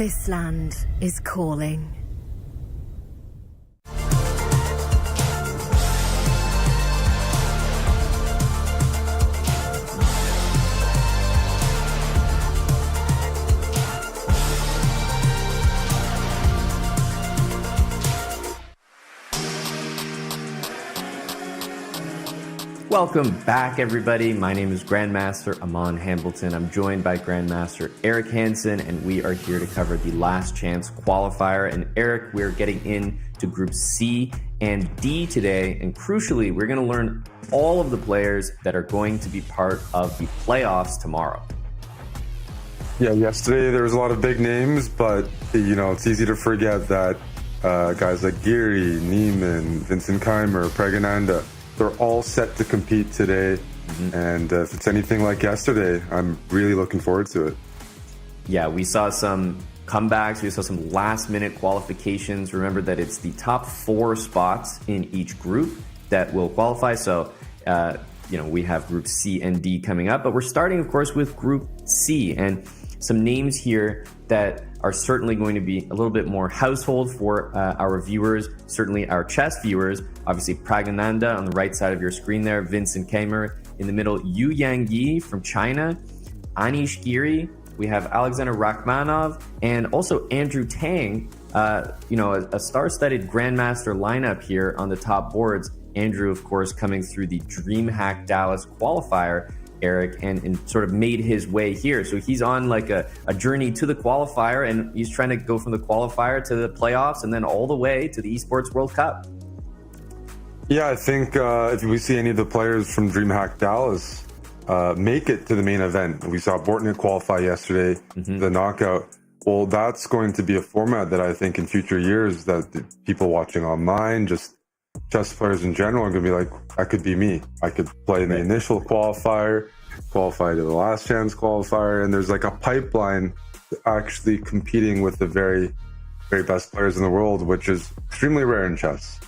This land is calling. Welcome back, everybody. My name is Grandmaster Aman Hambleton. I'm joined by Grandmaster Eric Hansen, and we are here to cover the Last Chance qualifier. And Eric, we're getting into Group C and D today, and crucially, we're going to learn all of the players that are going to be part of the playoffs tomorrow. Yeah, yesterday there was a lot of big names, but it's easy to forget that guys like Giri, Neiman, Vincent Keimer, Pragananda, they're all set to compete today. And if it's anything like yesterday, I'm really looking forward to it. Yeah, we saw some comebacks. We saw some last-minute qualifications. Remember that it's the top 4 spots in each group that will qualify. So, we have Group C and D coming up. But we're starting, of course, with Group C. And some names here that are certainly going to be a little bit more household for our viewers, certainly our chess viewers. Obviously, Pragananda on the right side of your screen there, Vincent Keimer in the middle, Yu Yangyi from China, Anish Giri, we have Alexander Rachmanov, and also Andrew Tang, a star-studded grandmaster lineup here on the top boards. Andrew, of course, coming through the DreamHack Dallas qualifier, Eric, and sort of made his way here. So he's on like a journey to the qualifier, and he's trying to go from the qualifier to the playoffs and then all the way to the Esports World Cup. Yeah, I think if we see any of the players from DreamHack Dallas make it to the main event, we saw Bortnick qualify yesterday, the knockout. Well, that's going to be a format that I think in future years that the people watching online, just chess players in general, are going to be like, that could be me. I could play in the initial qualifier, qualify to the last chance qualifier, and there's like a pipeline to actually competing with the very, very best players in the world, which is extremely rare in chess.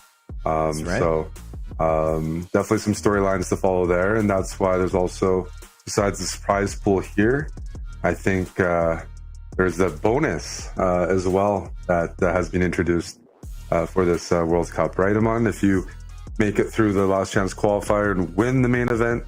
So definitely some storylines to follow there, and that's why there's also, besides the prize pool here, I think there's a bonus as well that has been introduced for this World Cup, right, Aman? If you make it through the last chance qualifier and win the main event,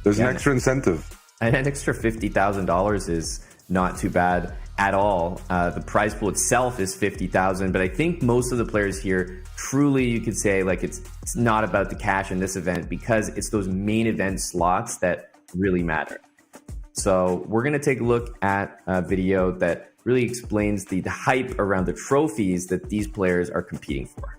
there's an extra incentive. And an extra $50,000 is not too bad at all. The prize pool itself is $50,000, but I think most of the players here, truly, you could say, like, it's not about the cash in this event, because it's those main event slots that really matter. So we're going to take a look at a video that really explains the hype around the trophies that these players are competing for.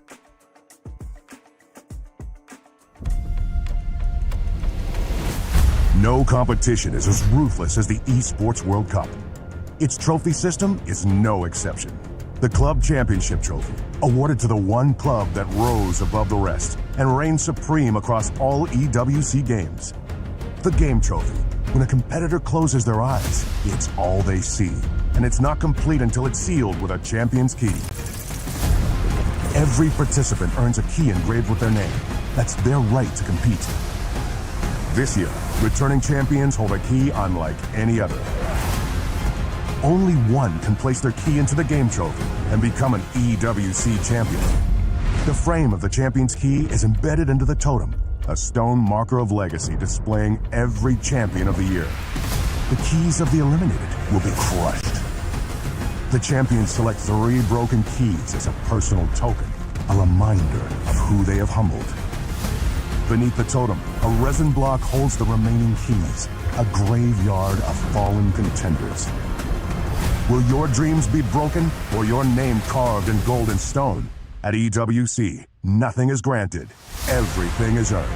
No competition is as ruthless as the Esports World Cup. Its trophy system is no exception. The Club Championship Trophy, awarded to the one club that rose above the rest and reigned supreme across all EWC games. The Game Trophy, when a competitor closes their eyes, it's all they see, and it's not complete until it's sealed with a champion's key. Every participant earns a key engraved with their name. That's their right to compete. This year, returning champions hold a key unlike any other. Only one can place their key into the Game Trophy and become an EWC champion. The frame of the champion's key is embedded into the totem, a stone marker of legacy displaying every champion of the year. The keys of the eliminated will be crushed. The champions select 3 broken keys as a personal token, a reminder of who they have humbled. Beneath the totem, a resin block holds the remaining keys, a graveyard of fallen contenders. Will your dreams be broken or your name carved in gold and stone? At EWC, nothing is granted, everything is earned.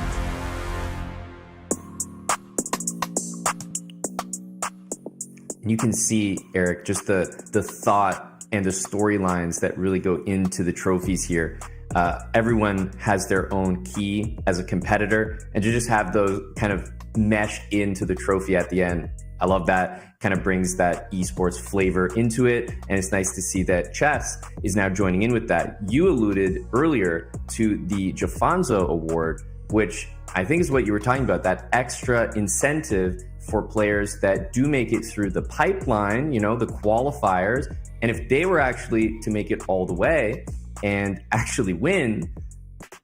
And you can see, Eric, just the thought and the storylines that really go into the trophies here. Everyone has their own key as a competitor, and to just have those kind of mesh into the trophy at the end, I love that. Kind of brings that esports flavor into it, and it's nice to see that chess is now joining in with that. You alluded earlier to the Jafanzo Award, which I think is what you were talking about, that extra incentive for players that do make it through the pipeline, the qualifiers. And if they were actually to make it all the way and actually win,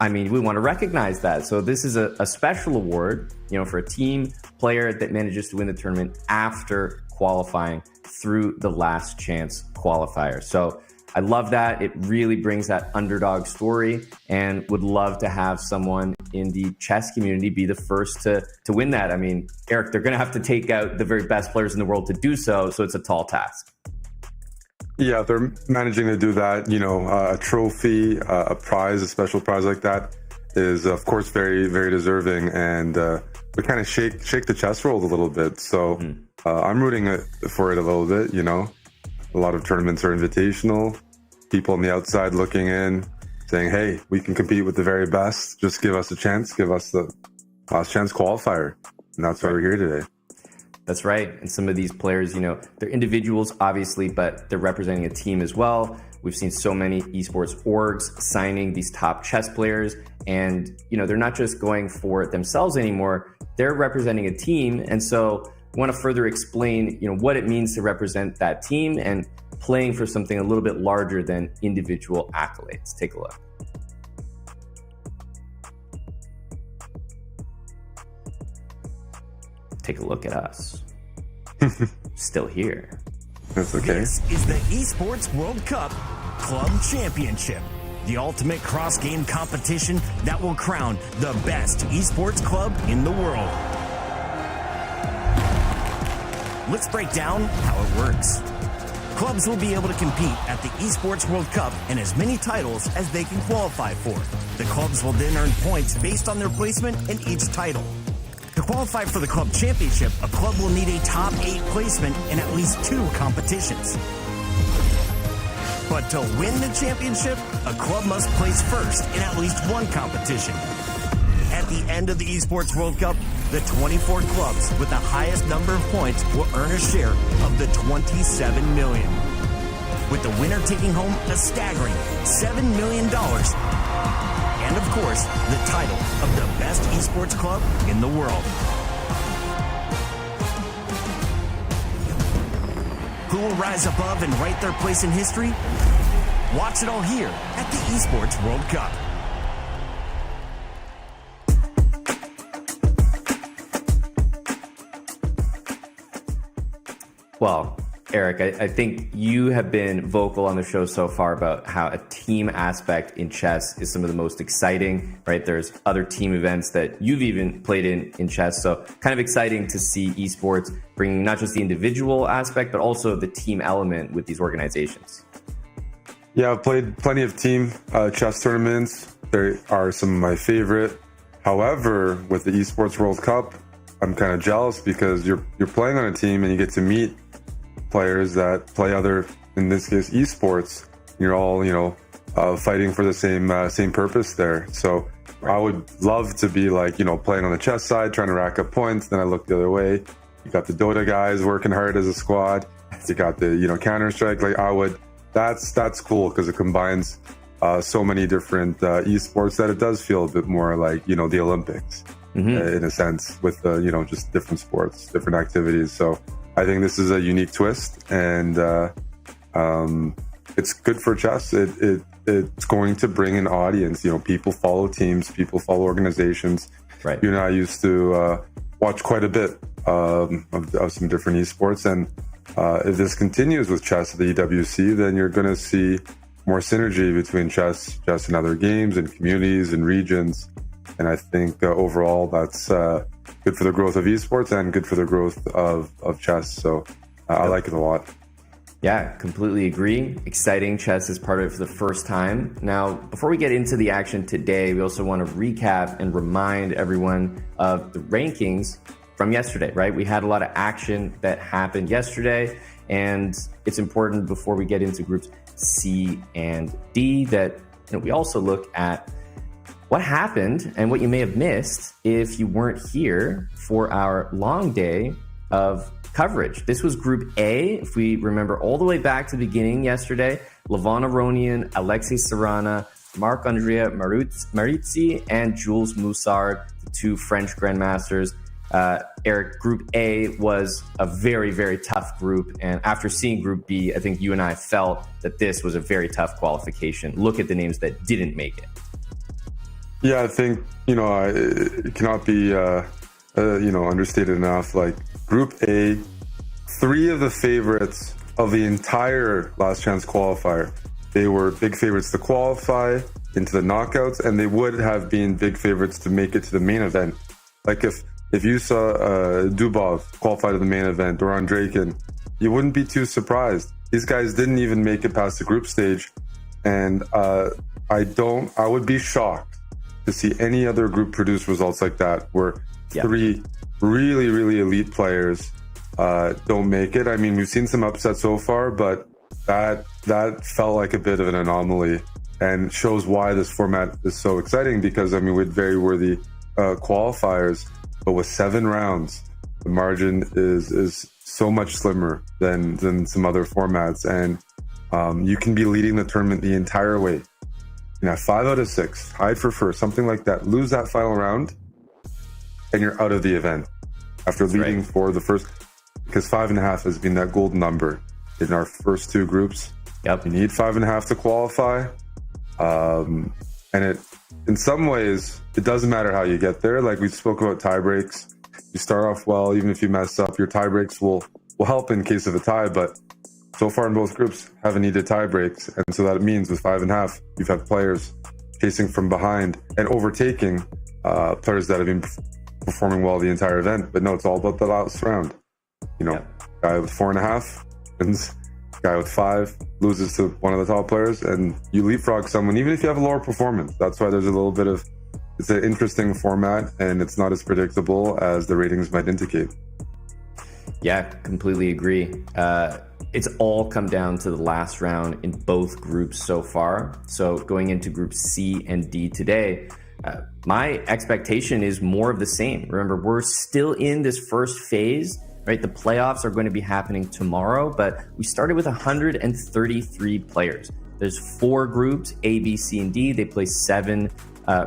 I mean, we want to recognize that. So this is a special award, for a team player that manages to win the tournament after qualifying through the last chance qualifier. So I love that. It really brings that underdog story, and would love to have someone in the chess community be the first to win that. I mean, Eric, they're going to have to take out the very best players in the world to do so. So it's a tall task. Yeah, they're managing to do that. A trophy, a prize, a special prize like that is, of course, very, very deserving. And we kind of shake the chess world a little bit. So I'm rooting for it a little bit. A lot of tournaments are invitational. People on the outside looking in, saying, hey, we can compete with the very best. Just give us a chance. Give us the last chance qualifier. And that's why we're here today. That's right. And some of these players, they're individuals, obviously, but they're representing a team as well. We've seen so many esports orgs signing these top chess players. And, they're not just going for themselves anymore. They're representing a team. And so I want to further explain, what it means to represent that team and playing for something a little bit larger than individual accolades. Take a look. Take a look at us. Still here. That's okay. This is the Esports World Cup Club Championship, the ultimate cross-game competition that will crown the best esports club in the world. Let's break down how it works. Clubs will be able to compete at the Esports World Cup in as many titles as they can qualify for. The clubs will then earn points based on their placement in each title. To qualify for the club championship, a club will need a top 8 placement in at least 2 competitions. But to win the championship, a club must place first in at least 1 competition. At the end of the Esports World Cup, the 24 clubs with the highest number of points will earn a share of the $27 million, with the winner taking home a staggering $7 million. And of course, the title of the best esports club in the world. Who will rise above and write their place in history? Watch it all here at the Esports World Cup. Well, Eric, I think you have been vocal on the show so far about how a team aspect in chess is some of the most exciting, right? There's other team events that you've even played in chess. So kind of exciting to see esports bringing not just the individual aspect, but also the team element with these organizations. Yeah, I've played plenty of team chess tournaments. They are some of my favorite. However, with the Esports World Cup, I'm kind of jealous because you're playing on a team and you get to meet players that play other, in this case, esports. You're all, fighting for the same purpose there. So I would love to be playing on the chess side, trying to rack up points. Then I look the other way. You got the Dota guys working hard as a squad. You got the, Counter-Strike. That's cool because it combines so many different esports that it does feel a bit more like, the Olympics in a sense with, just different sports, different activities. So I think this is a unique twist, and it's good for chess. It's going to bring an audience. People follow teams, people follow organizations. Right. You and I used to watch quite a bit of some different esports, and if this continues with chess at the EWC, then you're going to see more synergy between chess and other games and communities and regions. And I think overall that's good for the growth of esports and good for the growth of chess. So I like it a lot. Yeah, completely agree. Exciting. Chess is part of it for the first time. Now, before we get into the action today, we also want to recap and remind everyone of the rankings from yesterday, right? We had a lot of action that happened yesterday, and it's important before we get into groups C and D that we also look at what happened and what you may have missed if you weren't here for our long day of coverage. This was Group A. If we remember all the way back to the beginning yesterday, Levon Aronian, Alexei Sarana, Marc-Andrea Marizzi and Jules Moussard, the two French grandmasters. Eric, Group A was a very, very tough group. And after seeing Group B, I think you and I felt that this was a very tough qualification. Look at the names that didn't make it. Yeah, I think, it cannot be, understated enough. Like, Group A, 3 of the favorites of the entire last chance qualifier, they were big favorites to qualify into the knockouts, and they would have been big favorites to make it to the main event. Like, if you saw Dubov qualify to the main event or Andreikin, you wouldn't be too surprised. These guys didn't even make it past the group stage, and I would be shocked to see any other group produce results like that, where 3 really, really elite players don't make it. I mean, we've seen some upsets so far, but that felt like a bit of an anomaly, and shows why this format is so exciting, because, I mean, we had very worthy qualifiers, but with 7 rounds, the margin is so much slimmer than some other formats, and you can be leading the tournament the entire way. 5 out of 6, tied for first, something like that, lose that final round, and you're out of the event after leading for the first, because 5.5 has been that golden number in our first 2 groups. Yep. You need 5.5 to qualify. And it, in some ways, it doesn't matter how you get there. Like we spoke about tie breaks. You start off well, even if you mess up, your tie breaks will help in case of a tie. But so far in both groups, haven't needed tie breaks. And so that means with 5.5, you've had players chasing from behind and overtaking players that have been performing well the entire event. But no, it's all about the last round. Guy with 4.5 wins, guy with 5 loses to one of the top players, and you leapfrog someone, even if you have a lower performance. That's why there's a little bit of, it's an interesting format, and it's not as predictable as the ratings might indicate. Yeah, completely agree. It's all come down to the last round in both groups so far. So going into Group C and D today, my expectation is more of the same. Remember, we're still in this first phase, right? The playoffs are going to be happening tomorrow, but we started with 133 players. There's 4 groups, A, B, C, and D. They play 7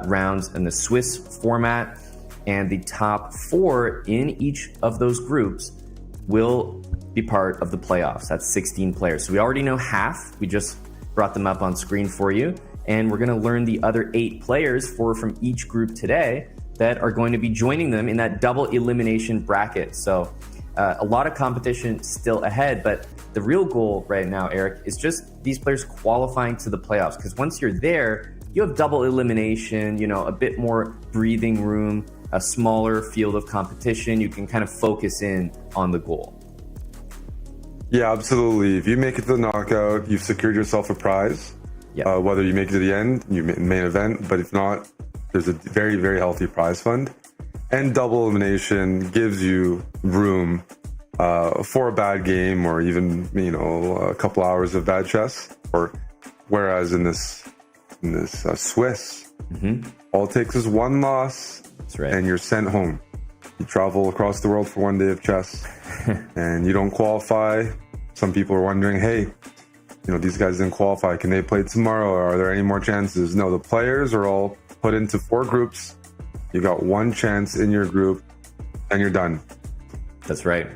rounds in the Swiss format, and the top 4 in each of those groups will be part of the playoffs. That's 16 players. So we already know half. We just brought them up on screen for you, and we're going to learn the other 8 players, 4 from each group today, that are going to be joining them in that double elimination bracket. So a lot of competition still ahead, but the real goal right now, Eric, is just these players qualifying to the playoffs, because once you're there, you have double elimination, a bit more breathing room, a smaller field of competition. You can kind of focus in on the goal. Yeah, absolutely. If you make it to the knockout, you've secured yourself a prize. Yep. Whether you make it to the end, you main event, but if not, there's a very, very healthy prize fund. And double elimination gives you room for a bad game, or even a couple hours of bad chess. Or whereas in this Swiss, all it takes is 1 loss, That's right, and you're sent home. You travel across the world for 1 day of chess, and you don't qualify. Some people are wondering, hey, these guys didn't qualify. Can they play tomorrow? Or are there any more chances? No, the players are all put into 4 groups. You got 1 chance in your group, and you're done. That's right.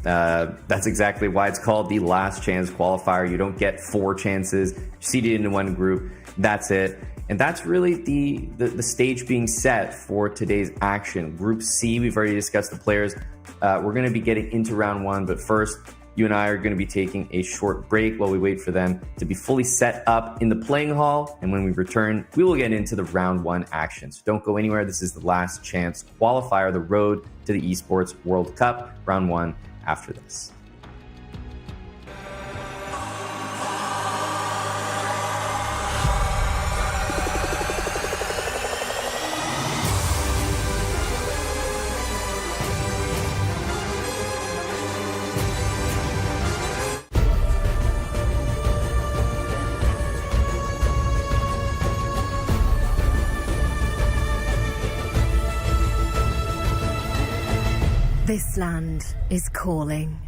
That's exactly why it's called the last chance qualifier. You don't get 4 chances seated into one group. That's it. And that's really the stage being set for today's action. Group C, we've already discussed the players. We're going to be getting into round 1, but first, you and I are going to be taking a short break while we wait for them to be fully set up in the playing hall. And when we return, we will get into the round 1 action. So don't go anywhere. This is the last chance qualifier, the road to the Esports World Cup, round 1 after this. This land is calling.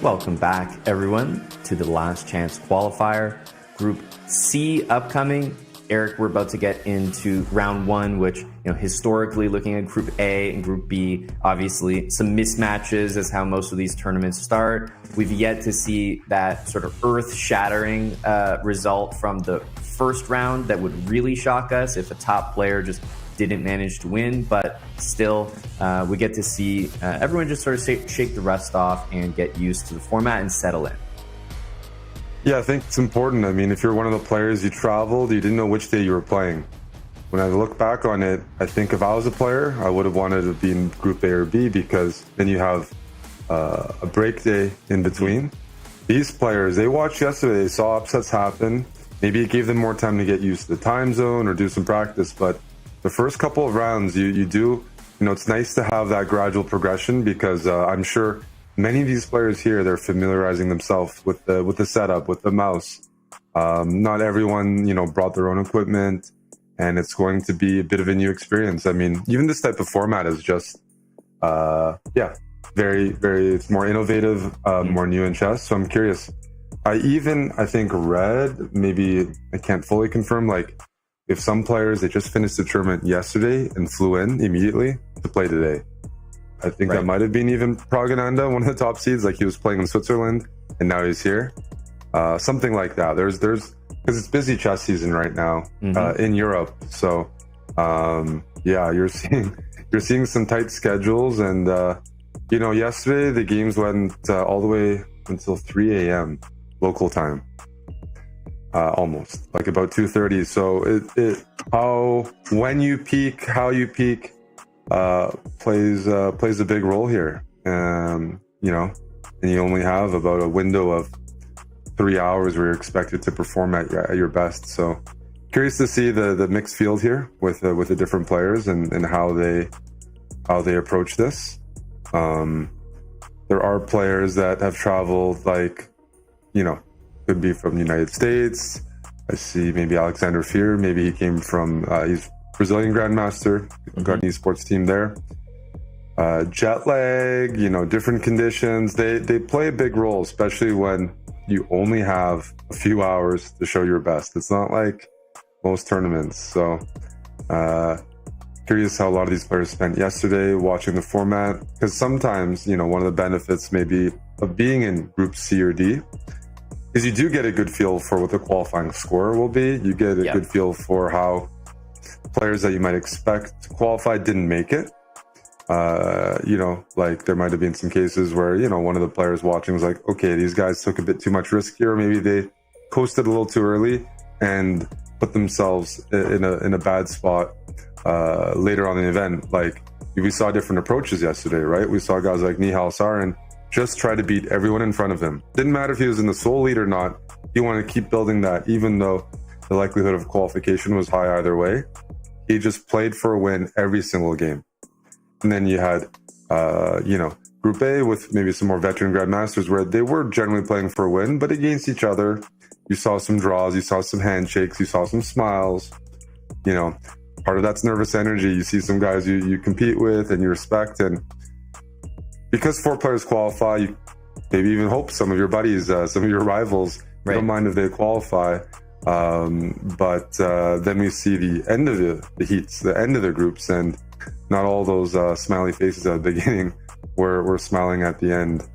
Welcome back, everyone, to the Last Chance Qualifier. Group C upcoming. Eric, we're about to get into round one, which, historically looking at Group A and Group B, obviously some mismatches is how most of these tournaments start. We've yet to see that sort of earth-shattering result from the first round that would really shock us if a top player just didn't manage to win, but still we get to see everyone just sort of shake the rust off and get used to the format and settle in. Yeah, I think it's important. I mean, if you're one of the players, you traveled, you didn't know which day you were playing. When I look back on it, I think if I was a player, I would have wanted to be in Group A or B, because then you have a break day in between. These players, they watched yesterday, they saw upsets happen. Maybe it gave them more time to get used to the time zone or do some practice, but the first couple of rounds, you do, it's nice to have that gradual progression, because I'm sure many of these players here, they're familiarizing themselves with the setup, with the mouse. Not everyone, brought their own equipment, and it's going to be a bit of a new experience. I mean, even this type of format is just, very, very, it's more innovative, more new in chess. So I'm curious. I think read, maybe I can't fully confirm, like, if some players, they just finished the tournament yesterday and flew in immediately to play today. I think that might have been even Pragananda, one of the top seeds, like he was playing in Switzerland and now he's here. Something like that. There's because it's busy chess season right now in Europe. So you're seeing some tight schedules, and yesterday the games went all the way until 3 a.m. local time. Almost like about 2:30. So when you peak, how you peak plays a big role here. And you only have about a window of 3 hours where you're expected to perform at your best. So curious to see the mixed field here with the different players and how they approach this. There are players that have traveled, like, could be from the United States. I see maybe Alexander Fear. Maybe he came from, he's Brazilian Grandmaster, got an esports team there. Jet lag, different conditions. They play a big role, especially when you only have a few hours to show your best. It's not like most tournaments. So curious how a lot of these players spent yesterday watching the format. Because sometimes, one of the benefits maybe of being in Group C or D is you do get a good feel for what the qualifying score will be. You get a good feel for how players that you might expect to qualify didn't make it. Like there might have been some cases where, one of the players watching was like, okay, these guys took a bit too much risk here. Maybe they coasted a little too early and put themselves in a bad spot later on in the event. Like we saw different approaches yesterday, right? We saw guys like Nihal Sarin just try to beat everyone in front of him. Didn't matter if he was in the sole lead or not. He wanted to keep building that, even though the likelihood of qualification was high either way. He just played for a win every single game. And then you had, Group A with maybe some more veteran grandmasters where they were generally playing for a win, but against each other. You saw some draws, you saw some handshakes, you saw some smiles. Part of that's nervous energy. You see some guys you compete with and you respect, and because 4 players qualify, you maybe even hope some of your buddies, some of your rivals, don't mind if they qualify. But then we see the end of the heats, the end of the groups, and not all those smiley faces at the beginning were smiling at the end.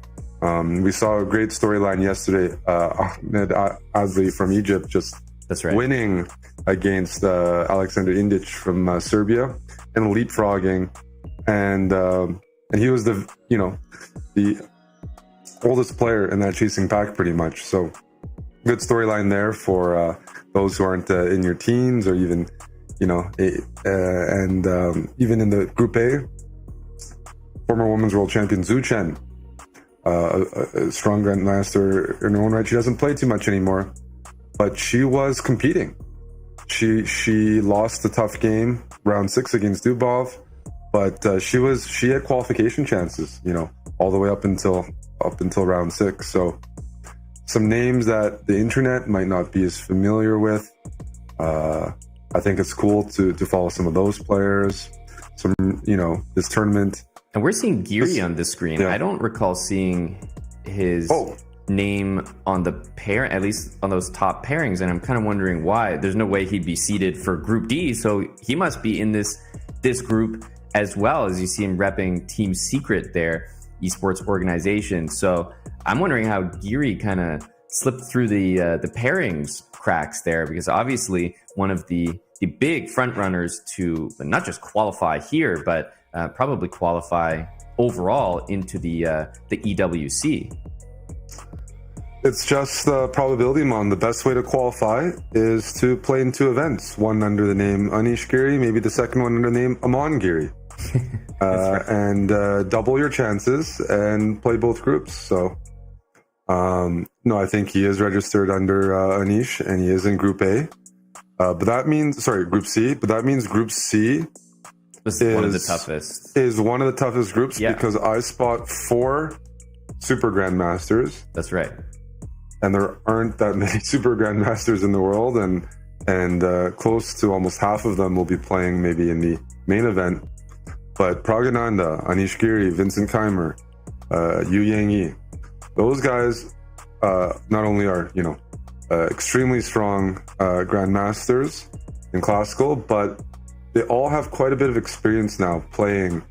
We saw a great storyline yesterday. Ahmed Azli from Egypt just winning against Alexander Indic from Serbia and leapfrogging, and he was the oldest player in that chasing pack pretty much. So good storyline there for those who aren't in your teens or even even in the Group A, former women's world champion Zhu Chen, a strong grandmaster in her own right. She doesn't play too much anymore, but she was competing. She lost a tough game, round 6 against Dubov, but she had qualification chances, all the way up until round 6. So some names that the internet might not be as familiar with. I think it's cool to follow some of those players. This tournament. And we're seeing Geary on the screen. Yeah. I don't recall seeing his name on the pair, at least on those top pairings, and I'm kind of wondering why. There's no way he'd be seeded for Group D, so he must be in this group as well, as you see him repping Team Secret there, Esports organization. So I'm wondering how Geary kind of slipped through the pairings cracks there, because obviously one of the big front runners to not just qualify here, but probably qualify overall into the EWC. It's just the probability, Mon. The best way to qualify is to play in 2 events, one under the name Anish Giri, maybe the second one under the name Aman Giri. And double your chances and play both groups. So, no, I think he is registered under Anish, and he is in Group A. But that means, Group C. But that means Group C This is one of the toughest. Is one of the toughest groups, because I spot 4 Super Grandmasters. That's right. And there aren't that many Super Grandmasters in the world, and close to almost half of them will be playing maybe in the main event. But Pragananda, Anish Giri, Vincent Keimer, Yu Yang Yi, those guys not only are, extremely strong Grandmasters in classical, but they all have quite a bit of experience now playing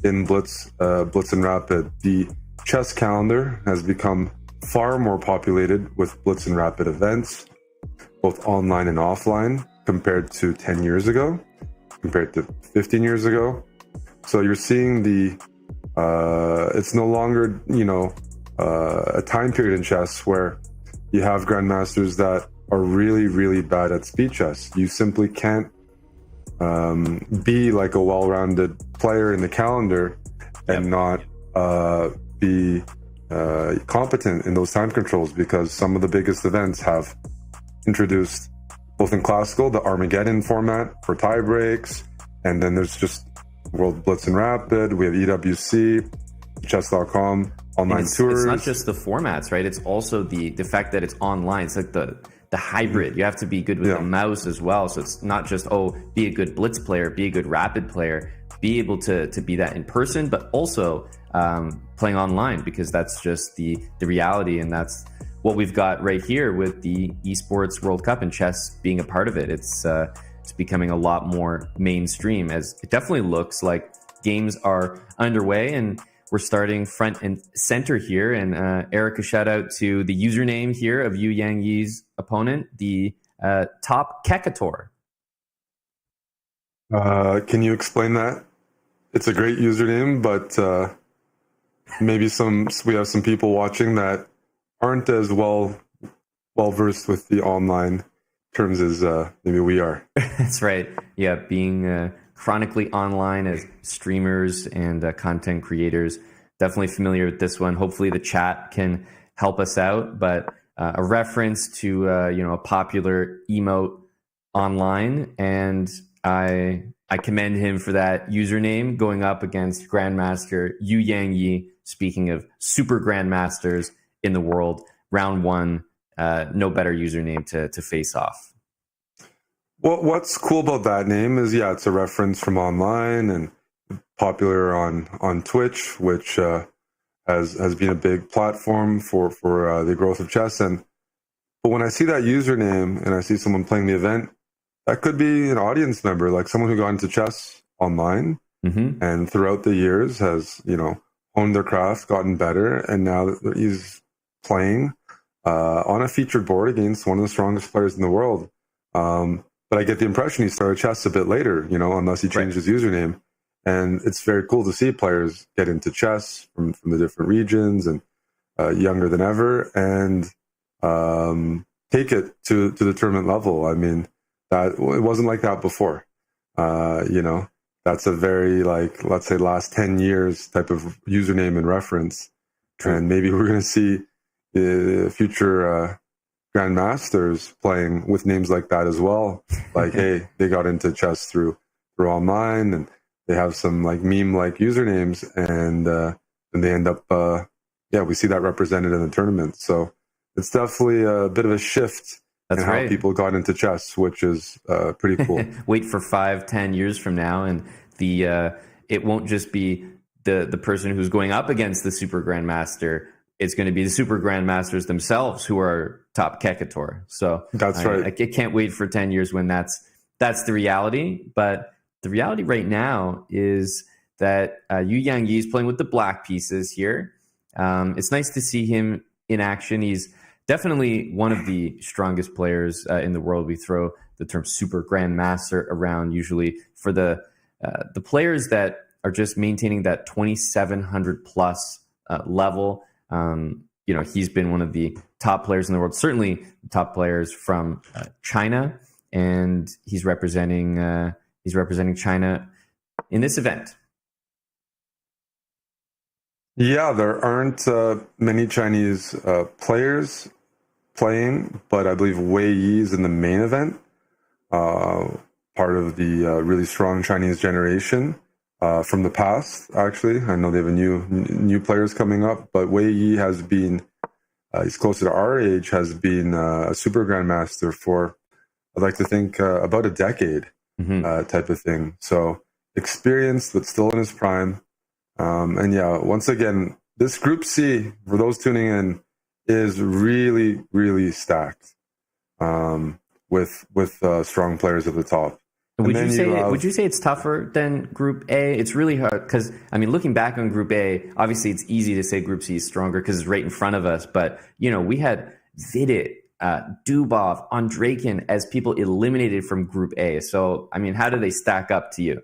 in Blitz and Rapid. The chess calendar has become far more populated with Blitz and Rapid events, both online and offline, compared to 10 years ago, compared to 15 years ago. So you're seeing it's no longer, a time period in chess where you have grandmasters that are really, really bad at speed chess. You simply can't be like a well-rounded player in the calendar and not be competent in those time controls, because some of the biggest events have introduced, both in classical, the Armageddon format for tie breaks, and then there's just World Blitz and Rapid. We have EWC, chess.com, online tours. It's not just the formats, right? It's also the fact that it's online. It's like the hybrid. You have to be good with the mouse as well. So it's not just, be a good Blitz player, be a good Rapid player, be able to be that in person, but also playing online, because that's just the reality, and that's what we've got right here with the Esports World Cup and chess being a part of it. It's becoming a lot more mainstream, as it definitely looks like games are underway, and we're starting front and center here. And Eric, a shout out to the username here of Yu Yang Yi's opponent, the Top Kekator. Can you explain that? It's a great username, but maybe we have some people watching that aren't as well versed with the online terms as maybe we are. That's right. Yeah, being chronically online as streamers and content creators, definitely familiar with this one. Hopefully the chat can help us out, but a reference to a popular emote online, and I commend him for that username, going up against Grandmaster Yu Yang Yi. Speaking of super grandmasters in the world, round 1, no better username to face off. Well, what's cool about that name is, it's a reference from online and popular on Twitch, which has been a big platform for the growth of chess. But when I see that username and I see someone playing the event, that could be an audience member, like someone who got into chess online and throughout the years has, honed their craft, gotten better, and now he's playing on a featured board against one of the strongest players in the world. But I get the impression he started chess a bit later, unless he changed his username. And it's very cool to see players get into chess from the different regions and younger than ever, and take it to the tournament level. I mean, it wasn't like that before. That's a very, let's say, last 10 years type of username and reference. True. And maybe we're going to see the future grandmasters playing with names like that as well. Like, hey, they got into chess through online, and they have some meme-like usernames, and they end up, we see that represented in the tournament. So it's definitely a bit of a shift in how people got into chess, which is pretty cool. Wait for 5-10 years from now, and it won't just be the person who's going up against the super grandmaster it's going to be the super grandmasters themselves who are top Kekator. So That's right. I can't wait for 10 years when that's the reality. But the reality right now is that Yu Yangyi is playing with the black pieces here. It's nice to see him in action. He's definitely one of the strongest players in the world. We throw the term super grandmaster around usually for the players that are just maintaining that 2,700 plus level. He's been one of the top players in the world, certainly the top players from China, and he's representing China in this event. Yeah, there aren't many Chinese players playing, but I believe Wei Yi is in the main event, part of the really strong Chinese generation from the past. Actually, I know they have a new players coming up, but Wei Yi has been, he's closer to our age, has been a super grandmaster for, I'd like to think, about a decade type of thing. So experienced, but still in his prime. And yeah, once again, this Group C, for those tuning in, is really, really stacked with strong players at the top. Would you say it's tougher than Group A? It's really hard because, I mean, looking back on Group A, obviously it's easy to say Group C is stronger because it's right in front of us. But, we had Vidit, Dubov, Andreikin as people eliminated from Group A. So, I mean, how do they stack up to you?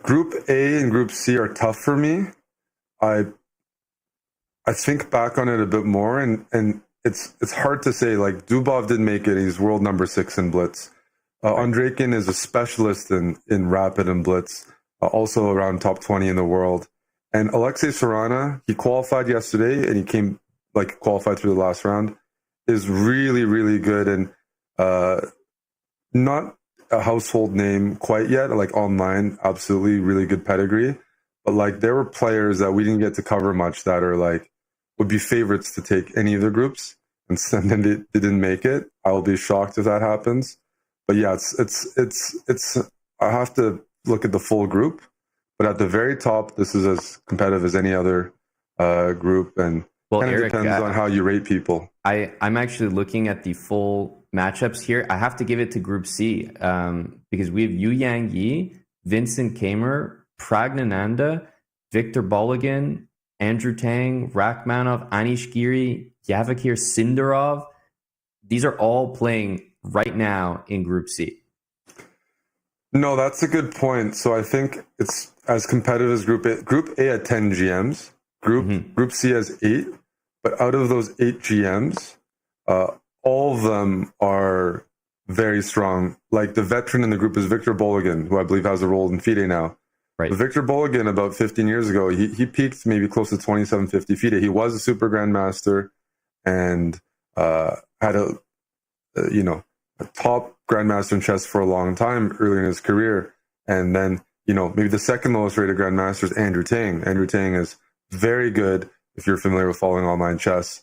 Group A and Group C are tough for me. I think back on it a bit more, and it's hard to say. Like, Dubov didn't make it; he's world number 6 in blitz. Andreikin is a specialist in rapid and blitz, also around top 20 in the world. And Alexei Sorana, he qualified yesterday, and he qualified through the last round. Is really, really good, and not a household name quite yet. Like online, absolutely really good pedigree. But like, there were players that we didn't get to cover much that are like would be favorites to take any of the groups, and then they didn't make it. I will be shocked if that happens. But yeah, it's. I have to look at the full group, but at the very top, this is as competitive as any other group, and kind of depends on how you rate people. I'm actually looking at the full matchups here. I have to give it to Group C because we have Yu Yangyi, Vincent Kamer, Pragnananda, Victor Bologan, Andrew Tang, Rachmanov, Anish Giri, Yavakir Sindarov. These are all playing right now in Group C. No, that's a good point. So I think it's as competitive as Group A. Group A had 10 GMs. Group C has 8. But out of those 8 GMs, all of them are very strong. Like, the veteran in the group is Victor Bologan, who I believe has a role in FIDE now. Right. But Victor Bologan, about 15 years ago, he peaked maybe close to 2750 FIDE. He was a super grandmaster and had a top grandmaster in chess for a long time earlier in his career. And then, maybe the second lowest rated grandmaster is Andrew Tang. Andrew Tang is very good if you're familiar with following online chess.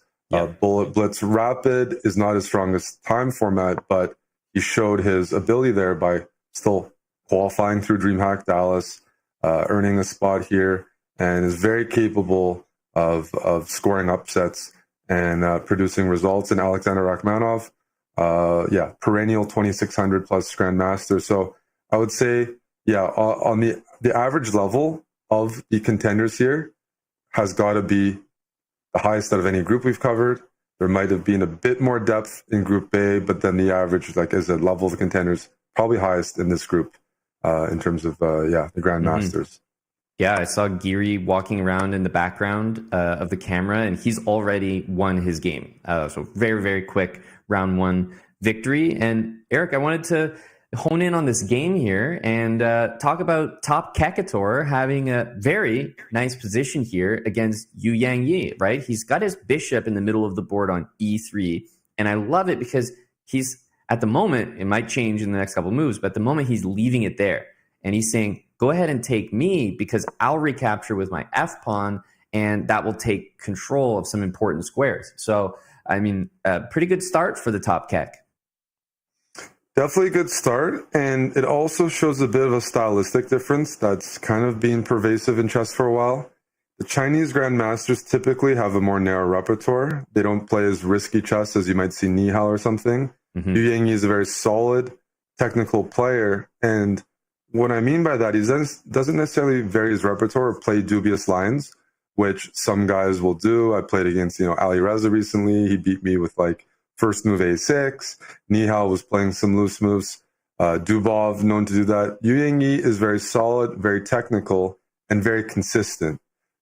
Bullet Blitz Rapid is not his strongest time format, but he showed his ability there by still qualifying through DreamHack Dallas, earning a spot here, and is very capable of scoring upsets and producing results. And Alexander Rachmanov, perennial 2,600 plus grandmaster. So I would say, on the average level of the contenders here has got to be the highest out of any group we've covered. There might have been a bit more depth in Group A, but then the average, as a level of the contenders, probably highest in this group in terms of the grandmasters. Yeah, I saw Giri walking around in the background of the camera, and he's already won his game. So very, very quick round 1 victory. And Eric, I wanted to hone in on this game here and talk about top Kekator having a very nice position here against Yu Yangyi, right? He's got his bishop in the middle of the board on e3, and I love it because he's, at the moment, it might change in the next couple of moves, but at the moment he's leaving it there. And he's saying, go ahead and take me because I'll recapture with my f-pawn, and that will take control of some important squares. So, I mean, a pretty good start for the top Kek. Definitely a good start, and it also shows a bit of a stylistic difference that's kind of been pervasive in chess for a while. The Chinese grandmasters typically have a more narrow repertoire. They don't play as risky chess as you might see Nihal or something. Yu Yangyi is a very solid technical player, and what I mean by that, he doesn't necessarily vary his repertoire or play dubious lines, which some guys will do. I played against, Ali Reza recently. He beat me with like first move A6. Nihal was playing some loose moves. Dubov, known to do that. Yu Yangyi is very solid, very technical, and very consistent.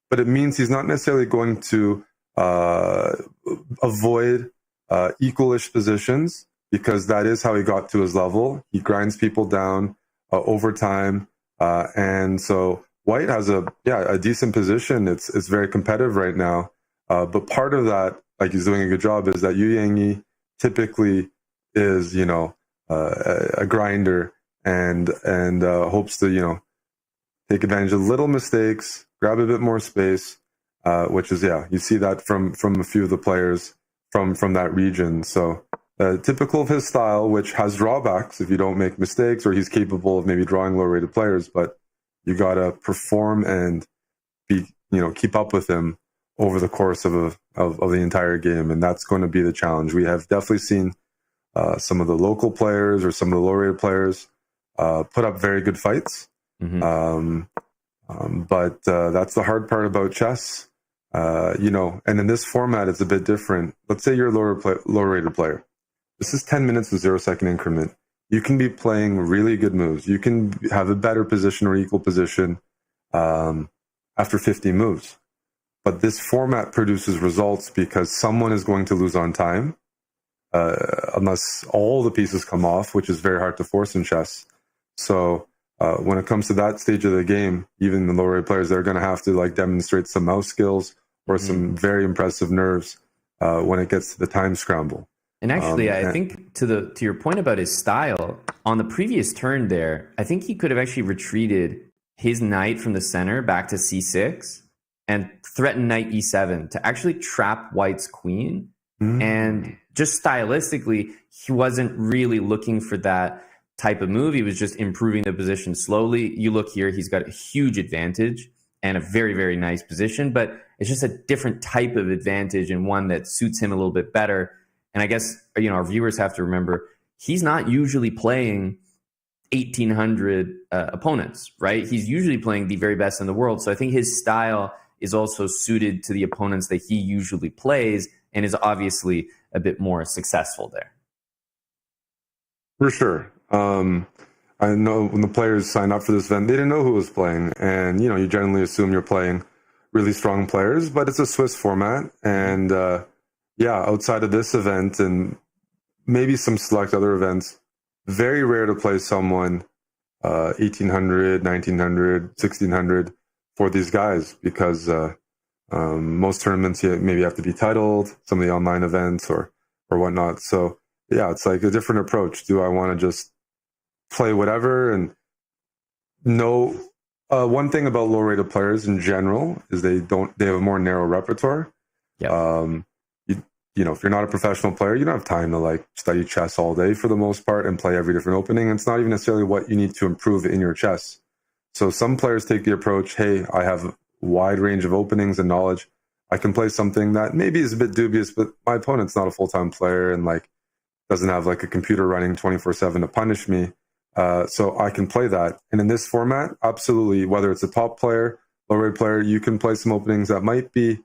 But it means he's not necessarily going to avoid equalish positions, because that is how he got to his level. He grinds people down over time. And so White has a decent position. It's very competitive right now. But part of that, like he's doing a good job, is that Yu Yangyi typically is, a grinder and hopes to, take advantage of little mistakes, grab a bit more space, which is, you see that from a few of the players from that region. So typical of his style, which has drawbacks if you don't make mistakes, or he's capable of maybe drawing low-rated players, but you got to perform and keep up with him over the course of the entire game, and that's going to be the challenge. We have definitely seen some of the local players or some of the low-rated players put up very good fights, but that's the hard part about chess, and in this format it's a bit different. Let's say you're a low-rated player. This is 10 minutes of 0-second increment. You can be playing really good moves. You can have a better position or equal position after 50 moves. But this format produces results because someone is going to lose on time, unless all the pieces come off, which is very hard to force in chess. So when it comes to that stage of the game, even the lower players, they're going to have to demonstrate some mouse skills or some very impressive nerves when it gets to the time scramble. And actually, I think to your point about his style, on the previous turn there, I think he could have actually retreated his knight from the center back to c6 and threatened knight e7 to actually trap White's queen. And just stylistically, he wasn't really looking for that type of move. He was just improving the position slowly. You look here, he's got a huge advantage and a very, very nice position, but it's just a different type of advantage and one that suits him a little bit better. And I guess, our viewers have to remember, he's not usually playing 1,800 opponents, right? He's usually playing the very best in the world. So I think his style is also suited to the opponents that he usually plays and is obviously a bit more successful there. For sure. I know when the players signed up for this event, they didn't know who was playing. And, you generally assume you're playing really strong players, but it's a Swiss format. And, outside of this event and maybe some select other events, very rare to play someone 1,800, 1,900, 1,600 for these guys, because most tournaments you maybe have to be titled, some of the online events or whatnot. So it's like a different approach. Do I want to just play whatever? And no, one thing about low-rated players in general is they have a more narrow repertoire. If you're not a professional player, you don't have time to study chess all day for the most part and play every different opening. And it's not even necessarily what you need to improve in your chess. So some players take the approach, hey, I have a wide range of openings and knowledge. I can play something that maybe is a bit dubious, but my opponent's not a full-time player and doesn't have a computer running 24/7 to punish me. So I can play that. And in this format, absolutely, whether it's a top player, low-rated player, you can play some openings that might be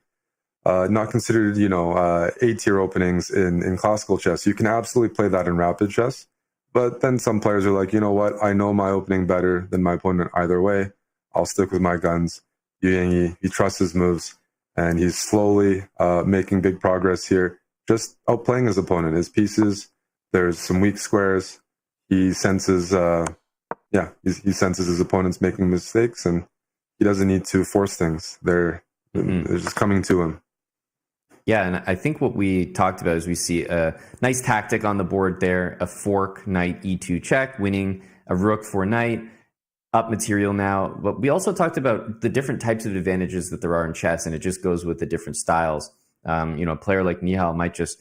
not considered, A-tier openings in classical chess. You can absolutely play that in rapid chess. But then some players are like, you know what? I know my opening better than my opponent either way. I'll stick with my guns. Yu Yangyi, he trusts his moves, and he's slowly making big progress here, just outplaying his opponent. His pieces, there's some weak squares. He senses, he senses his opponent's making mistakes, and he doesn't need to force things. They're just coming to him. Yeah, and I think what we talked about is we see a nice tactic on the board there, a fork, knight e2 check, winning a rook for knight, up material now. But we also talked about the different types of advantages that there are in chess, and it just goes with the different styles. A player like Nihal might just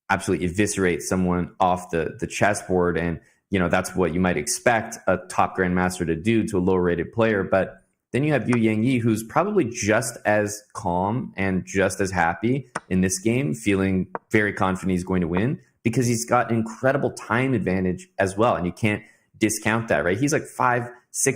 absolutely eviscerate someone off the chessboard and that's what you might expect a top grandmaster to do to a lower rated player. But then you have Yu Yangyi, who's probably just as calm and just as happy in this game, feeling very confident he's going to win because he's got incredible time advantage as well. And you can't discount that, right? He's like 5-6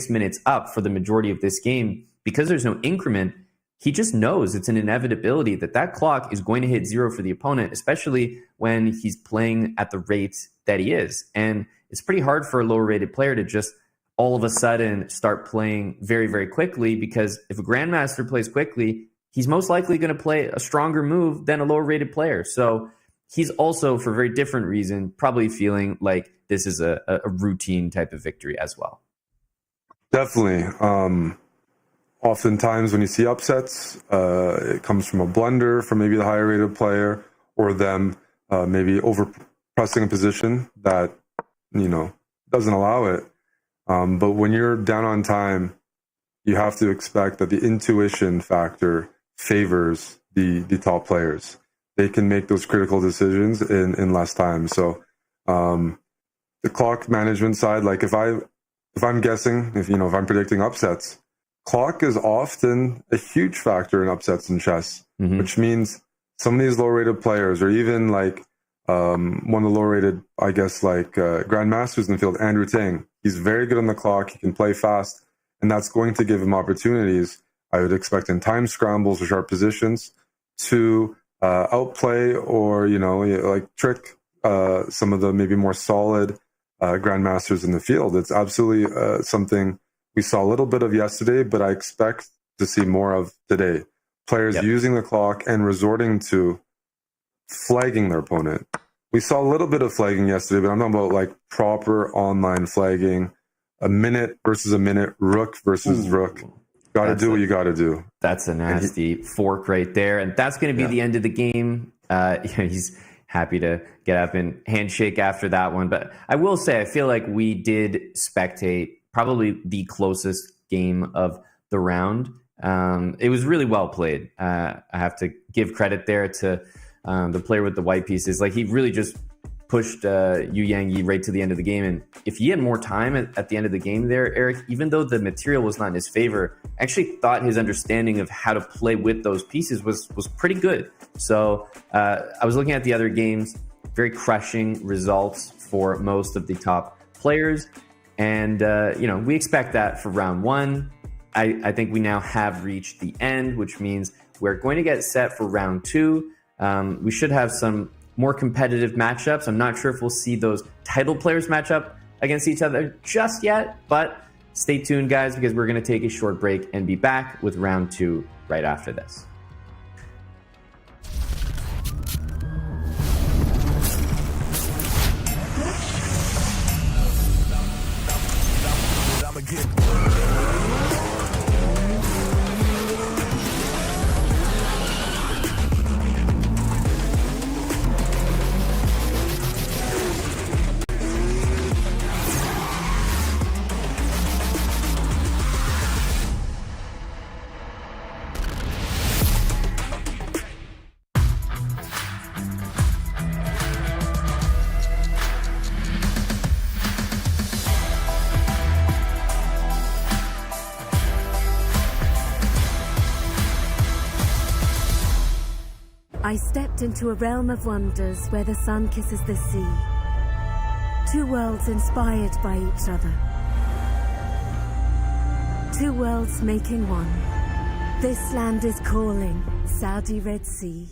minutes up for the majority of this game. Because there's no increment, he just knows it's an inevitability that clock is going to hit 0 for the opponent, especially when he's playing at the rate that he is. And it's pretty hard for a lower rated player to just all of a sudden start playing very, very quickly, because if a grandmaster plays quickly, he's most likely going to play a stronger move than a lower rated player. So he's also, for a very different reason, probably feeling like this is a routine type of victory as well. Definitely. Oftentimes when you see upsets, it comes from a blunder from maybe the higher rated player, or them maybe over pressing a position that, doesn't allow it. But when you're down on time, you have to expect that the intuition factor favors the top players. They can make those critical decisions in less time. So the clock management side, like if I'm guessing, if I'm predicting upsets, clock is often a huge factor in upsets in chess, which means some of these low-rated players, or even like one of the low-rated, I guess, like grandmasters in the field, Andrew Tang, he's very good on the clock. He can play fast, and that's going to give him opportunities, I would expect, in time scrambles or sharp positions to outplay or, like trick some of the maybe more solid grandmasters in the field. It's absolutely something we saw a little bit of yesterday, but I expect to see more of today. Players using the clock and resorting to flagging their opponent. We saw a little bit of flagging yesterday, but I'm talking about like proper online flagging, a minute versus a minute, rook versus rook. Got to do what you got to do. That's a nasty fork right there. And that's going to be the end of the game. He's happy to get up and handshake after that one. But I will say, I feel like we did spectate probably the closest game of the round. It was really well played. I have to give credit there to the player with the white pieces. Like, he really just pushed Yu Yangyi right to the end of the game. And if he had more time at the end of the game there, Eric, even though the material was not in his favor, I actually thought his understanding of how to play with those pieces was pretty good. So I was looking at the other games, very crushing results for most of the top players. And, we expect that for round one. I think we now have reached the end, which means we're going to get set for round two. We should have some more competitive matchups. I'm not sure if we'll see those title players match up against each other just yet, but stay tuned, guys, because we're going to take a short break and be back with round two right after this. I stepped into a realm of wonders where the sun kisses the sea. Two worlds inspired by each other. Two worlds making one. This land is calling, Saudi Red Sea.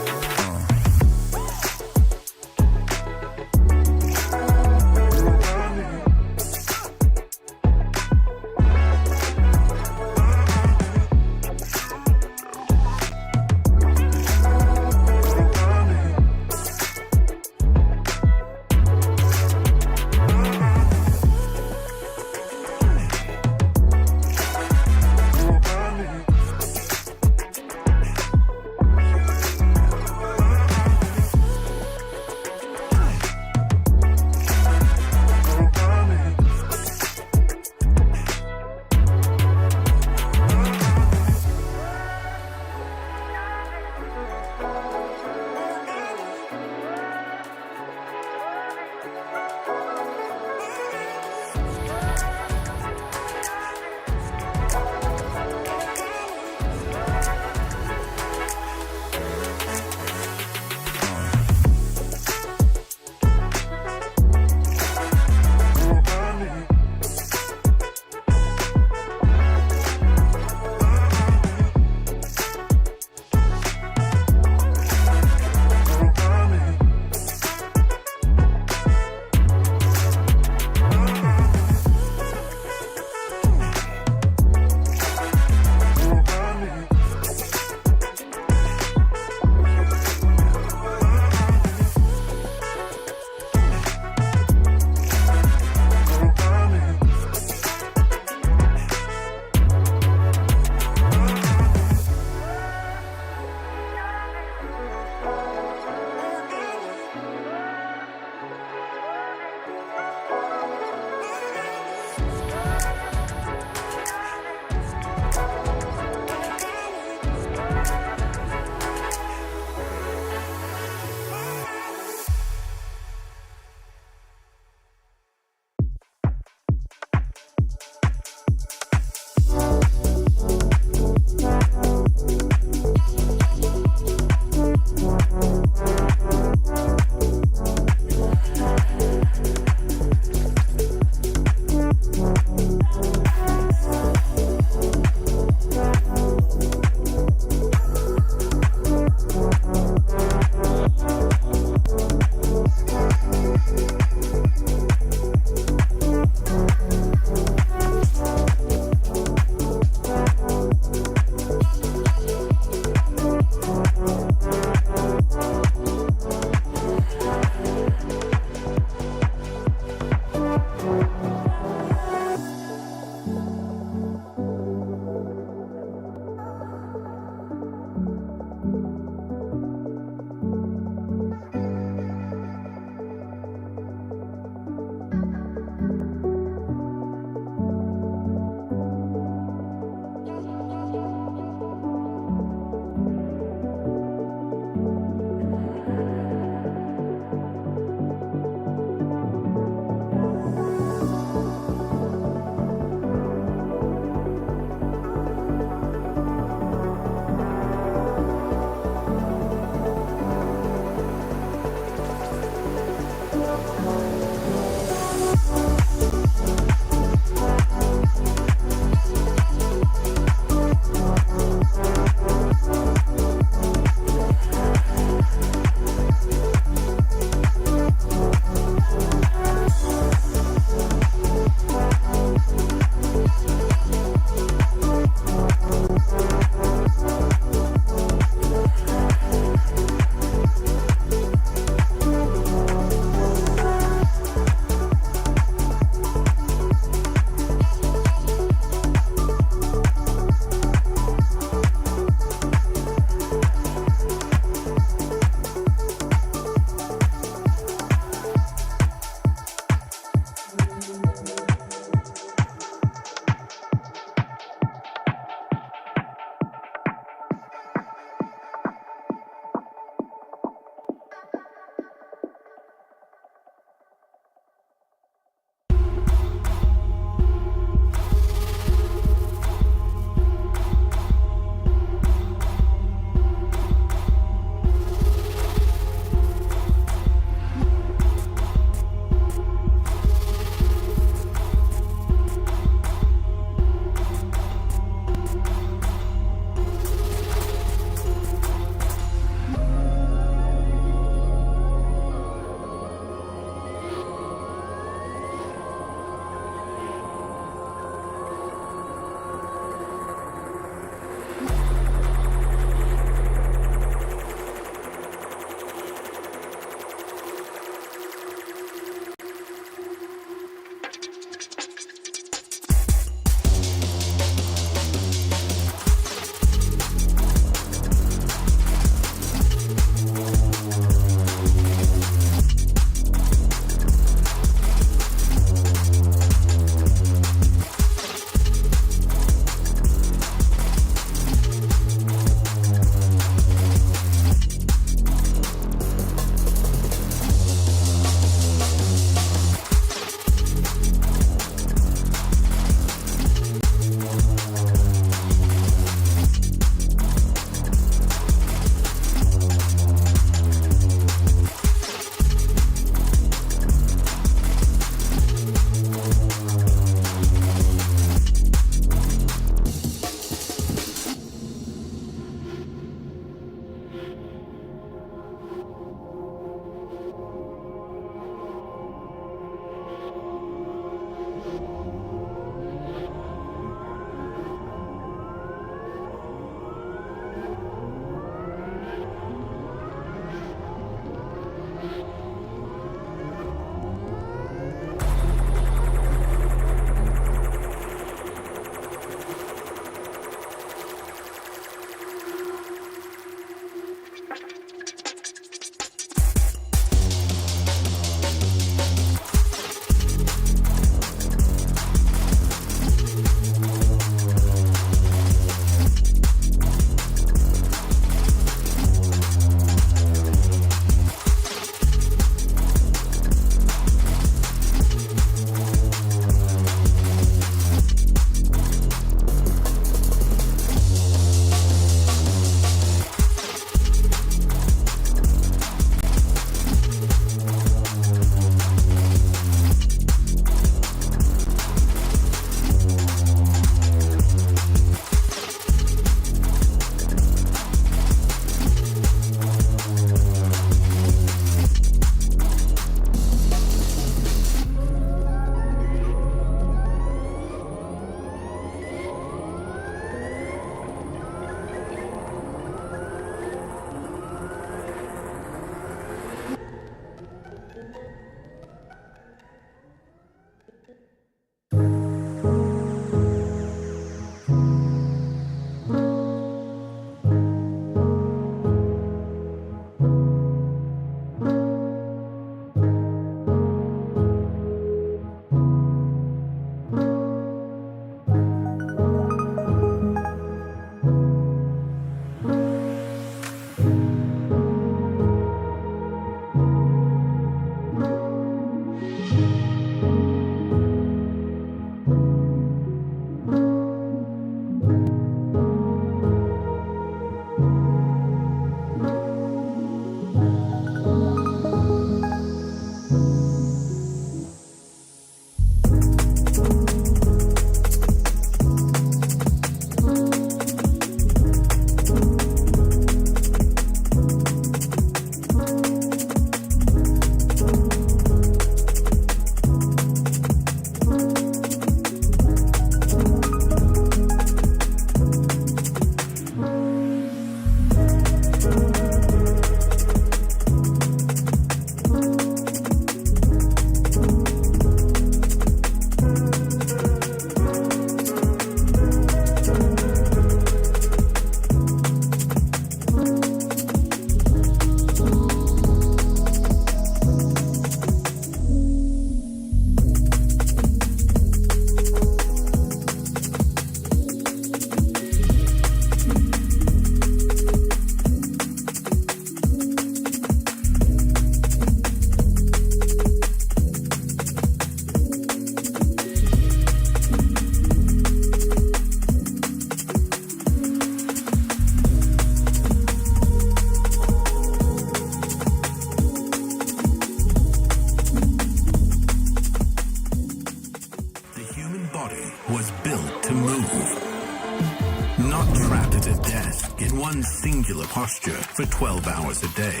posture for 12 hours a day.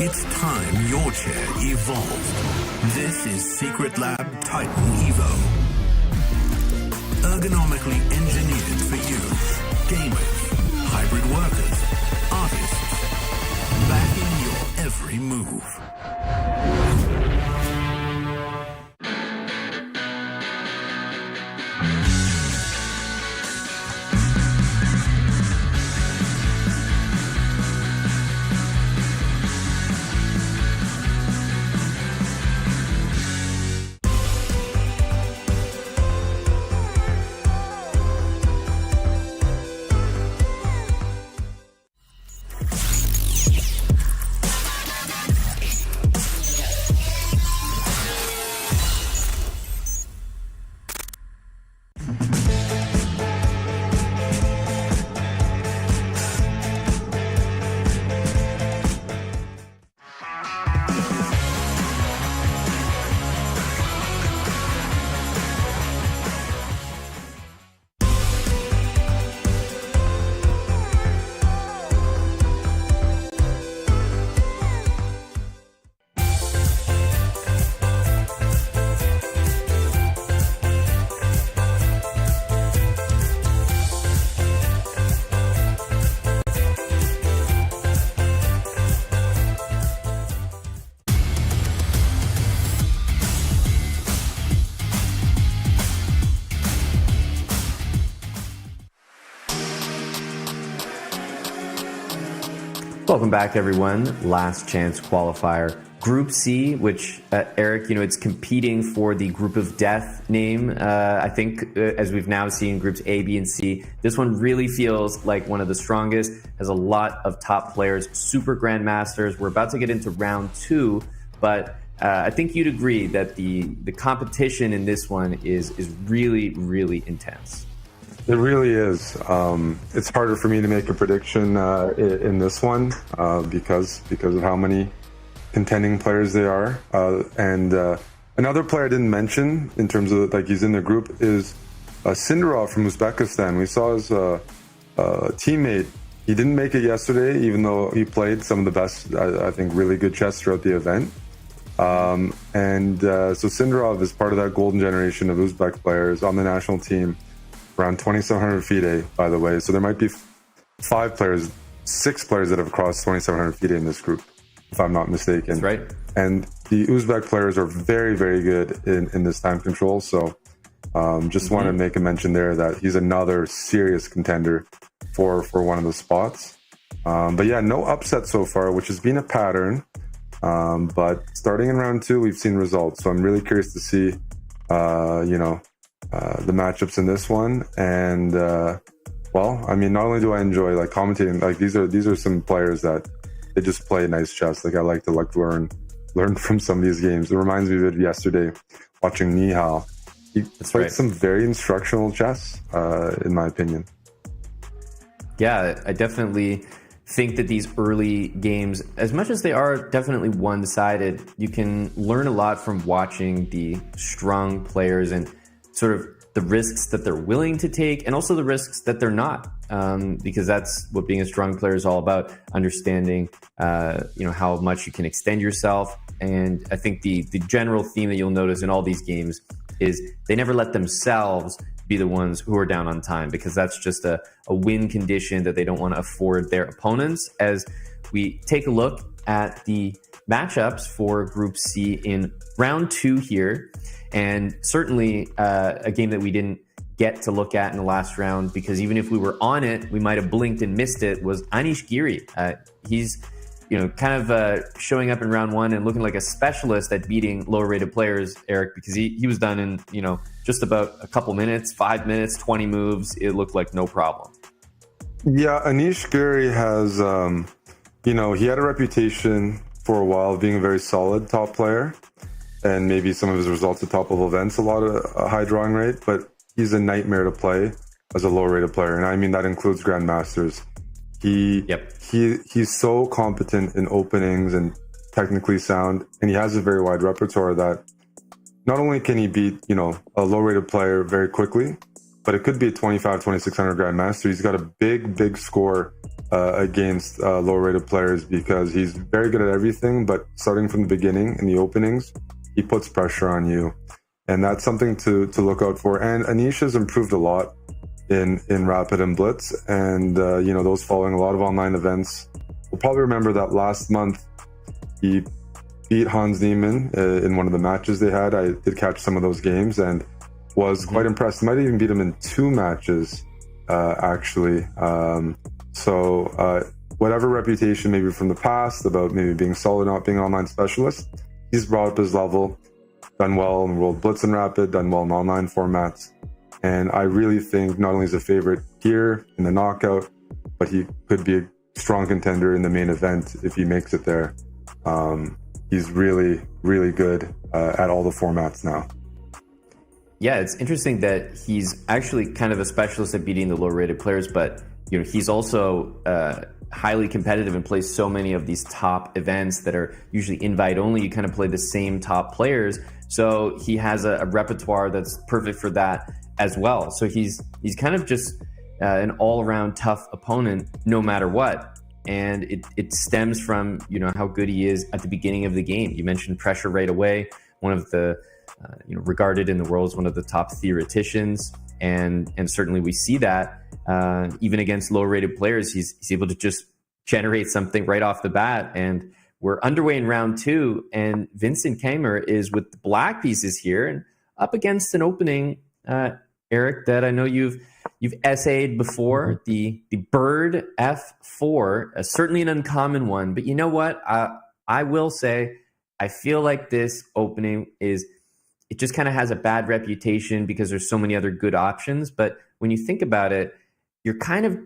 It's time your chair evolved. This is Secret Lab Titan Evo. Ergonomically engineered for you, gamers, hybrid workers, artists, backing your every move. Welcome back, everyone. Last chance qualifier. Group C, which, Eric, it's competing for the group of death name. I think, as we've now seen groups A, B, and C, this one really feels like one of the strongest, has a lot of top players, super grandmasters. We're about to get into round 2, but I think you'd agree that the competition in this one is really, really intense. It really is. It's harder for me to make a prediction in this one because of how many contending players they are. And another player I didn't mention in terms of like he's in the group is Sindarov from Uzbekistan. We saw his teammate. He didn't make it yesterday, even though he played some of the best, I think, really good chess throughout the event. So Sindarov is part of that golden generation of Uzbek players on the national team. Around 2,700 FIDE, by the way. So there might be 6 players that have crossed 2,700 FIDE in this group, if I'm not mistaken. That's right. And the Uzbek players are very, very good in this time control. So just want to make a mention there that he's another serious contender for one of the spots. But yeah, no upset so far, which has been a pattern. But starting in round 2, we've seen results. So I'm really curious to see, the matchups in this one. And not only do I enjoy like commentating, like these are some players that they just play nice chess. Like I like to learn from some of these games. It reminds me of it yesterday watching Nihal. He played some very instructional chess, in my opinion. Yeah, I definitely think that these early games, as much as they are definitely one-sided, you can learn a lot from watching the strong players and sort of the risks that they're willing to take and also the risks that they're not, because that's what being a strong player is all about, understanding how much you can extend yourself. And I think the general theme that you'll notice in all these games is they never let themselves be the ones who are down on time, because that's just a win condition that they don't want to afford their opponents. As we take a look at the matchups for Group C in round 2 here, and certainly a game that we didn't get to look at in the last round, because even if we were on it, we might have blinked and missed it, was Anish Giri. He's kind of showing up in round 1 and looking like a specialist at beating lower rated players, Eric, because he was done in just about a couple minutes, 5 minutes, 20 moves. It looked like no problem. Yeah, Anish Giri has he had a reputation for a while of being a very solid top player, and maybe some of his results at top level events, a lot of high drawing rate, but he's a nightmare to play as a low rated player. And I mean, that includes grandmasters. He's so competent in openings and technically sound, and he has a very wide repertoire that not only can he beat, a low rated player very quickly, but it could be a 2,600 grandmaster. He's got a big score against lower rated players because he's very good at everything, but starting from the beginning in the openings, he puts pressure on you. And that's something to look out for. And Anish has improved a lot in Rapid and Blitz. And, those following a lot of online events will probably remember that last month he beat Hans Niemann in one of the matches they had. I did catch some of those games and was quite impressed. Might even beat him in 2 matches, actually. Whatever reputation maybe from the past about maybe being solid, not being an online specialist, he's brought up his level, done well in World Blitz and Rapid, done well in online formats. And I really think not only is a favorite here in the knockout, but he could be a strong contender in the main event if he makes it there. He's really, really good at all the formats now. Yeah, it's interesting that he's actually kind of a specialist at beating the low-rated players, but he's also highly competitive and plays so many of these top events that are usually invite only. You kind of play the same top players, so he has a repertoire that's perfect for that as well. So he's kind of just an all-around tough opponent no matter what. And it stems from how good he is at the beginning of the game. You mentioned pressure right away. One of the regarded in the world as one of the top theoreticians, and certainly we see that even against low-rated players, he's able to just generate something right off the bat. And we're underway in round 2, and Vincent Kamer is with the black pieces here and up against an opening, Eric, that I know you've essayed before, the bird F4, certainly an uncommon one. But you know what? I will say, I feel like this opening it just kind of has a bad reputation because there's so many other good options. But when you think about it, you're kind of,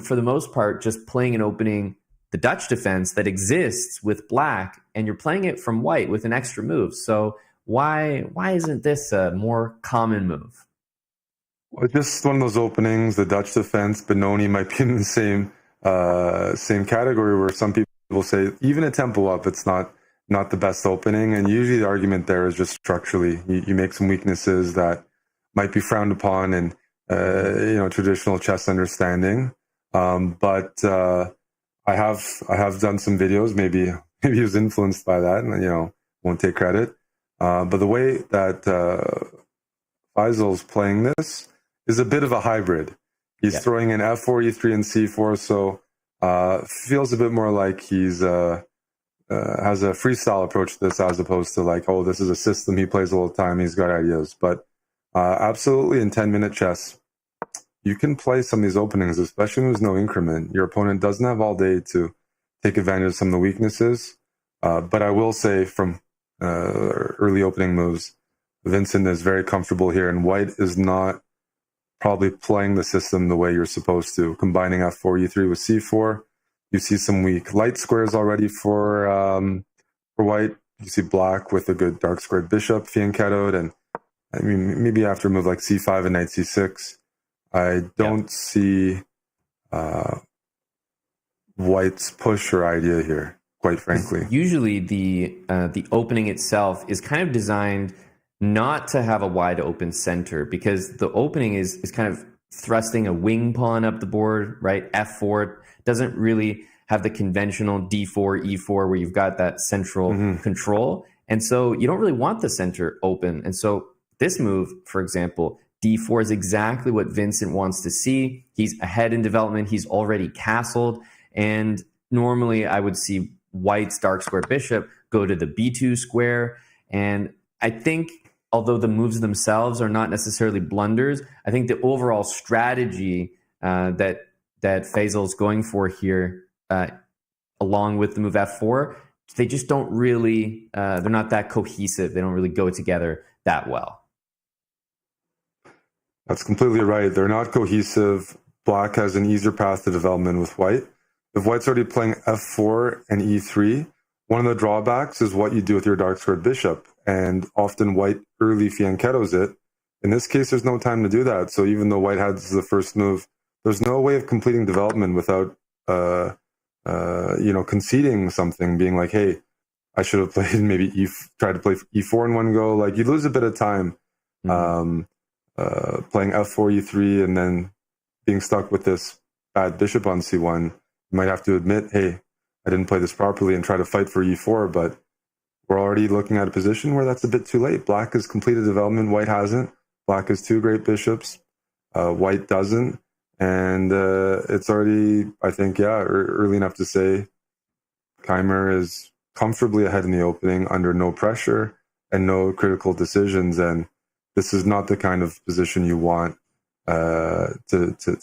for the most part, just playing an opening, the Dutch defense that exists with black, and you're playing it from white with an extra move. So why isn't this a more common move? Well, just one of those openings, the Dutch defense, Benoni might be in the same category where some people will say, even a tempo up, it's not the best opening. And usually the argument there is just structurally, you make some weaknesses that might be frowned upon in traditional chess understanding. But I have done some videos. Maybe he was influenced by that, and won't take credit. But the way that Faisal's playing this is a bit of a hybrid. He's throwing in F4, E3, and C4, so feels a bit more like he's has a freestyle approach to this as opposed to like, oh, this is a system he plays all the time, he's got ideas. But absolutely in 10-minute chess, you can play some of these openings, especially when there's no increment. Your opponent doesn't have all day to take advantage of some of the weaknesses. But I will say from early opening moves, Vincent is very comfortable here, and white is not probably playing the system the way you're supposed to. Combining F4, E3 with C4, you see some weak light squares already for white. You see black with a good dark squared bishop fianchettoed, and I mean maybe after a move like C5 and knight C6, I don't see white's push or idea here, quite frankly. Usually the opening itself is kind of designed not to have a wide open center, because the opening is kind of thrusting a wing pawn up the board, right? F4 doesn't really have the conventional D4, E4 where you've got that central control. And so you don't really want the center open. And so this move, for example, D4 is exactly what Vincent wants to see. He's ahead in development. He's already castled. And normally I would see white's dark square bishop go to the B2 square. And I think, although the moves themselves are not necessarily blunders, I think the overall strategy that Faisal's going for here, along with the move F4, they just don't really, they're not that cohesive. They don't really go together that well. That's completely right. They're not cohesive. Black has an easier path to development with white. If white's already playing F4 and E3, one of the drawbacks is what you do with your dark squared bishop. And often white early fianchettos it. In this case, there's no time to do that. So even though white has the first move, there's no way of completing development without, conceding something, being like, hey, I should have played tried to play E4 in one go. Like, you lose a bit of time playing f4, e3, and then being stuck with this bad bishop on c1, you might have to admit, hey, I didn't play this properly and try to fight for e4, but we're already looking at a position where that's a bit too late. Black has completed development, white hasn't. Black has 2 great bishops, white doesn't. And it's already, I think, early enough to say Keimer is comfortably ahead in the opening under no pressure and no critical decisions. And this is not the kind of position you want to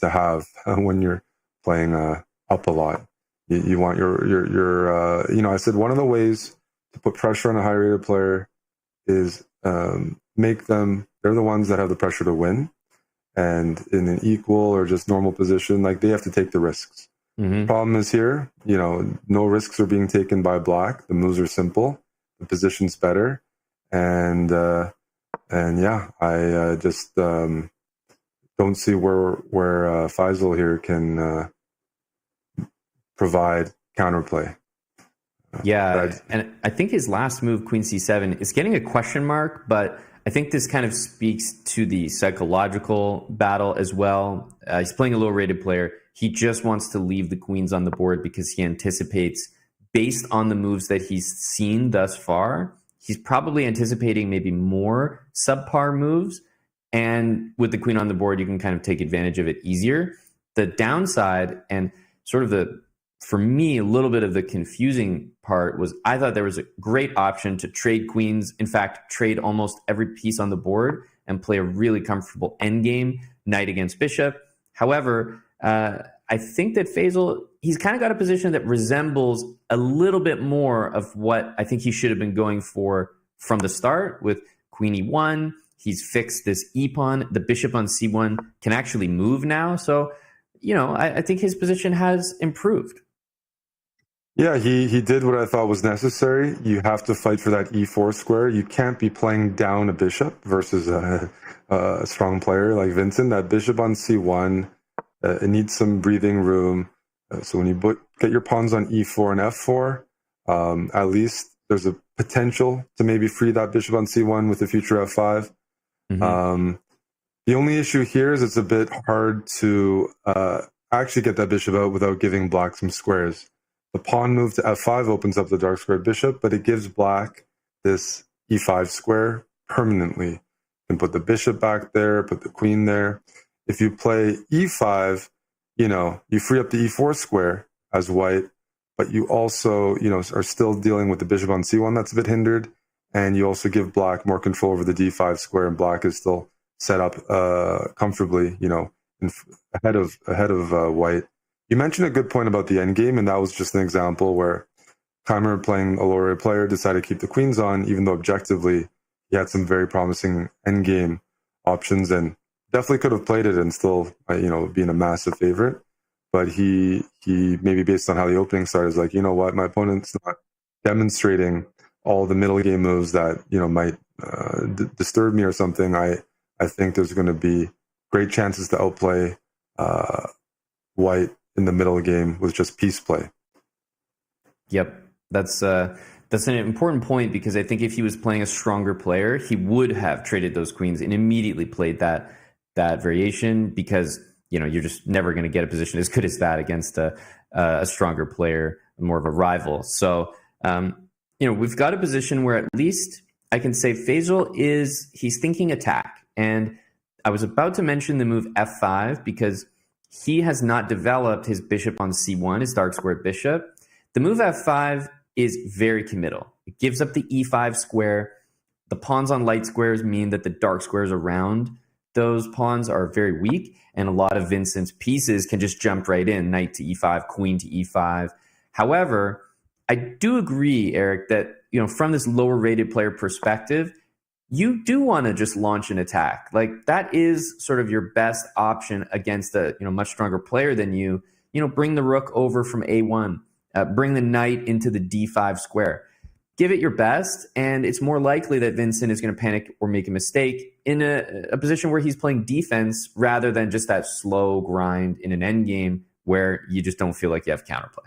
have when you're playing up a lot. You want your I said one of the ways to put pressure on a high-rated player is make them, they're the ones that have the pressure to win. And in an equal or just normal position, like, they have to take the risks. Mm-hmm. Problem is here, no risks are being taken by black. The moves are simple. The position's better. And I just don't see where Faisal here can provide counterplay. Yeah, and I think his last move, Queen C7, is getting a question mark, but I think this kind of speaks to the psychological battle as well. He's playing a low-rated player. He just wants to leave the queens on the board because he anticipates, based on the moves that he's seen thus far, he's probably anticipating maybe more subpar moves. And with the queen on the board, you can kind of take advantage of it easier. The downside, and sort of for me, a little bit of the confusing part was I thought there was a great option to trade queens. In fact, trade almost every piece on the board and play a really comfortable endgame, knight against bishop. However, I think that Faisal, he's kind of got a position that resembles a little bit more of what I think he should have been going for from the start with queen e1. He's fixed this e-pawn. The bishop on c1 can actually move now. So, I think his position has improved. Yeah, he did what I thought was necessary. You have to fight for that e4 square. You can't be playing down a bishop versus a strong player like Vincent. That bishop on c1, it needs some breathing room. So when you get your pawns on e4 and f4, at least there's a potential to maybe free that bishop on c1 with the future f5. Mm-hmm. The only issue here is it's a bit hard to actually get that bishop out without giving black some squares. The pawn move to f5 opens up the dark squared bishop, but it gives black this e5 square permanently. You can put the bishop back there, put the queen there. If you play e5, you free up the e4 square as white, but you also, are still dealing with the bishop on c1 that's a bit hindered, and you also give black more control over the d5 square, and black is still set up comfortably, ahead of white. You mentioned a good point about the endgame, and that was just an example where Keimer, playing a lower player, decided to keep the queens on, even though objectively he had some very promising endgame options and definitely could have played it and still, being a massive favorite. But he maybe based on how the opening started, is like, what, my opponent's not demonstrating all the middle game moves that might disturb me or something. I think there's going to be great chances to outplay white in the middle game with just piece play. Yep, that's an important point, because I think if he was playing a stronger player, he would have traded those queens and immediately played that variation, because you're just never going to get a position as good as that against a stronger player, more of a rival. So we've got a position where at least I can say Faisal he's thinking attack, and I was about to mention the move f5 because he has not developed his bishop on c1, his dark squared bishop. The move f5 is very committal. It gives up the e5 square. The pawns on light squares mean that the dark squares around those pawns are very weak, and a lot of Vincent's pieces can just jump right in, knight to e5, queen to e5. However, I do agree, Eric, that from this lower rated player perspective, you do want to just launch an attack. Like, that is sort of your best option against a much stronger player than you. Bring the rook over from a1, bring the knight into the d5 square. Give it your best, and it's more likely that Vincent is going to panic or make a mistake in a position where he's playing defense rather than just that slow grind in an endgame where you just don't feel like you have counterplay.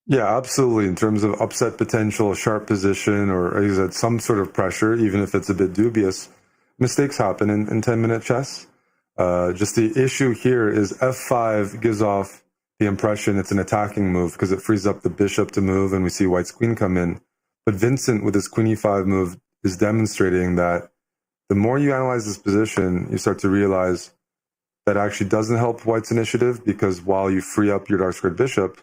Yeah, absolutely. In terms of upset potential, sharp position, or as I said, some sort of pressure, even if it's a bit dubious, mistakes happen in 10-minute chess. Just the issue here is f5 gives off the impression it's an attacking move because it frees up the bishop to move, and we see white's queen come in. But Vincent, with his queen e5 move, is demonstrating that the more you analyze this position, you start to realize that actually doesn't help white's initiative, because while you free up your dark squared bishop,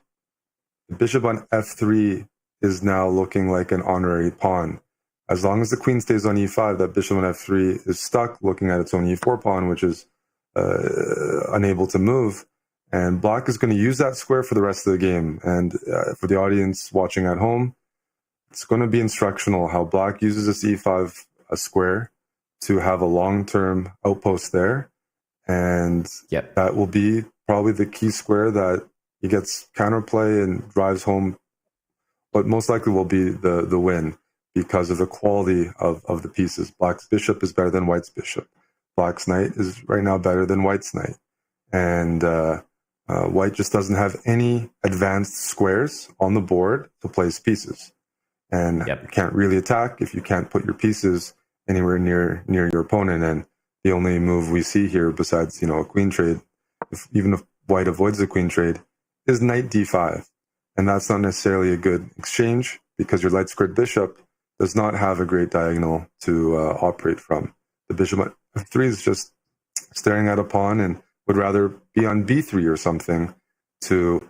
the bishop on f3 is now looking like an honorary pawn. As long as the queen stays on e5, that bishop on f3 is stuck looking at its own e4 pawn, which is unable to move. And black is going to use that square for the rest of the game. And for the audience watching at home, it's going to be instructional how black uses this e5 square to have a long-term outpost there. And that will be probably the key square that he gets counterplay and drives home what most likely will be the win, because of the quality of the pieces. Black's bishop is better than white's bishop. Black's knight is right now better than white's knight. And white just doesn't have any advanced squares on the board to place pieces. And you can't really attack if you can't put your pieces anywhere near your opponent. And the only move we see here, besides a queen trade, even if white avoids the queen trade, is knight d5. And that's not necessarily a good exchange, because your light squared bishop does not have a great diagonal to operate from. The bishop on f3 is just staring at a pawn and would rather be on b3 or something to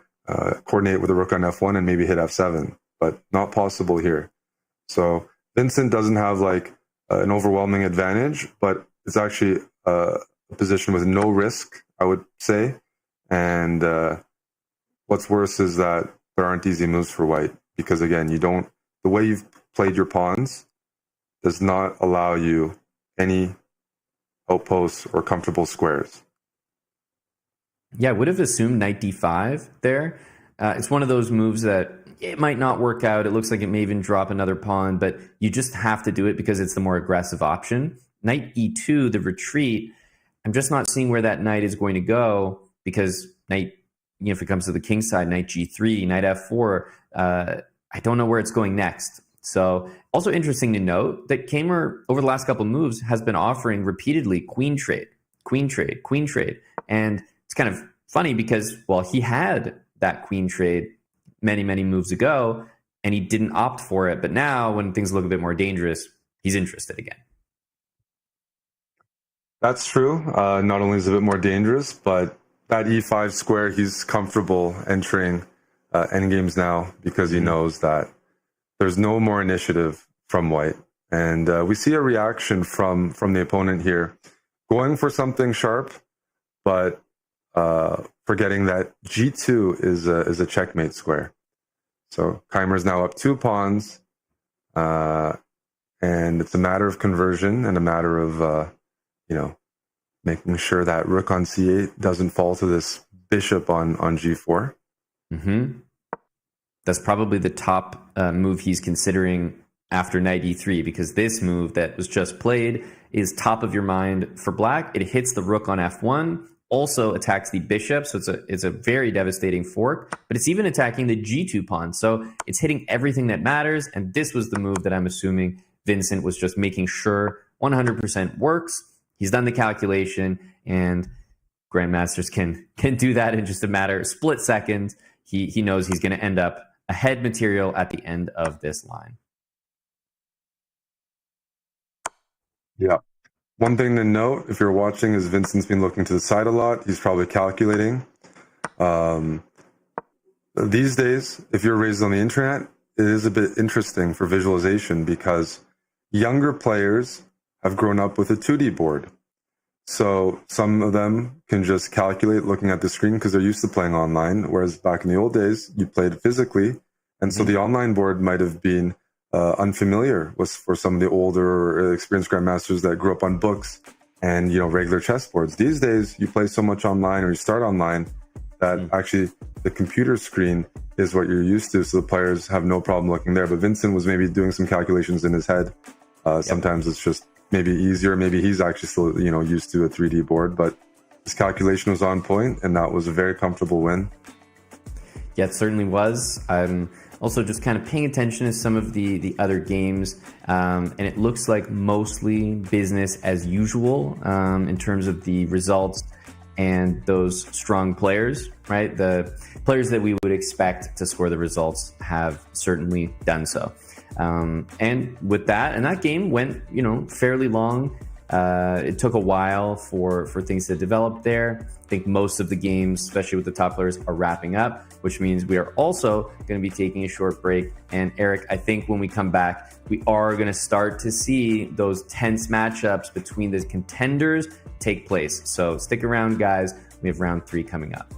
coordinate with a rook on f1 and maybe hit f7, but not possible here. So Vincent doesn't have like an overwhelming advantage, but it's actually a position with no risk, I would say. And what's worse is that there aren't easy moves for white, because again, the way you've played your pawns does not allow you any outposts or comfortable squares. Yeah, I would have assumed knight d5 there. It's one of those moves that it might not work out. It looks like it may even drop another pawn, but you just have to do it because it's the more aggressive option. Knight e2, the retreat, I'm just not seeing where that knight is going to go, because knight, if it comes to the king side, knight g3, knight f4, I don't know where it's going next. So also interesting to note that Kamer, over the last couple of moves, has been offering repeatedly queen trade, queen trade, queen trade. And it's kind of funny because, well, he had that queen trade many, many moves ago, and he didn't opt for it. But now, when things look a bit more dangerous, he's interested again. That's true. Not only is it a bit more dangerous, but that e5 square, he's comfortable entering endgames now, because he knows that there's no more initiative from white. And we see a reaction from the opponent here, going for something sharp, but forgetting that g2 is a checkmate square. So Keimer's now up 2 pawns, and it's a matter of conversion and a matter of making sure that rook on c8 doesn't fall to this bishop on g4. Mm-hmm. That's probably the top move he's considering after knight e3, because this move that was just played is top of your mind for black. It hits the rook on f1, also attacks the bishop, so it's a very devastating fork, but it's even attacking the g2 pawn, so it's hitting everything that matters. And this was the move that I'm assuming Vincent was just making sure 100% works. He's done the calculation, and grandmasters can do that in just a matter of split seconds. He knows he's going to end up ahead material at the end of this line. Yeah. One thing to note, if you're watching, is Vincent's been looking to the side a lot. He's probably calculating. These days, if you're raised on the internet, it is a bit interesting for visualization, because younger players have grown up with a 2D board. So some of them can just calculate looking at the screen because they're used to playing online, whereas back in the old days, you played physically. And so the online board might have been unfamiliar for some of the older or experienced grandmasters that grew up on books and regular chess boards. These days, you play so much online, or you start online, that actually the computer screen is what you're used to, so the players have no problem looking there. But Vincent was maybe doing some calculations in his head. Sometimes it's just maybe easier. Maybe he's actually still used to a 3D board, but his calculation was on point, and that was a very comfortable win. Yeah, it certainly was. I'm also just kind of paying attention to some of the other games, and it looks like mostly business as usual in terms of the results and those strong players, right? The players that we would expect to score the results have certainly done so. And with that, and that game went, fairly long. It took a while for things to develop there. I think most of the games, especially with the top players, are wrapping up, which means we are also going to be taking a short break. And Eric, I think when we come back, we are going to start to see those tense matchups between the contenders take place. So stick around, guys. We have round 3 coming up.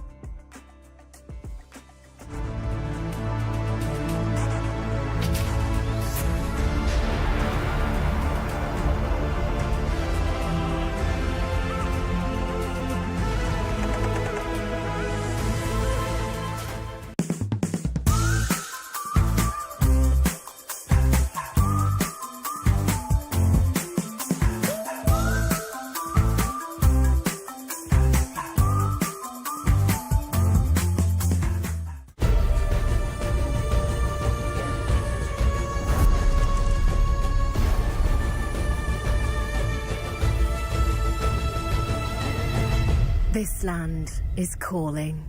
This land is calling.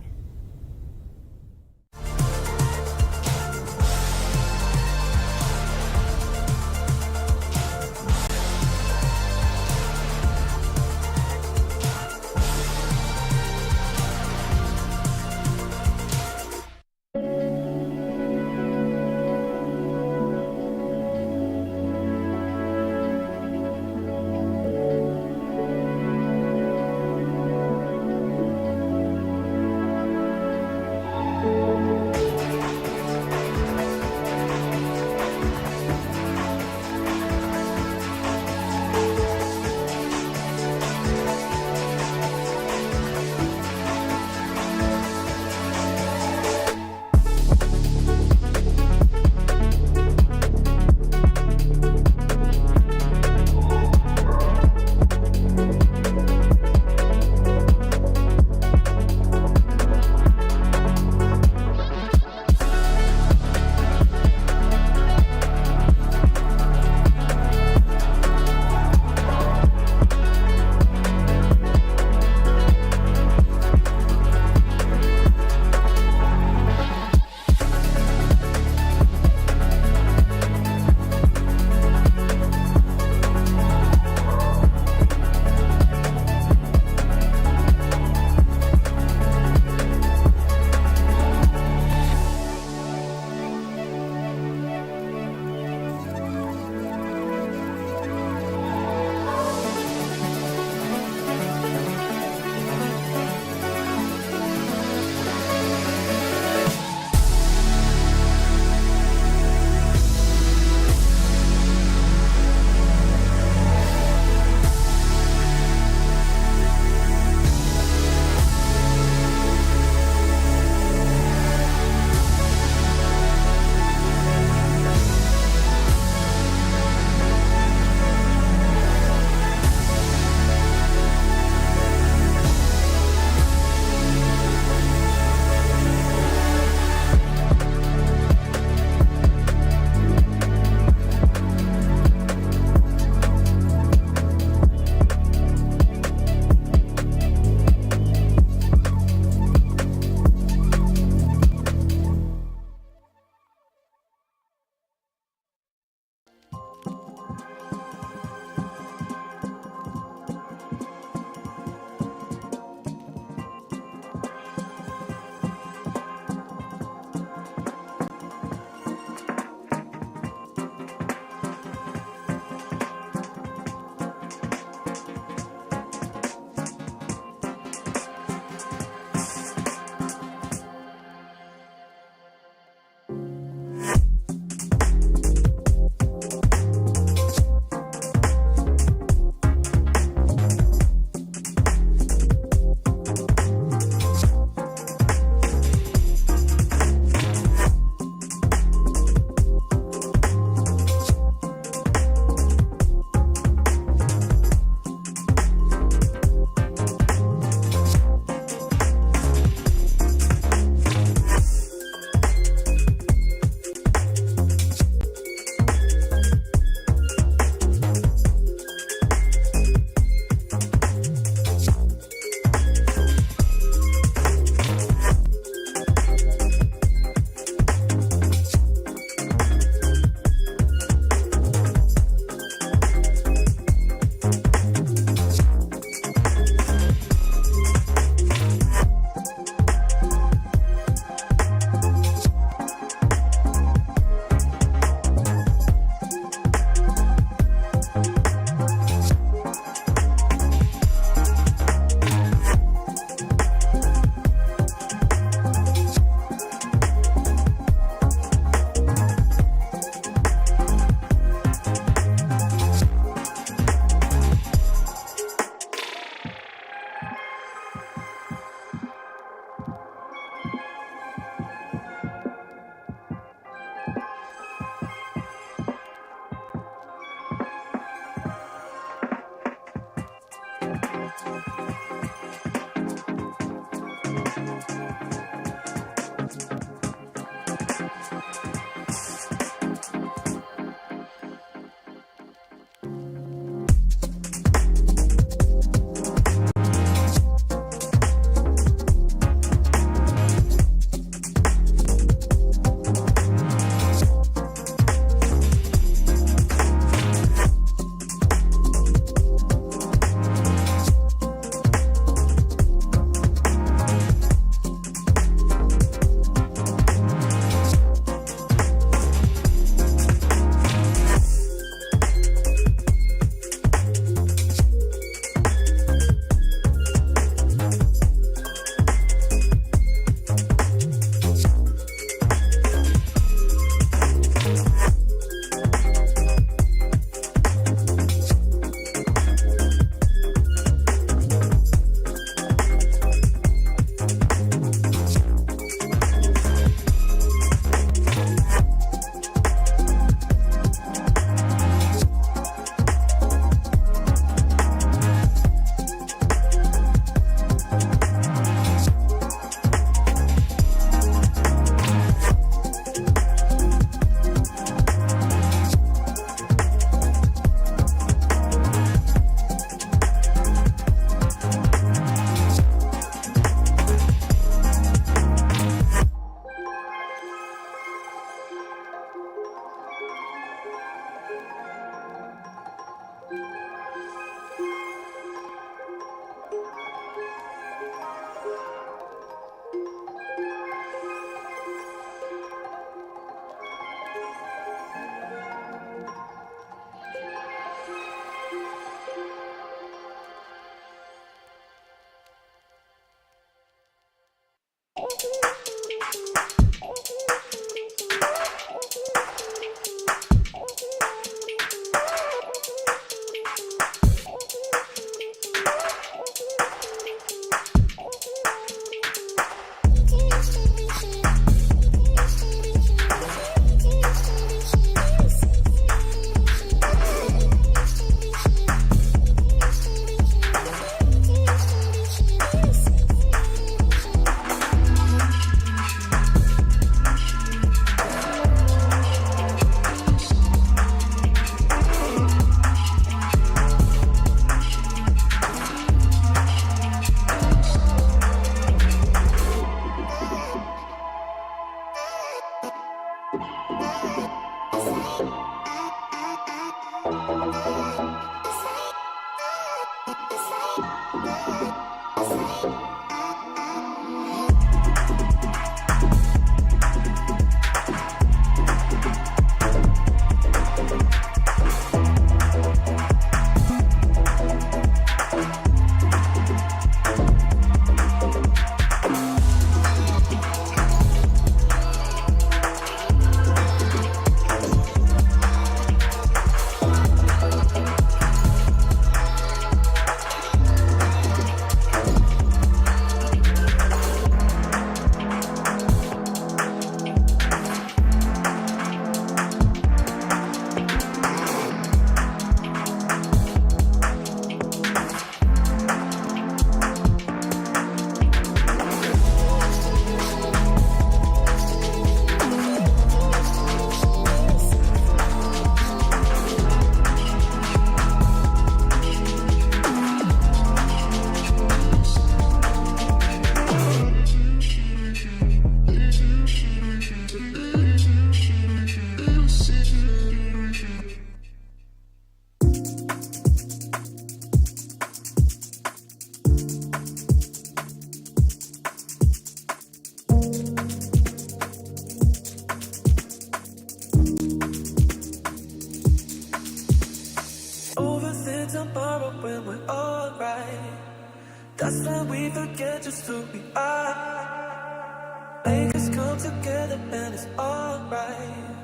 That's when we forget just who we are. Make us come together and it's alright.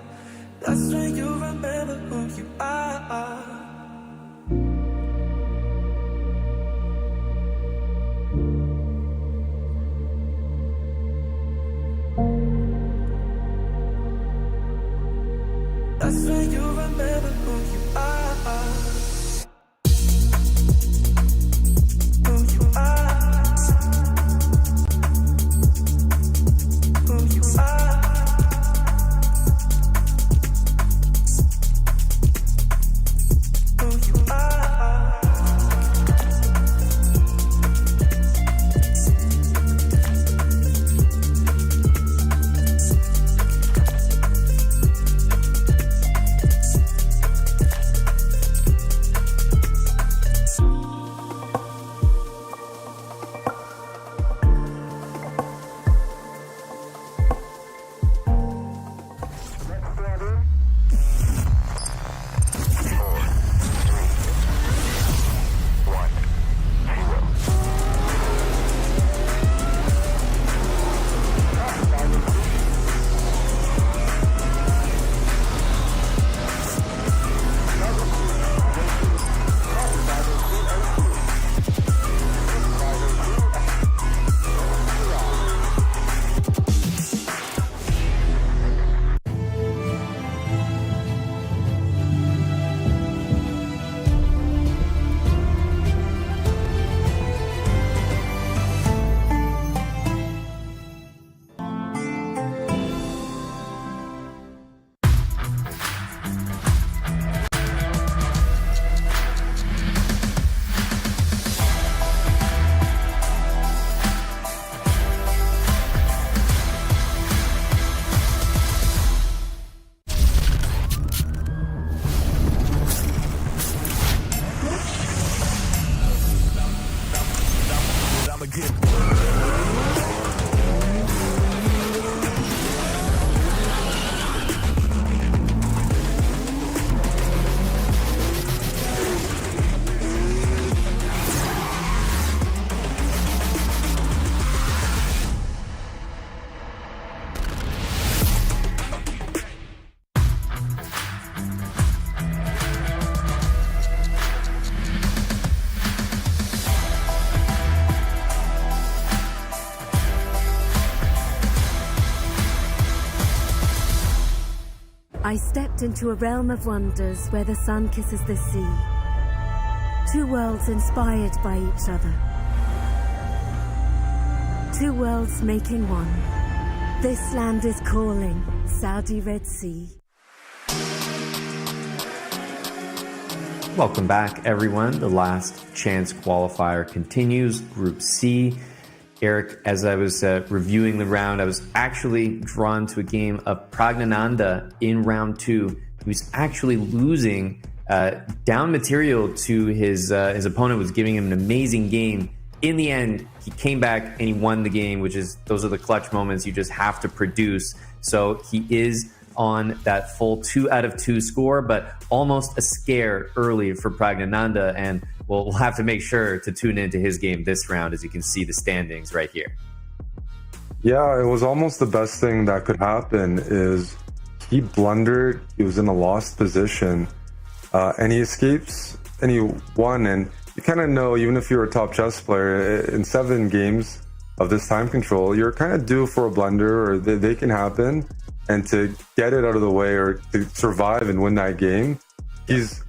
That's when you remember who you are. That's when you remember who you are. Who you are. Who you are. I stepped into a realm of wonders where the sun kisses the sea. Two worlds inspired by each other. Two worlds making one. This land is calling, Saudi Red Sea. Welcome back, everyone. The last chance qualifier continues, Group C. Eric, as I was reviewing the round, I was actually drawn to a game of Pragnananda in round 2. He was actually losing down material to his opponent, was giving him an amazing game. In the end, he came back and he won the game, those are the clutch moments you just have to produce. So he is on that full 2 out of 2 score, but almost a scare early for Pragnananda, and we'll have to make sure to tune into his game this round, as you can see the standings right here. Yeah, it was almost the best thing that could happen. Is he blundered, he was in a lost position, and he escapes and he won. And you kind of know, even if you're a top chess player, in 7 games of this time control, you're kind of due for a blunder, or they can happen. And to get it out of the way, or to survive and win that game, he's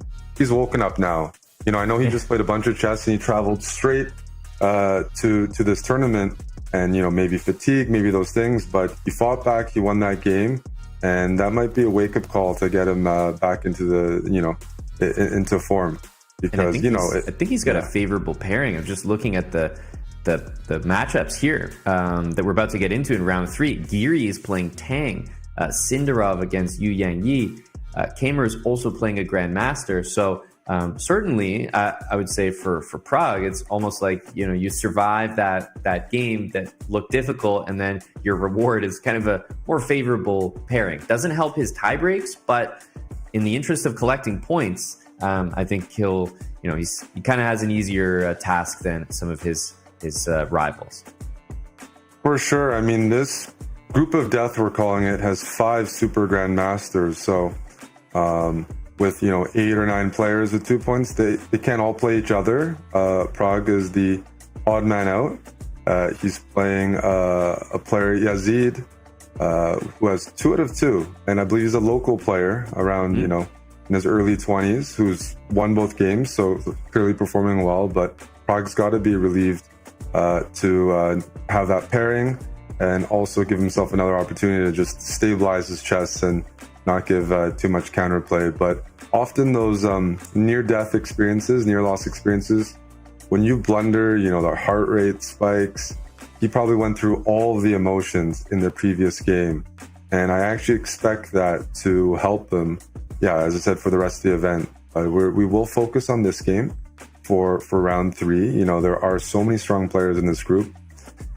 woken up now. You know, I know he just played a bunch of chess and he traveled straight to this tournament, and, you know, maybe fatigue, maybe those things, but he fought back, he won that game, and that might be a wake-up call to get him back into the, you know, into form. Because, you know, I think he's got a favorable pairing. I'm just looking at the matchups here that we're about to get into in round 3. Giri is playing Tang. Sindarov against Yu Yangyi. Kamer is also playing a Grandmaster. So certainly, I would say for Pragg, it's almost like, you know, you survive that game that looked difficult, and then your reward is kind of a more favorable pairing. Doesn't help his tie breaks, but in the interest of collecting points, I think he kind of has an easier task than some of his rivals. For sure. I mean, this Group of Death, we're calling it, has 5 Super Grandmasters. So with, you know, 8 or 9 players with 2 points, they can't all play each other. Pragg is the odd man out. He's playing a player, Yazid, who has 2 out of 2. And I believe he's a local player around, you know, in his early 20s, who's won both games, so clearly performing well. But Pragg's got to be relieved to have that pairing, and also give himself another opportunity to just stabilize his chess and not give too much counterplay. But often those near-death experiences, near-loss experiences, when you blunder, you know, the heart rate spikes. He probably went through all of the emotions in the previous game, and I actually expect that to help him, yeah, as I said, for the rest of the event. We will focus on this game for round 3. You know, there are so many strong players in this group,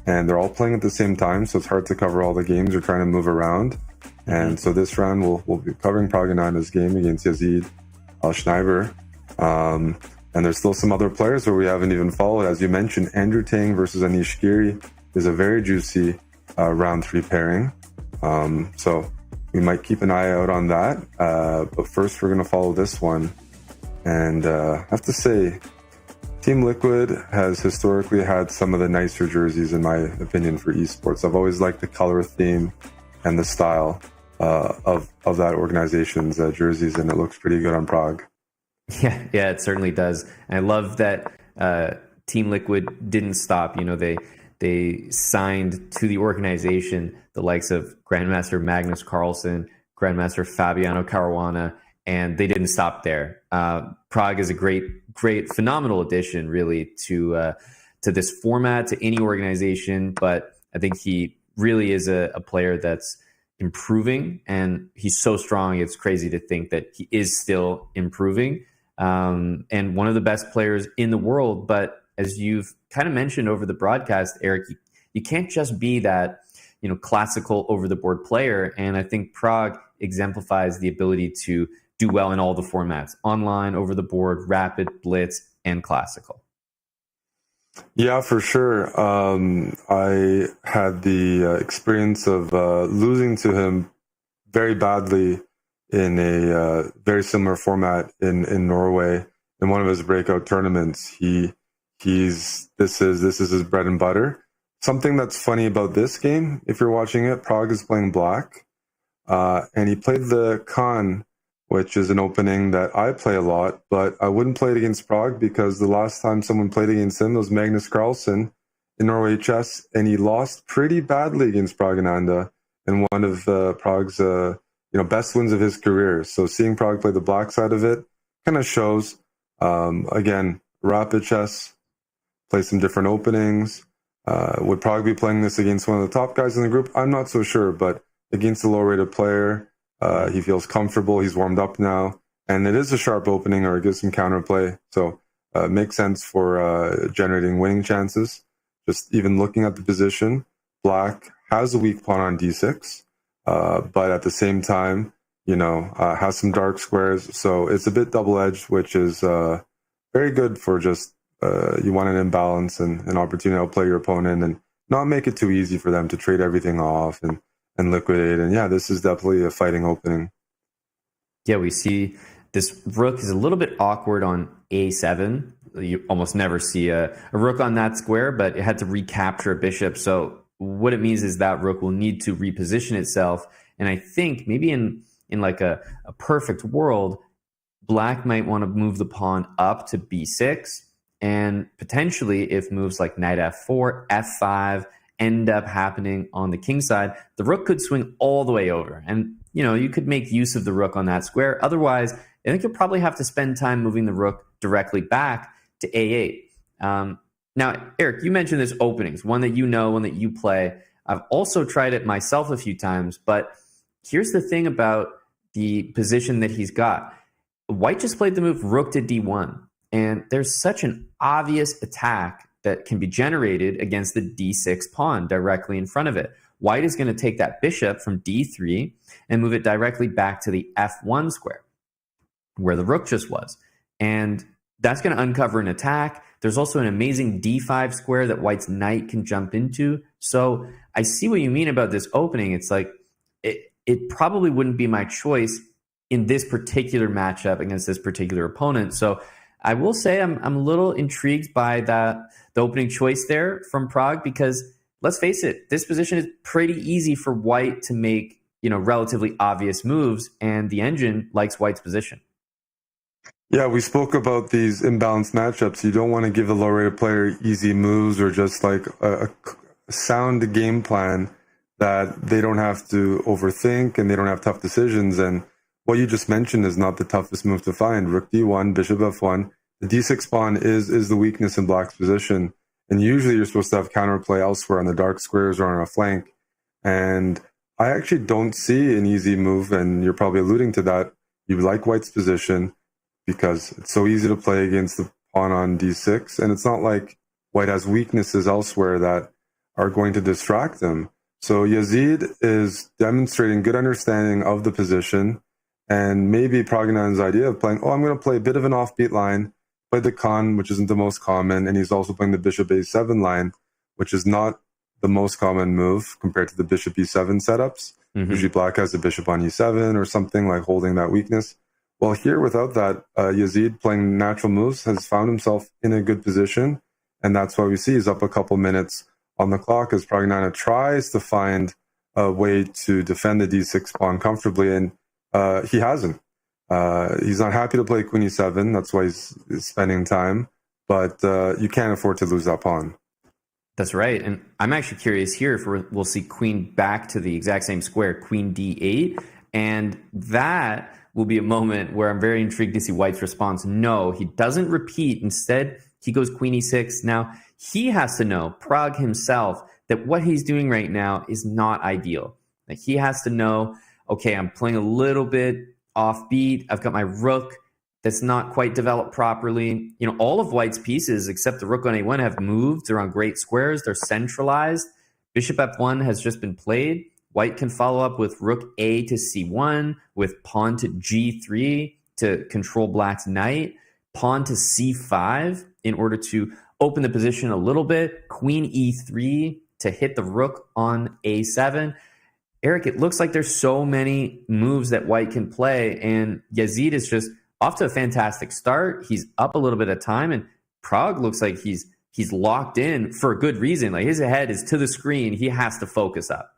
and they're all playing at the same time, so it's hard to cover all the games. We're trying to move around. And so this round, we'll be covering Pragnananda's game against Yazid Al-Schneiber. And there's still some other players where we haven't even followed. As you mentioned, Andrew Tang versus Anish Giri is a very juicy round 3 pairing. So we might keep an eye out on that. But first, we're going to follow this one. And I have to say, Team Liquid has historically had some of the nicer jerseys, in my opinion, for esports. I've always liked the color theme and the style of that organization's jerseys, and it looks pretty good on Pragg. Yeah, it certainly does. And I love that Team Liquid didn't stop. You know, they signed to the organization the likes of Grandmaster Magnus Carlsen, Grandmaster Fabiano Caruana, and they didn't stop there. Pragg is a great, phenomenal addition, really, to this format, to any organization. But I think he really is a player that's improving, and he's so strong. It's crazy to think that he is still improving, and one of the best players in the world. But as you've kind of mentioned over the broadcast, Eric, you can't just be that, you know, classical over the board player. And I think Pragg exemplifies the ability to do well in all the formats: online, over the board, rapid, blitz, and classical. Yeah, for sure. I had the experience of losing to him very badly in a very similar format in Norway in one of his breakout tournaments. This is his bread and butter. Something that's funny about this game, if you're watching it, Pragg is playing black. and he played the Khan, which is an opening that I play a lot, but I wouldn't play it against Prague because the last time someone played against him was Magnus Carlsen in Norway Chess, and he lost pretty badly against Prague Ananda in one of Prague's best wins of his career. So seeing Prague play the black side of it kind of shows. Again, rapid chess, play some different openings. Would Prague be playing this against one of the top guys in the group? I'm not so sure, but against a low-rated player, he feels comfortable. He's warmed up now, and it is a sharp opening, or it gives some counterplay. So it makes sense for generating winning chances. Just even looking at the position, Black has a weak pawn on d6, but at the same time, has some dark squares. So it's a bit double-edged, which is very good for just you want an imbalance and an opportunity to outplay your opponent and not make it too easy for them to trade everything off and liquidate. And yeah, this is definitely a fighting opening. Yeah, we see this rook is a little bit awkward on a7. You almost never see a rook on that square, but it had to recapture a bishop. So what it means is that rook will need to reposition itself. And I think maybe in like a perfect world, Black might want to move the pawn up to b6. And potentially, if moves like knight f4, f5 end up happening on the king side, the rook could swing all the way over. And, you could make use of the rook on that square. Otherwise, I think you'll probably have to spend time moving the rook directly back to a8. Now, Eric, you mentioned this openings, one that one that you play. I've also tried it myself a few times, but here's the thing about the position that he's got. White just played the move rook to d1. And there's such an obvious attack that can be generated against the d6 pawn directly in front of it. White is going to take that bishop from d3 and move it directly back to the f1 square, where the rook just was. And that's going to uncover an attack. There's also an amazing d5 square that White's knight can jump into. So I see what you mean about this opening. It's like it probably wouldn't be my choice in this particular matchup against this particular opponent. So I will say I'm a little intrigued by the opening choice there from Prague, because let's face it, this position is pretty easy for White to make, relatively obvious moves, and the engine likes White's position. Yeah, we spoke about these imbalanced matchups. You don't want to give the low-rated player easy moves or just like a sound game plan that they don't have to overthink and they don't have tough decisions. And what you just mentioned is not the toughest move to find. Rook d1, bishop f1. The d6 pawn is the weakness in Black's position. And usually you're supposed to have counterplay elsewhere on the dark squares or on a flank. And I actually don't see an easy move, and you're probably alluding to that. You like White's position because it's so easy to play against the pawn on d6. And it's not like White has weaknesses elsewhere that are going to distract him. So Yazid is demonstrating good understanding of the position, and maybe Pragnan's idea of playing, I'm going to play a bit of an offbeat line, play the Khan, which isn't the most common, and he's also playing the bishop a7 line, which is not the most common move compared to the bishop e7 setups. Mm-hmm. Usually Black has a bishop on e7 or something, like holding that weakness. Well, here, without that, Yazid playing natural moves has found himself in a good position, and that's why we see he's up a couple minutes on the clock as Pragnana tries to find a way to defend the d6 pawn comfortably, and he hasn't. He's not happy to play queen e7. That's why he's spending time. But you can't afford to lose that pawn. That's right. And I'm actually curious here if we'll see queen back to the exact same square, queen d8. And that will be a moment where I'm very intrigued to see White's response. No, he doesn't repeat. Instead, he goes queen e6. Now, he has to know, Prague himself, that what he's doing right now is not ideal. Like, he has to know, okay, I'm playing a little bit offbeat. I've got my rook that's not quite developed properly. All of White's pieces, except the rook on a1, have moved. They're on great squares. They're centralized. Bishop f1 has just been played. White can follow up with rook a to c1, with pawn to g3 to control Black's knight, pawn to c5 in order to open the position a little bit, queen e3 to hit the rook on a7. Eric, it looks like there's so many moves that White can play, and Yazid is just off to a fantastic start. He's up a little bit of time, and Prague looks like he's locked in for a good reason. Like, his head is to the screen. He has to focus up.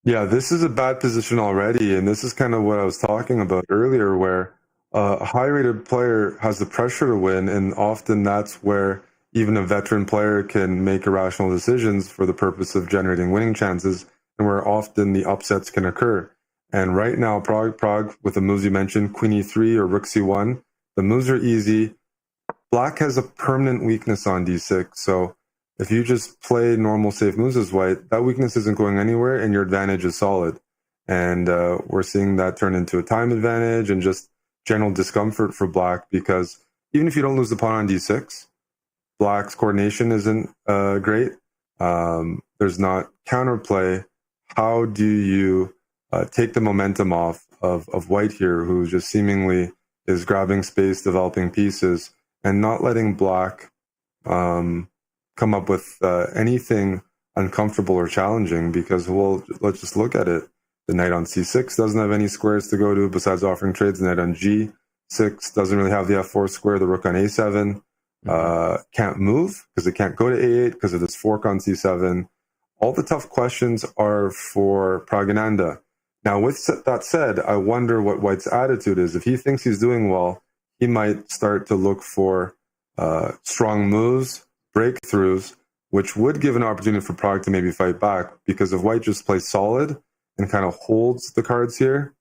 Yeah, this is a bad position already, and this is kind of what I was talking about earlier, where a high-rated player has the pressure to win, and often that's where even a veteran player can make irrational decisions for the purpose of generating winning chances, and where often the upsets can occur. And right now, Prague, with the moves you mentioned, Queen E3 or Rook C1, the moves are easy. Black has a permanent weakness on D6, so if you just play normal safe moves as white, that weakness isn't going anywhere and your advantage is solid. And we're seeing that turn into a time advantage and just general discomfort for black, because even if you don't lose the pawn on D6, black's coordination isn't great. There's not counterplay. How do you take the momentum off of white here, who just seemingly is grabbing space, developing pieces, and not letting black come up with anything uncomfortable or challenging? Because, well, let's just look at it. The knight on c6 doesn't have any squares to go to besides offering trades. The knight on g6 doesn't really have the f4 square. The rook on a7 can't move because it can't go to a8 because of this fork on c7. All the tough questions are for Pragananda. Now, with that said, I wonder what white's attitude is. If he thinks he's doing well, he might start to look for strong moves, breakthroughs, which would give an opportunity for Prague to maybe fight back. Because if white just plays solid and kind of holds the cards here,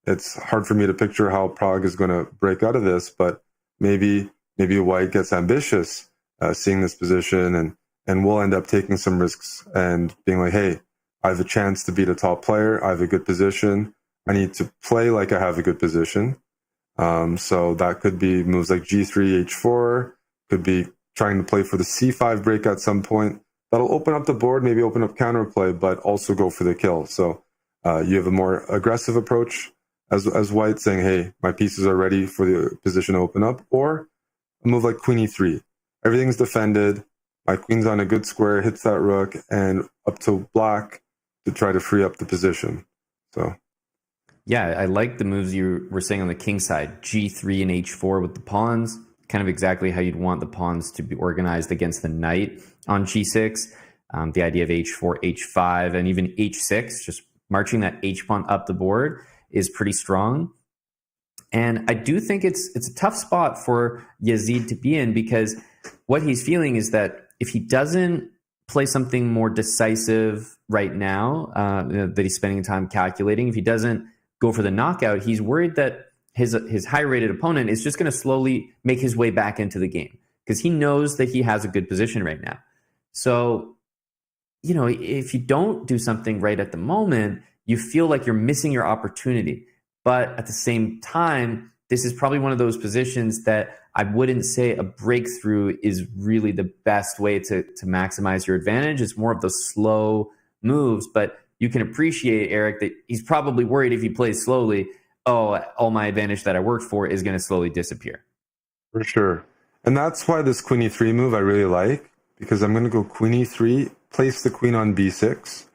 it's hard for me to picture how Prague is going to break out of this. But maybe white gets ambitious seeing this position, and we'll end up taking some risks and being like, hey, I have a chance to beat a top player. I have a good position. I need to play like I have a good position. So that could be moves like g3, h4, could be trying to play for the c5 break at some point. That'll open up the board, maybe open up counterplay, but also go for the kill. So you have a more aggressive approach as white, saying, hey, my pieces are ready for the position to open up. Or a move like queen e3. Everything's defended. My queen's on a good square, hits that rook, and up to black to try to free up the position. So, yeah, I like the moves you were saying on the king side, g3 and h4 with the pawns, kind of exactly how you'd want the pawns to be organized against the knight on g6. The idea of h4, h5, and even h6, just marching that h-pawn up the board is pretty strong. And I do think it's a tough spot for Yazid to be in, because what he's feeling is that if he doesn't play something more decisive right now, that he's spending time calculating, if he doesn't go for the knockout, he's worried that his high-rated opponent is just going to slowly make his way back into the game, because he knows that he has a good position right now. So, you know, if you don't do something right at the moment, you feel like you're missing your opportunity. But at the same time, this is probably one of those positions that I wouldn't say a breakthrough is really the best way to maximize your advantage. It's more of the slow moves, but you can appreciate, Eric, that he's probably worried if he plays slowly, oh, all my advantage that I worked for is going to slowly disappear. For sure. And that's why this queen e3 move I really like, because I'm going to go queen e3, place the queen on b6.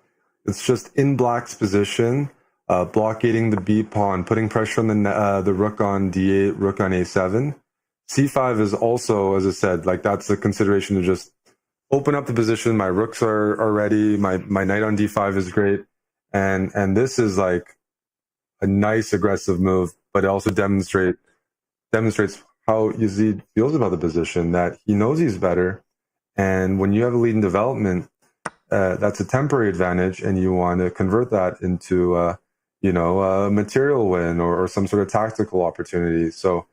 It's just in black's position, blockading the b pawn, putting pressure on the rook on d8, rook on a7. c5 is also, as I said, like that's a consideration to just open up the position. My rooks are ready. My knight on d5 is great. And this is like a nice aggressive move, but it also demonstrates how Yazid feels about the position, that he knows he's better. And when you have a lead in development, that's a temporary advantage, and you want to convert that into a material win or some sort of tactical opportunity. So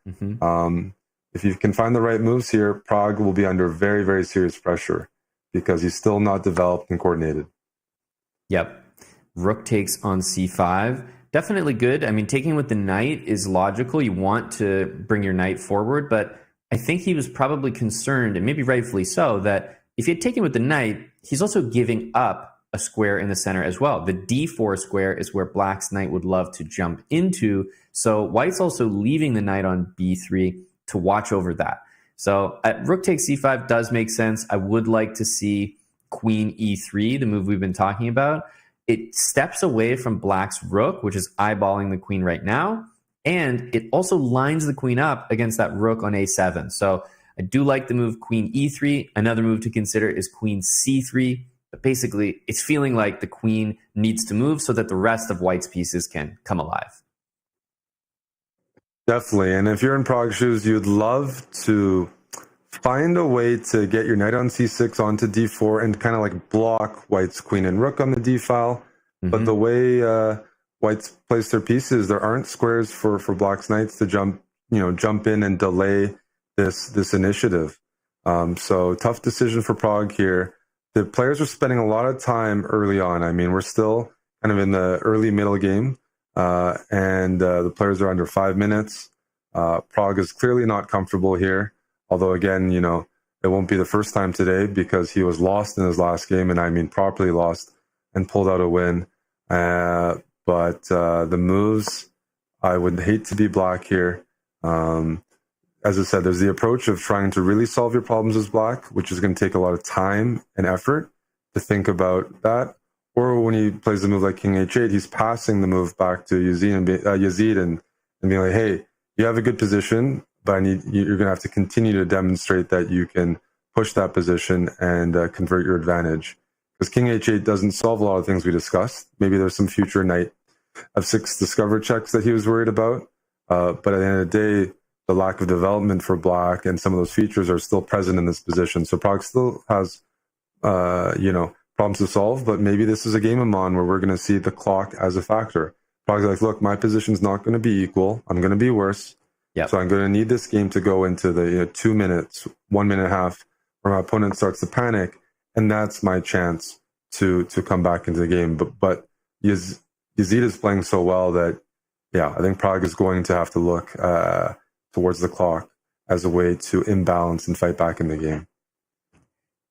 if you can find the right moves here, Prague will be under very, very serious pressure because he's still not developed and coordinated. Yep. Rook takes on c5. Definitely good. I mean, taking with the knight is logical. You want to bring your knight forward, but I think he was probably concerned, and maybe rightfully so, that if he had taken with the knight, he's also giving up a square in the center as well. The d4 square is where black's knight would love to jump into, so white's also leaving the knight on b3 to watch over that. So rook takes c5 does make sense. I would like to see queen e3, the move we've been talking about. It steps away from black's rook, which is eyeballing the queen right now, and it also lines the queen up against that rook on a7. So I do like the move queen e3. Another move to consider is queen c3. But basically, it's feeling like the queen needs to move so that the rest of white's pieces can come alive. Definitely. And if you're in Prague's shoes, you'd love to find a way to get your knight on c6 onto d4 and kind of like block white's queen and rook on the d file. But the way white's placed their pieces, there aren't squares for black's knights to jump in and delay this initiative. So tough decision for Prague here. The players are spending a lot of time early on. I mean, we're still kind of in the early middle game. And the players are under 5 minutes. Prague is clearly not comfortable here. Although, again, it won't be the first time today because he was lost in his last game, and I mean properly lost, and pulled out a win. But the moves, I would hate to be black here. As I said, there's the approach of trying to really solve your problems as black, which is going to take a lot of time and effort to think about that. Or when he plays a move like King H8, he's passing the move back to Yazid and being like, hey, you have a good position, but you're going to have to continue to demonstrate that you can push that position and convert your advantage. Because King H8 doesn't solve a lot of things we discussed. Maybe there's some future knight F6 discover checks that he was worried about. But at the end of the day, the lack of development for black and some of those features are still present in this position. So Prague still has, problems to solve, but maybe this is a game of Mon where we're going to see the clock as a factor. Prague's like, look, my position's not going to be equal. I'm going to be worse. Yep. So I'm going to need this game to go into the 2 minutes, 1 minute and a half, where my opponent starts to panic, and that's my chance to come back into the game. But Yazid is playing so well that, I think Prague is going to have to look towards the clock as a way to imbalance and fight back in the game.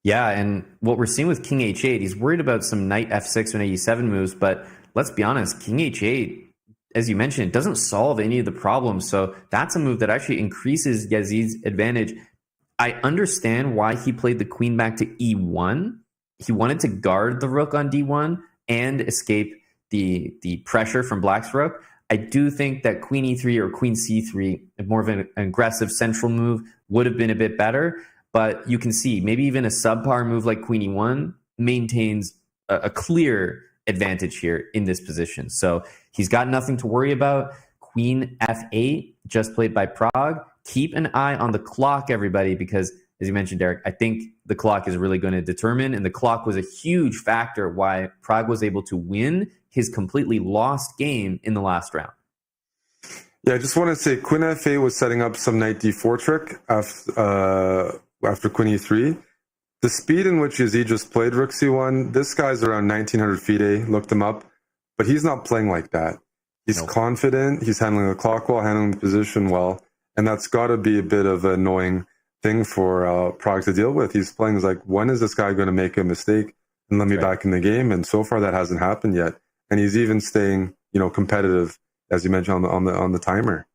Yeah, and what we're seeing with King H8, he's worried about some knight F6 and E7 moves, but let's be honest, King H8, as you mentioned, it doesn't solve any of the problems. So that's a move that actually increases Yazid's advantage. I understand why he played the queen back to E1. He wanted to guard the rook on D1 and escape the pressure from black's rook. I do think that queen E3 or queen C3, more of an aggressive central move, would have been a bit better. But you can see maybe even a subpar move like queen E1 maintains a clear advantage here in this position. So he's got nothing to worry about. Queen F8, just played by Prague. Keep an eye on the clock, everybody, because as you mentioned, Derek, I think the clock is really going to determine, and the clock was a huge factor why Prague was able to win his completely lost game in the last round. Yeah, I just want to say Queen F8 was setting up some knight D4 trick after Queen E3. The speed in which Yazid just played Rook C1, this guy's around 1900 FIDE, looked him up, but he's not playing like that. He's confident, he's handling the clock well, handling the position well, and that's got to be a bit of an annoying thing for Prague to deal with. He's playing like, when is this guy going to make a mistake and let me back in the game? And so far that hasn't happened yet. And he's even staying, competitive, as you mentioned, on the timer.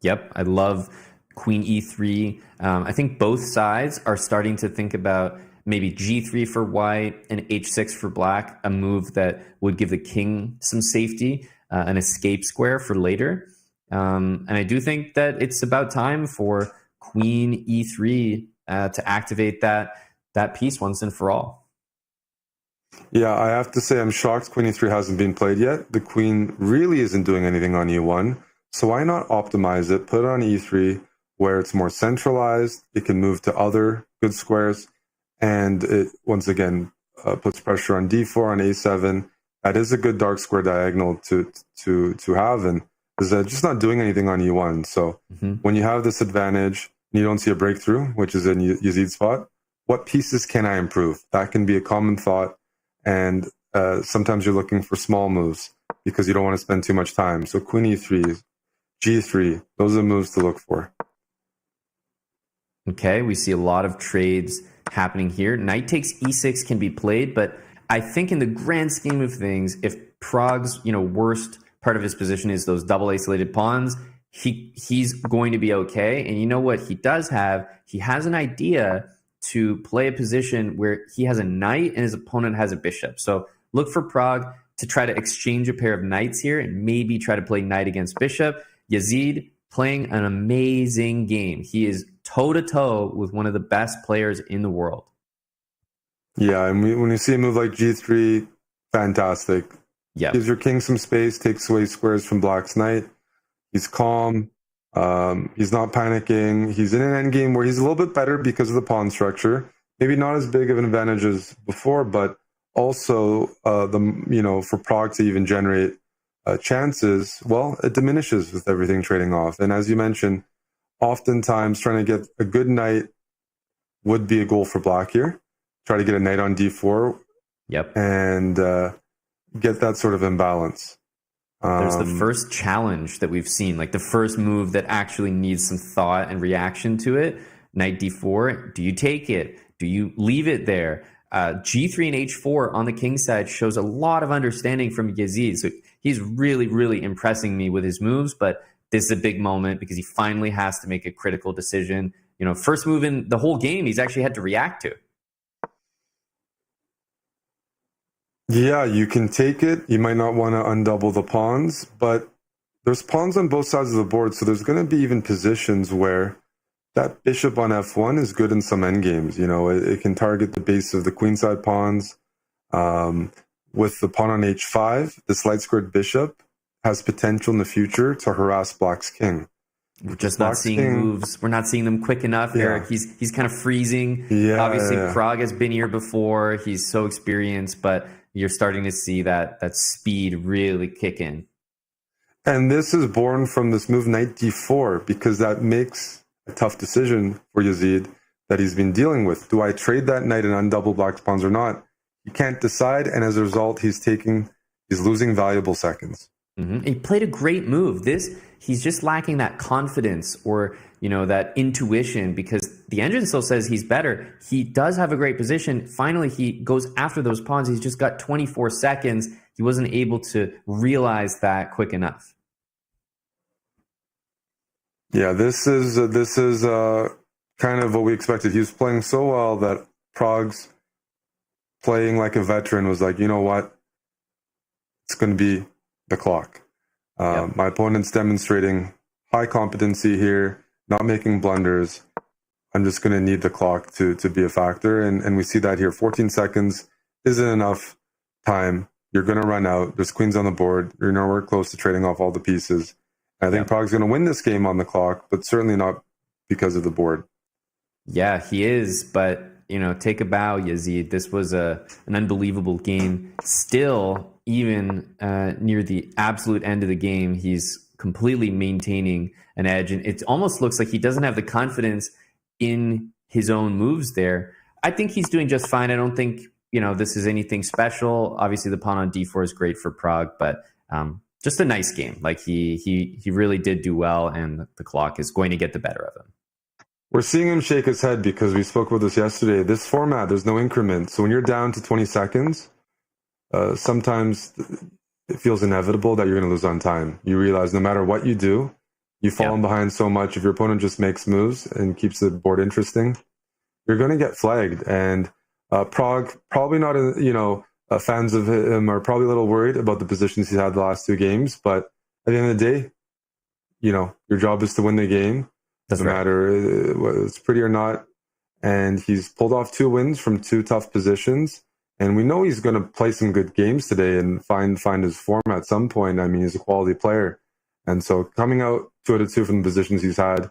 Yep, I love Queen E3. I think both sides are starting to think about maybe G3 for white and H6 for black, a move that would give the king some safety, an escape square for later. And I do think that it's about time for Queen E3 to activate that piece once and for all. Yeah, I have to say I'm shocked Queen E3 hasn't been played yet. The queen really isn't doing anything on E1. So why not optimize it, put it on E3 where it's more centralized, it can move to other good squares, and it, once again, puts pressure on D4, on A7. That is a good dark square diagonal to have, and is just not doing anything on E1. So when you have this advantage, and you don't see a breakthrough, which is in Yazid's spot, what pieces can I improve? That can be a common thought, and sometimes you're looking for small moves because you don't want to spend too much time. So Queen E3, G3, those are the moves to look for. Okay, we see a lot of trades happening here. Knight takes E6 can be played, but I think in the grand scheme of things, if Prague's worst part of his position is those double isolated pawns, he's going to be okay. And you know what he does have? He has an idea to play a position where he has a knight and his opponent has a bishop. So look for Prague to try to exchange a pair of knights here and maybe try to play knight against bishop. Yazid playing an amazing game. He is toe-to-toe with one of the best players in the world. Yeah, and when you see a move like G3, fantastic. Yeah. Gives your king some space, takes away squares from Black's knight. He's calm. He's not panicking. He's in an endgame where he's a little bit better because of the pawn structure. Maybe not as big of an advantage as before, but also for Prague to even generate chances, well, it diminishes with everything trading off. And as you mentioned, oftentimes trying to get a good knight would be a goal for Black here. Try to get a knight on d4. Yep. And get that sort of imbalance. There's the first challenge that we've seen, like the first move that actually needs some thought and reaction to it. Knight d4. Do you take it? Do you leave it there? G3 and h4 on the king side shows a lot of understanding from Yazid. So he's really, really impressing me with his moves, but this is a big moment because he finally has to make a critical decision. First move in the whole game he's actually had to react to. Yeah, you can take it. You might not want to undouble the pawns, but there's pawns on both sides of the board, so there's going to be even positions where that bishop on f1 is good in some endgames. It can target the base of the queenside pawns. With the pawn on h5, this light-squared bishop has potential in the future to harass Black's king. We're just not seeing moves. We're not seeing them quick enough, Eric. He's kind of freezing. Yeah, obviously, Prague has been here before. He's so experienced, but you're starting to see that speed really kick in. And this is born from this move knight d4, because that makes a tough decision for Yazid that he's been dealing with. Do I trade that knight and undouble Black's pawns or not? He can't decide, and as a result, he's losing valuable seconds. Mm-hmm. He played a great move. He's just lacking that confidence or that intuition, because the engine still says he's better. He does have a great position. Finally, he goes after those pawns. He's just got 24 seconds. He wasn't able to realize that quick enough. Yeah, this is kind of what we expected. He was playing so well that Prague's playing like a veteran was like, you know what? It's going to be the clock. Yep. My opponent's demonstrating high competency here, not making blunders. I'm just going to need the clock to be a factor. And we see that here. 14 seconds isn't enough time. You're going to run out. There's queens on the board. You're nowhere close to trading off all the pieces. And I think Prague's going to win this game on the clock, but certainly not because of the board. Yeah, he is. But, take a bow, Yazid. This was an unbelievable game. Still, even near the absolute end of the game, he's completely maintaining an edge. And it almost looks like he doesn't have the confidence in his own moves there. I think he's doing just fine. I don't think, this is anything special. Obviously, the pawn on d4 is great for Prague, but just a nice game. Like he really did do well, and the clock is going to get the better of him. We're seeing him shake his head because we spoke about this yesterday. This format, there's no increment. So when you're down to 20 seconds, sometimes it feels inevitable that you're going to lose on time. You realize no matter what you do, you've fallen behind so much. If your opponent just makes moves and keeps the board interesting, you're going to get flagged. And Prague, probably not, fans of him are probably a little worried about the positions he's had the last two games. But at the end of the day, your job is to win the game. Doesn't matter whether it's pretty or not. And he's pulled off 2 wins from 2 tough positions. And we know he's going to play some good games today and find his form at some point. I mean, he's a quality player. And so coming out 2 out of 2 from the positions he's had,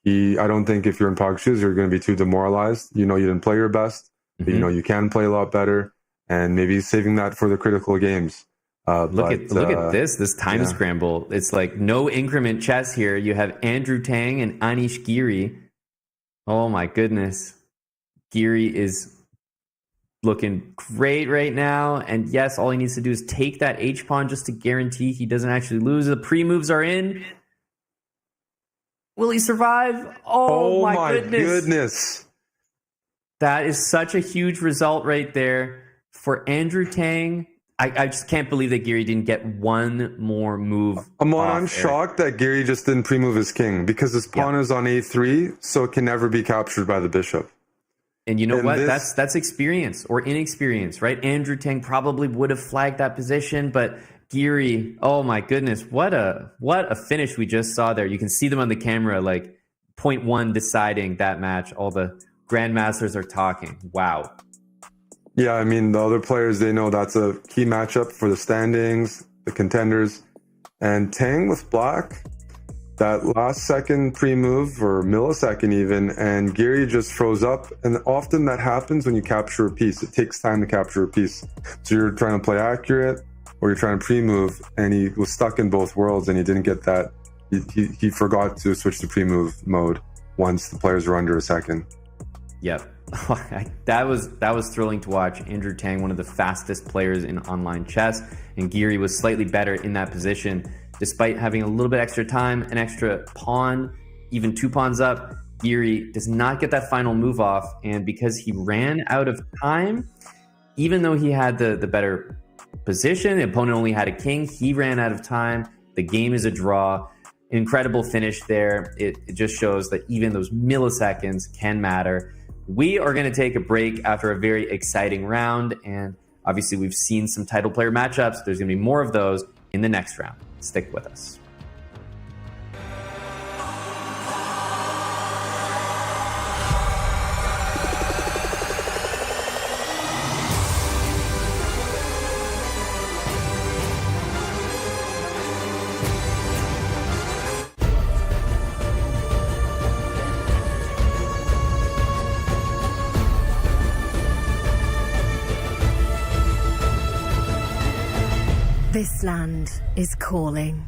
I don't think if you're in Prague's shoes, you're going to be too demoralized. You didn't play your best, but you can play a lot better. And maybe he's saving that for the critical games. Look at this time scramble. It's like no increment chess here. You have Andrew Tang and Anish Giri. Oh my goodness. Giri is looking great right now. And yes, all he needs to do is take that H-pawn just to guarantee he doesn't actually lose. The pre-moves are in. Will he survive? Oh my goodness. That is such a huge result right there for Andrew Tang. I just can't believe that Giri didn't get one more move. I'm shocked that Giri just didn't pre-move his king, because his pawn is on a3, so it can never be captured by the bishop. And you know what? That's experience or inexperience, right? Andrew Tang probably would have flagged that position, but Giri, oh my goodness, what a finish we just saw there. You can see them on the camera, like 0.1 deciding that match. All the grandmasters are talking. Wow. Yeah, I mean, the other players, they know that's a key matchup for the standings, the contenders. And Tang with black, that last second pre-move, or millisecond even, and Geary just froze up. And often that happens when you capture a piece. It takes time to capture a piece. So you're trying to play accurate, or you're trying to pre-move, and he was stuck in both worlds, and he didn't get that. He forgot to switch to pre-move mode once the players were under a second. Yep. that was thrilling to watch. Andrew Tang, one of the fastest players in online chess, and Geary was slightly better in that position. Despite having a little bit extra time, an extra pawn, even 2 pawns up, Geary does not get that final move off, and because he ran out of time, even though he had the better position, the opponent only had a king, he ran out of time. The game is a draw. Incredible finish there. It just shows that even those milliseconds can matter. We are going to take a break after a very exciting round, and obviously we've seen some title player matchups. There's going to be more of those in the next round. Stick with us. This land is calling.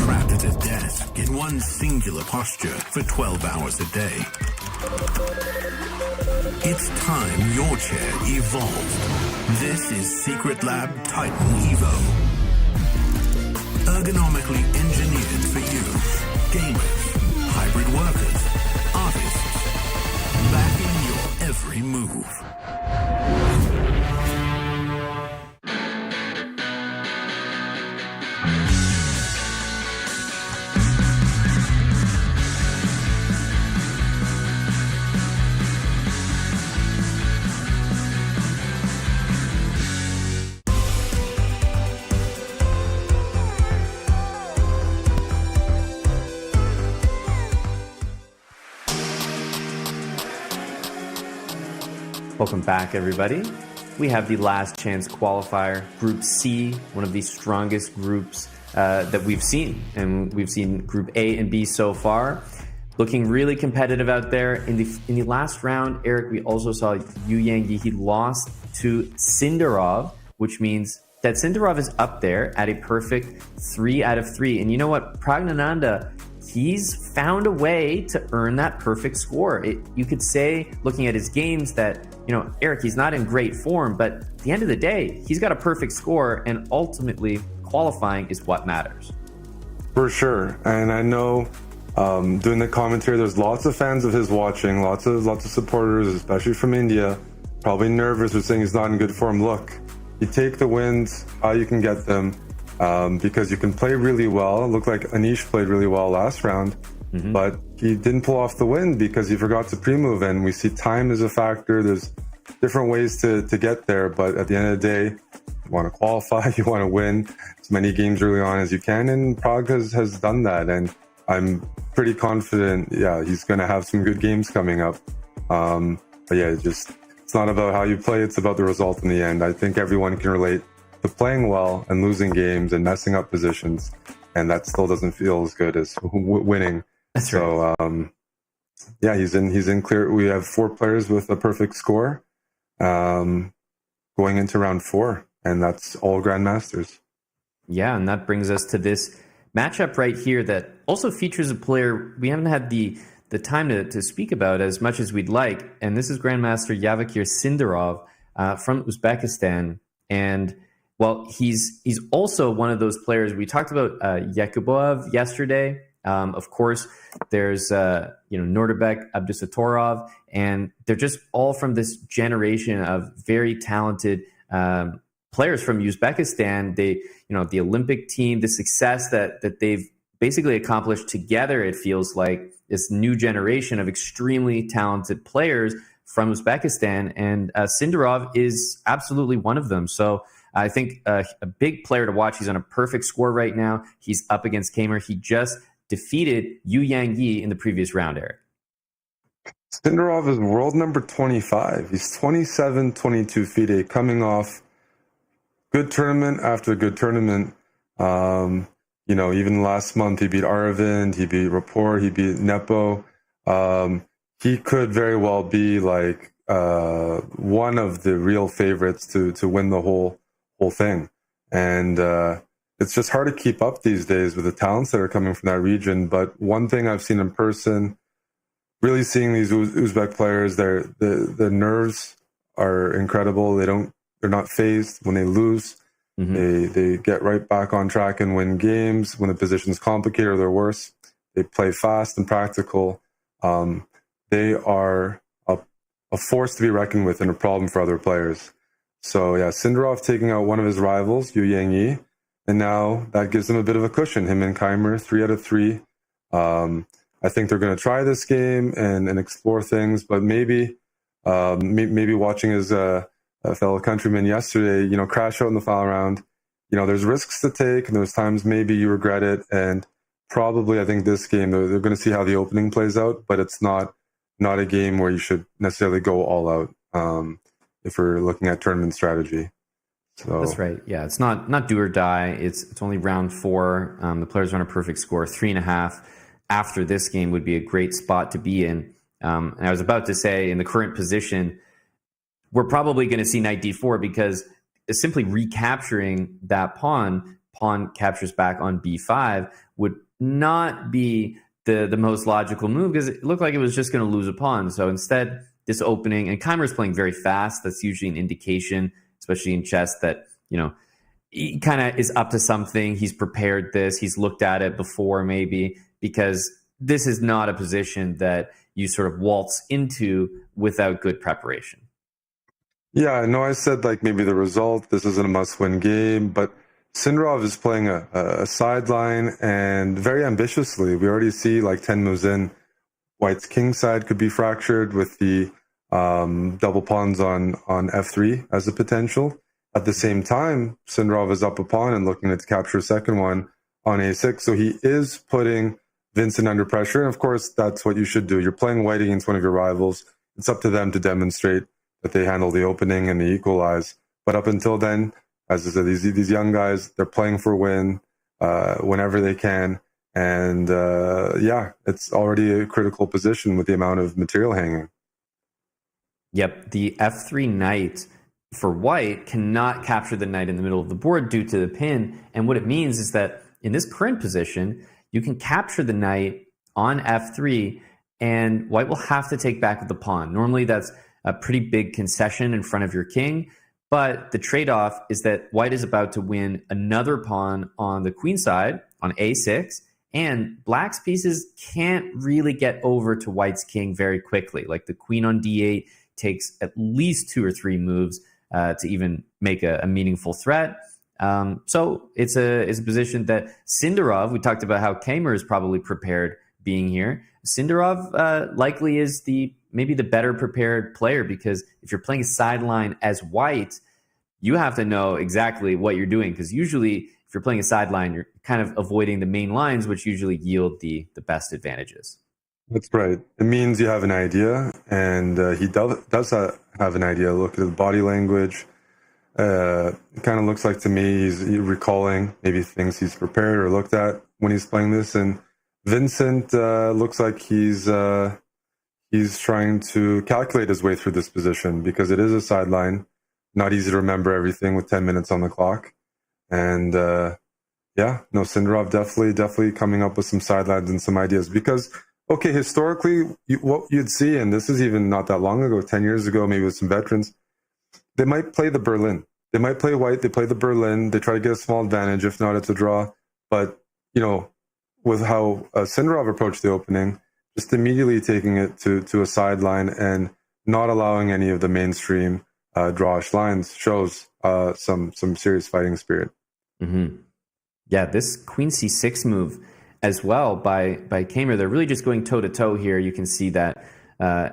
trapped at his desk in one singular posture for 12 hours a day. It's time your chair evolved. This is Secret Lab Titan Evo. Ergonomically engineered for you, gamers, hybrid workers, artists, backing your every move. Welcome back, everybody. We have the last chance qualifier, Group C, one of the strongest groups that we've seen. And we've seen Group A and B so far. Looking really competitive out there. In the last round, Eric, we also saw Yu Yangyi. He lost to Sindarov, which means that Sindarov is up there at a perfect 3 out of 3. And you know what? Pragnananda, he's found a way to earn that perfect score. You could say, looking at his games, that, you know, Eric, he's not in great form, but at the end of the day, he's got a perfect score, and ultimately qualifying is what matters. For sure. And I know doing the commentary, there's lots of fans of his watching, lots of supporters, especially from India, probably nervous with saying he's not in good form. Look, you take the wins how you can get them, because you can play really well. It looked like Anish played really well last round, but he didn't pull off the win because he forgot to pre-move. And we see time as a factor. There's different ways to get there, but at the end of the day, you want to qualify, you want to win as many games early on as you can, and Prague has done that. And I'm pretty confident, he's going to have some good games coming up. But yeah, it's not about how you play, it's about the result in the end. I think everyone can relate to playing well and losing games and messing up positions, and that still doesn't feel as good as winning. That's right. So he's in clear. We have 4 players with a perfect score going into round 4, and that's all Grandmasters. Yeah, and that brings us to this matchup right here that also features a player we haven't had the time to speak about as much as we'd like, and this is Grandmaster Yavakir Sindarov from Uzbekistan. And well, he's also one of those players. We talked about Yakubov yesterday. Of course, there's Norderbek, Abdusatorov, and they're just all from this generation of very talented players from Uzbekistan. They, the Olympic team, the success that they've basically accomplished together, it feels like this new generation of extremely talented players from Uzbekistan, and Sindarov is absolutely one of them. So I think a big player to watch. He's on a perfect score right now. He's up against Kamer. He just defeated Yu Yangyi in the previous round, Eric. Sindarov is world number 25. He's 27-22 FIDE, coming off good tournament after good tournament. Even last month he beat Aravind, he beat Rapport, he beat Nepo. He could very well be like one of the real favorites to win the whole thing. And it's just hard to keep up these days with the talents that are coming from that region. But one thing I've seen in person, really seeing these Uzbek players, the nerves are incredible. They're not phased when they lose. They get right back on track and win games. When the position's complicated or they're worse, they play fast and practical. They are a force to be reckoned with and a problem for other players. So yeah, Sindarov taking out one of his rivals, Yu Yangyi, and now that gives them a bit of a cushion. Him and Keimer, 3 out of 3. I think they're going to try this game and explore things, but maybe watching his fellow countryman yesterday, crash out in the final round. There's risks to take, and there's times maybe you regret it. And probably, I think this game, they're going to see how the opening plays out, but it's not a game where you should necessarily go all out if we're looking at tournament strategy. So that's right. Yeah, it's not do or die. It's only round 4. The players are on a perfect score, 3.5. After this game would be a great spot to be in. And I was about to say, in the current position, we're probably going to see knight d4 because simply recapturing that pawn pawn captures back on b5 would not be the most logical move, because it looked like it was just going to lose a pawn. So instead, this opening, and Keimer's playing very fast. That's usually an indication, especially in chess, that, he kind of is up to something. He's prepared this. He's looked at it before, maybe, because this is not a position that you sort of waltz into without good preparation. Yeah, I know I said like maybe the result, this isn't a must-win game, but Sindarov is playing a sideline and very ambitiously. We already see like 10 moves in, White's king side could be fractured with the double pawns on f3 as a potential. At the same time, Sindarov is up a pawn and looking to capture a second one on a6. So he is putting Vincent under pressure. And of course, that's what you should do. You're playing White against one of your rivals. It's up to them to demonstrate that they handle the opening and they equalize. But up until then, as I said, these young guys, they're playing for win whenever they can. And it's already a critical position with the amount of material hanging. Yep, the f3 knight for White cannot capture the knight in the middle of the board due to the pin. And what it means is that in this current position, you can capture the knight on f3, and White will have to take back with the pawn. Normally, that's a pretty big concession in front of your king, but the trade-off is that White is about to win another pawn on the queen side, on a6, and Black's pieces can't really get over to White's king very quickly. Like the queen on d8 takes at least 2 or 3 moves to even make a meaningful threat. So it's a position that Sindarov, we talked about how Keimer is probably prepared being here. Sindarov likely is maybe the better prepared player, because if you're playing a sideline as White, you have to know exactly what you're doing, because usually if you're playing a sideline, you're kind of avoiding the main lines, which usually yield the best advantages. That's right. It means you have an idea, and he does have an idea. Look at his body language. It kind of looks like to me he's recalling maybe things he's prepared or looked at when he's playing this. And Vincent looks like he's trying to calculate his way through this position, because it is a sideline. Not easy to remember everything with 10 minutes on the clock. And Sindarov definitely coming up with some sidelines and some ideas, because okay, historically, what you'd see, and this is even not that long ago, 10 years ago, maybe with some veterans, they might play the Berlin. They might play White, they play the Berlin, they try to get a small advantage. If not, it's a draw. But, with how Sindarov approached the opening, just immediately taking it to a sideline and not allowing any of the mainstream drawish lines shows some serious fighting spirit. Mm-hmm. Yeah, this queen c6 move as well by Keimer, they're really just going toe-to-toe here. You can see that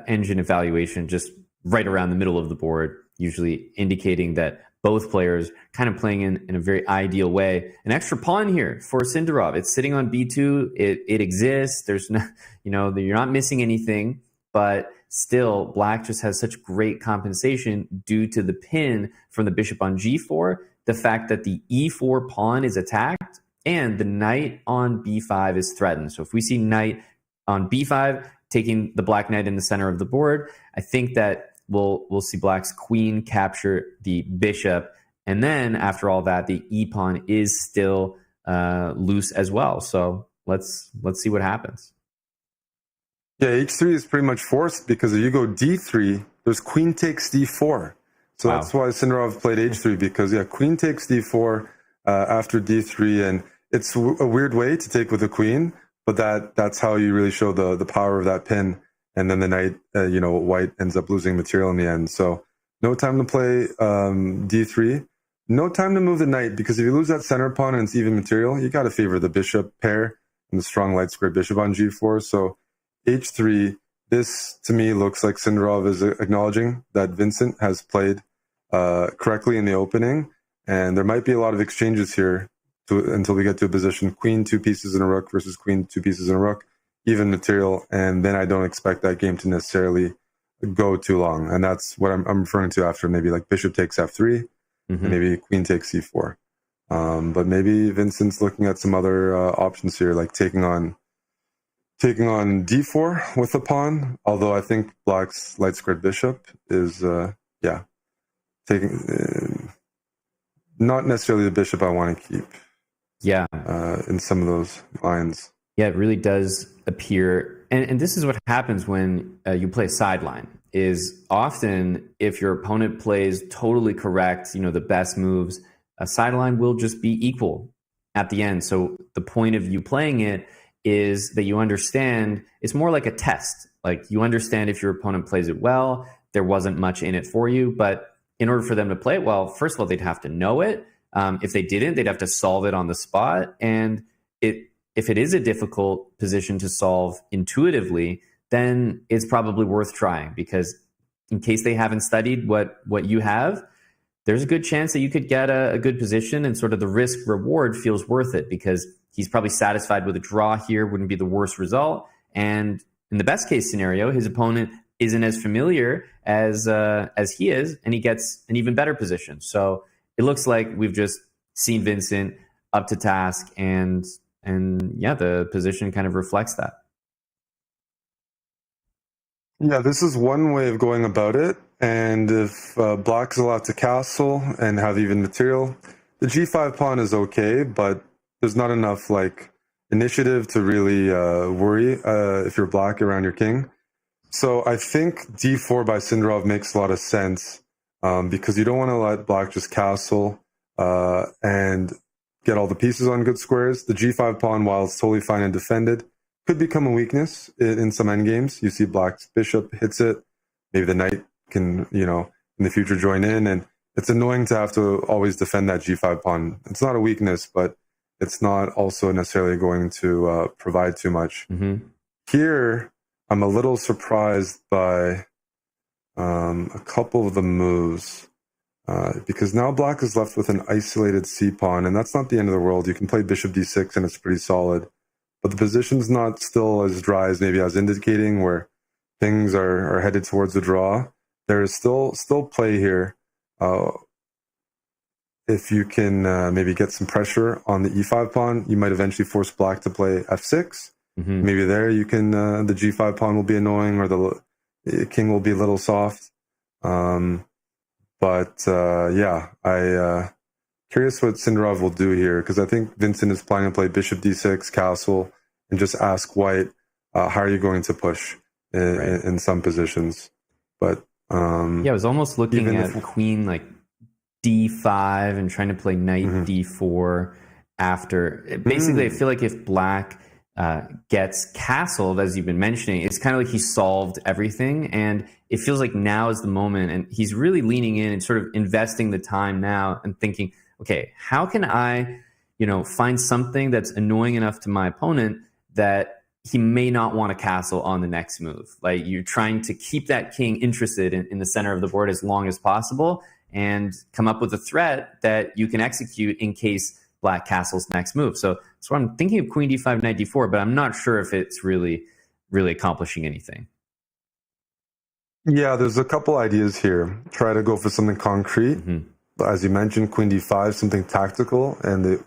engine evaluation just right around the middle of the board, usually indicating that both players kind of playing in a very ideal way. An extra pawn here for Sindarov. It's sitting on b2. It exists. There's no, you're not missing anything, but still Black just has such great compensation due to the pin from the bishop on g4, the fact that the e4 pawn is attacked, and the knight on b5 is threatened. So if we see knight on b5 taking the Black knight in the center of the board, I think that we'll see Black's queen capture the bishop. And then after all that, the e pawn is still loose as well. So let's see what happens. Yeah, h3 is pretty much forced, because if you go d3, there's queen takes d4. So that's why Sindarov played h3, because queen takes d4 after d3, and it's a weird way to take with the queen, but that's how you really show the power of that pin. And then the knight, White ends up losing material in the end. So no time to play d3. No time to move the knight, because if you lose that center pawn and it's even material, you got to favor the bishop pair and the strong light square bishop on g4. So h3, this to me looks like Sindarov is acknowledging that Vincent has played correctly in the opening. And there might be a lot of exchanges here until we get to a position queen 2 pieces in a rook versus queen 2 pieces in a rook, even material. And then I don't expect that game to necessarily go too long. And that's what I'm referring to after maybe like bishop takes f3, and maybe queen takes c4. But maybe Vincent's looking at some other options here, like taking on d4 with a pawn. Although I think Black's light squared bishop is taking not necessarily the bishop I want to keep. Yeah. In some of those lines. Yeah, it really does appear. And this is what happens when you play sideline, is often if your opponent plays totally correct, the best moves, a sideline will just be equal at the end. So the point of you playing it is that you understand it's more like a test. Like you understand if your opponent plays it well, there wasn't much in it for you. But in order for them to play it well, first of all, they'd have to know it. If they didn't, they'd have to solve it on the spot. And if it is a difficult position to solve intuitively, then it's probably worth trying, because in case they haven't studied what you have, there's a good chance that you could get a good position, and sort of the risk reward feels worth it, because he's probably satisfied with a draw here, wouldn't be the worst result. And in the best case scenario, his opponent isn't as familiar as he is, and he gets an even better position. So it looks like we've just seen Vincent up to task, and yeah, the position kind of reflects that. Yeah, this is one way of going about it. And if black is allowed to castle and have even material, the g5 pawn is okay, but there's not enough initiative to really worry if you're black around your king. So I think d4 by Sindarov makes a lot of sense, because you don't want to let black just castle and get all the pieces on good squares. The g5 pawn, while it's totally fine and defended, could become a weakness in some endgames. You see black's bishop hits it. Maybe the knight can, in the future join in. And it's annoying to have to always defend that g5 pawn. It's not a weakness, but it's not also necessarily going to provide too much. Mm-hmm. Here, I'm a little surprised by a couple of the moves. Because now black is left with an isolated c-pawn, and that's not the end of the world. You can play bishop d6, and it's pretty solid. But the position's not still as dry as maybe I was indicating, where things are headed towards the draw. There is still play here. If you can maybe get some pressure on the e5 pawn, you might eventually force black to play f6. Mm-hmm. Maybe there you can, the g5 pawn will be annoying, or the king will be a little soft. But I curious what Sindarov will do here, because I think Vincent is planning to play bishop d6, castle, and just ask white, how are you going to push in some positions? But I was almost looking at queen d5 and trying to play knight d4 after. Basically, I feel like if black gets castled, as you've been mentioning, it's kind of like he solved everything, and it feels like now is the moment, and he's really leaning in and sort of investing the time now and thinking, okay, how can I, find something that's annoying enough to my opponent that he may not want to castle on the next move. Like, you're trying to keep that king interested in the center of the board as long as possible, and come up with a threat that you can execute in case black castles next move. So I'm thinking of queen d5, knight d4, but I'm not sure if it's really accomplishing anything. Yeah, there's a couple ideas here. Try to go for something concrete. As you mentioned, queen d5, something tactical, and the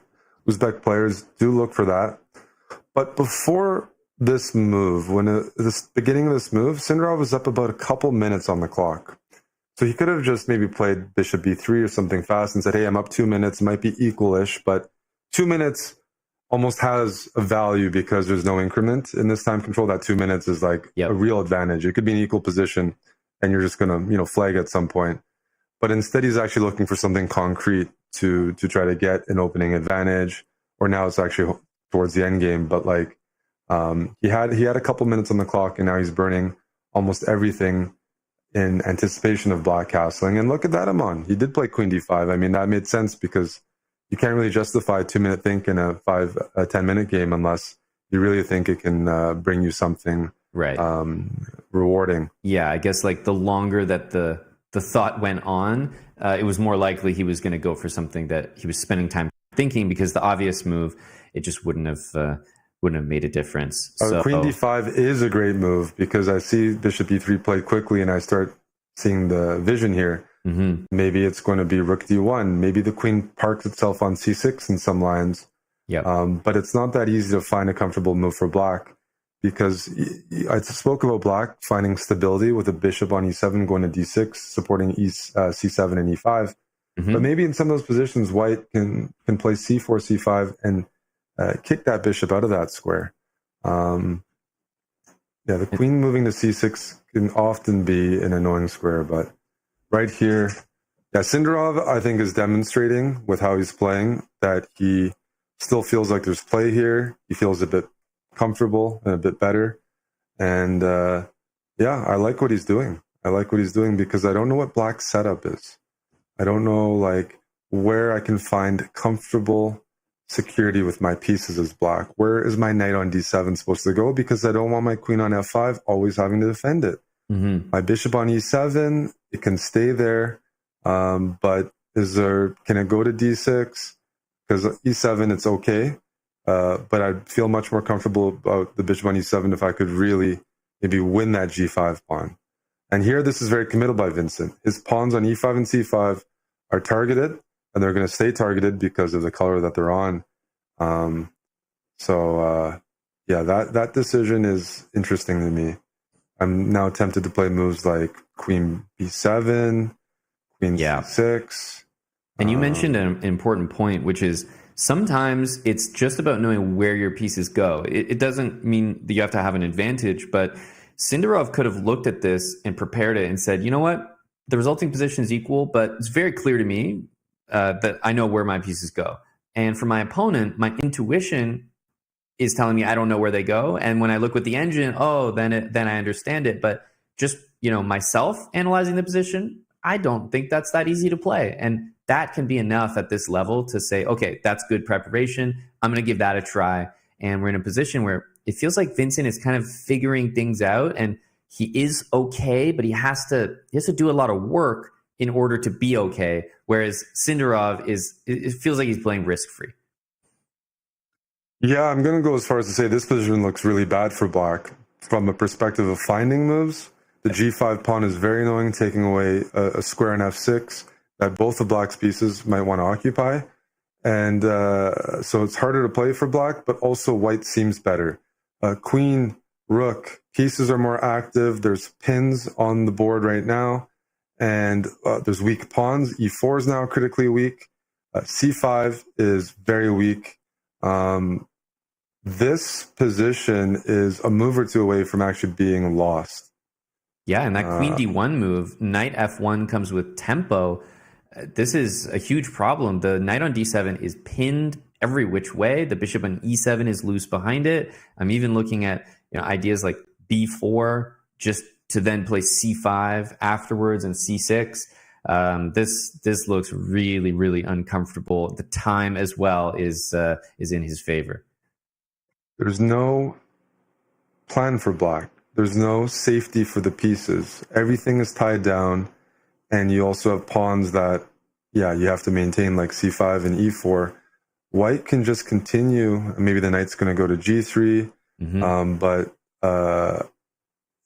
Uzbek players do look for that. But before this move, this beginning of this move, Sindarov was up about a couple minutes on the clock. So he could have just maybe played bishop b3 or something fast and said, hey, I'm up 2 minutes. It might be equalish, but 2 minutes almost has a value because there's no increment in this time control. That 2 minutes is a real advantage. It could be an equal position, and you're just going to flag at some point. But instead, he's actually looking for something concrete to try to get an opening advantage. Or now it's actually towards the end game. But he had a couple minutes on the clock, and now he's burning almost everything in anticipation of black castling. And look at that, Amon. He did play queen d5. I mean, that made sense, because you can't really justify a 2-minute think in a 10-minute game unless you really think it can bring you something rewarding. Yeah, I guess the longer that the thought went on, it was more likely he was going to go for something that he was spending time thinking, because the obvious move, it just wouldn't have made a difference. So queen d5 is a great move, because I see bishop e3 played quickly, and I start seeing the vision here. Maybe it's going to be rook d1. Maybe the queen parks itself on c6 in some lines. But it's not that easy to find a comfortable move for black, because I spoke about black finding stability with a bishop on e7 going to d6, supporting c7 and e5. But maybe in some of those positions, white can play c4, c5, and kick that bishop out of that square. Yeah, the queen moving to c6 can often be an annoying square, but right here, yeah, Sindarov, I think, is demonstrating with how he's playing that he still feels like there's play here. He feels a bit comfortable and a bit better. And yeah, I like what he's doing. I like what he's doing because I don't know what black's setup is. I don't know like where I can find comfortable security with my pieces as black. Where is my knight on d7 supposed to go? Because I don't want my queen on f5 always having to defend it. My bishop on e7, it can stay there. But can it go to d6? Because e7, it's okay. But I'd feel much more comfortable about the bishop on e7 if I could really maybe win that g5 pawn. And here, this is very committal by Vincent. His pawns on e5 and c5 are targeted, and they're going to stay targeted because of the color that they're on. Yeah, that decision is interesting to me. I'm now tempted to play moves like queen b7, queen c6. And you mentioned an important point, which is sometimes it's just about knowing where your pieces go. It doesn't mean that you have to have an advantage, but Sindarov could have looked at this and prepared it and said, you know what, the resulting position is equal, but it's very clear to me that I know where my pieces go. And for my opponent, my intuition is telling me I don't know where they go. And when I look with the engine, then I understand it. But just, myself analyzing the position, I don't think that's that easy to play. And that can be enough at this level to say, okay, that's good preparation. I'm going to give that a try. And we're in a position where it feels like Vincent is kind of figuring things out, and he is okay, but he has to do a lot of work in order to be okay. Whereas Sindarov it feels like he's playing risk-free. Yeah, I'm going to go as far as to say this position looks really bad for black from a perspective of finding moves. The g5 pawn is very annoying, taking away a square in f6 that both of black's pieces might want to occupy. And so it's harder to play for black, but also white seems better. Queen, rook, pieces are more active. There's pins on the board right now. And there's weak pawns. e4 is now critically weak. c5 is very weak. This position is a move or two away from actually being lost. Yeah, and that queen d1 move, knight f1 comes with tempo. This is a huge problem. The knight on d7 is pinned every which way. The bishop on e7 is loose behind it. I'm even looking at ideas like b4, just to then play c5 afterwards and c6. This looks really, really uncomfortable. The time as well is in his favor. There's no plan for black. There's no safety for the pieces. Everything is tied down, and you also have pawns that, you have to maintain, like c5 and e4. White can just continue. Maybe the knight's going to go to g3, but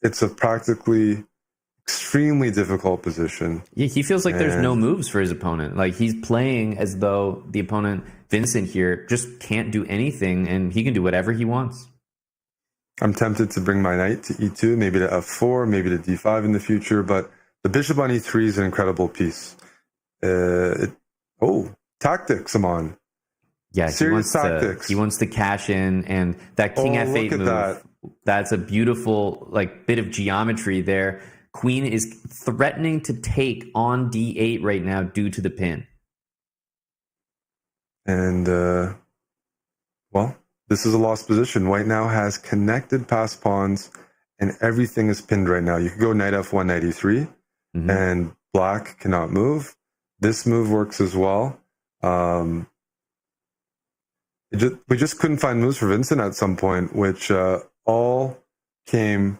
it's a practically extremely difficult position. Yeah, he feels like there's no moves for his opponent. Like he's playing as though the opponent, Vincent here, just can't do anything, and he can do whatever he wants. I'm tempted to bring my knight to e2, maybe to f4, maybe to d5 in the future, but the bishop on e3 is an incredible piece. Tactics, Aman. Yeah, serious tactics. He wants to cash in, and that king f8 move. That's a beautiful bit of geometry there. Queen is threatening to take on d8 right now due to the pin. And this is a lost position. White now has connected passed pawns, and everything is pinned right now. You could go knight f1, knight e3, and black cannot move. This move works as well. We just couldn't find moves for Vincent at some point, which all came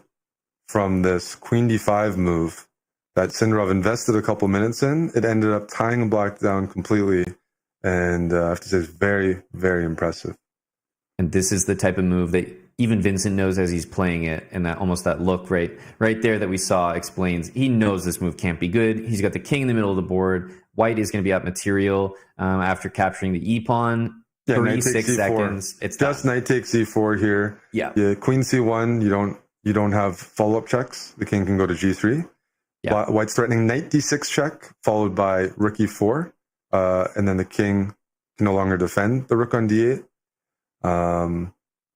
from this queen d5 move that Sindarov invested a couple minutes in. It ended up tying black down completely, and I have to say it's very, very impressive. And this is the type of move that even Vincent knows as he's playing it, and that look right there that we saw explains he knows this move can't be good. He's got the king in the middle of the board. White is going to be out material after capturing the e-pawn. 36 seconds. It's just done. Knight takes e4 here. Yeah. Queen c1. You don't have follow-up checks. The king can go to g3. Yeah. White's threatening knight d6 check, followed by rook e4. and then the king can no longer defend the rook on d8.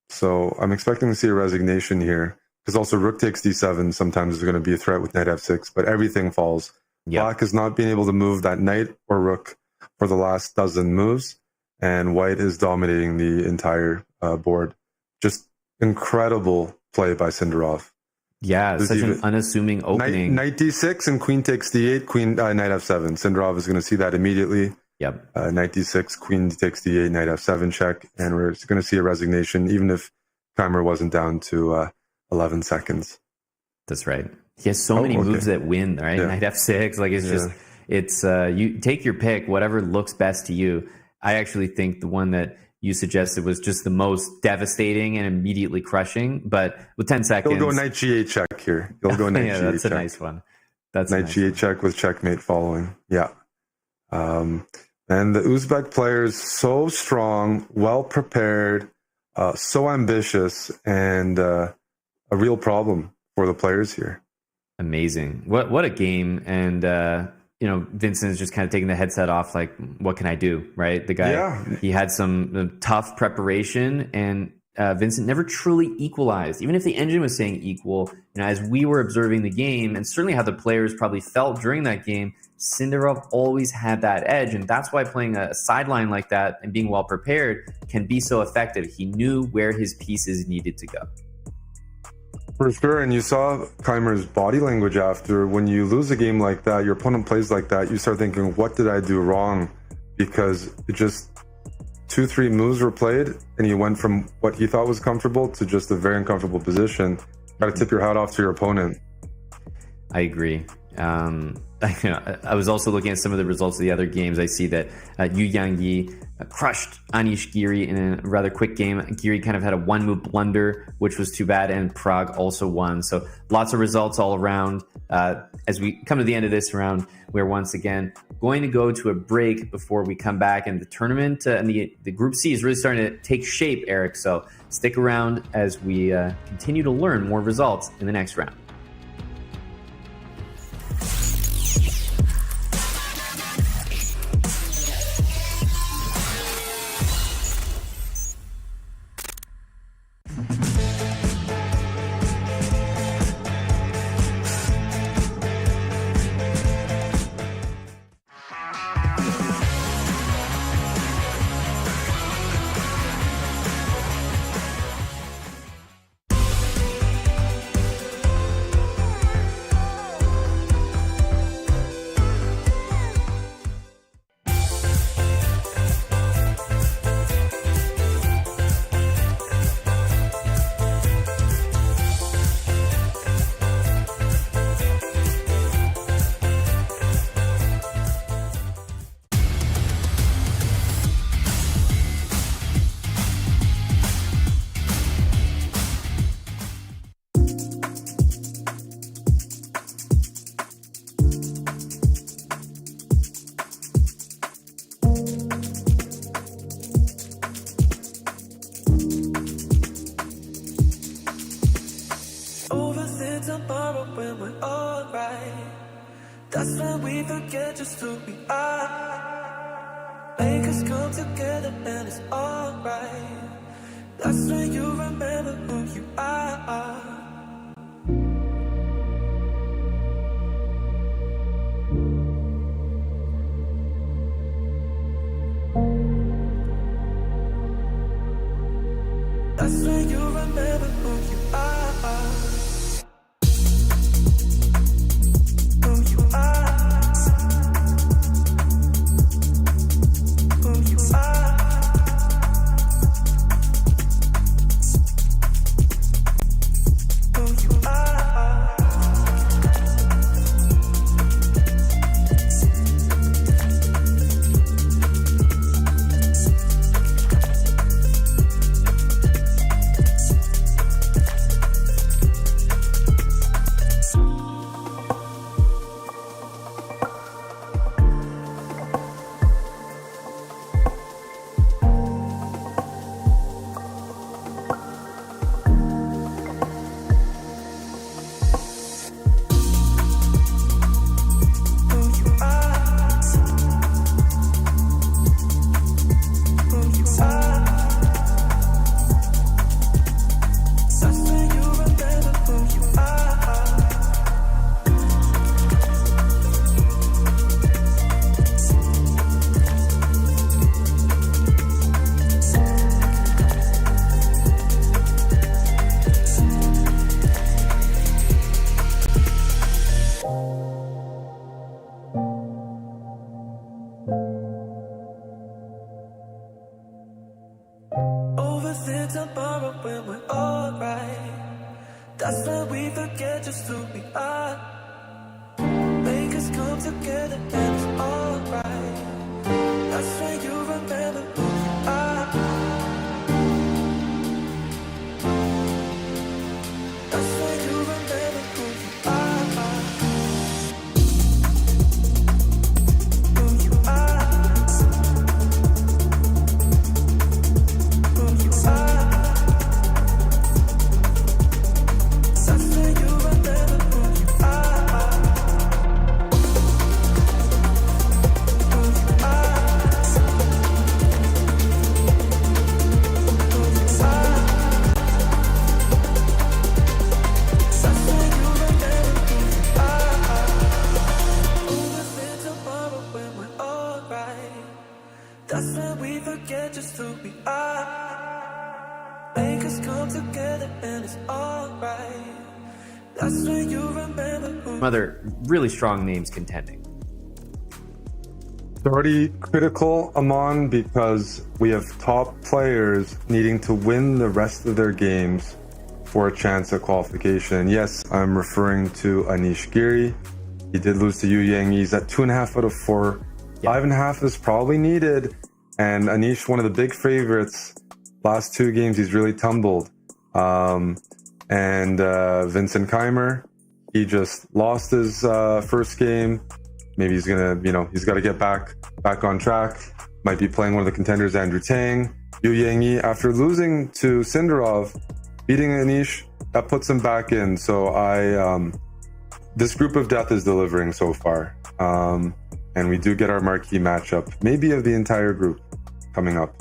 So I'm expecting to see a resignation here, because also rook takes d7 sometimes is going to be a threat with knight f6, but everything falls. Yep. Black has not been able to move that knight or rook for the last dozen moves, and white is dominating the entire board. Just incredible play by Sindarov. Yeah, such an unassuming opening. Knight d6 and queen takes d8, knight f7. Sindarov is going to see that immediately. Yep. Knight d6, queen takes d8, knight f7 check, and we're going to see a resignation, even if timer wasn't down to 11 seconds. That's right. He has so many moves that win, right? Yeah. Knight f6, like it's you take your pick, whatever looks best to you. I actually think the one that you suggested was just the most devastating and immediately crushing. But with 10 seconds, He'll go knight g8 check here. He'll go knight g8 that's check. a nice one. That's knight g8 check with checkmate following. Yeah. And the Uzbek players so strong, well prepared, so ambitious, and a real problem for the players here. Amazing. What a game. And Vincent is just kind of taking the headset off, like, what can I do, right? The guy, he had some tough preparation, and Vincent never truly equalized. Even if the engine was saying equal, as we were observing the game, and certainly how the players probably felt during that game, Sindarov always had that edge, and that's why playing a sideline like that and being well prepared can be so effective. He knew where his pieces needed to go. For sure, and you saw Keimer's body language after. When you lose a game like that, your opponent plays like that, you start thinking, what did I do wrong? Because it just 2-3 moves were played, and he went from what he thought was comfortable to just a very uncomfortable position. Got to tip your hat off to your opponent. I agree. I was also looking at some of the results of the other games. I see that Yu Yangyi crushed Anish Giri in a rather quick game. Giri kind of had a one-move blunder, which was too bad, and Prague also won. So lots of results all around. As we come to the end of this round, we're once again going to go to a break before we come back. And the tournament and the Group C is really starting to take shape, Eric. So stick around as we continue to learn more results in the next round. tomorrow when we're alright. That's when we forget just who we are. Make us come together and it's alright. That's when you remember who you are. That's when you remember who you are. Who you are. Who you are. That's when we forget just who we are. Make us come together and it's alright. That's when you remember who you are. That's when you remember who you are. Who you are. Who you are. That's when you remember who you are. Who you are. Who you are. That's when you remember who you are. Who was there tomorrow when we're alright? That's when we forget just who we are. Make us come together and it's alright. That's when you remember who. Other really strong names contending. It's already critical, Amon, because we have top players needing to win the rest of their games for a chance at qualification. Yes, I'm referring to Anish Giri. He did lose to Yu Yang. He's at 2.5 out of 4. Yeah. 5.5 is probably needed. And Anish, one of the big favorites, last 2 games, he's really tumbled. Vincent Keimer, he just lost his first game. Maybe he's gonna, he's got to get back on track. Might be playing one of the contenders, Andrew Tang. Yu Yang, after losing to Sindarov, beating Anish, that puts him back in. So this group of death is delivering so far. And we do get our marquee matchup, maybe of the entire group, coming up.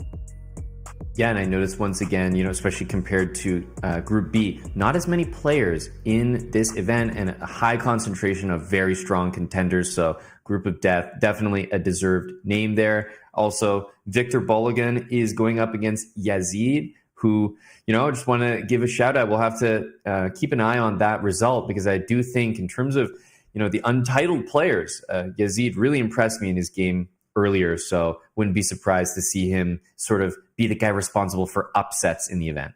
Yeah, and I noticed once again, especially compared to Group B, not as many players in this event and a high concentration of very strong contenders. So Group of Death, definitely a deserved name there. Also, Victor Bologan is going up against Yazid, who, I just want to give a shout out. We'll have to keep an eye on that result, because I do think in terms of, the untitled players, Yazid really impressed me in his game earlier, so wouldn't be surprised to see him sort of be the guy responsible for upsets in the event.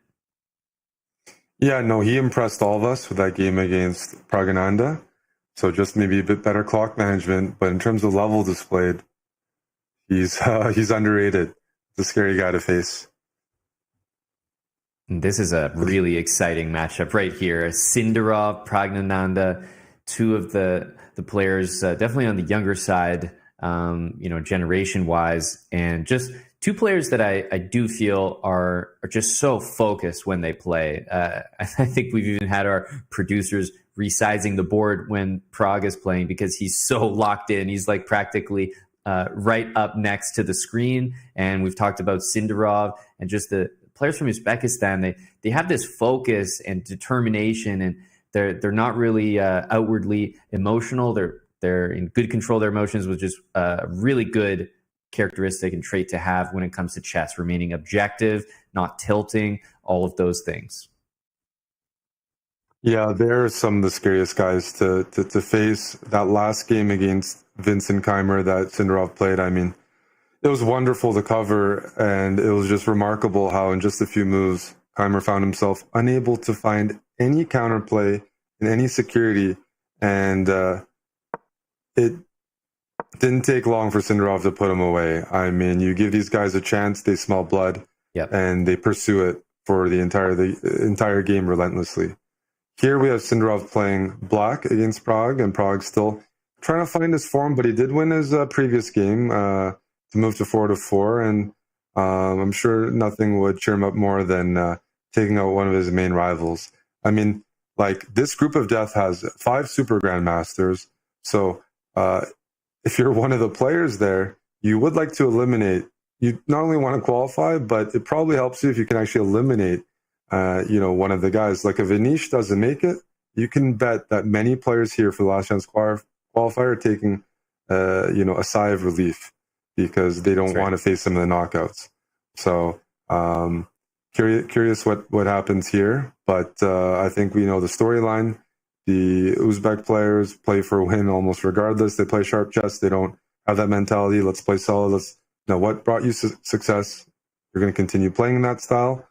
Yeah, no, he impressed all of us with that game against Pragananda. So just maybe a bit better clock management, but in terms of level displayed, he's underrated. It's a scary guy to face. This is a really exciting matchup right here. Sindarov, Pragnananda, two of the players definitely on the younger side, generation-wise, and just two players that I do feel are just so focused when they play. I think we've even had our producers resizing the board when Prague is playing, because he's so locked in. He's like practically right up next to the screen. And we've talked about Sindarov and just the players from Uzbekistan. They have this focus and determination, and they're not really outwardly emotional. They're in good control of their emotions, which is a really good characteristic and trait to have when it comes to chess, remaining objective, not tilting, all of those things. Yeah, they're some of the scariest guys to face. That last game against Vincent Keimer that Sindarov played, I mean, it was wonderful to cover, and it was just remarkable how in just a few moves, Keimer found himself unable to find any counterplay and any security, and it didn't take long for Sindarov to put him away. I mean, you give these guys a chance, they smell blood, and they pursue it for the entire game relentlessly. Here we have Sindarov playing black against Prague, and Prague still trying to find his form, but he did win his previous game to move to 4-4, and I'm sure nothing would cheer him up more than taking out one of his main rivals. I mean, like, this group of death has 5 Super Grandmasters, so if you're one of the players there, you would like to eliminate. You not only want to qualify, but it probably helps you if you can actually eliminate, one of the guys. Like, if Anish doesn't make it, you can bet that many players here for the last chance qualifier are taking, a sigh of relief, because they don't want to face him in the knockouts. So curious what happens here, but I think we know the storyline. The Uzbek players play for a win almost regardless. They play sharp chess. They don't have that mentality. Let's play solid. Let's know what brought you success. You're going to continue playing in that style.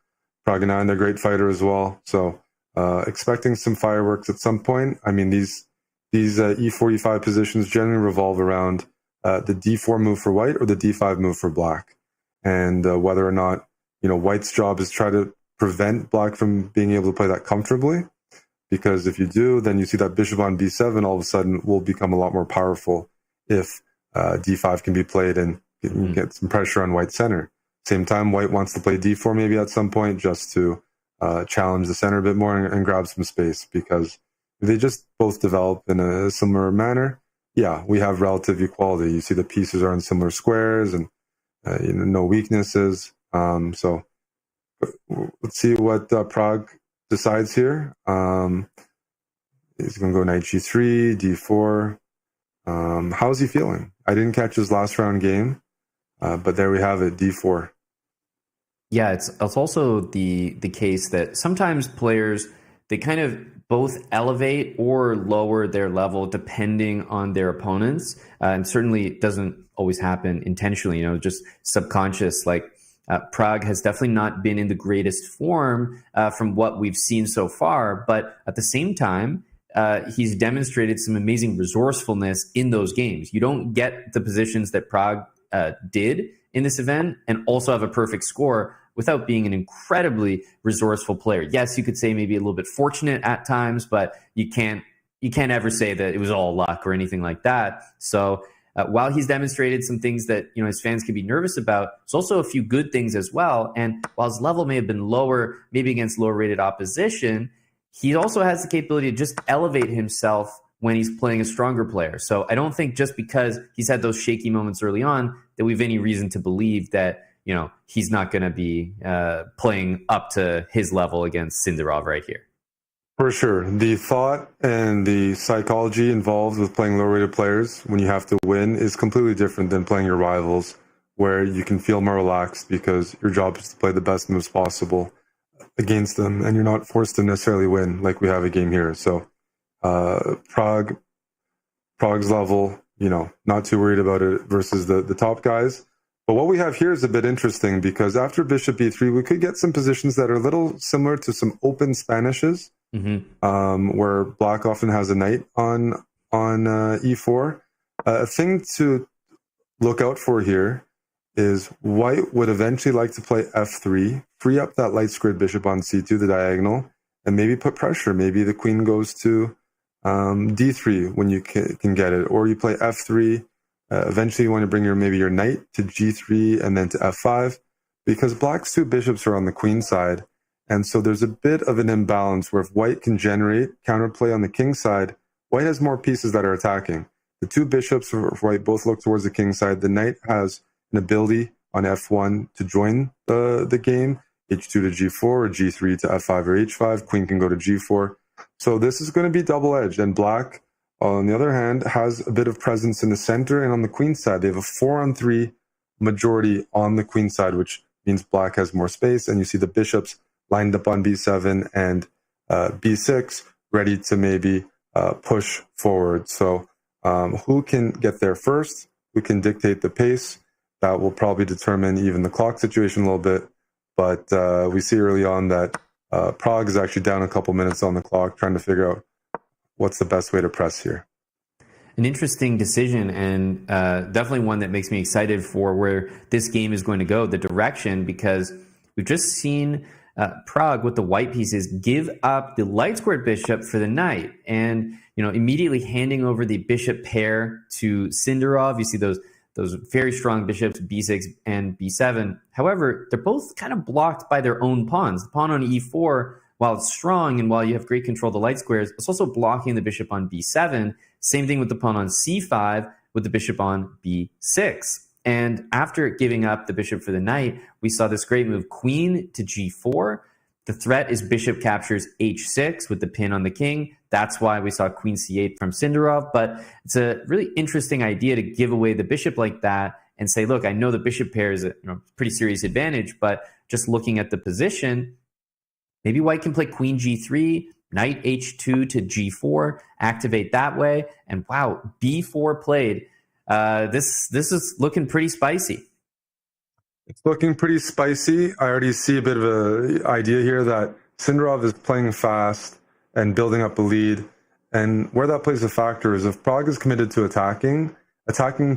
Pragananda, a great fighter as well. So expecting some fireworks at some point. I mean, these e4, e5 positions generally revolve around the d4 move for white or the d5 move for black. And whether or not, white's job is try to prevent black from being able to play that comfortably. Because if you do, then you see that bishop on b7 all of a sudden will become a lot more powerful if d5 can be played and get some pressure on white's center. Same time, white wants to play d4 maybe at some point just to challenge the center a bit more and grab some space, because if they just both develop in a similar manner, yeah, we have relative equality. You see the pieces are in similar squares and no weaknesses. So let's see what Prague decides here. He's going to go knight g3, d4. How's he feeling? I didn't catch his last round game, but there we have it, d4. Yeah, it's also the case that sometimes players, they kind of both elevate or lower their level depending on their opponents. And certainly it doesn't always happen intentionally, just subconscious. Like Prague has definitely not been in the greatest form from what we've seen so far. But at the same time, he's demonstrated some amazing resourcefulness in those games. You don't get the positions that Prague did in this event and also have a perfect score without being an incredibly resourceful player. Yes, you could say maybe a little bit fortunate at times, but you can't ever say that it was all luck or anything like that. So while he's demonstrated some things that his fans can be nervous about, there's also a few good things as well. And while his level may have been lower, maybe against lower rated opposition, he also has the capability to just elevate himself when he's playing a stronger player. So I don't think just because he's had those shaky moments early on that we have any reason to believe that he's not going to be playing up to his level against Sindarov right here. For sure. The thought and the psychology involved with playing low-rated players when you have to win is completely different than playing your rivals, where you can feel more relaxed because your job is to play the best moves possible against them, and you're not forced to necessarily win like we have a game here. So Prague's level, not too worried about it versus the top guys. But what we have here is a bit interesting because after bishop b3, we could get some positions that are a little similar to some open Spanishes, where black often has a knight on e4. A thing to look out for here is white would eventually like to play f3, free up that light squared bishop on c2, the diagonal, and maybe put pressure. Maybe the queen goes to d3 when you can get it, or you play f3. Eventually, you want to bring your knight to g3 and then to f5, because black's two bishops are on the queen side. And so there's a bit of an imbalance where if white can generate counterplay on the king side, white has more pieces that are attacking. The two bishops for white both look towards the king side. The knight has an ability on f1 to join the game, h2 to g4 or g3 to f5 or h5. Queen can go to g4. So this is going to be double-edged. And black, on the other hand, has a bit of presence in the center and on the queen side. They have a 4-on-3 majority on the queen side, which means black has more space. And you see the bishops lined up on b7 and b6, ready to maybe push forward. So who can get there first? Who can dictate the pace? That will probably determine even the clock situation a little bit. But we see early on that Prague is actually down a couple minutes on the clock, trying to figure out what's the best way to press here. An interesting decision, and definitely one that makes me excited for where this game is going to go, the direction, because we've just seen Prague with the white pieces give up the light squared bishop for the knight, and immediately handing over the bishop pair to Sindarov. You see those very strong bishops, b6 and b7. However, they're both kind of blocked by their own pawns. The pawn on e4, while it's strong and while you have great control of the light squares, it's also blocking the bishop on b7. Same thing with the pawn on c5 with the bishop on b6. And after giving up the bishop for the knight, we saw this great move, queen to g4. The threat is bishop captures h6 with the pin on the king. That's why we saw queen c8 from Sindarov. But it's a really interesting idea to give away the bishop like that and say, look, I know the bishop pair is a pretty serious advantage, but just looking at the position, maybe white can play queen g3, knight h2 to g4, activate that way. And wow, b4 played. This is looking pretty spicy. It's looking pretty spicy. I already see a bit of an idea here that Sindarov is playing fast and building up a lead. And where that plays a factor is if Prague is committed to attacking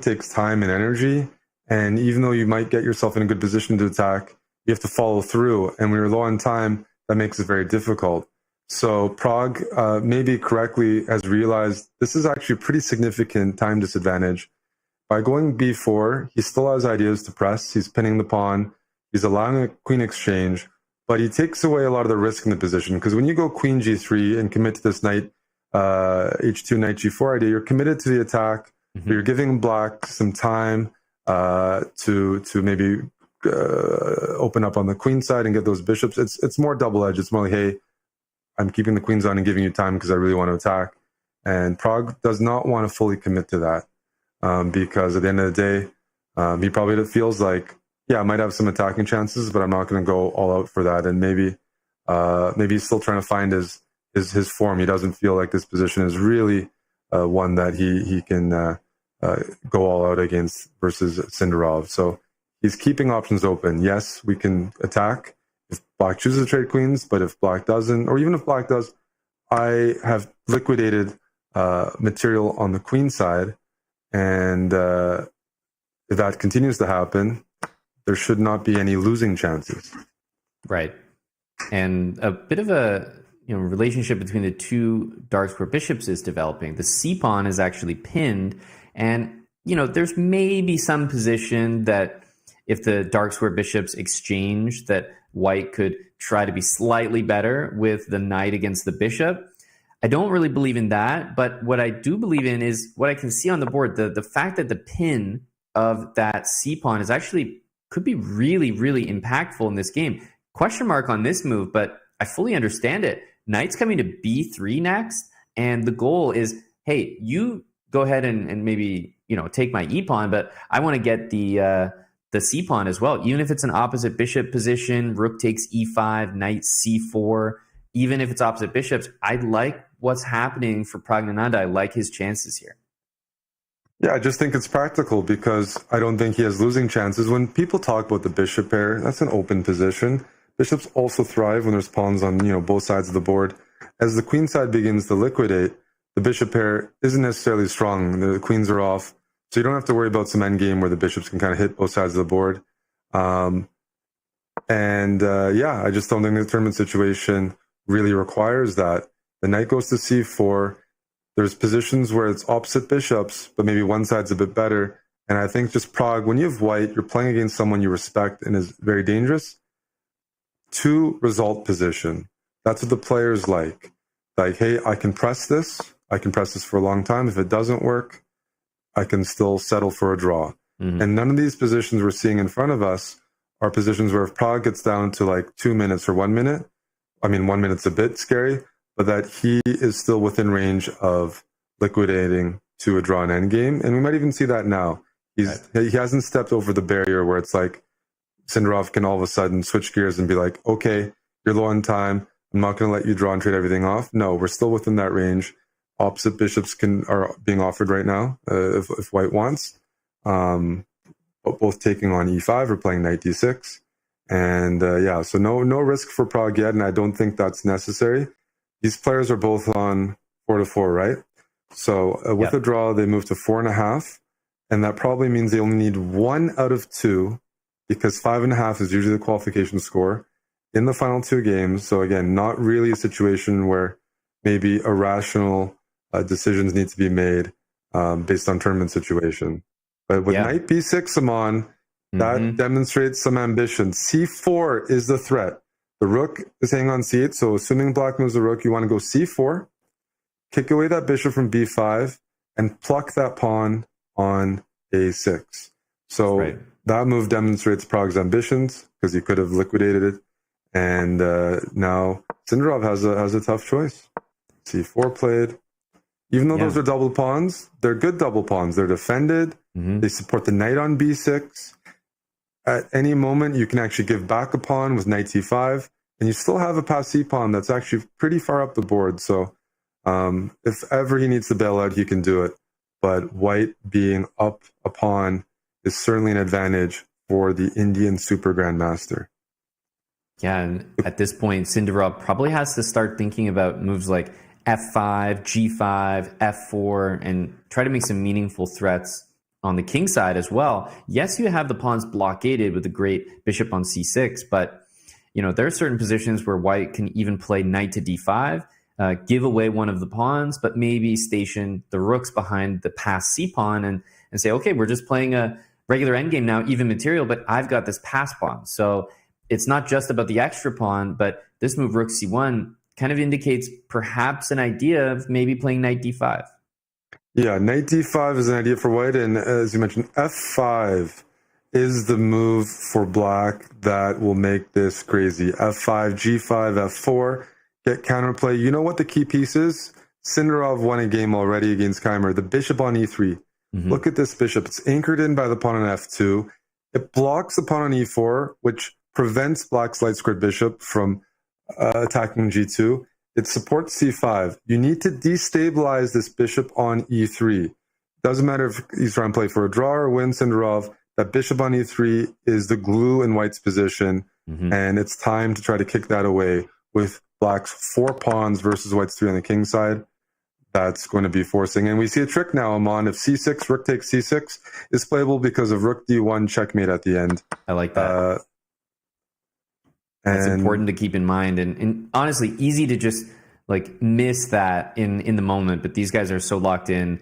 takes time and energy. And even though you might get yourself in a good position to attack, you have to follow through. And when you're low on time, that makes it very difficult. So Prague, maybe correctly, has realized this is actually a pretty significant time disadvantage. By going b4, he still has ideas to press. He's pinning the pawn. He's allowing a queen exchange. But he takes away a lot of the risk in the position. Because when you go queen g3 and commit to this knight h2, knight g4 idea, you're committed to the attack. Mm-hmm. You're giving black some time to maybe open up on the queen side and get those bishops. It's more double-edged. It's more like, hey, I'm keeping the queens on and giving you time because I really want to attack. And Prague does not want to fully commit to that because at the end of the day, he probably feels like, yeah, I might have some attacking chances, but I'm not going to go all out for that. And maybe he's still trying to find his form. He doesn't feel like this position is really one that he can go all out against versus Sindarov. So he's keeping options open. Yes, we can attack if black chooses to trade queens, but if black doesn't, or even if black does, I have liquidated material on the queen side. And if that continues to happen, there should not be any losing chances. Right. And a bit of a relationship between the two dark square bishops is developing. The c-pawn is actually pinned, and there's maybe some position that if the dark square bishops exchange, that white could try to be slightly better with the knight against the bishop. I don't really believe in that, but what I do believe in is what I can see on the board. The fact that the pin of that c-pawn is actually could be really, really impactful in this game. Question mark on this move, but I fully understand it. Knight's coming to b3 next, and the goal is, hey, you go ahead and maybe take my e-pawn, but I want to get the c-pawn as well. Even if it's an opposite bishop position, rook takes e5, knight c4. Even if it's opposite bishops, I like what's happening for Praggnanandhaa. I like his chances here. Yeah, I just think it's practical because I don't think he has losing chances. When people talk about the bishop pair, that's an open position. Bishops also thrive when there's pawns on both sides of the board. As the queen side begins to liquidate, the bishop pair isn't necessarily strong. The queens are off, so you don't have to worry about some endgame where the bishops can kind of hit both sides of the board. I just don't think the tournament situation really requires that. The knight goes to c4. There's positions where it's opposite bishops, but maybe one side's a bit better. And I think just Prague, when you have white, you're playing against someone you respect and is very dangerous. 2 result position. That's what the players like. Like, hey, I can press this. I can press this for a long time. If it doesn't work, I can still settle for a draw. Mm-hmm. And none of these positions we're seeing in front of us are positions where if Prague gets down to like 2 minutes or 1 minute, 1 minute's a bit scary, but that he is still within range of liquidating to a draw and endgame. And we might even see that now. He hasn't stepped over the barrier where it's like Sindarov can all of a sudden switch gears and be like, okay, you're low on time. I'm not going to let you draw and trade everything off. No, we're still within that range. Opposite bishops are being offered right now if white wants. Both taking on e5 or playing knight d6. And so no risk for Prague yet, and I don't think that's necessary. These players are both on 4-4, right? So with a draw, they move to 4.5, and that probably means they only need 1 out of 2, because 5.5 is usually the qualification score in the final 2 games. So again, not really a situation where maybe irrational decisions need to be made based on tournament situation. But with knight b6, Aman, that demonstrates some ambition. c4 is the threat. The rook is hanging on c8, so assuming black moves the rook, you want to go c4, kick away that bishop from b5, and pluck that pawn on a6. So that move demonstrates Prague's ambitions, because he could have liquidated it. And now Sindarov has a tough choice. c4 played. Even though those are double pawns, they're good double pawns. They're defended. Mm-hmm. They support the knight on b6. At any moment, you can actually give back a pawn with knight c5, and you still have a passé pawn that's actually pretty far up the board. So if ever he needs to bail out, he can do it. But white being up a pawn is certainly an advantage for the Indian Super Grandmaster. Yeah, and at this point, Sindarov probably has to start thinking about moves like f5, g5, f4, and try to make some meaningful threats on the king side as well. Yes, you have the pawns blockaded with the great bishop on c6, but there are certain positions where white can even play knight to d5, give away one of the pawns, but maybe station the rooks behind the passed c pawn and say, okay, we're just playing a regular endgame now, even material, but I've got this pass pawn. So it's not just about the extra pawn, but this move, rook c1, kind of indicates perhaps an idea of maybe playing knight d5. Yeah, knight d5 is an idea for white, and as you mentioned, f5 is the move for black that will make this crazy. f5, g5, f4, get counterplay. You know what the key piece is? Sindarov won a game already against Keimer. The bishop on e3. Look at this bishop. It's anchored in by the pawn on f2. It blocks the pawn on e4, which prevents black's light squared bishop from attacking g2. It supports c5. You need to destabilize this bishop on e3. Doesn't matter if he's trying to play for a draw or win, Sindarov. That bishop on e3 is the glue in white's position, and it's time to try to kick that away with black's 4 pawns versus white's 3 on the king side. That's going to be forcing. And we see a trick now, Amon. If c6, rook takes c6 is playable because of rook d1 checkmate at the end. I like that. That's important to keep in mind. And honestly, easy to just miss that in the moment. But these guys are so locked in.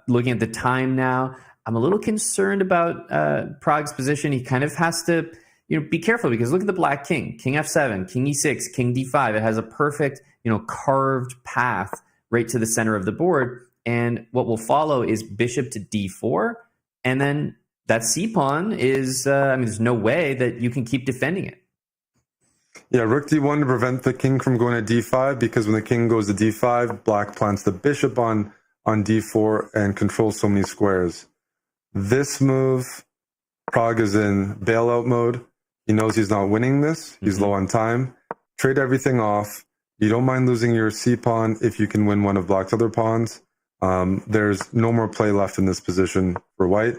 Looking at the time now, I'm a little concerned about Prague's position. He kind of has to be careful because look at the black king. King f7, king e6, king d5. It has a perfect carved path right to the center of the board. And what will follow is bishop to d4. And then that c pawn is, there's no way that you can keep defending it. Yeah, rook d1 to prevent the king from going to d5, because when the king goes to d5, black plants the bishop on d4 and controls so many squares. This move, Prague is in bailout mode. He knows he's not winning this. He's low on time. Trade everything off. You don't mind losing your c pawn if you can win one of black's other pawns. There's no more play left in this position for white.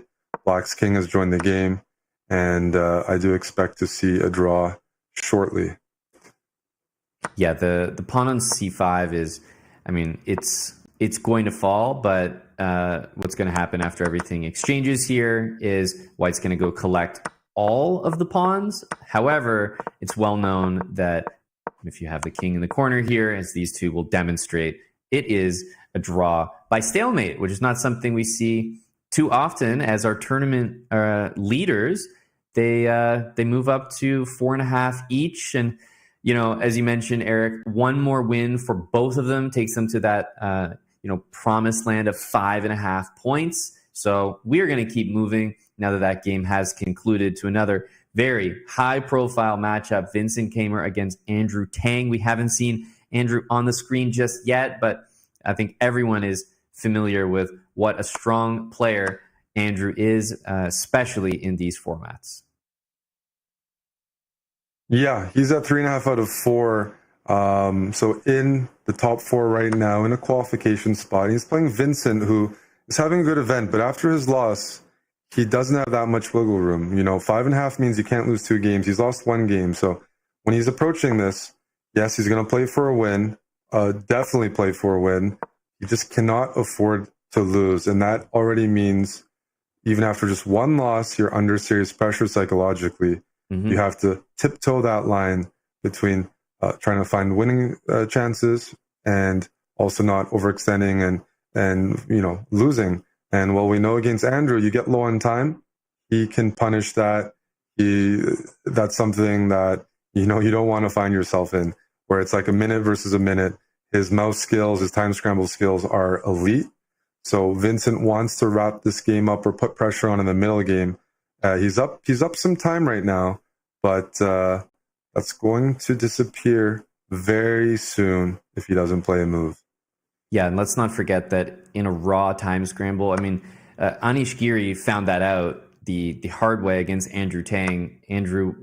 Black's king has joined the game, and I do expect to see a draw shortly. Yeah, the pawn on c5 is, it's going to fall, but what's going to happen after everything exchanges here is white's going to go collect all of the pawns. However, it's well known that if you have the king in the corner here, as these two will demonstrate, it is a draw by stalemate, which is not something we see too often as our tournament leaders. They move up to 4.5 each. And, as you mentioned, Eric, one more win for both of them takes them to that, promised land of 5.5 points. So we are going to keep moving now that game has concluded to another very high-profile matchup, Vincent Keimer against Andrew Tang. We haven't seen Andrew on the screen just yet, but I think everyone is familiar with what a strong player Andrew is, especially in these formats. Yeah, he's at 3.5 out of 4. So in the top 4 right now in a qualification spot. He's playing Vincent, who is having a good event, but after his loss, he doesn't have that much wiggle room. 5.5 means you can't lose 2 games. He's lost 1 game. So when he's approaching this, yes, he's going to play for a win, definitely play for a win. He just cannot afford to lose. And that already means even after just 1 loss, you're under serious pressure psychologically. You have to tiptoe that line between trying to find winning chances and also not overextending and losing. And while we know against Andrew, you get low on time, he can punish that. That's something that you don't want to find yourself in, where it's like a minute versus a minute. His mouse skills, his time scramble skills are elite. So Vincent wants to wrap this game up or put pressure on in the middle game. He's up some time right now, but that's going to disappear very soon if he doesn't play a move. Yeah, and let's not forget that in a raw time scramble, Anish Giri found that out the hard way against Andrew Tang. Andrew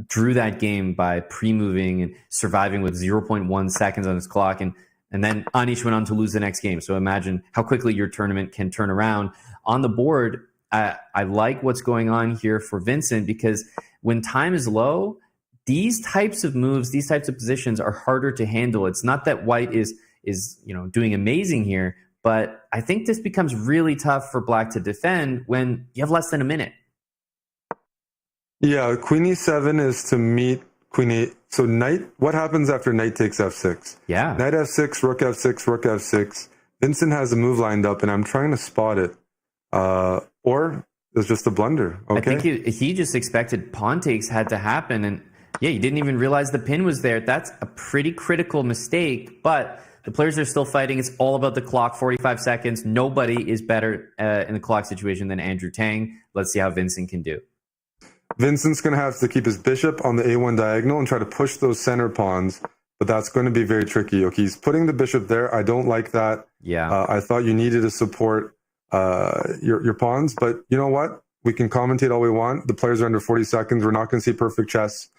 drew that game by pre-moving and surviving with 0.1 seconds on his clock, and then Anish went on to lose the next game. So imagine how quickly your tournament can turn around. On the board, I like what's going on here for Vincent, because when time is low, these types of moves, these types of positions are harder to handle. It's not that white is doing amazing here, but I think this becomes really tough for black to defend when you have less than a minute. Yeah, queen e7 is to meet queen 8. So knight, what happens after knight takes f6? Yeah. Knight f6, rook f6, rook f6. Vincent has a move lined up, and I'm trying to spot it. Or it's just a blunder. Okay. I think he just expected pawn takes had to happen, and yeah, he didn't even realize the pin was there. That's a pretty critical mistake, but the players are still fighting. It's all about the clock, 45 seconds. Nobody is better in the clock situation than Andrew Tang. Let's see how Vincent can do. Vincent's going to have to keep his bishop on the a1 diagonal and try to push those center pawns, but that's going to be very tricky. Okay, he's putting the bishop there. I don't like that. Yeah. I thought you needed to support your pawns, but you know what? We can commentate all we want. The players are under 40 seconds. We're not going to see perfect chess.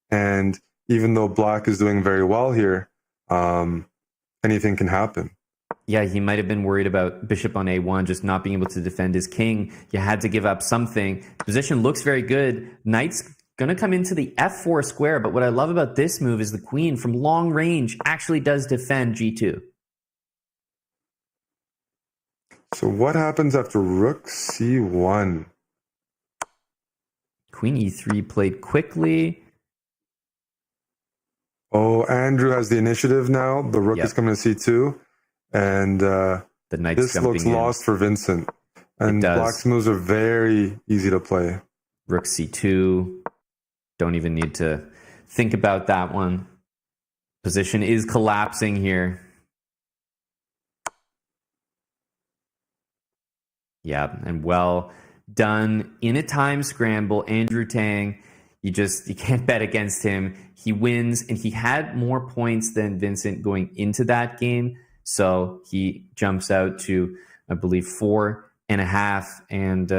And even though black is doing very well here, anything can happen. Yeah, he might have been worried about bishop on a1, just not being able to defend his king. You had to give up something. Position looks very good. Knight's going to come into the f4 square, but what I love about this move is the queen from long range actually does defend g2. So what happens after rook c1? Queen e3 played quickly. Oh, Andrew has the initiative now. The rook is coming to c2. And the knight's this looks lost for Vincent. And black's moves are very easy to play. Rook c2. Don't even need to think about that one. Position is collapsing here. Yeah, and well done. In a time scramble, Andrew Tang, you can't bet against him. He wins, and he had more points than Vincent going into that game. So he jumps out to, I believe, 4.5, and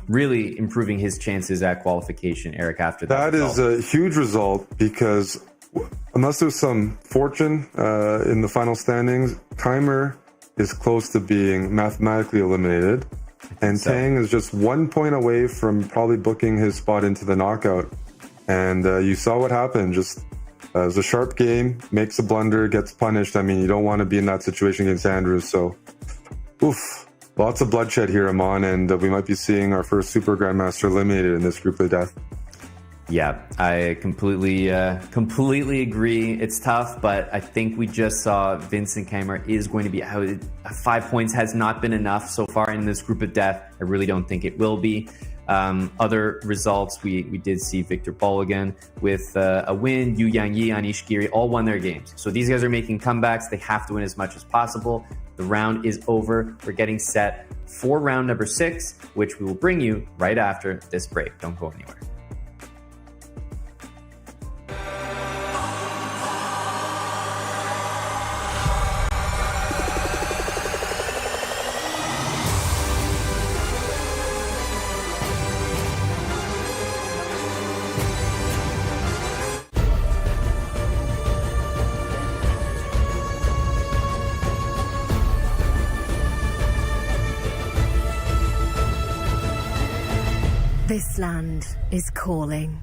really improving his chances at qualification, Eric, after that. That is a huge result, because unless there's some fortune in the final standings, Keimer is close to being mathematically eliminated. And Tang is just 1 point away from probably booking his spot into the knockout. And you saw what happened. Just it was a sharp game, makes a blunder, gets punished. I mean, you don't want to be in that situation against Andrews. So, lots of bloodshed here, Amon, and we might be seeing our first Super Grandmaster eliminated in this group of death. Yeah, I completely agree. It's tough, but I think we just saw Vincent Keimer is going to be out. 5 points has not been enough so far in this group of death. I really don't think it will be. Other results, we did see Victor Bologan with a win. Yu Yangyi, Anish Giri all won their games. So these guys are making comebacks. They have to win as much as possible. The round is over. We're getting set for round number 6, which we will bring you right after this break. Don't go anywhere. This land is calling.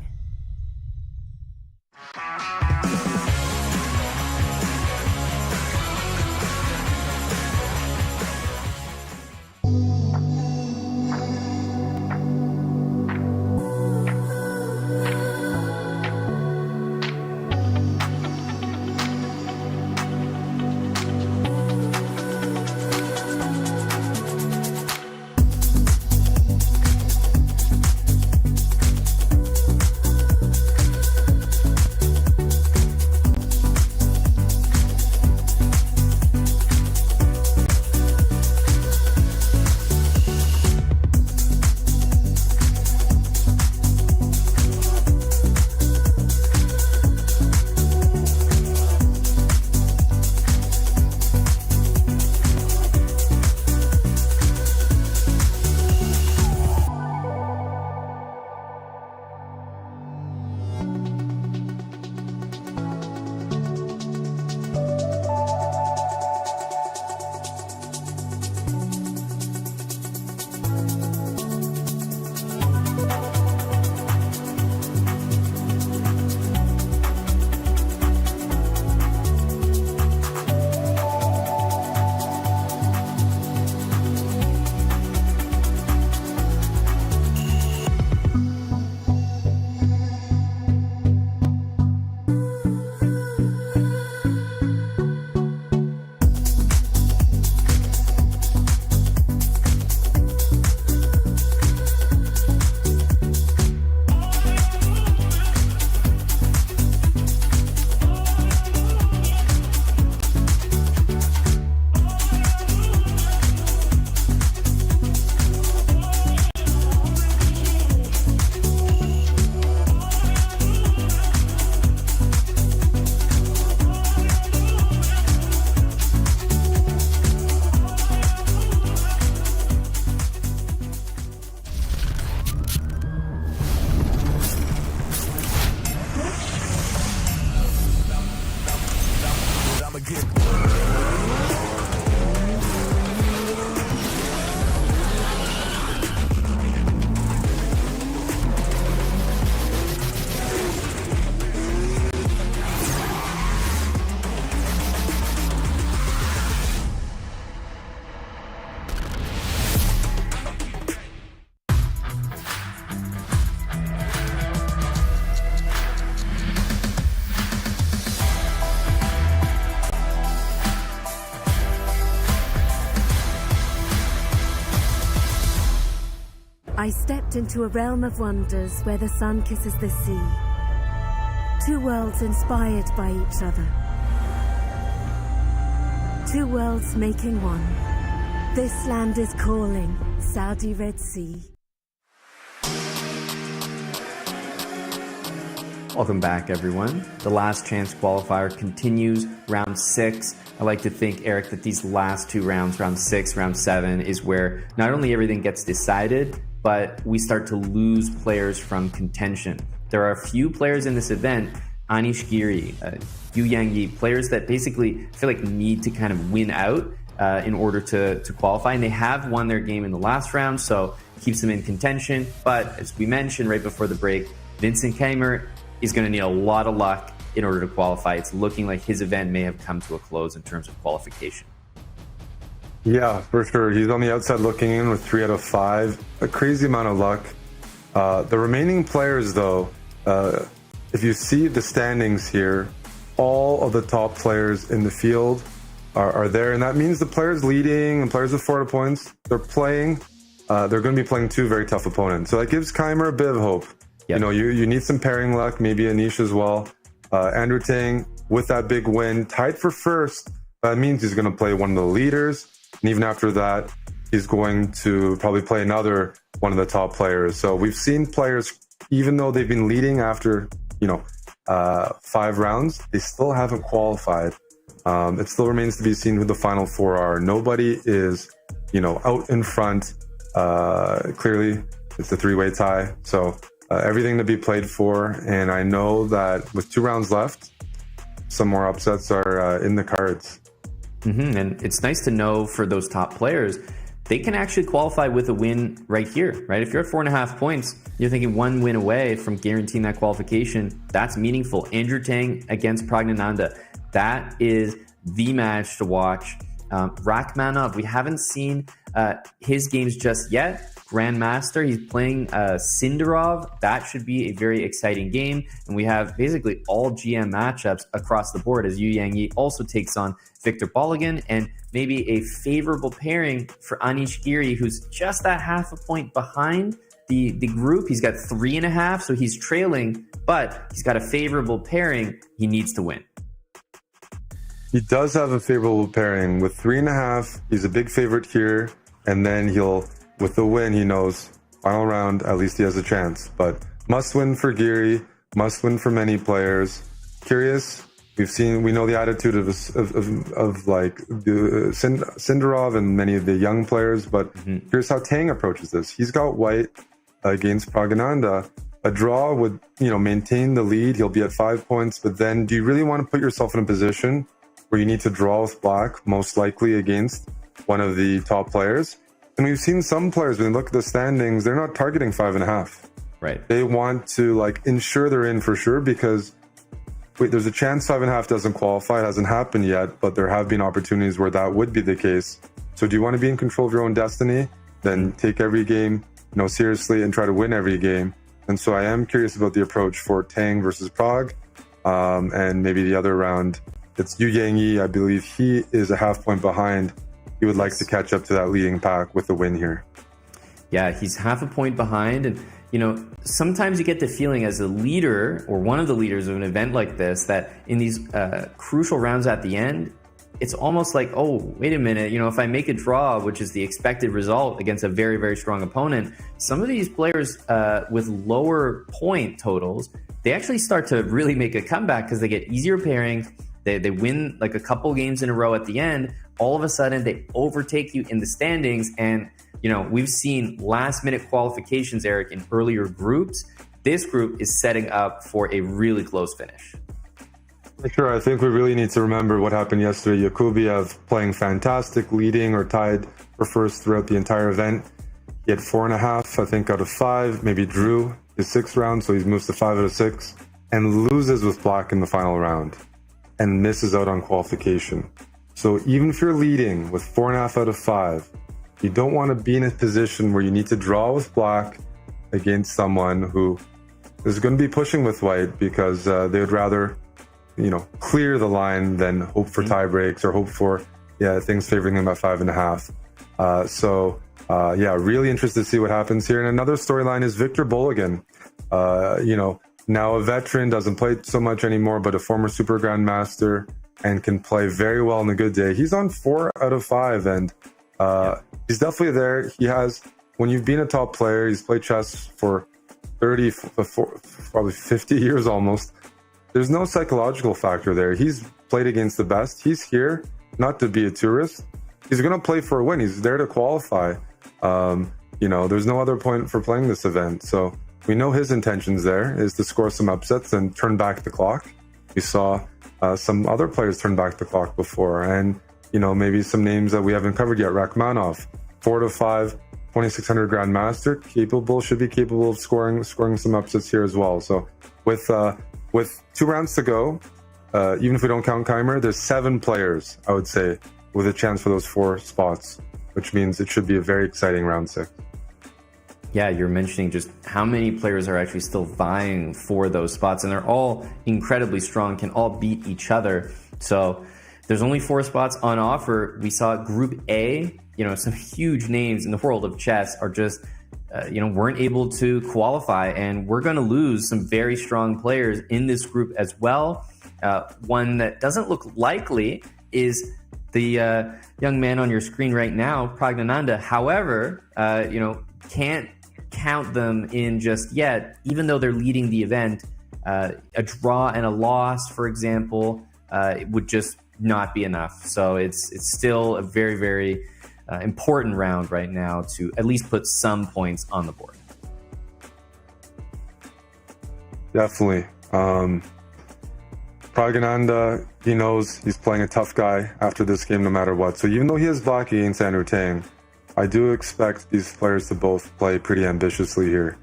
I stepped into a realm of wonders where the sun kisses the sea. Two worlds inspired by each other. Two worlds making one. This land is calling, Saudi Red Sea. Welcome back, everyone. The last chance qualifier continues, round 6. I like to think, Eric, that these last two rounds, round 6, round 7, is where not only everything gets decided, but we start to lose players from contention. There are a few players in this event, Anish Giri, Yu Yangyi, players that basically feel like need to kind of win out in order to qualify. And they have won their game in the last round, so it keeps them in contention. But as we mentioned right before the break, Vincent Keimer is going to need a lot of luck in order to qualify. It's looking like his event may have come to a close in terms of qualification. Yeah, for sure. He's on the outside looking in with 3 out of 5. A crazy amount of luck. The remaining players, though, if you see the standings here, all of the top players in the field are there. And that means the players leading and players with 4 points, they're playing. They're going to be playing 2 very tough opponents. So that gives Keimer a bit of hope. Yep. You know, you need some pairing luck, maybe Anish as well. Andrew Tang, with that big win, tied for first. That means he's going to play one of the leaders. And even after that, he's going to probably play another one of the top players. So we've seen players, even though they've been leading after, 5 rounds, they still haven't qualified. It still remains to be seen who the final 4 are. Nobody is, out in front. Clearly, it's a 3-way tie. So everything to be played for. And I know that with 2 rounds left, some more upsets are in the cards. And it's nice to know for those top players, they can actually qualify with a win right here, right? If you're at 4.5 points, you're thinking 1 win away from guaranteeing that qualification. That's meaningful. Andrew Tang against Praggnanandhaa. That is the match to watch. Rachmanov, we haven't seen his games just yet. Grandmaster, he's playing Sindarov. That should be a very exciting game. And we have basically all GM matchups across the board as Yu Yangyi also takes on Victor Balogun, and maybe a favorable pairing for Anish Giri, who's just that half a point behind the group. He's got 3.5, so he's trailing, but he's got a favorable pairing. He needs to win. He does have a favorable pairing. With 3.5, he's a big favorite here, and then with the win, he knows final round, at least he has a chance. But must win for Giri, must win for many players. Curious, we know the attitude of like Sindarov and many of the young players, but here's how Tang approaches this. He's got white against Praggnanandhaa. A draw would, maintain the lead. He'll be at 5 points, but then do you really want to put yourself in a position where you need to draw with black, most likely against one of the top players? And we've seen some players, when you look at the standings, they're not targeting 5.5. Right. They want to ensure they're in for sure, because there's a chance 5.5 doesn't qualify. It hasn't happened yet, but there have been opportunities where that would be the case. So do you want to be in control of your own destiny? Then take every game, seriously and try to win every game. And so I am curious about the approach for Tang versus Prague. And maybe the other round, it's Yu Yangyi. I believe he is a half point behind. He would like to catch up to that leading pack with the win here. Yeah, he's half a point behind. And, sometimes you get the feeling as a leader or one of the leaders of an event like this that in these crucial rounds at the end, it's almost like, oh, wait a minute, if I make a draw, which is the expected result against a very, very strong opponent, some of these players with lower point totals, they actually start to really make a comeback because they get easier pairings. They win like a couple games in a row at the end. All of a sudden, they overtake you in the standings. And, we've seen last minute qualifications, Eric, in earlier groups. This group is setting up for a really close finish. For sure. I think we really need to remember what happened yesterday. Yakubiev playing fantastic, leading or tied for first throughout the entire event. He had 4.5, I think, out of 5, maybe drew his 6th round, so he moves to 5 out of 6, and loses with black in the final round, and misses out on qualification. So even if you're leading with 4.5 out of 5, you don't want to be in a position where you need to draw with black against someone who is going to be pushing with white because they would rather, clear the line than hope for tie breaks or hope for things favoring them at 5.5. Really interested to see what happens here. And another storyline is Victor Bologan. Now a veteran, doesn't play so much anymore, but a former Super Grandmaster and can play very well on a good day. He's on 4 out of 5, and he's definitely there. He has, when you've been a top player, he's played chess for 30, probably 50 years almost. There's no psychological factor there. He's played against the best. He's here not to be a tourist. He's going to play for a win. He's there to qualify. There's no other point for playing this event. So we know his intentions there is to score some upsets and turn back the clock. We saw some other players turn back the clock before. And, maybe some names that we haven't covered yet. Rachmanov, 4 to 5, 2600 Grandmaster, should be capable of scoring some upsets here as well. So with 2 rounds to go, even if we don't count Keimer, there's 7 players, I would say, with a chance for those 4 spots, which means it should be a very exciting round 6. Yeah, you're mentioning just how many players are actually still vying for those spots, and they're all incredibly strong, can all beat each other. So there's only 4 spots on offer. We saw Group A, some huge names in the world of chess are just, weren't able to qualify, and we're going to lose some very strong players in this group as well. One that doesn't look likely is the young man on your screen right now, Pragnananda. However, can't count them in just yet, even though they're leading the event. A draw and a loss, for example, would just not be enough. So it's still a very, very important round right now to at least put some points on the board. Definitely. Pragnananda, he knows he's playing a tough guy after this game no matter what. So even though he has black against Andrew Tang, I do expect these players to both play pretty ambitiously here.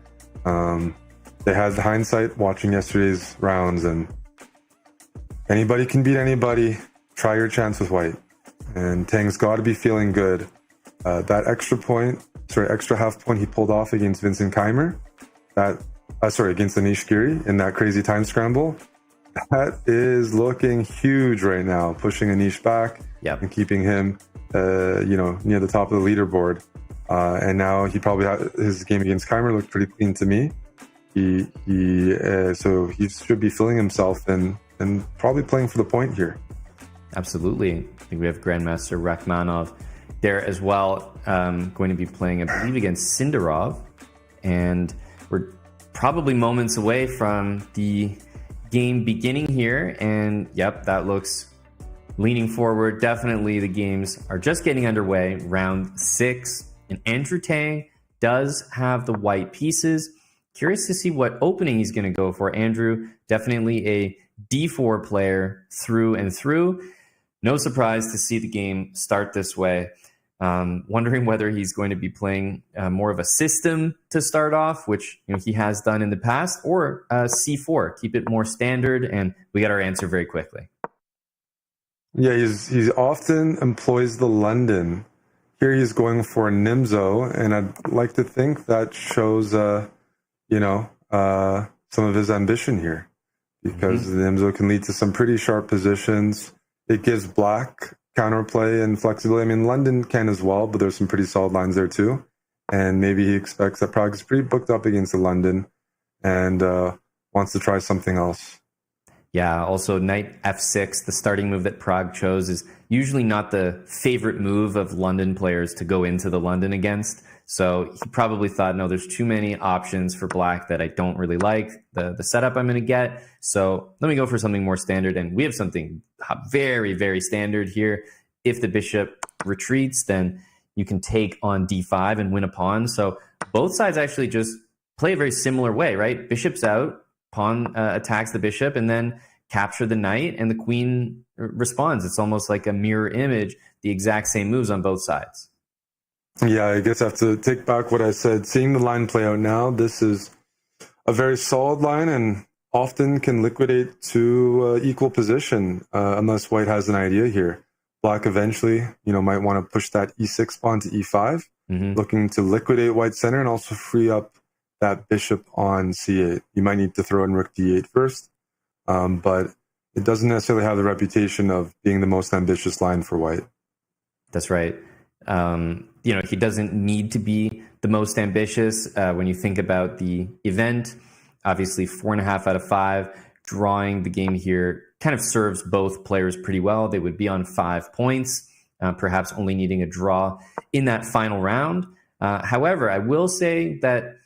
They had hindsight watching yesterday's rounds, and anybody can beat anybody. Try your chance with white. And Tang's got to be feeling good. That extra half point he pulled off against Vincent Keimer, against Anish Giri in that crazy time scramble, that is looking huge right now, pushing Anish back and keeping him, near the top of the leaderboard. And now he probably his game against Keimer looked pretty clean to me. So he should be feeling himself and probably playing for the point here. Absolutely. I think we have Grandmaster Rachmanov there as well, going to be playing, I believe, against Sindarov. And we're probably moments away from the game beginning here. And yep, that looks leaning forward. Definitely the games are just getting underway. Round 6. And Andrew Tang does have the white pieces. Curious to see what opening he's going to go for. Andrew, definitely a D4 player through and through. No surprise to see the game start this way. Wondering whether he's going to be playing more of a system to start off, which he has done in the past, or C4, keep it more standard, and we got our answer very quickly. Yeah, he often employs the London. Here he's going for a Nimzo, and I'd like to think that shows, some of his ambition here, because the Nimzo can lead to some pretty sharp positions. It gives black counterplay and flexibility. I mean, London can as well, but there's some pretty solid lines there too. And maybe he expects that Prague is pretty booked up against the London and wants to try something else. Yeah, also knight f6, the starting move that Prague chose, is usually not the favorite move of London players to go into the London against. So he probably thought, no, there's too many options for black that I don't really like the setup I'm going to get. So let me go for something more standard. And we have something very, very standard here. If the bishop retreats, then you can take on d5 and win a pawn. So both sides actually just play a very similar way, right? Bishop's out, pawn attacks the bishop, and then capture the knight, and the queen responds. It's almost like a mirror image, the exact same moves on both sides. Yeah, I guess I have to take back what I said. Seeing the line play out now, this is a very solid line and often can liquidate to equal position unless white has an idea here. Black eventually, might want to push that e6 pawn to e5, looking to liquidate white center and also free up that bishop on c8. You might need to throw in rook d8 first, but it doesn't necessarily have the reputation of being the most ambitious line for white. That's right. He doesn't need to be the most ambitious when you think about the event. Obviously, 4.5 out of 5. Drawing the game here kind of serves both players pretty well. They would be on 5 points, perhaps only needing a draw in that final round. However, I will say that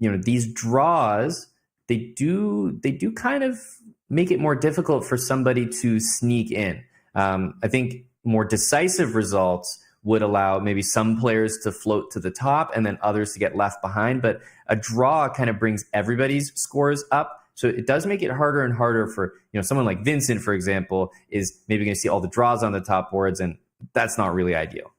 these draws, they do kind of make it more difficult for somebody to sneak in. I think more decisive results would allow maybe some players to float to the top and then others to get left behind. But a draw kind of brings everybody's scores up. So it does make it harder and harder for, someone like Vincent, for example, is maybe going to see all the draws on the top boards, and that's not really ideal.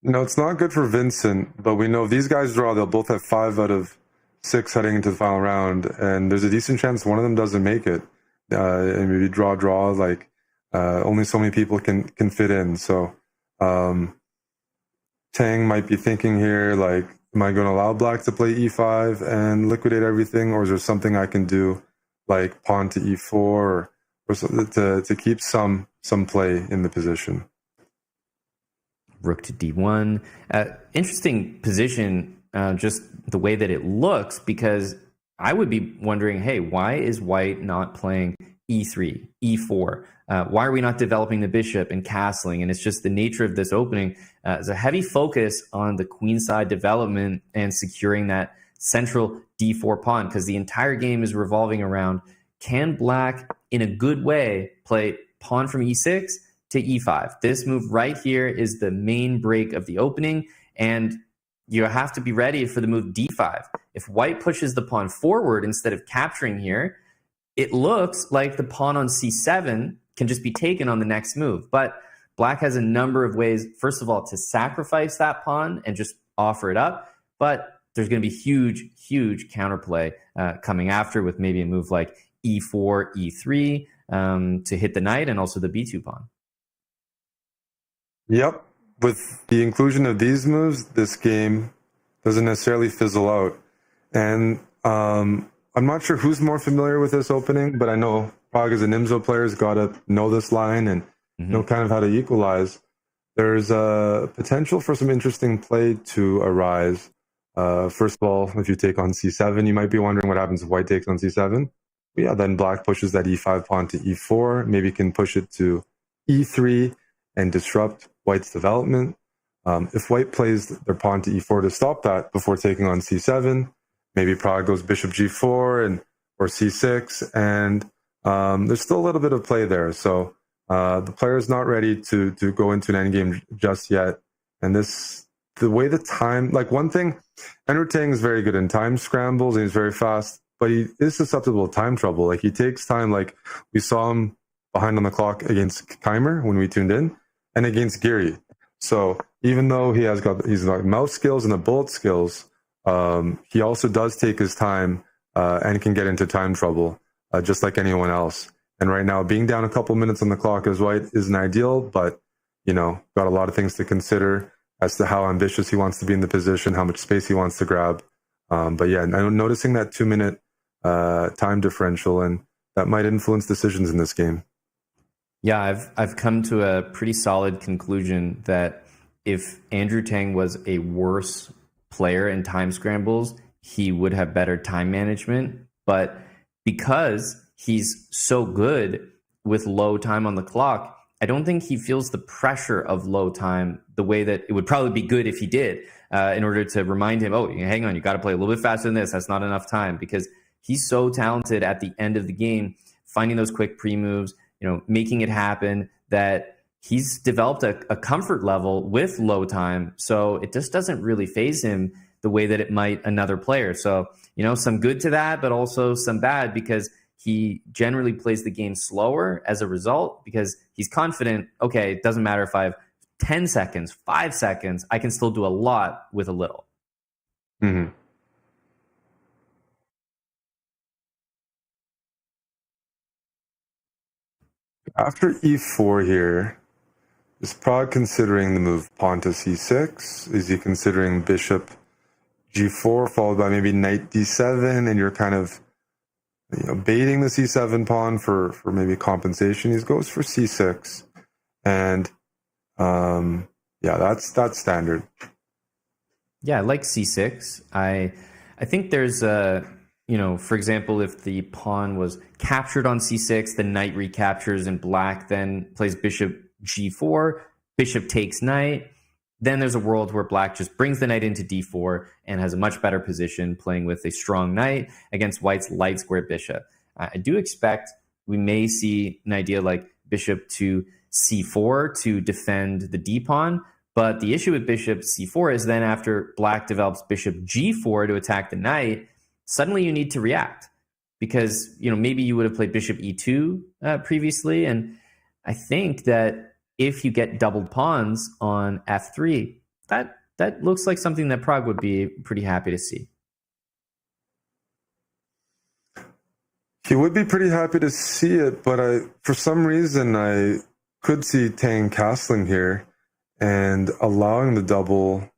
No, it's not good for Vincent, but we know if these guys draw, they'll both have 5 out of 6 heading into the final round, and there's a decent chance one of them doesn't make it. And maybe draw, like only so many people can fit in. So Tang might be thinking here, like, am I going to allow black to play e5 and liquidate everything, or is there something I can do, like pawn to e4, or to keep some play in the position? Rook to d1. Interesting position, just the way that it looks, because I would be wondering, hey, why is white not playing e3, e4? Why are we not developing the bishop and castling? And it's just the nature of this opening. There's a heavy focus on the queenside development and securing that central d4 pawn, because the entire game is revolving around, can black, in a good way, play pawn from e6 to e5? This move right here is the main break of the opening, and you have to be ready for the move d5. If white pushes the pawn forward instead of capturing here, it looks like the pawn on c7 can just be taken on the next move. But black has a number of ways, first of all, to sacrifice that pawn and just offer it up. But there's going to be huge, huge counterplay coming after, with maybe a move like e4, e3 to hit the knight and also the b2 pawn. Yep. With the inclusion of these moves, this game doesn't necessarily fizzle out. And I'm not sure who's more familiar with this opening, but I know Prague as a Nimzo player's got to know this line and know kind of how to equalize. There's a potential for some interesting play to arise. First of all, if you take on c7, you might be wondering what happens if white takes on c7. But yeah, then black pushes that e5 pawn to e4, maybe can push it to e3 and disrupt white's development. If white plays their pawn to e4 to stop that before taking on c7, maybe Prague goes bishop g4 or c6, and there's still a little bit of play there. So the player is not ready to go into an endgame just yet. And the way the time, like one thing, Andrew Tang is very good in time scrambles and he's very fast, but he is susceptible to time trouble. Like he takes time, like we saw him behind on the clock against Keimer when we tuned in, and against Geary. So even though he's got mouse skills and the bullet skills, he also does take his time and can get into time trouble, just like anyone else. And right now, being down a couple minutes on the clock as white isn't ideal, but, got a lot of things to consider as to how ambitious he wants to be in the position, how much space he wants to grab. But yeah, I'm noticing that 2-minute time differential, and that might influence decisions in this game. Yeah, I've come to a pretty solid conclusion that if Andrew Tang was a worse player in time scrambles, he would have better time management. But because he's so good with low time on the clock, I don't think he feels the pressure of low time the way that it would probably be good if he did, in order to remind him, oh, hang on, you got to play a little bit faster than this. That's not enough time, because he's so talented at the end of the game, finding those quick pre-moves, making it happen, that he's developed a comfort level with low time. So it just doesn't really faze him the way that it might another player. So, some good to that, but also some bad, because he generally plays the game slower as a result because he's confident, okay, it doesn't matter if I have 10 seconds, 5 seconds, I can still do a lot with a little. Mm-hmm. After e4 here, is Prague considering the move pawn to c6? Is he considering bishop g4 followed by maybe knight d7, and you're kind of baiting the c7 pawn for maybe compensation? He goes for c6, and that's standard. Yeah, I like c6. I think there's a, for example, if the pawn was captured on c6, the knight recaptures and black then plays bishop g4, bishop takes knight. Then there's a world where black just brings the knight into d4 and has a much better position playing with a strong knight against white's light square bishop. I do expect we may see an idea like bishop to c4 to defend the d-pawn, but the issue with bishop c4 is then after black develops bishop g4 to attack the knight, suddenly you need to react because, maybe you would have played bishop e2 previously, and I think that if you get doubled pawns on f3, that looks like something that Prague would be pretty happy to see. He would be pretty happy to see it, but for some reason, I could see Tang castling here and allowing the double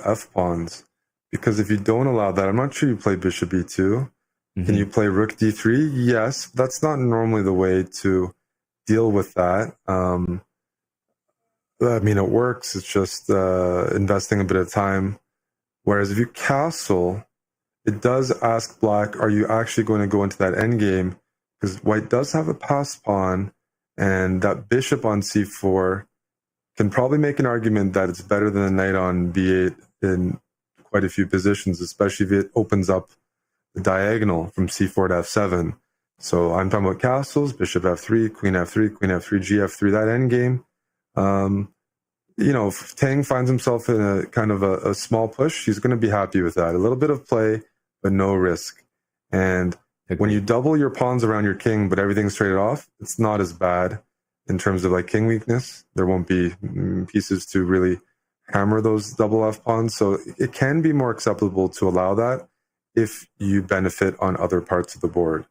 f pawns. Because if you don't allow that, I'm not sure you play bishop e2. Mm-hmm. Can you play rook d3? Yes, that's not normally the way to deal with that. It works. It's just investing a bit of time. Whereas if you castle, it does ask black, are you actually going to go into that endgame? Because white does have a passed pawn, and that bishop on c4 can probably make an argument that it's better than a knight on b8 in quite a few positions, especially if it opens up the diagonal from c4 to f7. So I'm talking about castles, bishop f3, queen f3, gf3, that endgame. If Tang finds himself in a kind of a small push, he's going to be happy with that. A little bit of play, but no risk. And when you double your pawns around your king, but everything's traded off, it's not as bad in terms of like king weakness. There won't be pieces to really hammer those double f pawns. So it can be more acceptable to allow that if you benefit on other parts of the board.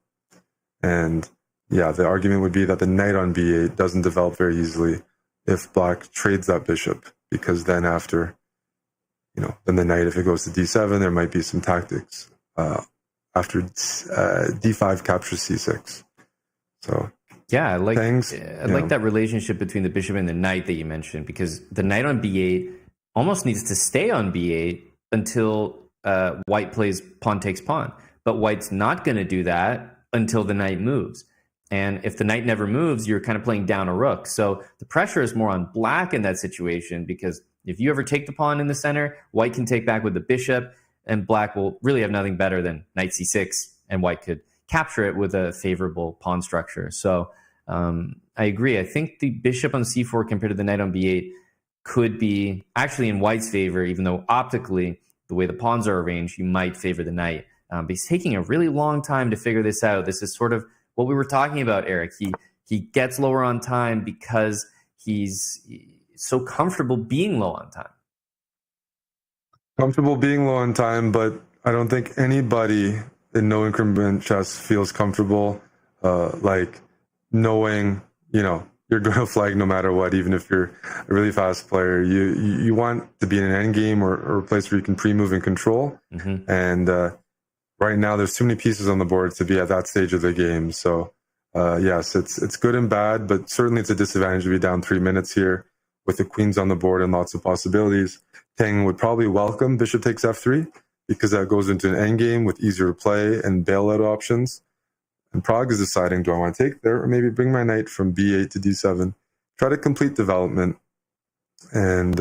And yeah, the argument would be that the knight on b8 doesn't develop very easily if black trades that bishop, because then after, then the knight, if it goes to d7, there might be some tactics after d5 captures c6. So yeah, I like that relationship between the bishop and the knight that you mentioned, because the knight on b8 almost needs to stay on b8 until white plays pawn takes pawn. But white's not going to do that until the knight moves. And if the knight never moves, you're kind of playing down a rook. So the pressure is more on black in that situation, because if you ever take the pawn in the center, white can take back with the bishop, and black will really have nothing better than knight c6, and white could capture it with a favorable pawn structure. So I agree. I think the bishop on c4 compared to the knight on b8 could be actually in white's favor, even though optically, the way the pawns are arranged, you might favor the knight. But he's taking a really long time to figure this out. This is sort of what we were talking about, Eric. He gets lower on time because he's so comfortable being low on time. Comfortable being low on time, but I don't think anybody in no increment chess feels comfortable knowing, you're going to flag no matter what, even if you're a really fast player. You want to be in an end game or a place where you can pre-move and control. Mm-hmm. And right now, there's too many pieces on the board to be at that stage of the game. So, yes, it's good and bad, but certainly it's a disadvantage to be down 3 minutes here with the queens on the board and lots of possibilities. Tang would probably welcome bishop takes f3 because that goes into an endgame with easier play and bailout options. And Prague is deciding, do I want to take there or maybe bring my knight from b8 to d7, try to complete development. And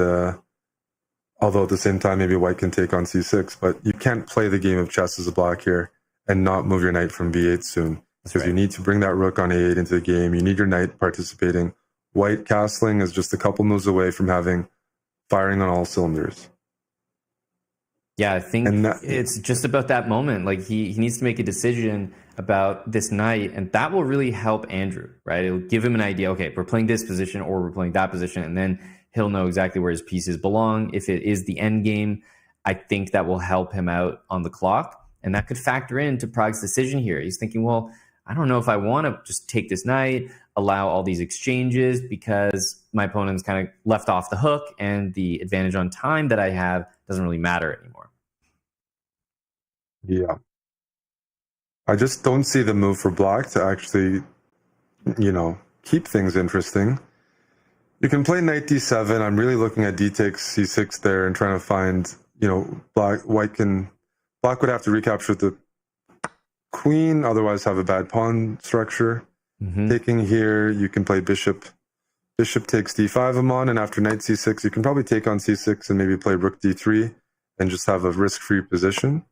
although at the same time, maybe white can take on c6, but you can't play the game of chess as a black here and not move your knight from b8 soon. Because you need to bring that rook on a8 into the game. You need your knight participating. White castling is just a couple moves away from firing on all cylinders. Yeah, I think it's just about that moment. Like he needs to make a decision. about this knight, and that will really help Andrew, right? It'll give him an idea, okay, we're playing this position or we're playing that position, and then he'll know exactly where his pieces belong. If it is the end game, I think that will help him out on the clock, and that could factor into Prague's decision here. He's thinking, well, I don't know if I want to just take this knight, allow all these exchanges, because my opponent's kind of left off the hook, and the advantage on time that I have doesn't really matter anymore. Yeah. I just don't see the move for black to actually, keep things interesting. You can play knight d7. I'm really looking at d takes c6 there and trying to find, black would have to recapture the queen, otherwise have a bad pawn structure. Taking here, you can play bishop takes d5 I'm on, and after knight c6, you can probably take on c6 and maybe play rook d3 and just have a risk-free position.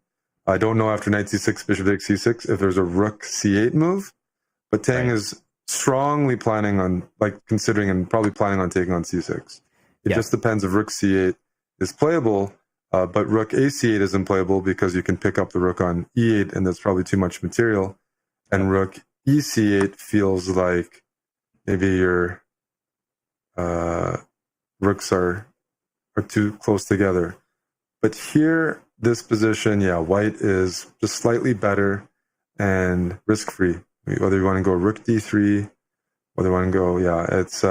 I don't know after knight c6, bishop takes c6 if there's a rook c8 move, but Tang is strongly planning on, considering and probably planning on taking on c6. It just depends if rook c8 is playable, but rook ac8 isn't playable because you can pick up the rook on e8, and that's probably too much material. And rook ec8 feels like maybe your rooks are too close together. But here, this position, white is just slightly better and risk-free. Whether you want to go rook d3, whether you want to go, it's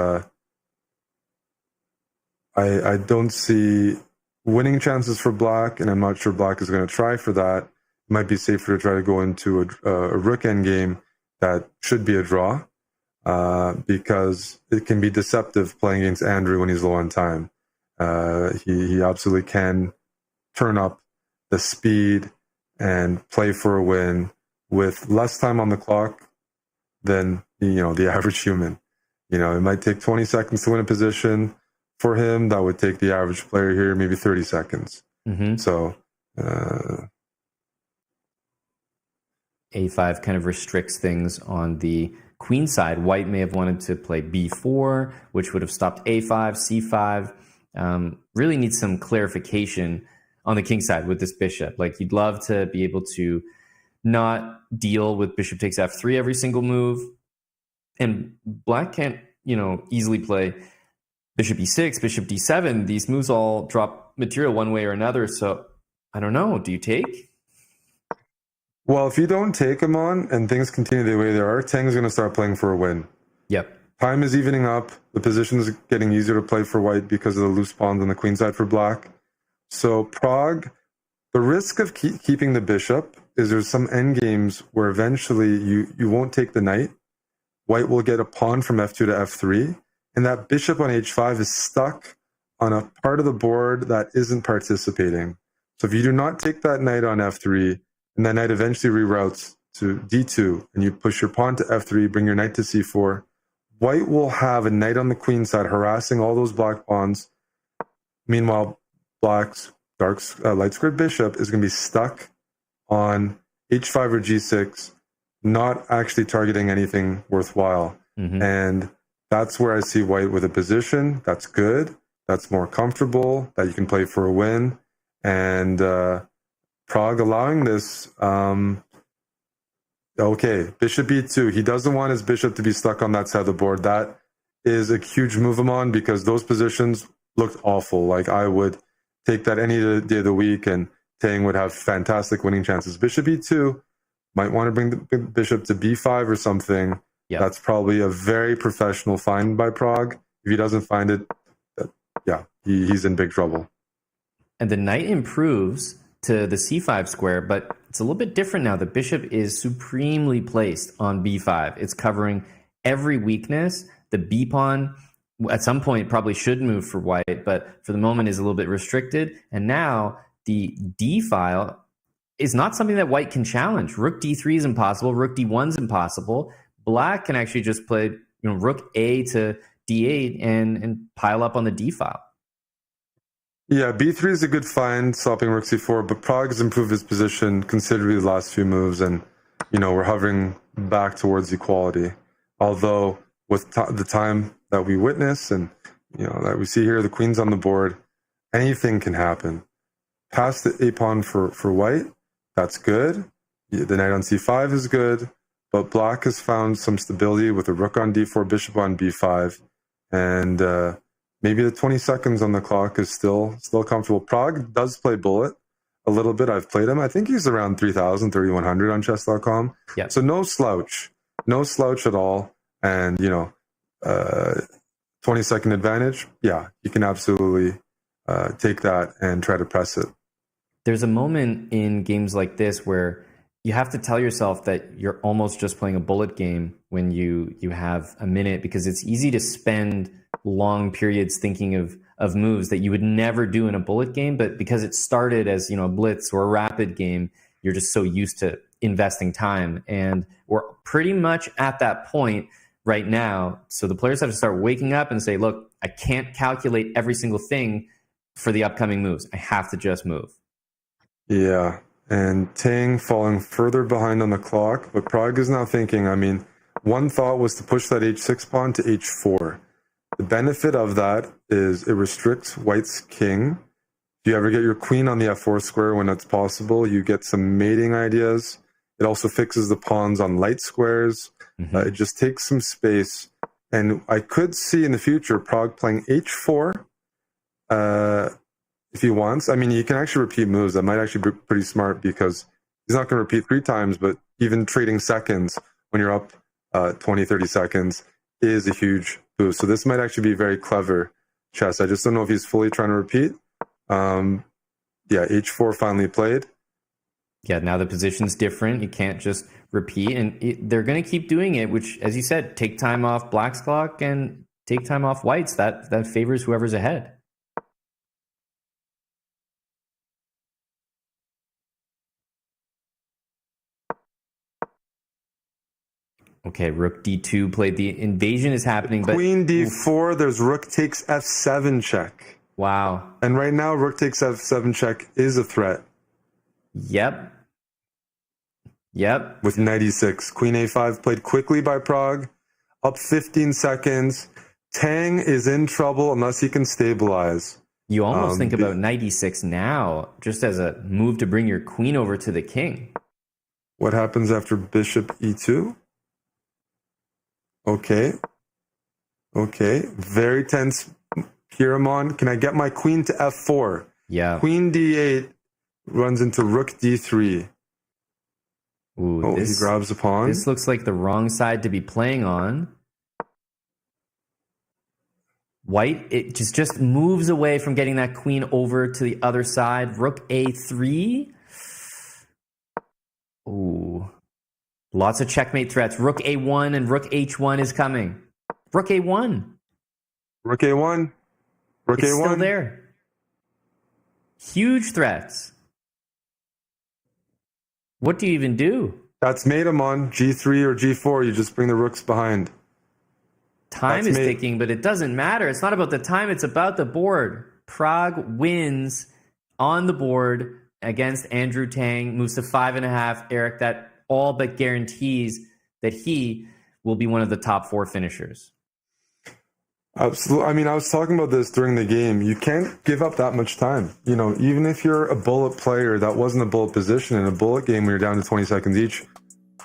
I don't see winning chances for black, and I'm not sure black is going to try for that. It might be safer to try to go into a rook endgame that should be a draw, because it can be deceptive playing against Andrew when he's low on time. He absolutely can turn up the speed and play for a win with less time on the clock than the average human. It might take 20 seconds to win a position. For him, that would take the average player here maybe 30 seconds. So a5 kind of restricts things on the queen side. White may have wanted to play b4, which would have stopped a5, c5. Really needs some clarification on the king side with this bishop. You'd love to be able to not deal with bishop takes f3 every single move. And black can't, easily play bishop e6, bishop d7. These moves all drop material one way or another. So I don't know. Do you take? Well, if you don't take him on and things continue the way they are, Tang's going to start playing for a win. Yep. Time is evening up. The position is getting easier to play for white because of the loose pawns on the queen side for black. So Prague, the risk of keeping the bishop is there's some end games where eventually you won't take the knight. White will get a pawn from f2 to f3, and that bishop on h5 is stuck on a part of the board that isn't participating. So if you do not take that knight on f3, and that knight eventually reroutes to d2, and you push your pawn to f3, bring your knight to c4, white will have a knight on the queen side harassing all those black pawns. Meanwhile, black's light squared bishop is going to be stuck on h5 or g6, not actually targeting anything worthwhile. And that's where I see white with a position that's good, that's more comfortable, that you can play for a win. And Prague allowing this, okay, bishop e2. He doesn't want his bishop to be stuck on that side of the board. That is a huge move him on, because those positions looked awful. I would take that any day of the week, and Tang would have fantastic winning chances. Bishop e2, might want to bring the bishop to b5 or something. Yep. That's probably a very professional find by Prague. If he doesn't find it, he's in big trouble. And the knight improves to the c5 square, but it's a little bit different now. The bishop is supremely placed on b5. It's covering every weakness. The b pawn at some point probably should move for white, but for the moment is a little bit restricted. And now the d file is not something that white can challenge. Rook d3 is impossible. Rook d1 is impossible. Black can actually just play rook a to d8 and pile up on the d file. Yeah, b3 is a good find, stopping rook c4, but Prague has improved his position considerably the last few moves, and we're hovering back towards equality. Although with the time that we witness and that we see here, the queen's on the board, anything can happen. Pass the a pawn for white, that's good. The knight on c5 is good, but black has found some stability with a rook on d4, bishop on b5, and maybe the 20 seconds on the clock is still comfortable. Prague does play bullet a little bit. I've played him. I think he's around 3,000, 3,100 on chess.com. Yeah. So no slouch at all. And, 20-second advantage. Yeah, you can absolutely take that and try to press it. There's a moment in games like this where you have to tell yourself that you're almost just playing a bullet game when you have a minute, because it's easy to spend long periods thinking of moves that you would never do in a bullet game. But because it started as, a blitz or a rapid game, you're just so used to investing time. And we're pretty much at that point right now. So the players have to start waking up and say, look, I can't calculate every single thing for the upcoming moves. I have to just move. Yeah. And Tang falling further behind on the clock, but Prague is now thinking, one thought was to push that h6 pawn to h4. The benefit of that is it restricts white's king. If you ever get your queen on the f4 square when that's possible, you get some mating ideas. It also fixes the pawns on light squares. It just takes some space. And I could see in the future Prague playing h4 if he wants. He can actually repeat moves. That might actually be pretty smart, because he's not going to repeat 3 times, but even trading seconds when you're up 20, 30 seconds is a huge boost. So this might actually be very clever chess. I just don't know if he's fully trying to repeat. H4 finally played. Yeah, now the position's different. You can't just repeat. And they're going to keep doing it, which, as you said, take time off black's clock and take time off white's. That favors whoever's ahead. Okay, rook d2 played. The invasion is happening. But Queen d4, there's rook takes f7 check. Wow. And right now, rook takes f7 check is a threat. Yep. With knight e6. Queen a5 played quickly by Prague. Up 15 seconds. Tang is in trouble unless he can stabilize. You almost think about knight e6 now, just as a move to bring your queen over to the king. What happens after bishop e2? Okay. Very tense. Piramon, can I get my queen to f4? Yeah. Queen d8 runs into rook d3. Ooh, he grabs a pawn. This looks like the wrong side to be playing on. White, it just moves away from getting that queen over to the other side. Rook a3. Ooh. Lots of checkmate threats. Rook a1 and rook h1 is coming. Rook a1. Rook a1. Rook it's a1. Still there. Huge threats. What do you even do? That's mate him on g3 or g4. You just bring the rooks behind. Time is ticking, but it doesn't matter. It's not about the time. It's about the board. Prague wins on the board against Andrew Tang. Moves to 5.5. Eric, that all but guarantees that he will be one of the top 4 finishers. Absolutely. I was talking about this during the game. You can't give up that much time. Even if you're a bullet player, that wasn't a bullet position. In a bullet game, when you're down to 20 seconds each,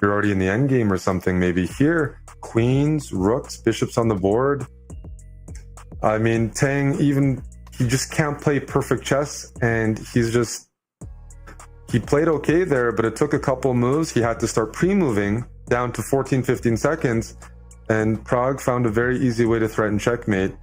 you're already in the end game or something. Maybe here, queens, rooks, bishops on the board. Tang, he just can't play perfect chess, and he played okay there, but it took a couple moves. He had to start pre-moving down to 14, 15 seconds. And Prague found a very easy way to threaten checkmate.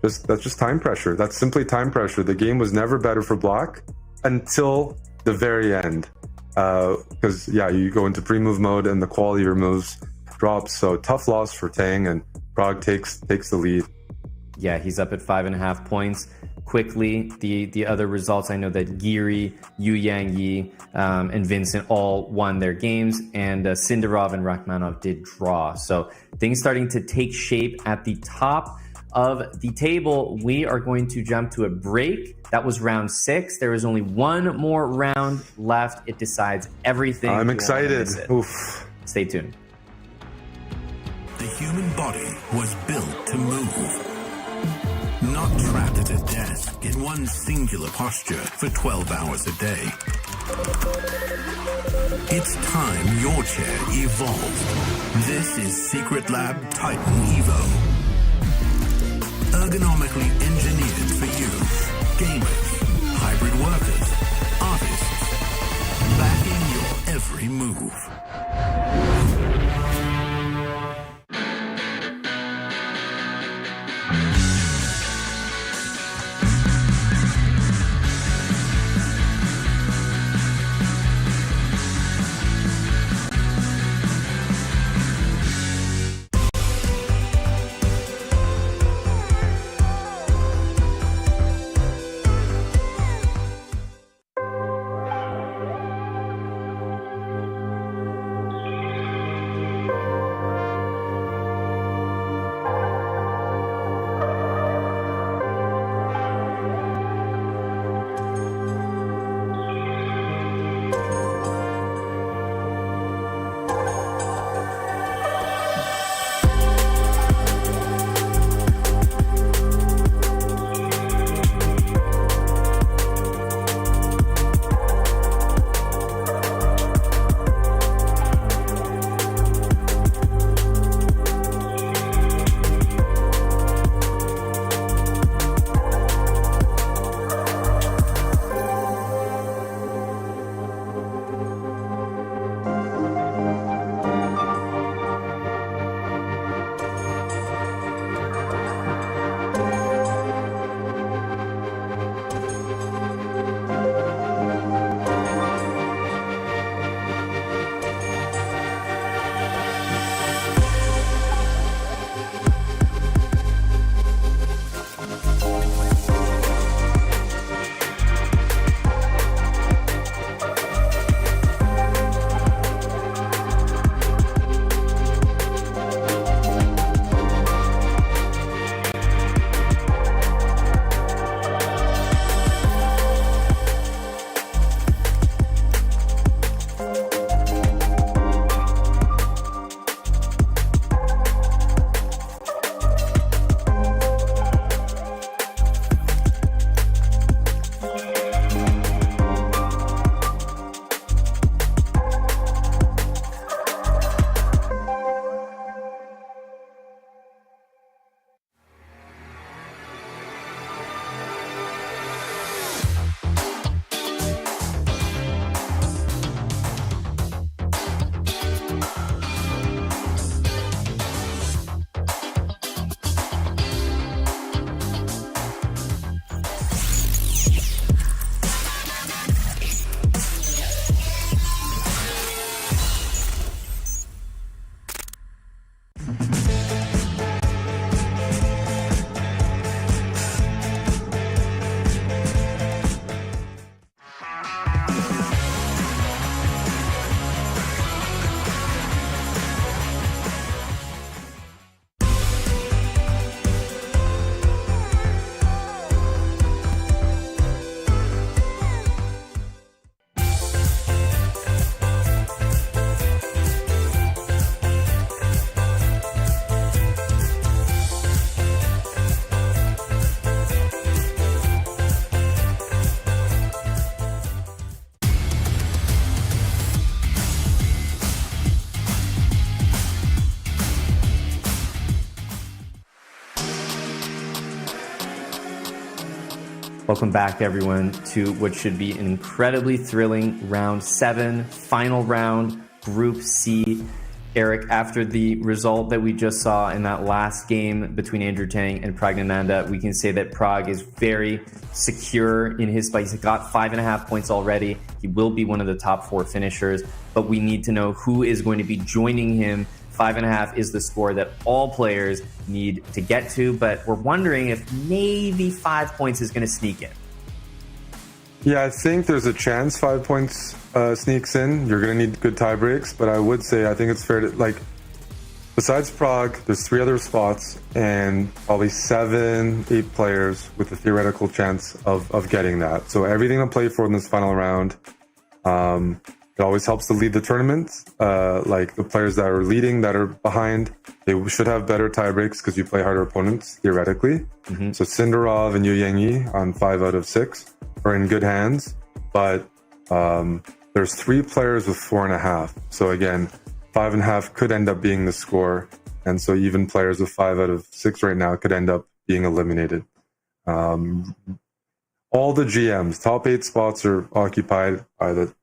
That's just time pressure. That's simply time pressure. The game was never better for black until the very end. Because, you go into pre-move mode and the quality of your moves drops. So tough loss for Tang, and Prague takes the lead. Yeah, he's up at 5.5 points. Quickly, the other results, I know that Giri, Yu Yang Yi, and Vincent all won their games, and Sindarov and Rachmanov did draw. So things starting to take shape at the top of the table. We are going to jump to a break. That was round 6. There is only one more round left. It decides everything. I'm excited. Oof. Stay tuned. The human body was built to move. Not trapped at a desk in one singular posture for 12 hours a day. It's time your chair evolved. This is Secret Lab Titan Evo. Ergonomically engineered for you, gamers, hybrid workers, artists, backing your every move. Welcome back, everyone, to what should be an incredibly thrilling round 7, final round, Group C. Eric, after the result that we just saw in that last game between Andrew Tang and Pragnananda, we can say that Prag is very secure in his spot. He's got 5.5 points already. He will be one of the top 4 finishers, but we need to know who is going to be joining him. 5.5 is the score that all players need to get to, but we're wondering if maybe 5 points is going to sneak in. Yeah, I think there's a chance 5 points sneaks in. You're going to need good tie breaks, but I would say I think it's fair to, like, besides Prague, there's 3 other spots and probably 7, 8 players with a theoretical chance of getting that. So everything to play for in this final round. It always helps to lead the tournament. Like the players that are leading, that are behind, they should have better tie breaks because you play harder opponents, theoretically. So Sindarov and Yu Yangyi on 5 out of 6 are in good hands. But There's 3 players with 4.5. So again, 5.5 could end up being the score. And so even players with 5 out of 6 right now could end up being eliminated. All the GMs, top 8 spots are occupied by the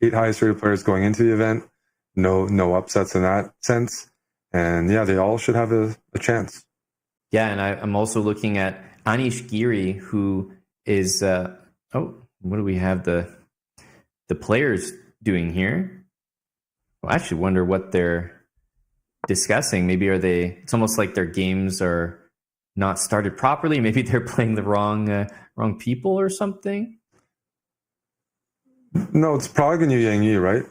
8 highest rated players going into the event. No upsets in that sense. And yeah, they all should have a chance. Yeah, and I'm also looking at Anish Giri, who is what do we have the players doing here? Well, I actually wonder what they're discussing. Maybe it's almost like their games are not started properly. Maybe they're playing the wrong people or something. No, it's Prague and Yu Yang, right?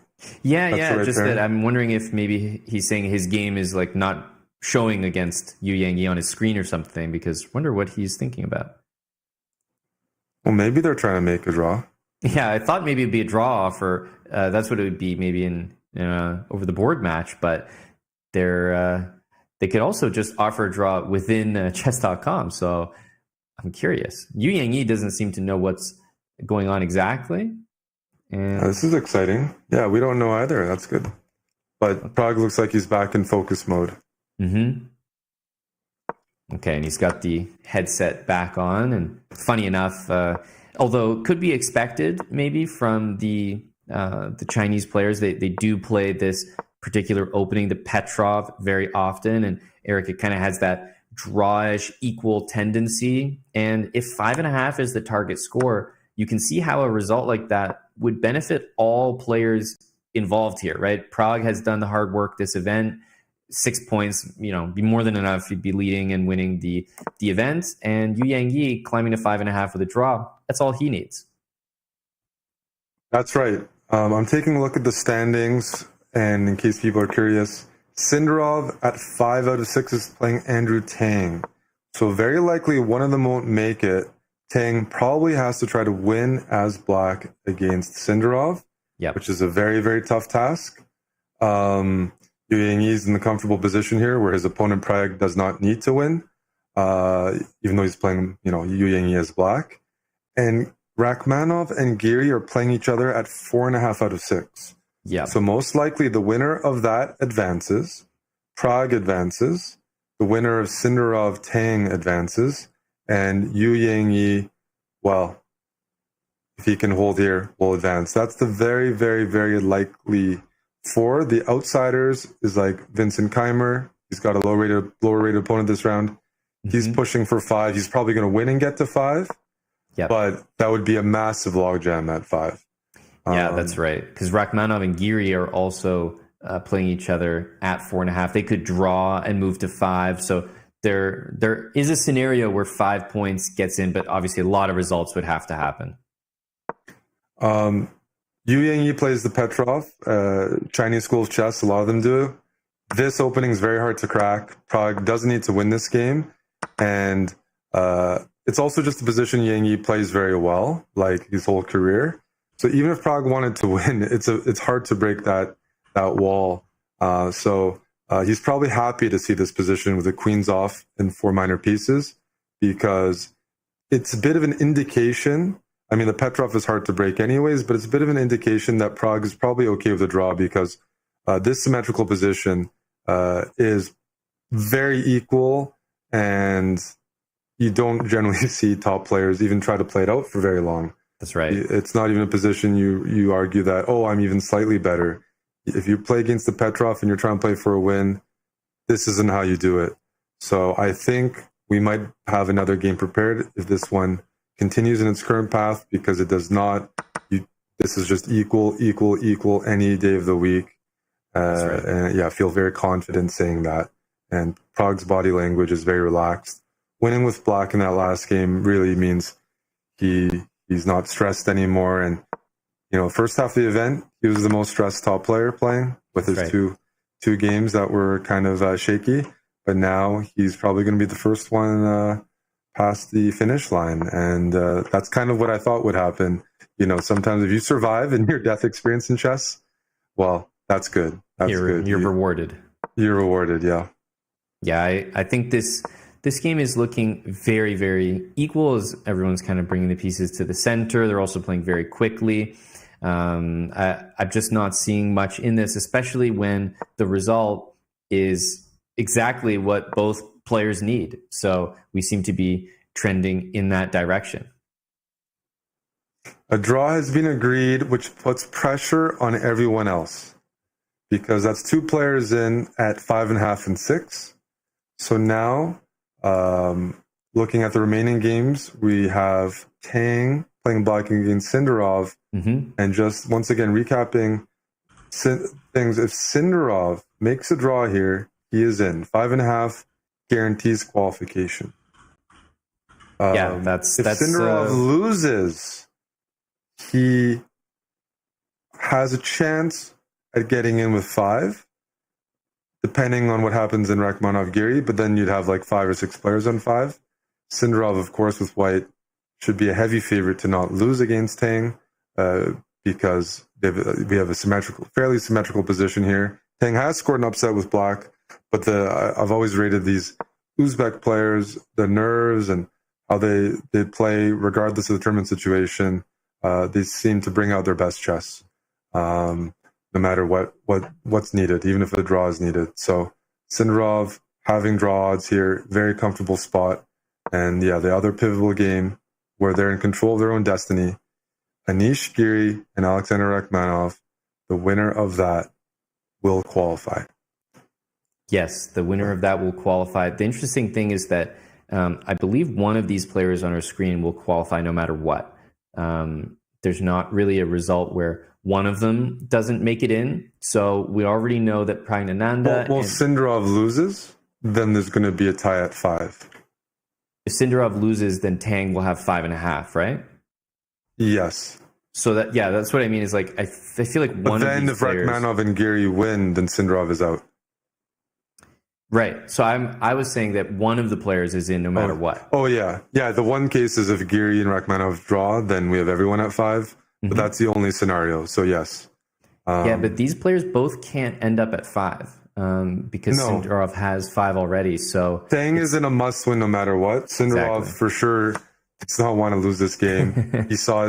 Yeah, That's yeah. right Just there. that I'm wondering if maybe he's saying his game is like not showing against Yu Yang on his screen or something, because I wonder what he's thinking about. Well, maybe they're trying to make a draw. Yeah, I thought maybe it'd be a draw for that's what it would be maybe in over the board match, but they could also just offer a draw within chess.com. So I'm curious. Yu Yang doesn't seem to know what's going on exactly. And This is exciting. Yeah, we don't know either. That's good. But Prague looks like he's back in focus mode. Mm-hmm. Okay, and he's got the headset back on. And funny enough, although it could be expected maybe from the Chinese players, they do play this particular opening, the Petrov, very often. And Eric, it kind of has that drawish equal tendency. And if 5.5 is the target score, you can see how a result like that would benefit all players involved here, right? Prague has done the hard work this event. 6 points, be more than enough. He'd be leading and winning the event. And Yu Yang climbing to 5.5 with a draw. That's all he needs. That's right. I'm taking a look at the standings, and in case people are curious, Sindarov at 5 out of 6 is playing Andrew Tang. So very likely one of them won't make it. Tang probably has to try to win as black against Sindarov, which is a very, very tough task. Yu Yang is in the comfortable position here where his opponent Prague does not need to win, even though he's playing, Yu Yang as black. And Rachmanov and Giri are playing each other at 4.5 out of 6. Yeah. So most likely the winner of that advances. Prague advances. The winner of Sindarov Tang advances. And Yu Yang, well, if he can hold here, will advance. That's the very, very, very likely 4. The outsiders is like Vincent Keimer. He's got a lower rated opponent this round. He's pushing for 5. He's probably going to win and get to 5. Yep. But that would be a massive logjam at 5. Yeah, that's right. Because Rachmanov and Giri are also playing each other at 4.5. They could draw and move to 5. So there is a scenario where 5 points gets in, but obviously a lot of results would have to happen. Yu Yang plays the Petrov, Chinese school of chess. A lot of them do. This opening is very hard to crack. Prague doesn't need to win this game. And it's also just a position Yang plays very well, like his whole career. So even if Prague wanted to win, it's hard to break that wall. So he's probably happy to see this position with the queens off and 4 minor pieces, because it's a bit of an indication. I mean, the Petrov is hard to break anyways, but it's a bit of an indication that Prague is probably okay with a draw, because this symmetrical position is very equal, and you don't generally see top players even try to play it out for very long. That's right. It's not even a position you argue that, I'm even slightly better. If you play against the Petrov and you're trying to play for a win, this isn't how you do it. So I think we might have another game prepared if this one continues in its current path, because it does not. This is just equal any day of the week. That's right. And I feel very confident saying that. And Prague's body language is very relaxed. Winning with black in that last game really means he's not stressed anymore. And first half of the event, he was the most stressed top player playing with his two games that were kind of shaky. But now he's probably going to be the first one past the finish line. And that's kind of what I thought would happen. Sometimes if you survive in your death experience in chess, well, that's good. You're rewarded. You're rewarded, yeah. Yeah, I think this game is looking very, very equal as everyone's kind of bringing the pieces to the center. They're also playing very quickly. I'm just not seeing much in this, especially when the result is exactly what both players need. So we seem to be trending in that direction. A draw has been agreed, which puts pressure on everyone else because that's 2 players in at 5.5 and 6. So now, looking at the remaining games, we have Tang playing black against Sindarov. And just once again, recapping things, if Sindarov makes a draw here, he is in. 5.5 guarantees qualification. If Sindarov loses, he has a chance at getting in with 5, depending on what happens in Rachmanov-Giri, but then you'd have like 5 or 6 players on 5. Sindarov, of course, with white, should be a heavy favorite to not lose against Tang because we have a fairly symmetrical position here. Tang has scored an upset with black, but I've always rated these Uzbek players, the nerves and how they play regardless of the tournament situation. They seem to bring out their best chess, no matter what's needed, even if a draw is needed. So Sindarov having draw odds here, very comfortable spot. And yeah, the other pivotal game where they're in control of their own destiny, Anish Giri and Alexander Rachmanov, the winner of that will qualify. Yes, the winner of that will qualify. The interesting thing is that I believe one of these players on our screen will qualify no matter what. There's not really a result where one of them doesn't make it in. So we already know that Pragnananda... Well, Sindarov loses, then there's going to be a tie at 5. If Sindarov loses, then Tang will have 5.5, right? Yes. So that's what I mean. Is like I feel like one. But then of these if Rachmanov and Giri win, then Sindarov is out. Right. So I was saying that one of the players is in no matter what. Oh yeah. The one case is if Giri and Rachmanov draw, then we have everyone at 5. But that's the only scenario. So yes. But these players both can't end up at 5 because Sindarov has 5 already. So Tang is in a must-win no matter what. Sindarov for sure does not want to lose this game. He saw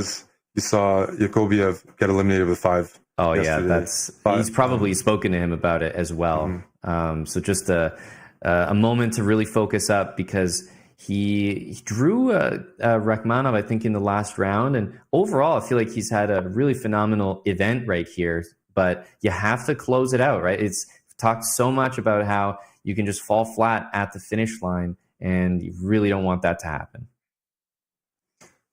Yakubiev get eliminated with 5. Oh yesterday. He's probably spoken to him about it as well. So just a moment to really focus up because he drew Rachmanov, I think, in the last round. And overall, I feel like he's had a really phenomenal event right here. But you have to close it out, right? It's talked so much about how you can just fall flat at the finish line, and you really don't want that to happen.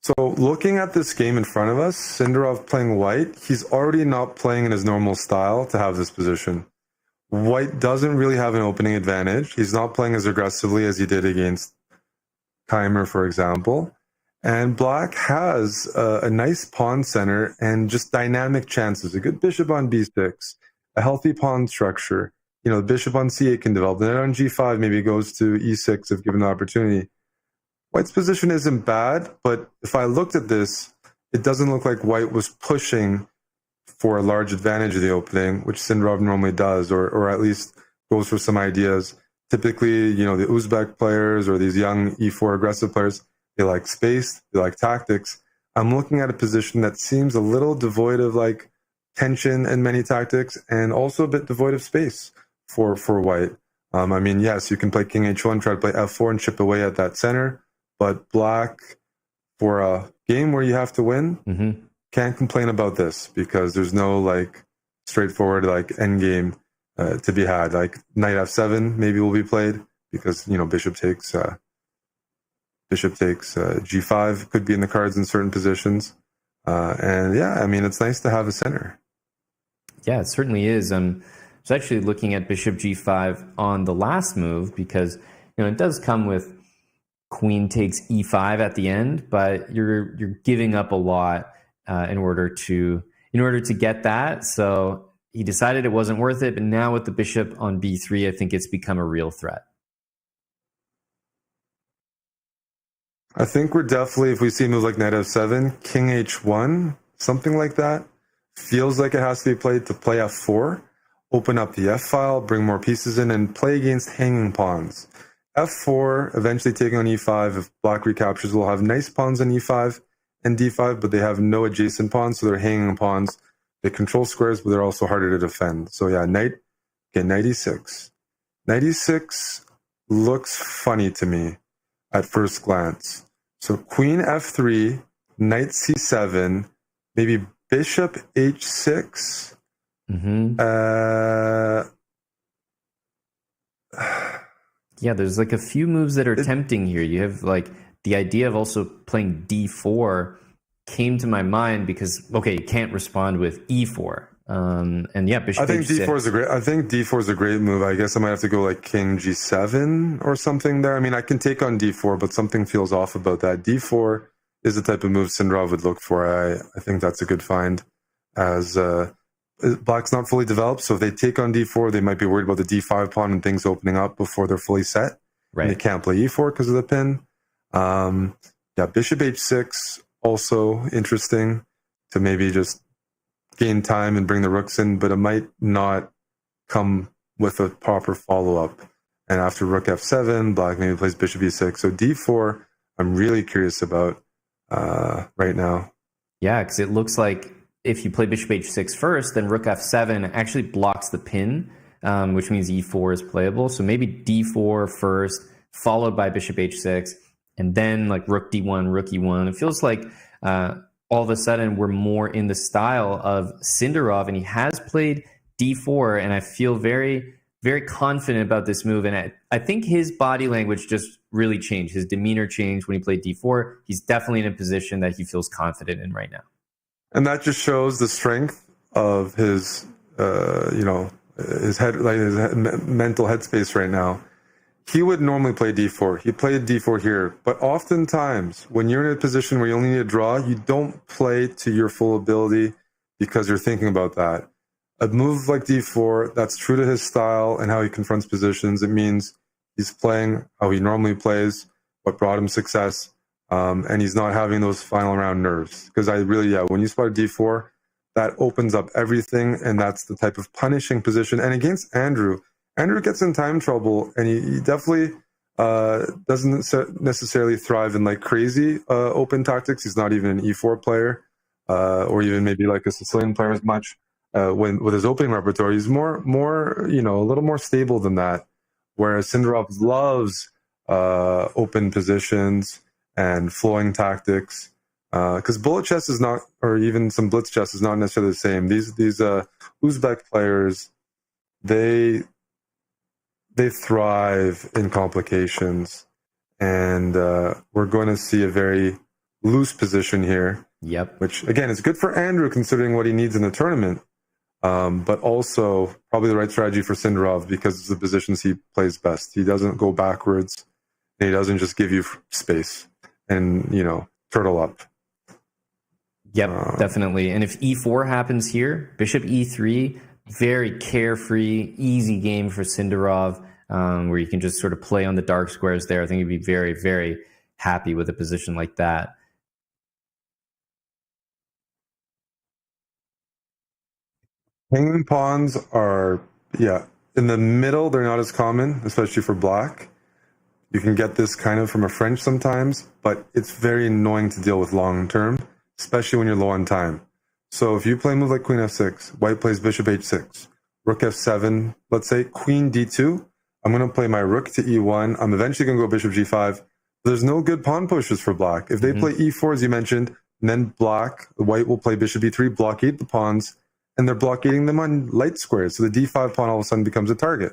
So looking at this game in front of us, Sindarov playing white, he's already not playing in his normal style to have this position. White doesn't really have an opening advantage. He's not playing as aggressively as he did against Keimer, for example. And black has a nice pawn center and just dynamic chances. A good bishop on b6, a healthy pawn structure. The bishop on c8 can develop. Then on g5 maybe goes to e6 if given the opportunity. White's position isn't bad, but if I looked at this, it doesn't look like white was pushing for a large advantage of the opening, which Sindarov normally does, or at least goes for some ideas. Typically, the Uzbek players or these young e4 aggressive players, they like space, they like tactics. I'm looking at a position that seems a little devoid of like tension and many tactics, and also a bit devoid of space for white. Yes, you can play king h1, try to play f4 and chip away at that center. But black, for a game where you have to win, can't complain about this because there's no like straightforward like end game to be had. Like knight f7 maybe will be played because bishop takes g5 could be in the cards in certain positions. It's nice to have a center. Yeah, it certainly is. I was actually looking at bishop g5 on the last move because it does come with queen takes e5 at the end, but you're giving up a lot in order to get that. So he decided it wasn't worth it, but now with the bishop on b3, I think it's become a real threat. I think we're definitely, if we see moves like knight f7, king h1, something like that, feels like it has to be played to play f4, open up the f file, bring more pieces in, and play against hanging pawns. f4, eventually taking on e5. If black recaptures, we'll have nice pawns on e5, and d5, but they have no adjacent pawns, so they're hanging pawns. They control squares, but they're also harder to defend. So yeah, knight e6. Knight e6 looks funny to me at first glance. So queen f3, knight c7, maybe bishop h6. Yeah, there's like a few moves that are tempting here. You have like the idea of also playing d4 came to my mind because, okay, you can't respond with e4. And yeah, bishop I think h6. d4 is a great move. I guess I might have to go like king g7 or something there. I mean, I can take on d4, but something feels off about that. d4 is the type of move Sindarov would look for. I think that's a good find, as black's not fully developed. So if they take on d4, they might be worried about the d5 pawn and things opening up before they're fully set. Right. And they can't play e4 because of the pin. Yeah, bishop h6, also interesting to maybe just gain time and bring the rooks in, but it might not come with a proper follow-up. And after rook f7, black maybe plays bishop e6. So d4, I'm really curious about right now. Yeah, because it looks like if you play bishop h6 first, then rook f7 actually blocks the pin, which means e4 is playable. So maybe d4 first, followed by bishop h6, and then like rook d1, rook e1. It feels like all of a sudden we're more in the style of Sindarov, and he has played d4, and I feel very, very confident about this move. And I think his body language just really changed. His demeanor changed when he played d4. He's definitely in a position that he feels confident in right now. And that just shows the strength of his, his head, like his mental headspace right now. He would normally play d4. He played d4 here, but oftentimes when you're in a position where you only need a draw, you don't play to your full ability because you're thinking about that. A move like d4, that's true to his style and how he confronts positions. It means he's playing how he normally plays, what brought him success, and he's not having those final round nerves. Because when you spot a d4, that opens up everything, and that's the type of punishing position. And against Andrew gets in time trouble, and he definitely doesn't necessarily thrive in like crazy open tactics. He's not even an e4 player, or even maybe like a Sicilian player as much. With his opening repertoire, he's more a little more stable than that. Whereas Sindarov loves open positions and flowing tactics, because bullet chess is not, or even some blitz chess is not necessarily the same. These Uzbek players, they thrive in complications, and we're going to see a very loose position here. Yep. Which again is good for Andrew considering what he needs in the tournament, but also probably the right strategy for Sindarov because it's the positions he plays best. He doesn't go backwards, and he doesn't just give you space and turtle up. Yep, definitely. And if e4 happens here, bishop e3. Very carefree, easy game for Sindarov, where you can just sort of play on the dark squares there. I think he'd be very, very happy with a position like that. Hanging pawns are, in the middle, they're not as common, especially for black. You can get this kind of from a French sometimes, but it's very annoying to deal with long term, especially when you're low on time. So if you play a move like queen f6, white plays bishop h6, rook f7, let's say queen d2, I'm going to play my rook to e1. I'm eventually going to go bishop g5. There's no good pawn pushes for black. If they play e4, as you mentioned, and then the white will play bishop e3, blockade the pawns, and they're blockading them on light squares. So the d5 pawn all of a sudden becomes a target.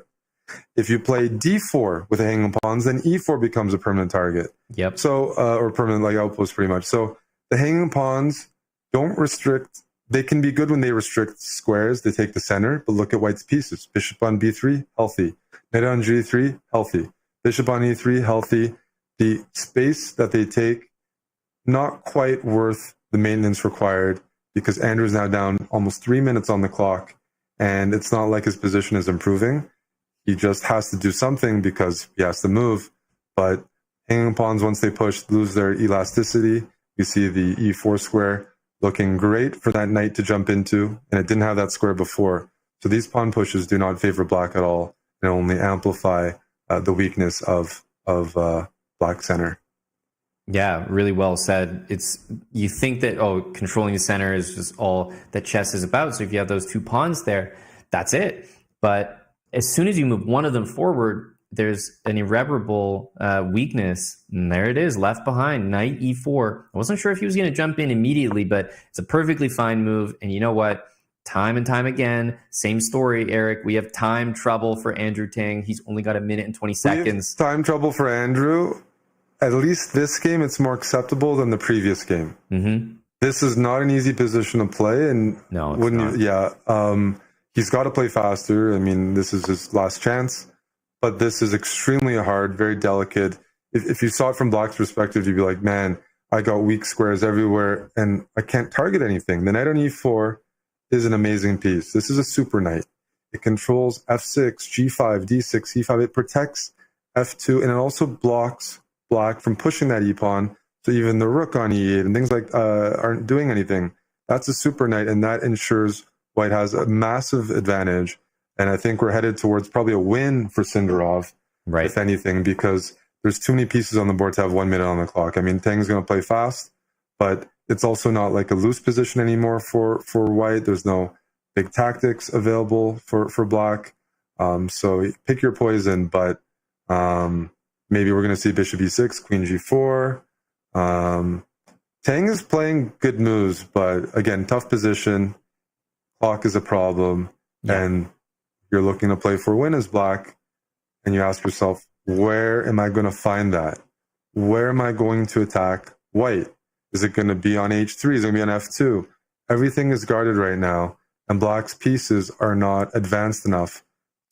If you play d4 with the hanging pawns, then e4 becomes a permanent target. Yep. So, or permanent like outpost pretty much. So the hanging pawns don't restrict. They can be good when they restrict squares. They take the center, but look at white's pieces. Bishop on b3, healthy. Knight on g3, healthy. Bishop on e3, healthy. The space that they take, not quite worth the maintenance required because Andrew's now down almost 3 minutes on the clock, and it's not like his position is improving. He just has to do something because he has to move. But hanging pawns, once they push, lose their elasticity. You see the e4 square looking great for that knight to jump into, and it didn't have that square before. So these pawn pushes do not favor black at all, and only amplify the weakness of black center. Yeah, really well said. You think that, controlling the center is just all that chess is about. So if you have those two pawns there, that's it. But as soon as you move one of them forward, there's an irreparable weakness. And there it is, left behind, knight e4. I wasn't sure if he was going to jump in immediately, but it's a perfectly fine move. And you know what? Time and time again, same story, Eric. We have time trouble for Andrew Tang. He's only got 1 minute and 20 seconds. Time trouble for Andrew. At least this game, it's more acceptable than the previous game. Mm-hmm. This is not an easy position to play, and no, it's not. He's got to play faster. I mean, this is his last chance, but this is extremely hard, very delicate. If you saw it from Black's perspective, you'd be like, man, I got weak squares everywhere, and I can't target anything. The knight on e4 is an amazing piece. This is a super knight. It controls f6, g5, d6, e5. It protects f2, and it also blocks Black from pushing that e-pawn, so even the rook on e8 and things like aren't doing anything. That's a super knight, and that ensures White has a massive advantage. And I think we're headed towards probably a win for Sindarov, right, if anything, because there's too many pieces on the board to have 1 minute on the clock. I mean, Tang's going to play fast, but it's also not like a loose position anymore for White. There's no big tactics available for Black. So pick your poison, but maybe we're going to see bishop e6, queen g4. Tang is playing good moves, but again, tough position. Clock is a problem. Yeah. And you're looking to play for a win as Black. And you ask yourself, where am I going to find that? Where am I going to attack White? Is it going to be on h3? Is it going to be on f2? Everything is guarded right now. And Black's pieces are not advanced enough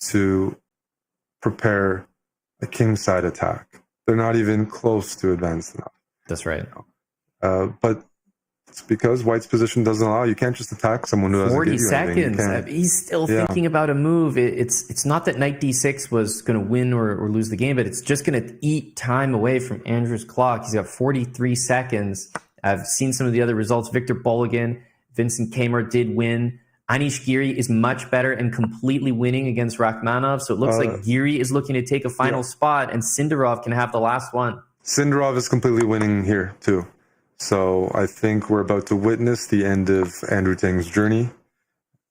to prepare a kingside attack. They're not even close to advanced enough. That's right. But it's because White's position doesn't allow. You can't just attack someone who doesn't 40 seconds. He's still thinking about a move. It's not that knight d6 was going to win or lose the game, but it's just going to eat time away from Andrew's clock. He's got 43 seconds. I've seen some of the other results. Victor Bologan, Vincent Kmart did win. Anish Giri is much better and completely winning against Rachmanov. So it looks like Giri is looking to take a final spot, and Sindarov can have the last one. Sindarov is completely winning here, too. So I think we're about to witness the end of Andrew Tang's journey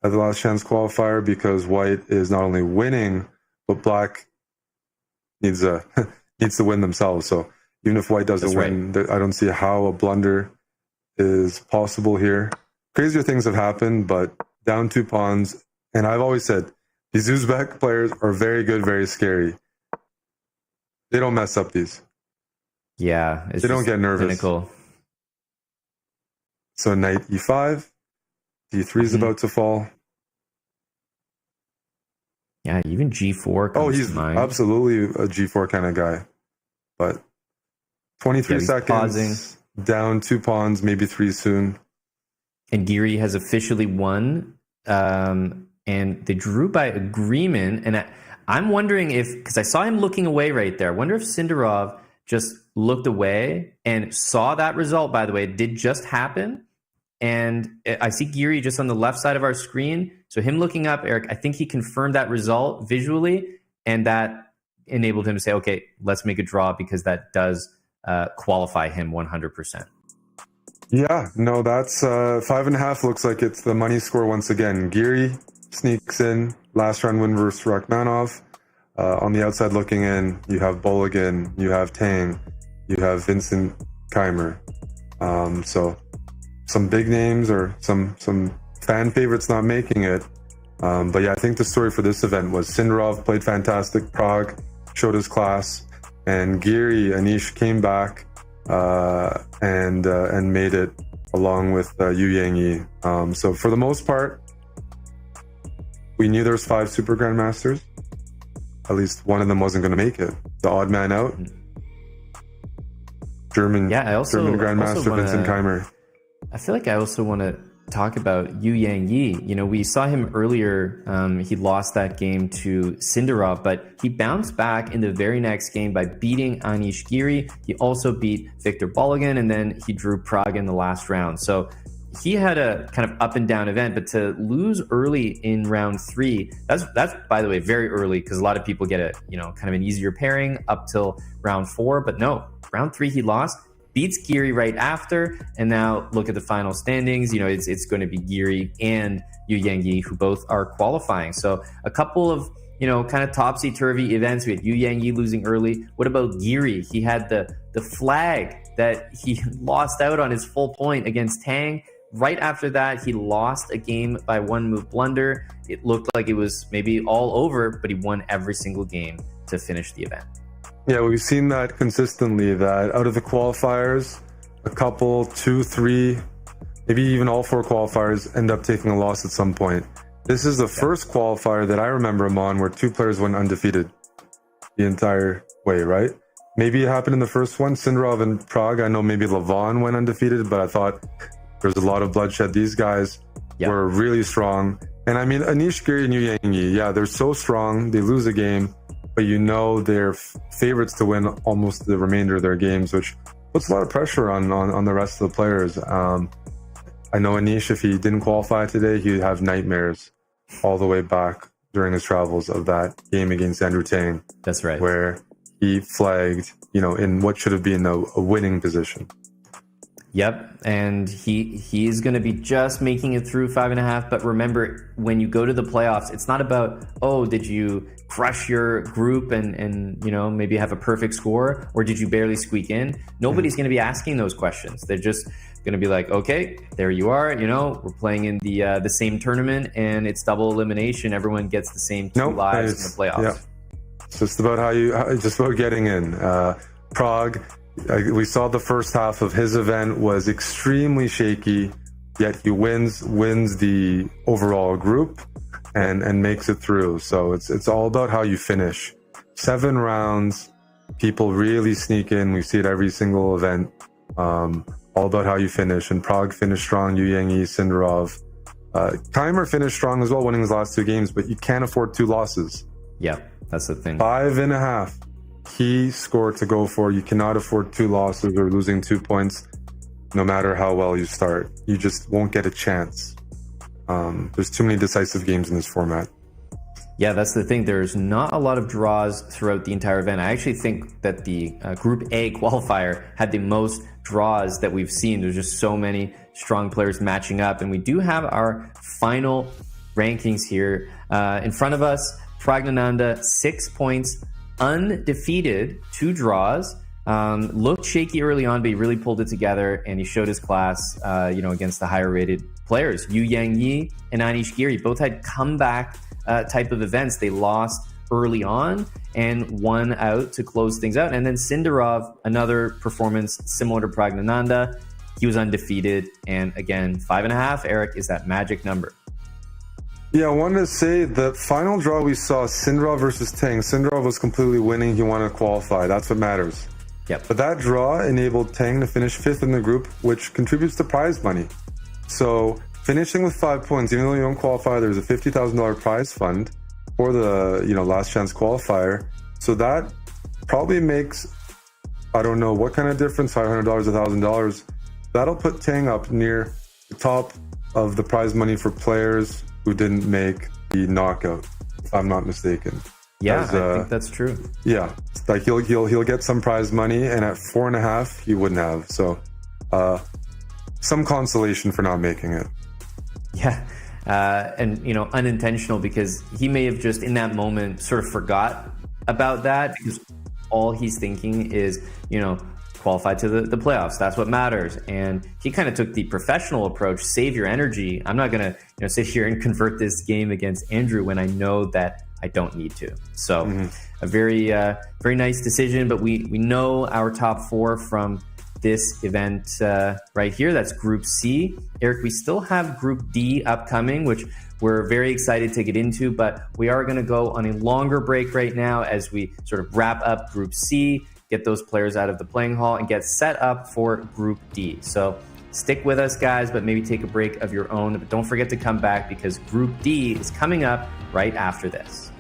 at the last chance qualifier, because White is not only winning, but Black needs to win themselves. So even if White doesn't win, I don't see how a blunder is possible here. Crazier things have happened, but down 2 pawns. And I've always said, these Uzbek players are very good, very scary. They don't mess up these. Yeah. They don't get nervous. Clinical. So knight e5. d3 is about to fall. Yeah, even g4 comes he's to mind. Absolutely a g4 kind of guy. But 23 seconds, pausing. Down 2 pawns, maybe 3 soon. And Giri has officially won. And they drew by agreement. And I'm wondering because I saw him looking away right there. I wonder if Sindarov just looked away and saw that result, by the way. It did just happen. And I see Giri just on the left side of our screen. So him looking up, Eric, I think he confirmed that result visually. And that enabled him to say, okay, let's make a draw, because that does qualify him 100%. Yeah, no, that's 5.5. Looks like it's the money score once again. Giri sneaks in, last round win versus Rachmanov. On the outside looking in, you have Bologan, you have Tang, you have Vincent Keimer. So some big names or some fan favorites not making it. But yeah, I think the story for this event was Sindarov played fantastic. Prague showed his class, and Anish came back and made it along with Yu Yangyi. So for the most part, we knew there was 5 Super Grandmasters. At least one of them wasn't going to make it. The odd man out. German Grandmaster Vincent Keimer. I feel like I also want to talk about Yu Yangyi. You know, we saw him earlier. He lost that game to Sindarov, but he bounced back in the very next game by beating Anish Giri. He also beat Victor Bologan, and then he drew Prague in the last round. So he had a kind of up and down event, but to lose early in round 3, that's by the way very early, because a lot of people get kind of an easier pairing up till round 4. But no, round 3 he lost, beats Giri right after. And now look at the final standings. You know, it's going to be Giri and Yu Yangyi who both are qualifying. So a couple of, you know, kind of topsy-turvy events. We had Yu Yangyi losing early. What about Giri? He had the flag that he lost out on his full point against Tang. Right after that, he lost a game by one move blunder. It looked like it was maybe all over, but he won every single game to finish the event. Yeah, we've seen that consistently, that out of the qualifiers, a couple, 2, 3, maybe even all 4 qualifiers end up taking a loss at some point. This is the first qualifier that I remember him on where 2 players went undefeated the entire way, right? Maybe it happened in the first one, Sindarov and Prague. I know maybe Levon went undefeated, but I thought there's a lot of bloodshed. These guys were really strong. And I mean, Anish Giri and Yu Yangyi, yeah, they're so strong. They lose a game, but you know they're favorites to win almost the remainder of their games, which puts a lot of pressure on the rest of the players. I know Anish, if he didn't qualify today, he'd have nightmares all the way back during his travels of that game against Andrew Tang. That's right. Where he flagged, you know, in what should have been a winning position. Yep, and he's going to be just making it through 5.5. But remember, when you go to the playoffs, it's not about, oh, did you crush your group and you know, maybe have a perfect score, or did you barely squeak in? Nobody's going to be asking those questions. They're just going to be like, okay, there you are. You know, we're playing in the same tournament, and it's double elimination. Everyone gets the same 2 lives in the playoffs. Yeah. It's just about just about getting in. Prague. We saw the first half of his event was extremely shaky, yet he wins the overall group and makes it through. So it's all about how you finish. 7 rounds, people really sneak in. We see it every single event. All about how you finish. And Prague finished strong. Yu Yangyi, Sindarov. Keimer finished strong as well, winning his last 2 games, but you can't afford 2 losses. Yeah, that's the thing. 5.5. Key score to go for. You cannot afford 2 losses or losing 2 points no matter how well you start. You just won't get a chance. There's too many decisive games in this format. Yeah, that's the thing. There's not a lot of draws throughout the entire event. I actually think that the Group A qualifier had the most draws that we've seen. There's just so many strong players matching up. And we do have our final rankings here in front of us. Pragnananda, 6 points, undefeated, 2 draws. Looked shaky early on, but he really pulled it together, and he showed his class, you know, against the higher rated players. Yu Yangyi and Anish Giri both had comeback type of events. They lost early on and won out to close things out. And then Sindarov, another performance similar to Pragnananda. He was undefeated. And again, 5.5, Eric, is that magic number. Yeah, I wanted to say the final draw we saw, Sindarov versus Tang. Sindarov was completely winning. He wanted to qualify. That's what matters. Yep. But that draw enabled Tang to finish 5th in the group, which contributes to prize money. So finishing with 5 points, even though you don't qualify, there's a $50,000 prize fund for the last chance qualifier. So that probably makes, I don't know what kind of difference, $500, $1,000. That'll put Tang up near the top of the prize money for players who didn't make the knockout, if I'm not mistaken. Yeah, I think that's true. Yeah, like he'll get some prize money, and at 4.5 he wouldn't have. So some consolation for not making it. Yeah, and unintentional, because he may have just in that moment sort of forgot about that, because all he's thinking is qualify to the playoffs. That's what matters. And he kind of took the professional approach, save your energy. I'm not going to sit here and convert this game against Andrew when I know that I don't need to. So a very nice decision, but we know our top 4 from this event right here. That's Group C. Eric, we still have Group D upcoming, which we're very excited to get into, but we are going to go on a longer break right now as we sort of wrap up Group C, get those players out of the playing hall, and get set up for Group D. So stick with us, guys, but maybe take a break of your own. But don't forget to come back, because Group D is coming up right after this.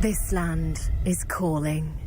This land is calling.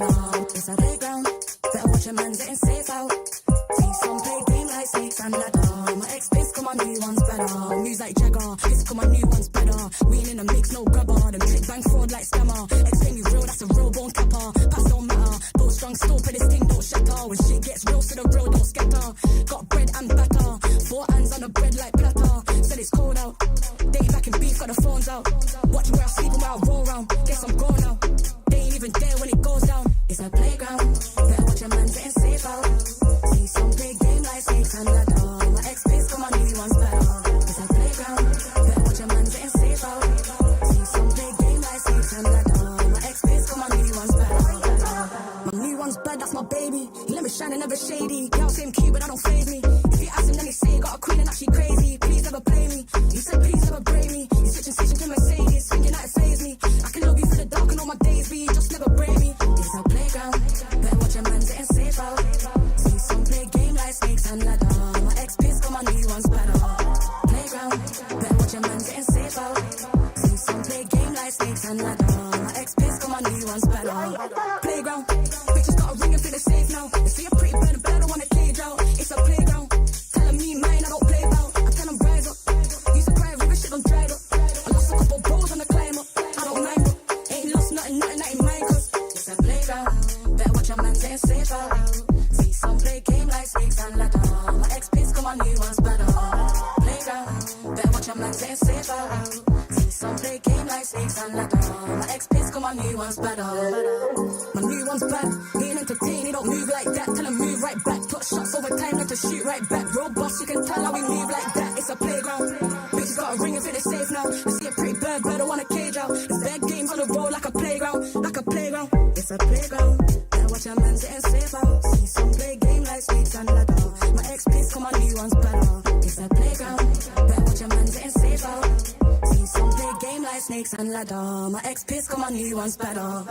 better. It's a playground, better watch your man getting safe out. See some play game like snakes and ladder. My ex-piss, come on, new one's better. Moves like Jagger, piss, come on, new one's better. We ain't in the mix, no grabber. The click bang fraud like scammer. Ex-pay me real, that's a real bone capper. Pass don't matter, build strong, still put this thing don't shatter. When shit gets real, so the real don't scatter. Got bread and batter, 4 hands on the bread like platter. Said it's cold out, they ain't back in beef, got the phones out. Watch where I sleep and where I roll round. Guess I'm gone now, they ain't even there when it goes down. It's a playground, better watch your man getting safe out. See some big game like snakes and ladder. My ex-piss, come on, new one's better. It's a playground, better watch your man getting safe out. See some big game like snakes and ladder. My ex-piss, come on, new one's better. My new one's bad, that's my baby. He let me shine and never shady. Girl, same cute, but that don't faze me. If you ask him, then he say he got a queen and that she crazy. Please never play me. He said, please never break me. He's switching station to Mercedes, thinking that it saves me. I can love you for the dark and all my days, but you just never break me. It's a playground, better watch your man getting safe out. See some play game like snakes and ladder. My ex-piss, come on, new one's better. Playground, better watch your man getting safe out. See some play game like snakes and ladder. My ex-piss, come on, new one's better. Playground, bitches got a ring and feel the safe now. They see a pretty bird, but I don't want a cage out. It's a playground, telling me mine, I don't play about. I tell them rise up, used to cry, river shit done dried up. I lost a couple bros on the climb up, I don't mind up. Ain't lost nothing that ain't mine, cause it's a playground. Better watch your man getting safe out. See some play game like snakes and ladder. My ex-piss, come on, new one's better. Playground, better watch your man getting safe out. See some play game like snakes and ladder. My ex-piss, come on, new one's better. My new one's bad, he ain't entertained, he don't move like that. Tell him move right back, put shots over time, let to shoot right back. Robust, you can tell how we move like that. It's a playground, bitches got a ring and feel it's safe now. I see a pretty bird, but I want a cage out. There's bad games on the road like a playground, like a playground. It's a playground, better watch your man getting safe out. See some play game like snakes and ladder. My ex-piss, come on, new one's better. It's a playground, better watch your man getting safe out. See some play game like snakes and ladder. My ex-piss, come on, new one's better.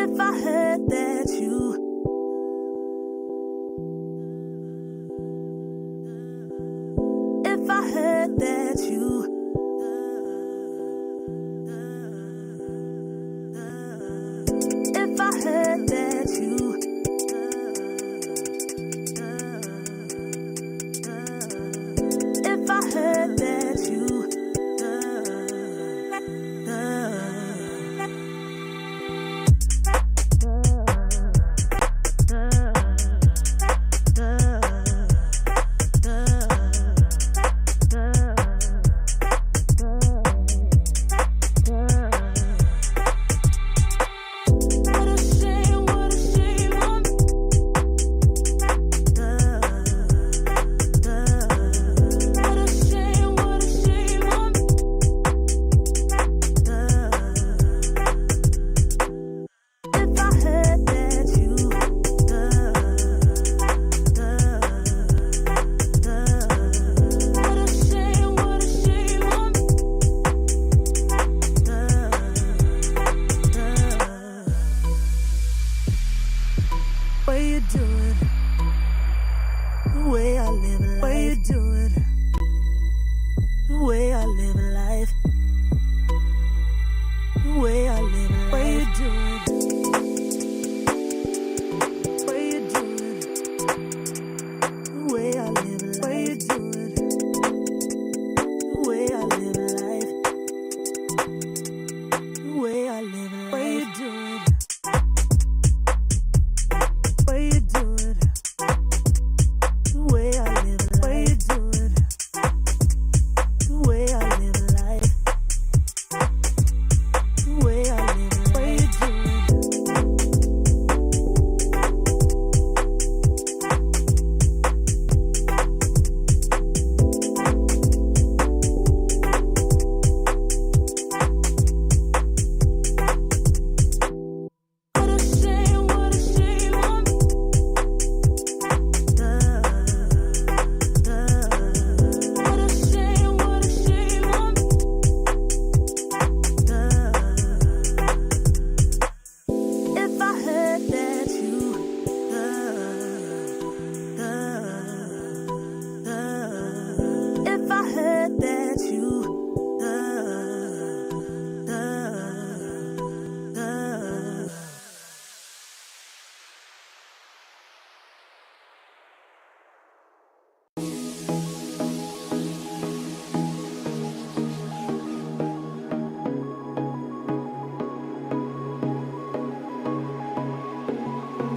If I heard that if I heard that if I heard that if I heard that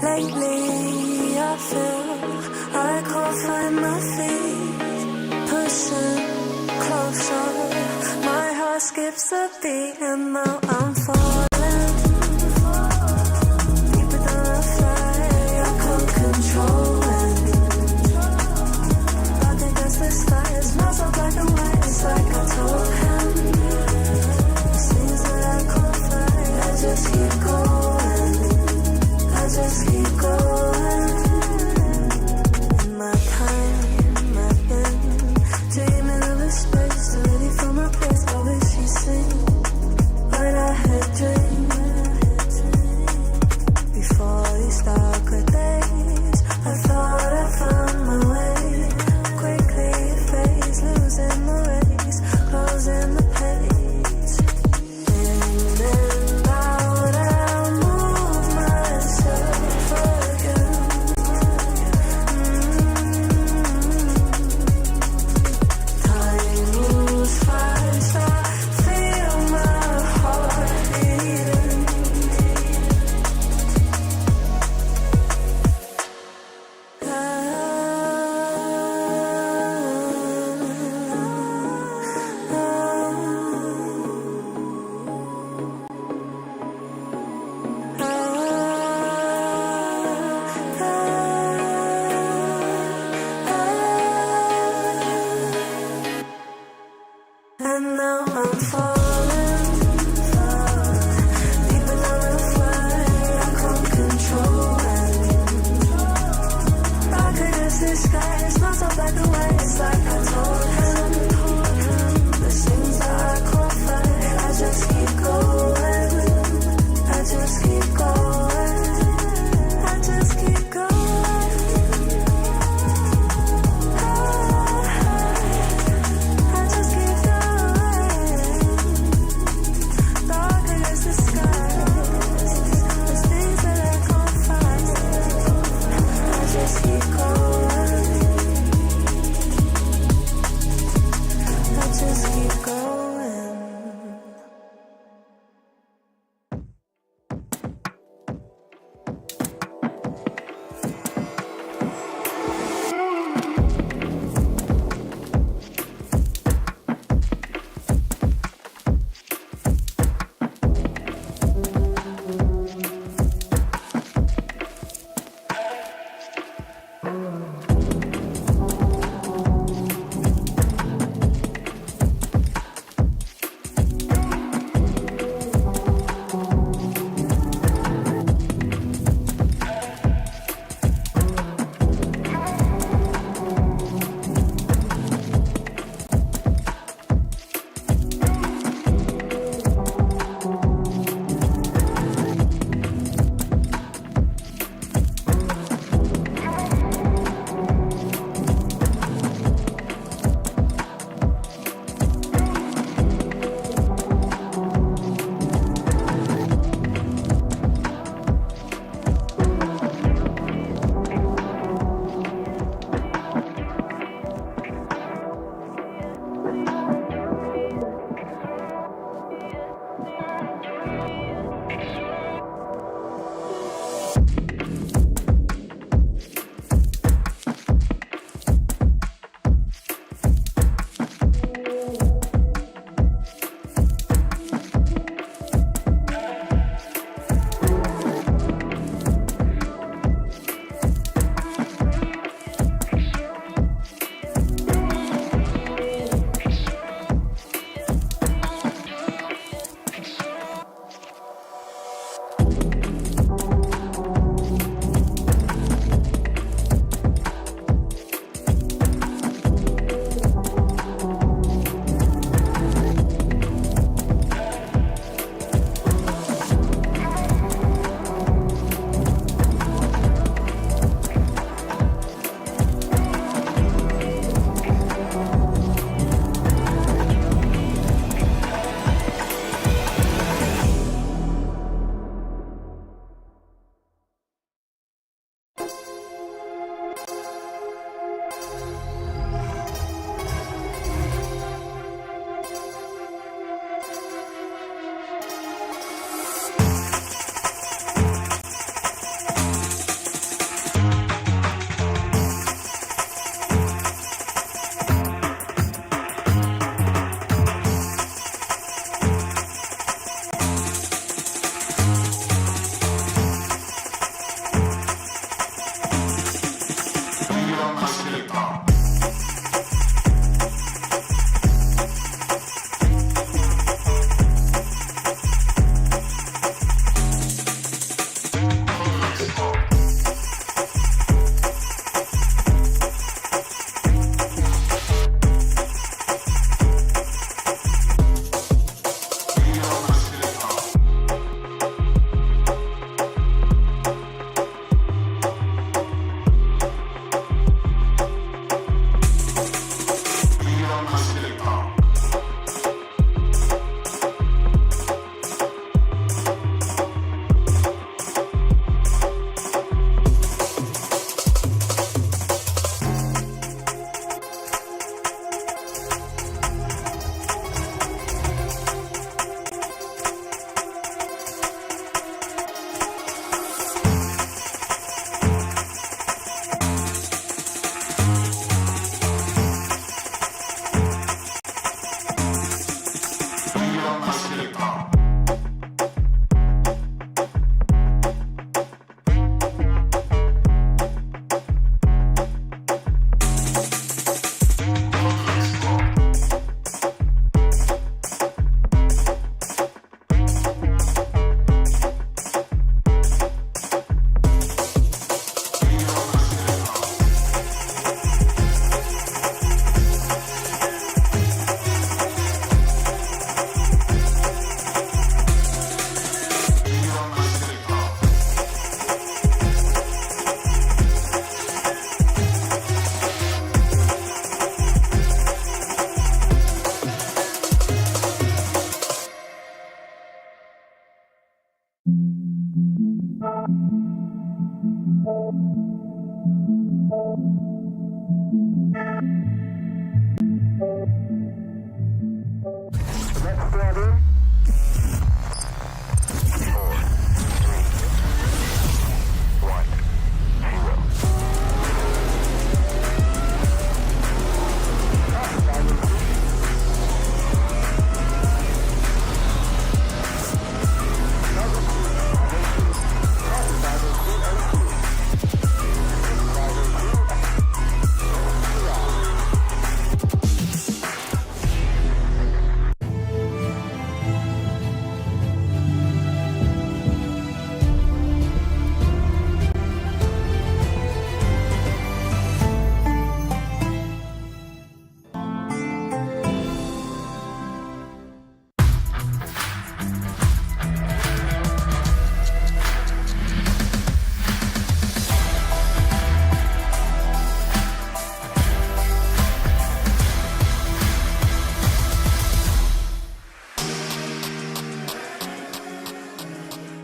Lately, I feel I can't find my feet. Pushing closer, my heart skips a beat, and now I'm falling deeper than a fly. I can't control it. I think that's the sky. It smells so black and white. It's like I told him. It seems that I can't fly. I just keep going. I just keep going. In my time, I've been dreaming of a space ready for my place. I wish you sing, but I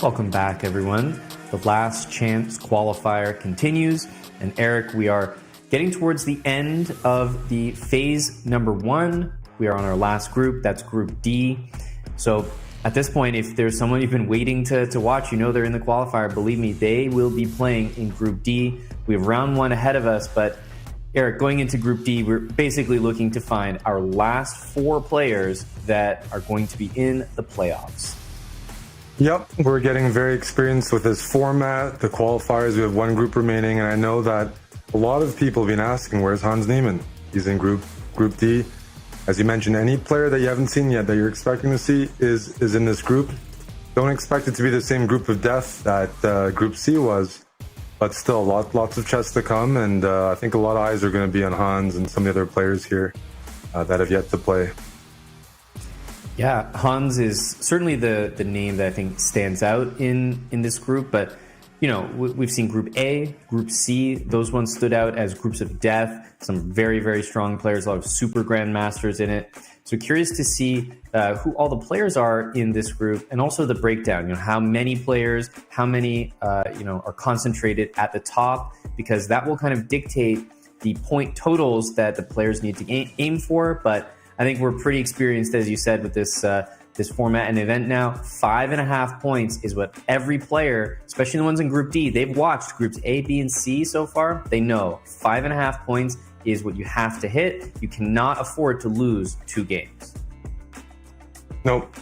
Welcome back, everyone. The last chance qualifier continues. And Eric, we are getting towards the end of the phase number 1. We are on our last group. That's Group D. So at this point, if there's someone you've been waiting to watch, you know they're in the qualifier. Believe me, they will be playing in Group D. We have round 1 ahead of us. But Eric, going into Group D, we're basically looking to find our last 4 players that are going to be in the playoffs. Yep, we're getting very experienced with this format, the qualifiers. We have 1 group remaining, and I know that a lot of people have been asking, where's Hans Niemann? He's in Group D. As you mentioned, any player that you haven't seen yet that you're expecting to see is in this group. Don't expect it to be the same group of death that Group C was, but still lots of chess to come, and I think a lot of eyes are going to be on Hans and some of the other players here that have yet to play. Yeah, Hans is certainly the name that I think stands out in this group. But, you know, we've seen Group A, Group C. Those ones stood out as groups of death. Some very, very strong players, a lot of super grandmasters in it. So curious to see who all the players are in this group, and also the breakdown. You know, how many players, how many are concentrated at the top, because that will kind of dictate the point totals that the players need to aim for. But I think we're pretty experienced, as you said, with this format and event now. 5.5 points is what every player, especially the ones in Group D, they've watched Groups A, B, and C so far. They know 5.5 points is what you have to hit. You cannot afford to lose 2 games. Nope.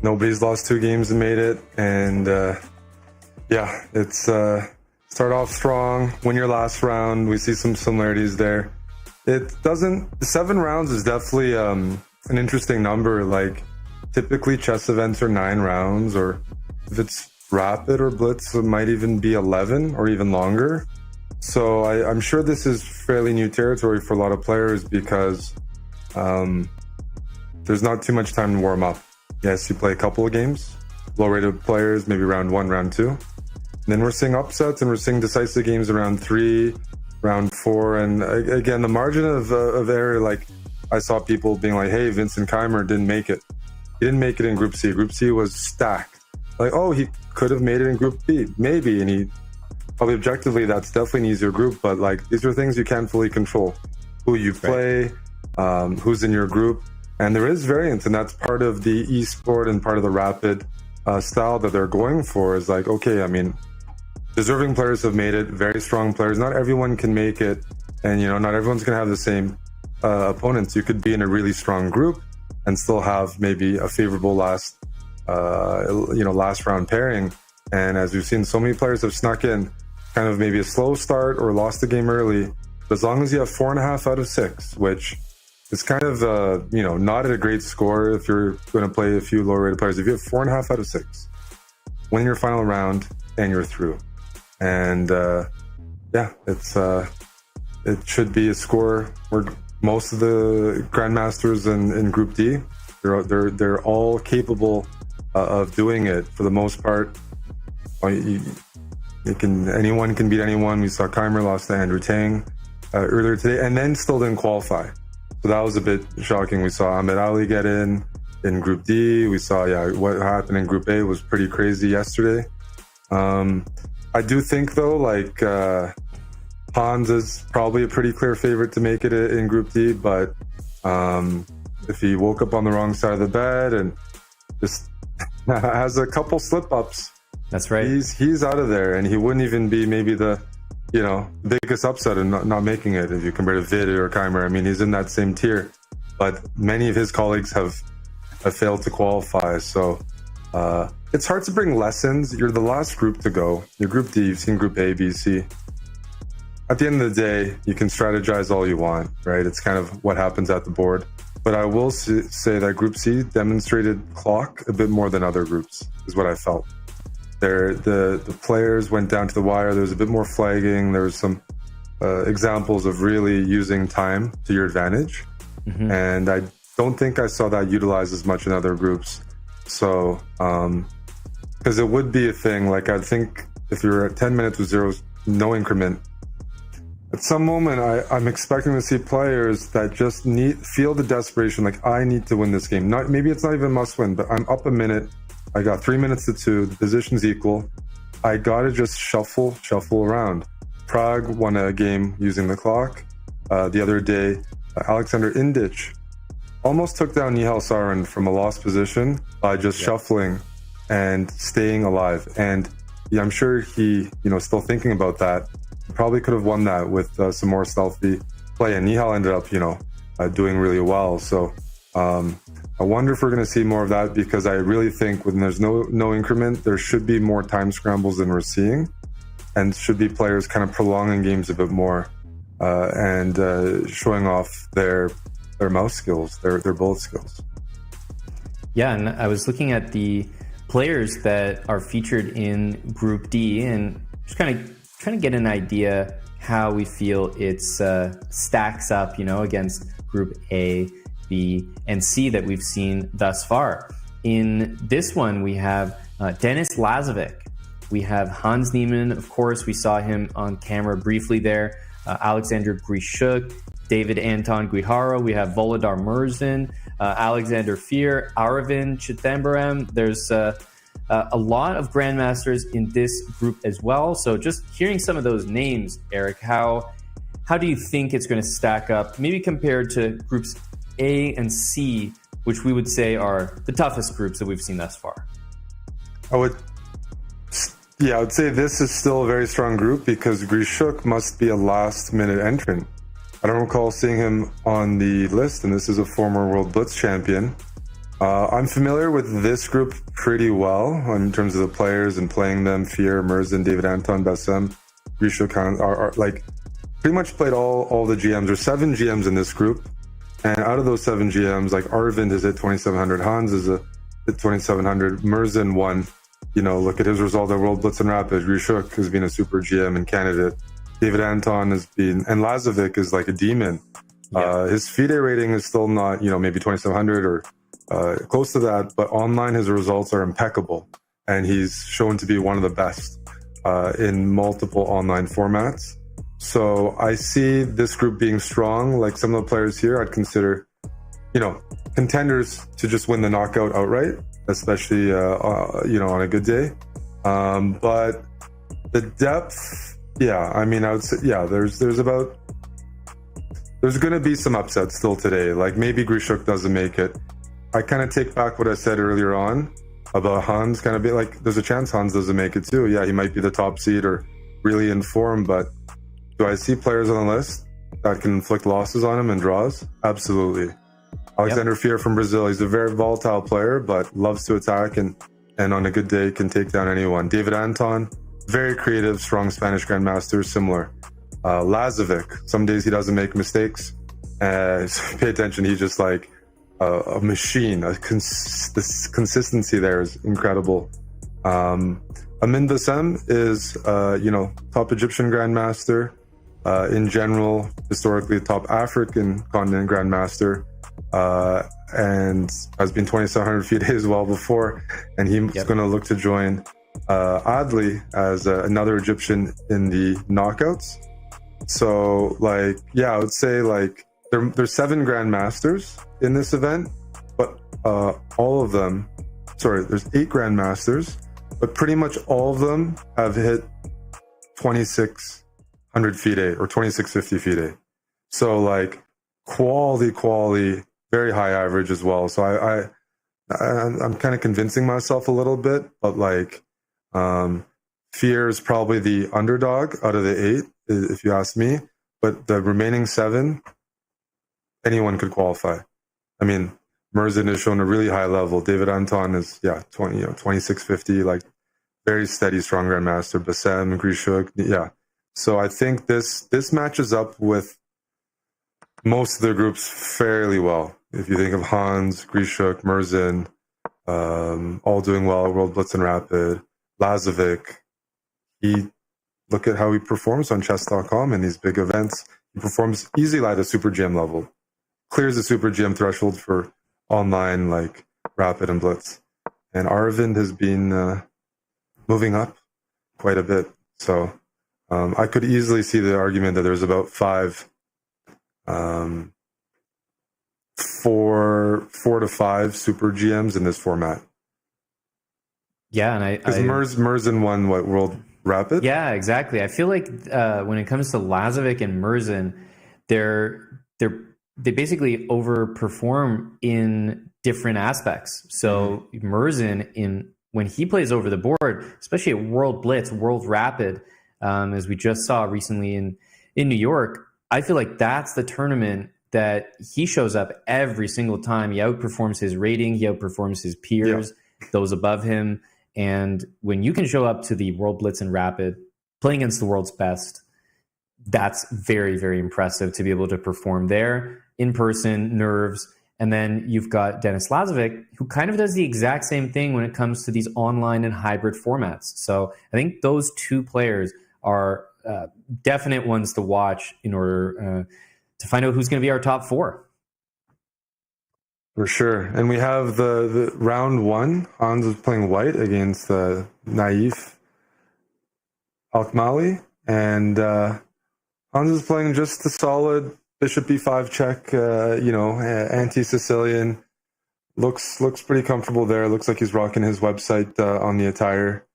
Nobody's lost 2 games and made it. And it's start off strong, win your last round. We see some similarities there. The 7 rounds is definitely an interesting number. Like, typically chess events are 9 rounds, or if it's rapid or blitz, it might even be 11 or even longer. So I'm sure this is fairly new territory for a lot of players, because there's not too much time to warm up. Yes, you play a couple of games, low-rated players, maybe round 1, round 2. And then we're seeing upsets, and we're seeing decisive games around 3, round 4, and again, the margin of error, like I saw people being like, hey, Vincent Keimer didn't make it. He didn't make it in Group C. Group C was stacked. Like, oh, he could have made it in Group B, maybe, and he probably objectively, that's definitely an easier group, but like, these are things you can't fully control. Who you play, who's in your group, and there is variance, and that's part of the esport and part of the rapid style that they're going for. Is like, okay, I mean, deserving players have made it, very strong players. Not everyone can make it, and not everyone's going to have the same opponents. You could be in a really strong group and still have maybe a favorable last round pairing. And as we've seen, so many players have snuck in kind of maybe a slow start or lost the game early. But as long as you have 4.5 out of 6, which is kind of not at a great score if you're going to play a few lower-rated players. If you have 4.5 out of 6, win your final round and you're through. And it should be a score where most of the grandmasters in Group D, they're all capable of doing it for the most part. Anyone can beat anyone. We saw Keimer lost to Andrew Tang earlier today, and then still didn't qualify. So that was a bit shocking. We saw Ahmed Ali get in Group D. We saw what happened in Group A was pretty crazy yesterday. I do think though, like Hans is probably a pretty clear favorite to make it in Group D, but if he woke up on the wrong side of the bed and just has a couple slip-ups, that's right. He's out of there, and he wouldn't even be maybe the biggest upset in not making it if you compare to Vid or Keimer. I mean, he's in that same tier, but many of his colleagues have failed to qualify. So it's hard to bring lessons. You're the last group to go. You're Group D. You've seen Group A, B, C. At the end of the day, you can strategize all you want, right? It's kind of what happens at the board. But I will say that Group C demonstrated clock a bit more than other groups, is what I felt. The players went down to the wire. There was a bit more flagging. There was some examples of really using time to your advantage. Mm-hmm. And I don't think I saw that utilized as much in other groups. So, because it would be a thing, like I think if you're at 10 minutes with no increment, at some moment I'm expecting to see players that just feel the desperation, like I need to win this game. Maybe it's not even must win, but I'm up a minute. I got 3 minutes to 2. The position's equal. I gotta just shuffle around. Prague won a game using the clock. The other day, Alexander Indich almost took down Nihal Sarin from a lost position by just shuffling and staying alive. And yeah, I'm sure he, still thinking about that. He probably could have won that with some more stealthy play. And Nihal ended up, doing really well. So I wonder if we're going to see more of that, because I really think when there's no increment, there should be more time scrambles than we're seeing, and should be players kind of prolonging games a bit more and showing off their mouse skills, their bullet skills. Yeah, and I was looking at the players that are featured in Group D and just kind of trying to get an idea how we feel it stacks up, against Group A, B, and C that we've seen thus far. In this one, we have Denis Lazovic. We have Hans Niemann, of course. We saw him on camera briefly there. Alexander Grishuk, David Anton Guihara. We have Volodar Murzin, Alexander Fear, Aravind Chidambaram. There's a lot of grandmasters in this group as well. So just hearing some of those names, Eric, how do you think it's going to stack up, maybe compared to groups A and C, which we would say are the toughest groups that we've seen thus far? I would say this is still a very strong group, because Grishuk must be a last-minute entrant. I don't recall seeing him on the list, and this is a former World Blitz champion. I'm familiar with this group pretty well in terms of the players and playing them. Fear, Murzin, David Anton, Bassem, Grishuk are like pretty much played all the GMs. There's 7 GMs in this group. And out of those 7 GMs, like Arvind is at 2,700, Hans is at 2,700, Murzin won. Look at his result at World Blitz and Rapid. Grishuk has been a super GM and candidate. David Anton has been, and Lazovic is like a demon. Yeah. His FIDE rating is still not, maybe 2,700 or close to that, but online his results are impeccable. And he's shown to be one of the best in multiple online formats. So I see this group being strong. Like some of the players here, I'd consider, contenders to just win the knockout outright, especially, on a good day. But the depth, I would say, there's going to be some upsets still today. Like maybe Grishuk doesn't make it. I kind of take back what I said earlier on about Hans, kind of be like, there's a chance Hans doesn't make it too. Yeah, he might be the top seed or really in form, but do I see players on the list that can inflict losses on him and draws? Absolutely. Alexander Fear from Brazil, he's a very volatile player, but loves to attack and on a good day can take down anyone. David Anton, very creative, strong Spanish grandmaster, similar. Lazovic, some days he doesn't make mistakes. So pay attention, he's just like a machine. This consistency there is incredible. Amin Bassem is, top Egyptian grandmaster. In general, historically, top African continent grandmaster, and has been 2,700 feet as well before. And he's going to look to join Adli as another Egyptian in the knockouts. So, I would say there's 7 grandmasters in this event, but all of them, there's 8 grandmasters, but pretty much all of them have hit 2600 FIDE or 2650 FIDE. So like quality, very high average as well. So I'm kind of convincing myself a little bit, but like Fear is probably the underdog out of the 8, if you ask me. But the remaining 7, anyone could qualify. I mean, Merzin has shown a really high level. David Anton is 2650, like very steady, strong grandmaster. Bassem, Grishuk, yeah. So I think this matches up with most of the groups fairly well. If you think of Hans, Grishuk, Merzin, all doing well, World Blitz and Rapid, Lazovic, look at how he performs on chess.com in these big events. He performs easily at a Super GM level. Clears the Super GM threshold for online, like Rapid and Blitz. And Arvind has been moving up quite a bit. So I could easily see the argument that there's about 4 to 5 Super GMs in this format. Yeah, and because Merzin won what, World Rapid? Yeah, exactly. I feel like when it comes to Lazovic and Merzin, they basically overperform in different aspects. So Merzin, when he plays over the board, especially at World Blitz, World Rapid, as we just saw recently in New York, I feel like that's the tournament that he shows up every single time. He outperforms his rating, he outperforms his peers, those above him. And when you can show up to the World Blitz and Rapid, playing against the world's best, that's very, very impressive to be able to perform there in person, nerves. And then you've got Denis Lazovic, who kind of does the exact same thing when it comes to these online and hybrid formats. So I think those two players are definite ones to watch in order to find out who's going to be our top 4. For sure. And we have the round 1. Hans is playing white against Naif Alkmali. And Hans is playing just the solid Bishop e5 check, anti-Sicilian. Looks pretty comfortable there. Looks like he's rocking his website on the attire.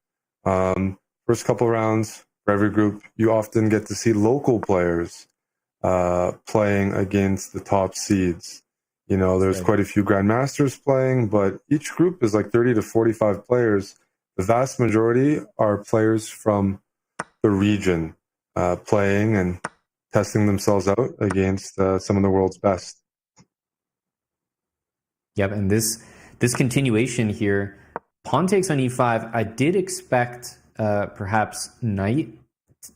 First couple rounds for every group, you often get to see local players playing against the top seeds. There's quite a few grandmasters playing, but each group is like 30 to 45 players. The vast majority are players from the region playing and testing themselves out against some of the world's best. Yep, and this continuation here, pawn takes on e5. I did expect perhaps knight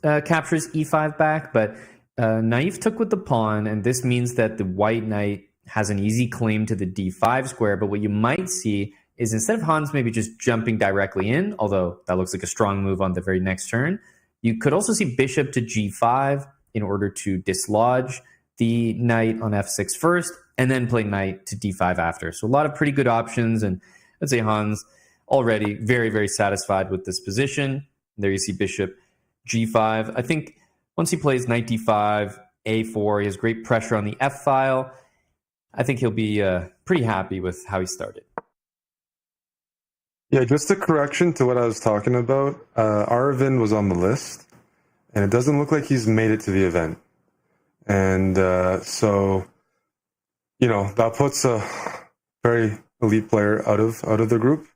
captures e5 back, but Naif took with the pawn, and this means that the white knight has an easy claim to the d5 square. But what you might see is instead of Hans maybe just jumping directly in, although that looks like a strong move on the very next turn, you could also see bishop to g5 in order to dislodge the knight on f6 first, and then play knight to d5 after. So a lot of pretty good options, and I'd say Hans already very, very satisfied with this position. There you see bishop g5. I think once he plays knight d5, a4, he has great pressure on the f file. I think he'll be pretty happy with how he started. Yeah, just a correction to what I was talking about. Arvind was on the list, and it doesn't look like he's made it to the event. And so, that puts a very elite player out of the group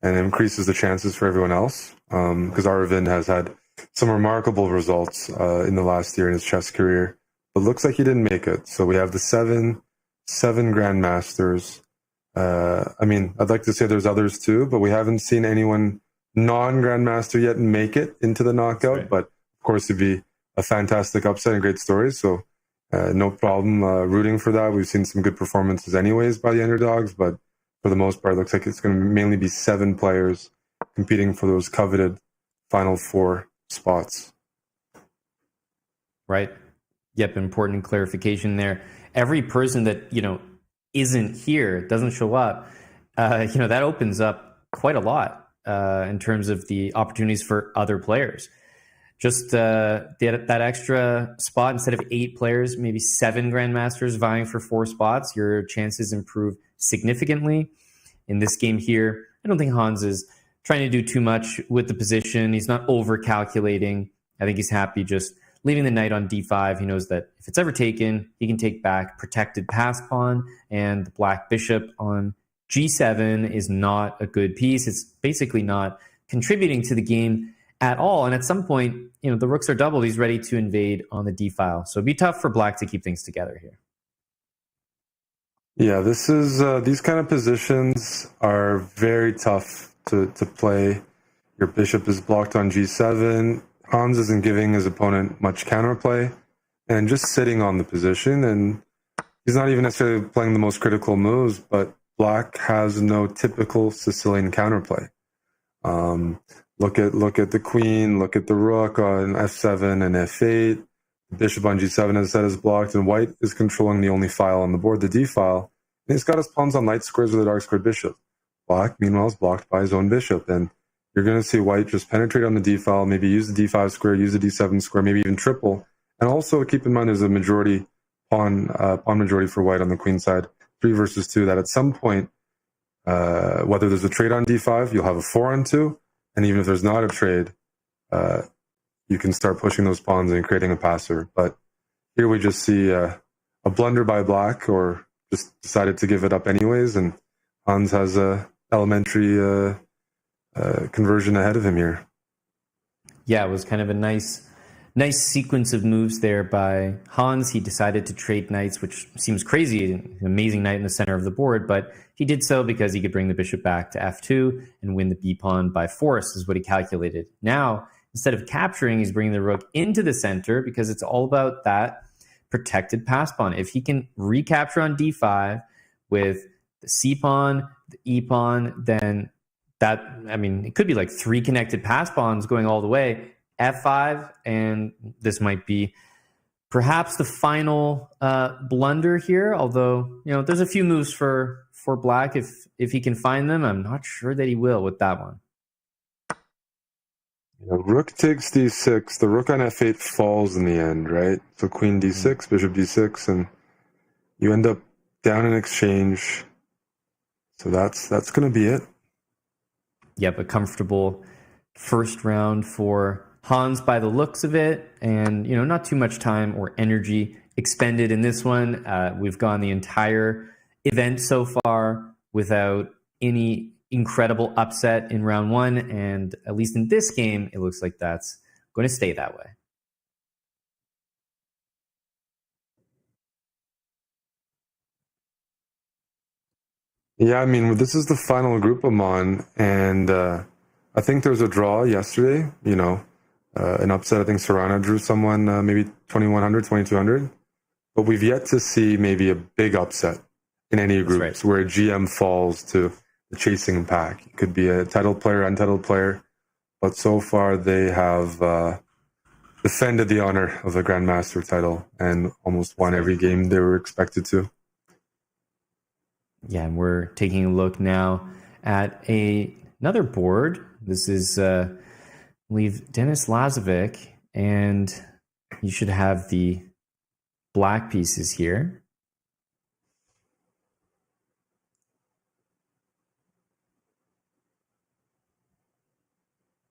and increases the chances for everyone else. Because Arvind has had some remarkable results in the last year in his chess career, but looks like he didn't make it. So we have the seven grandmasters. I'd like to say there's others too, but we haven't seen anyone non-grandmaster yet make it into the knockout. Right. But of course, it'd be a fantastic upset and great story. So no problem rooting for that. We've seen some good performances anyways by the underdogs, but for the most part, it looks like it's going to mainly be 7 players competing for those coveted final 4 spots. Right. Yep. Important clarification there. Every person that, isn't here, doesn't show up, that opens up quite a lot in terms of the opportunities for other players. Just that extra spot, instead of 8 players, maybe 7 grandmasters vying for 4 spots, your chances improve significantly. In this game here, I don't think Hans is trying to do too much with the position. He's not over calculating. I think he's happy just leaving the knight on d5. He knows that if it's ever taken, he can take back protected pass pawn, and the black bishop on g7 is not a good piece. It's basically not contributing to the game at all. And at some point, the rooks are doubled. He's ready to invade on the d file. So it'd be tough for black to keep things together here. Yeah, this is these kind of positions are very tough to play. Your bishop is blocked on g7. Hans isn't giving his opponent much counterplay and just sitting on the position. And he's not even necessarily playing the most critical moves, but black has no typical Sicilian counterplay. Look at the queen, look at the rook on f7 and f8. The bishop on g7, as I said, is blocked, and white is controlling the only file on the board, the d file. And he's got his pawns on light squares with a dark squared bishop. Black, meanwhile, is blocked by his own bishop. And you're going to see white just penetrate on the d file, maybe use the d5 square, use the d7 square, maybe even triple. And also keep in mind there's a majority pawn majority for white on the queen side, 3 versus 2, that at some point, whether there's a trade on d5, you'll have a 4 on 2. And even if there's not a trade, you can start pushing those pawns and creating a passer. But here we just see a blunder by black, or just decided to give it up anyways. And Hans has a elementary conversion ahead of him here. Yeah, it was kind of a nice sequence of moves there by Hans. He decided to trade knights, which seems crazy, an amazing knight in the center of the board, but he did so because he could bring the bishop back to f2 and win the b-pawn by force, is what he calculated. Now, instead of capturing, he's bringing the rook into the center because it's all about that protected pass pawn. If he can recapture on d5 with the c-pawn, the e-pawn, then it could be like 3 connected pass pawns going all the way. f5, and this might be perhaps the final blunder here, although there's a few moves for black if he can find them. I'm not sure that he will with that one. Rook takes d6. The rook on f8 falls in the end, right? So queen d6, bishop d6, and you end up down in exchange. So that's going to be it. Yep, a comfortable first round for Hans by the looks of it, and not too much time or energy expended in this one. We've gone the entire event so far without any incredible upset in round 1, and at least in this game, it looks like that's going to stay that way. Yeah, this is the final group I'm on, and I think there was a draw yesterday, an upset. I think Serrano drew someone maybe 2100, 2200, but we've yet to see maybe a big upset in any groups where a GM falls to the chasing pack. It could be a titled player, untitled player, but so far they have defended the honor of the Grandmaster title and almost won every game they were expected to. Yeah, and we're taking a look now at another board. This is, I believe, Denis Lazovic, and you should have the black pieces here.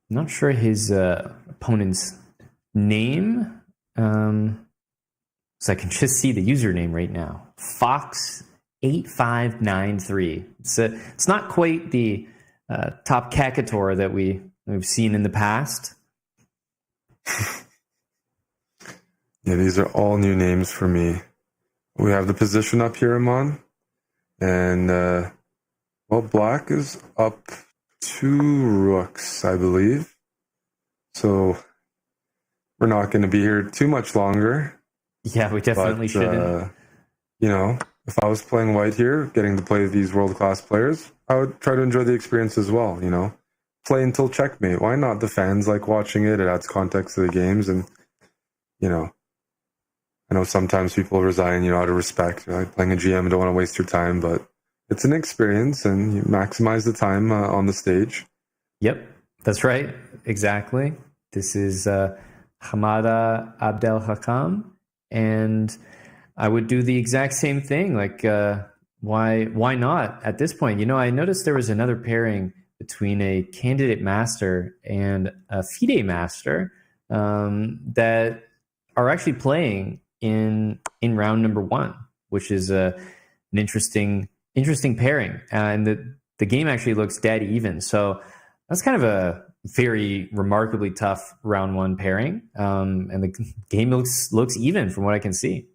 Not sure his opponent's name. So I can just see the username right now. Fox8593. It's not quite the top Kakator that we've seen in the past. Yeah, these are all new names for me. We have the position up here, Amon. And, black is up 2 rooks, I believe. So we're not going to be here too much longer. Yeah, we definitely shouldn't. If I was playing white here, getting to play these world-class players, I would try to enjoy the experience as well, Play until checkmate. Why not? The fans like watching it. It adds context to the games. And, I know sometimes people resign, out of respect. Like playing a GM, don't want to waste your time, but it's an experience, and you maximize the time on the stage. Yep, that's right. Exactly. This is Hamada Abdel Hakam, and I would do the exact same thing. Like, why not at this point? I noticed there was another pairing between a candidate master and a FIDE master that are actually playing in round number 1, which is an interesting pairing. And the game actually looks dead even. So that's kind of a very remarkably tough round 1 pairing. And the game looks even from what I can see.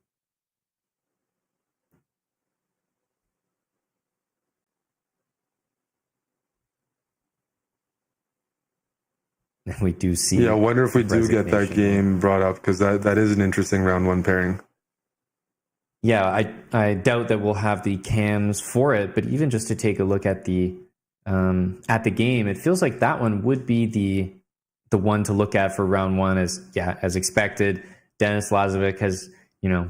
And we do see. Yeah, I wonder if we do get that game brought up, because that is an interesting round 1 pairing. Yeah, I doubt that we'll have the cams for it, but even just to take a look at the game, it feels like that one would be the one to look at for round 1. As expected. Denis Lazovic has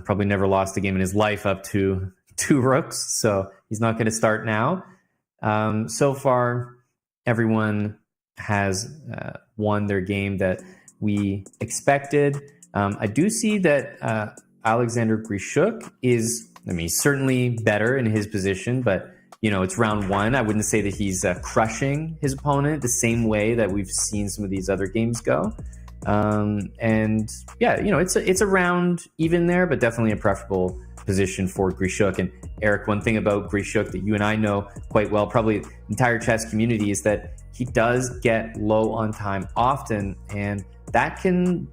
probably never lost a game in his life up to 2 rooks, so he's not going to start now. So far, everyone has won their game that we expected. I do see that Alexander Grishuk is, certainly better in his position, but, it's round 1. I wouldn't say that he's crushing his opponent the same way that we've seen some of these other games go. And yeah, it's a round even there, but definitely a preferable position for Grishuk. And Eric, one thing about Grishuk that you and I know quite well, probably the entire chess community, is that he does get low on time often, and that can,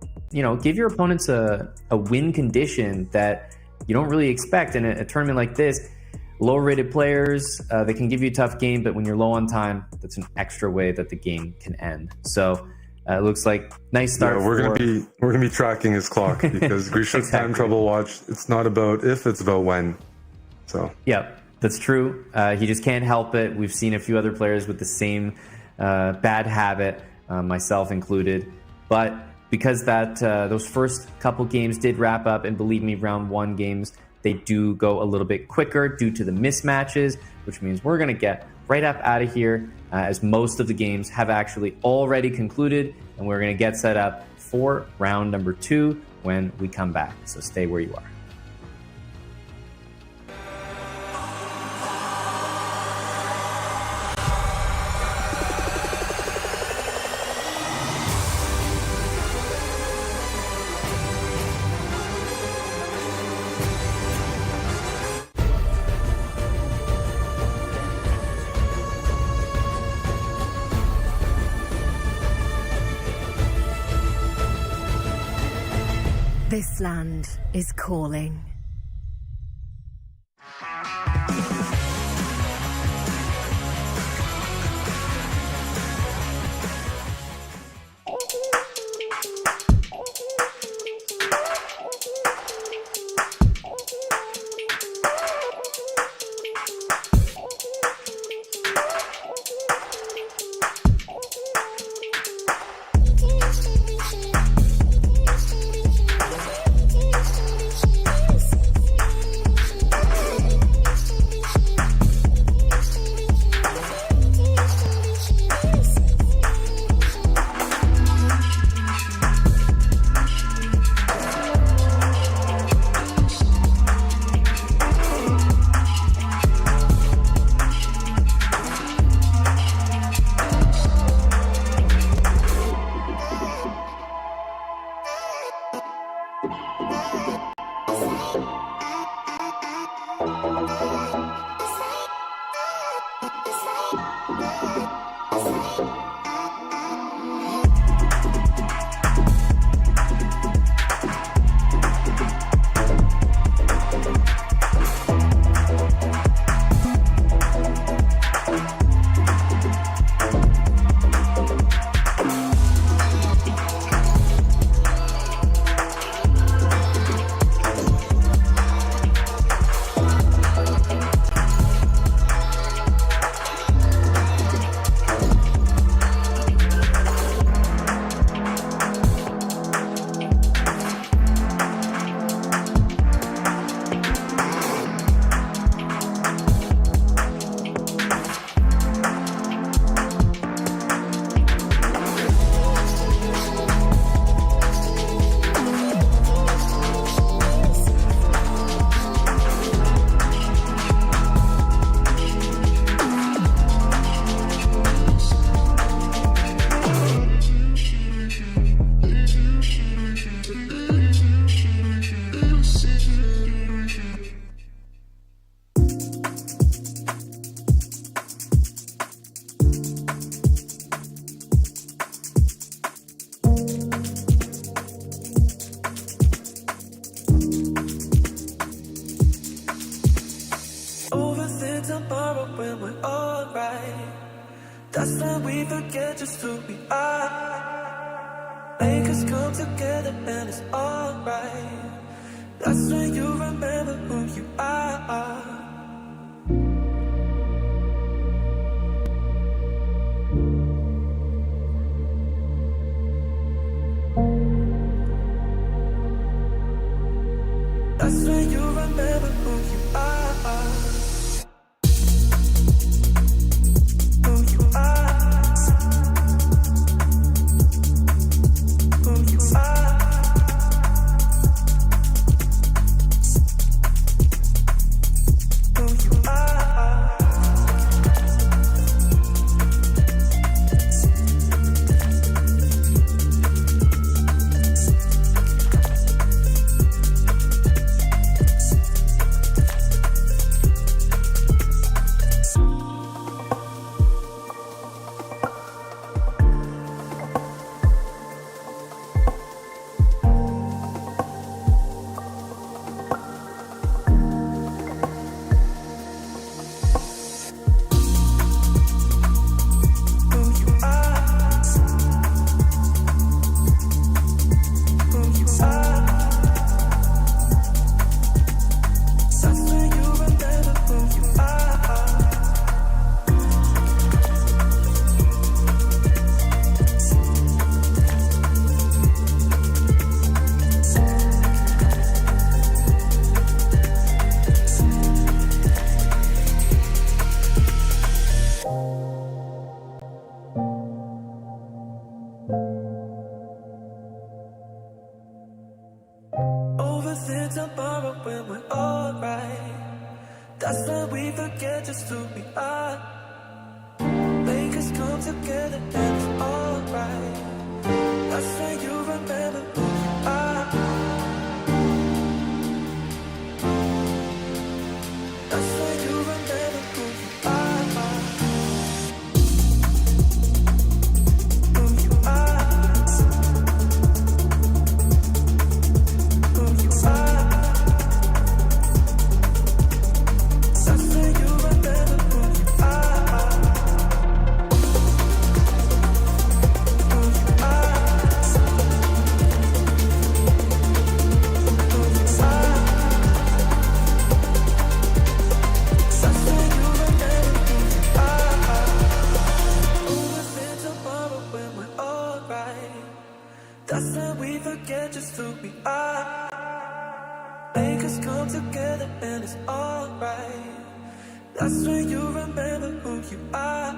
give your opponents a win condition that you don't really expect in a tournament like this. Low-rated players, they can give you a tough game, but when you're low on time, that's an extra way that the game can end. So it looks like nice start. Yeah, we're gonna be tracking his clock, because Grishuk's time trouble watch. It's not about if, it's about when. So yeah, that's true. He just can't help it. We've seen a few other players with the same bad habit, myself included. But because those first couple games did wrap up, and believe me, round 1 games, they do go a little bit quicker due to the mismatches, which means we're going to get right up out of here as most of the games have actually already concluded, and we're going to get set up for round number 2 when we come back. So stay where you are. This land is calling. just who we are. Make us come together and it's alright. That's when you remember who you are. That's when you remember who you are. Who you are. Who you are. Who you are. Overthink tomorrow when we're alright. That's when we forget just who we are. Make us come together and it's alright. That's when you remember who you are. That's when you remember who you are. Who you are. Who you are. That's when you remember who you are. Who you are. Who you are. That's when you remember who you are. Overthink tomorrow when we're alright. That's when we forget just who we are. Make us come together and it's alright. That's when you remember who you are.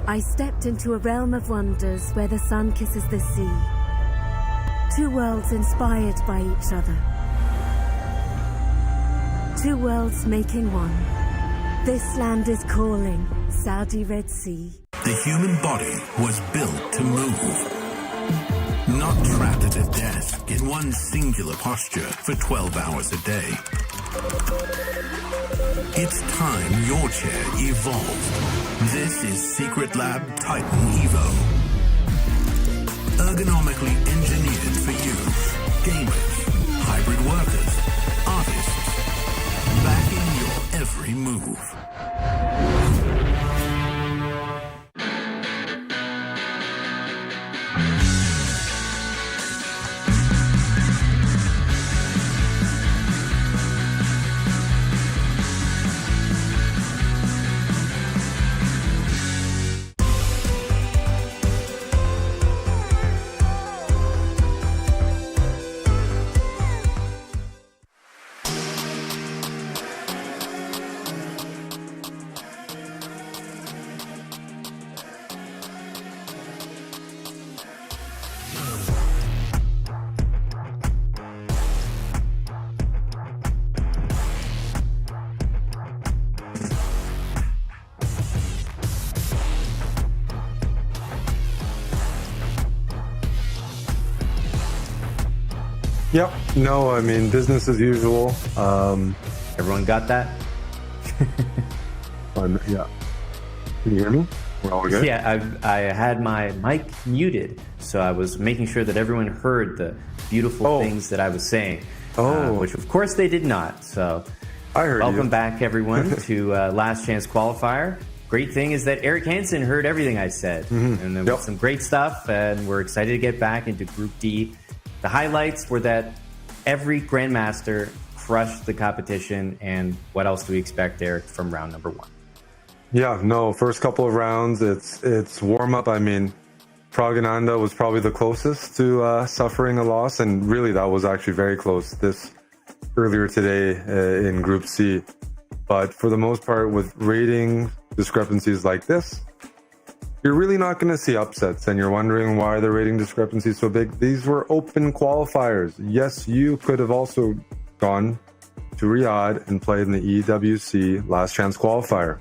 I stepped into a realm of wonders where the sun kisses the sea. Two worlds inspired by each other. Two worlds making one. This land is calling, Saudi Red Sea. The human body was built to move. Not trapped at a desk in one singular posture for 12 hours a day. It's time your chair evolved. This is Secret Lab Titan Evo. Ergonomically engineered for you, gamers, hybrid workers, artists, backing your every move. Yep. No, I mean, business as usual. Everyone got that? Yeah. Can you hear me? We're all good? Yeah, I had my mic muted, so I was making sure that everyone heard the beautiful things that I was saying, which of course they did not. So I heard welcome you. back, everyone, to Last Chance Qualifier. Great thing is that Eric Hansen heard everything I said, and there was some great stuff, and we're excited to get back into Group D. The highlights were that every Grandmaster crushed the competition, and what else do we expect, Eric, from round number one? Yeah, no, first couple of rounds, it's warm-up. I mean, Pragananda was probably the closest to suffering a loss, and really that was actually very close this earlier today in Group C. But for the most part, with rating discrepancies like this, you're really not going to see upsets, and you're wondering why the rating discrepancy is so big. These were open qualifiers. Yes, you could have also gone to Riyadh and played in the EWC Last Chance Qualifier.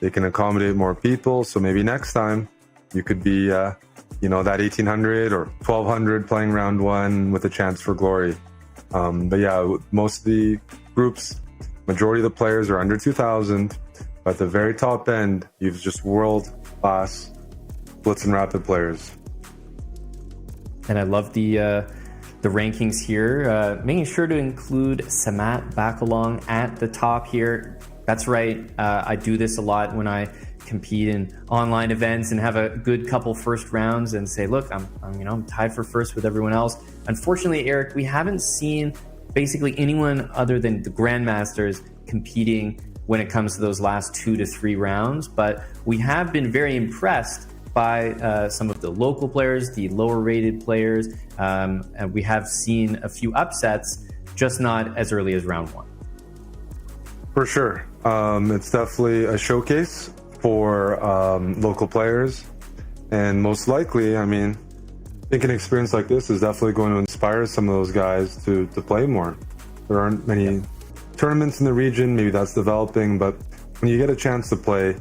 They can accommodate more people, so maybe next time you could be, that 1800 or 1200 playing round one with a chance for glory. But yeah, most of the groups, majority of the players are under 2000. But at the very top end, you've just world-class Blitz and Rapid players. And I love the rankings here, making sure to include Samat Bakalong at the top here. That's right. I do this a lot when I compete in online events and have a good couple first rounds and say, look, I'm tied for first with everyone else. Unfortunately, Eric, we haven't seen basically anyone other than the Grandmasters competing when it comes to those last 2 to 3 rounds, but we have been very impressed by some of the local players, the lower rated players, and we have seen a few upsets, just not as early as round one. For sure. It's definitely a showcase for local players, and most likely, I think an experience like this is definitely going to inspire some of those guys to play more. There aren't many tournaments in the region, maybe that's developing, but when you get a chance to play,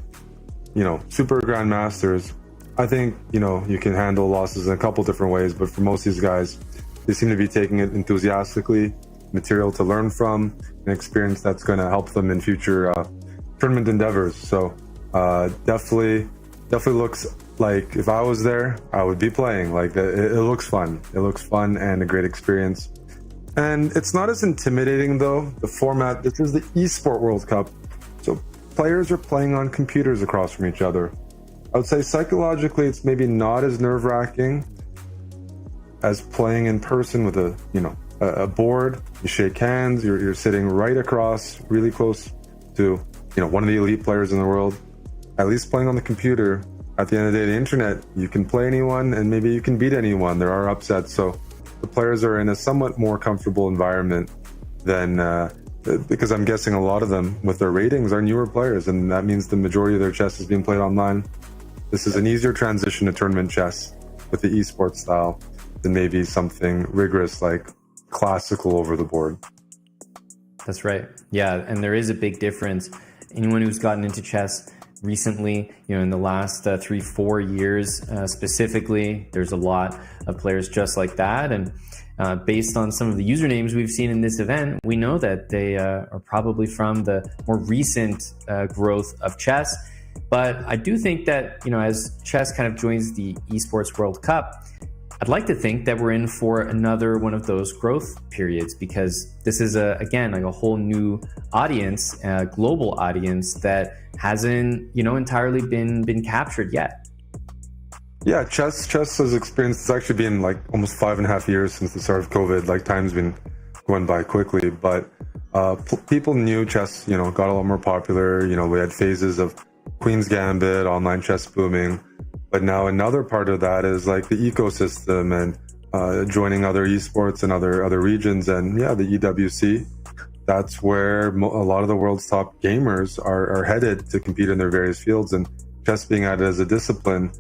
Super Grandmasters, I think, you can handle losses in a couple different ways, but for most of these guys, they seem to be taking it enthusiastically, material to learn from, an experience that's going to help them in future tournament endeavors. So definitely looks like if I was there, I would be playing. Like it looks fun. It looks fun and a great experience. And it's not as intimidating though. The format, this is the Esports World Cup. So players are playing on computers across from each other. I would say psychologically, it's maybe not as nerve-wracking as playing in person with a board. You shake hands. You're sitting right across, really close to one of the elite players in the world. At least playing on the computer. At the end of the day, the internet, you can play anyone and maybe you can beat anyone. There are upsets, so the players are in a somewhat more comfortable environment than because I'm guessing a lot of them with their ratings are newer players, and that means the majority of their chess is being played online. this is an easier transition to tournament chess with the esports style than maybe something rigorous like classical over the board. That's right. Yeah, and there is a big difference. Anyone who's gotten into chess recently, in the last 3-4 years specifically, there's a lot of players just like that. And based on some of the usernames we've seen in this event, we know that they are probably from the more recent growth of chess. But I do think that, as chess kind of joins the Esports World Cup, I'd like to think that we're in for another one of those growth periods, because this is again like a whole new audience, global audience that hasn't entirely been captured yet. Yeah, chess has experienced, it's actually been like almost 5.5 years since the start of COVID. Like, time's been going by quickly, but people knew chess, got a lot more popular. We had phases of Queen's Gambit, online chess booming. But now another part of that is like the ecosystem and joining other esports and other regions. And yeah, the EWC, that's where a lot of the world's top gamers are headed to compete in their various fields. And chess being added as a discipline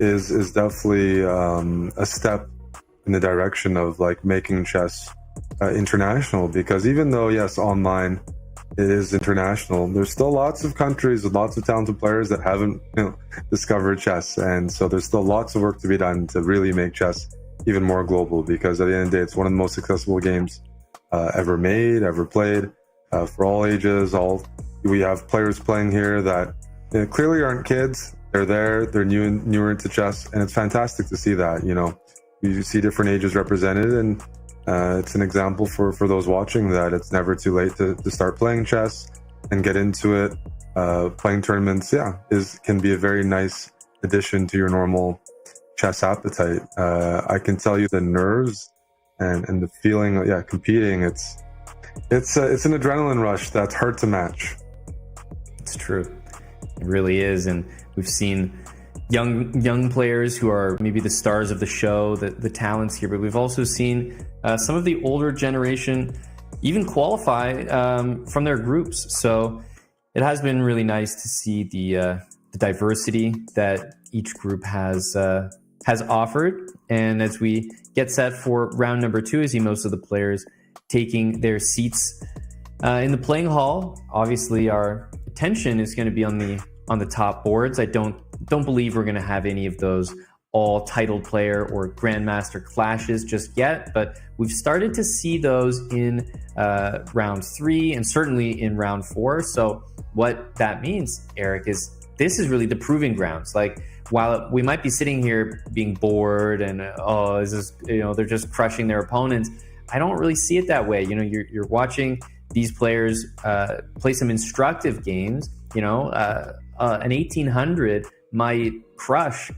is definitely a step in the direction of like making chess international. Because even though, yes, online it is international, there's still lots of countries with lots of talented players that haven't discovered chess. And so there's still lots of work to be done to really make chess even more global, because at the end of the day, it's one of the most accessible games ever made, ever played, for all ages. We have players playing here that clearly aren't kids. They're newer into chess, and it's fantastic to see that. You see different ages represented, and it's an example for those watching that it's never too late to start playing chess and get into it. Playing tournaments, can be a very nice addition to your normal chess appetite. I can tell you the nerves and the feeling, competing, it's an adrenaline rush that's hard to match. It's true. It really is. And we've seen young players who are maybe the stars of the show, the talents here, but we've also seen some of the older generation even qualify from their groups. So it has been really nice to see the diversity that each group has offered. And as we get set for round number 2, I see most of the players taking their seats in the playing hall. Obviously, our attention is going to be on the top boards. I don't believe we're going to have any of those all titled player or grandmaster clashes just yet, but we've started to see those in round 3 and certainly in round 4. So what that means, Eric, is this is really the proving grounds. Like, while we might be sitting here being bored and is this, they're just crushing their opponents, I don't really see it that way. You're watching these players play some instructive games. An 1800 might crush,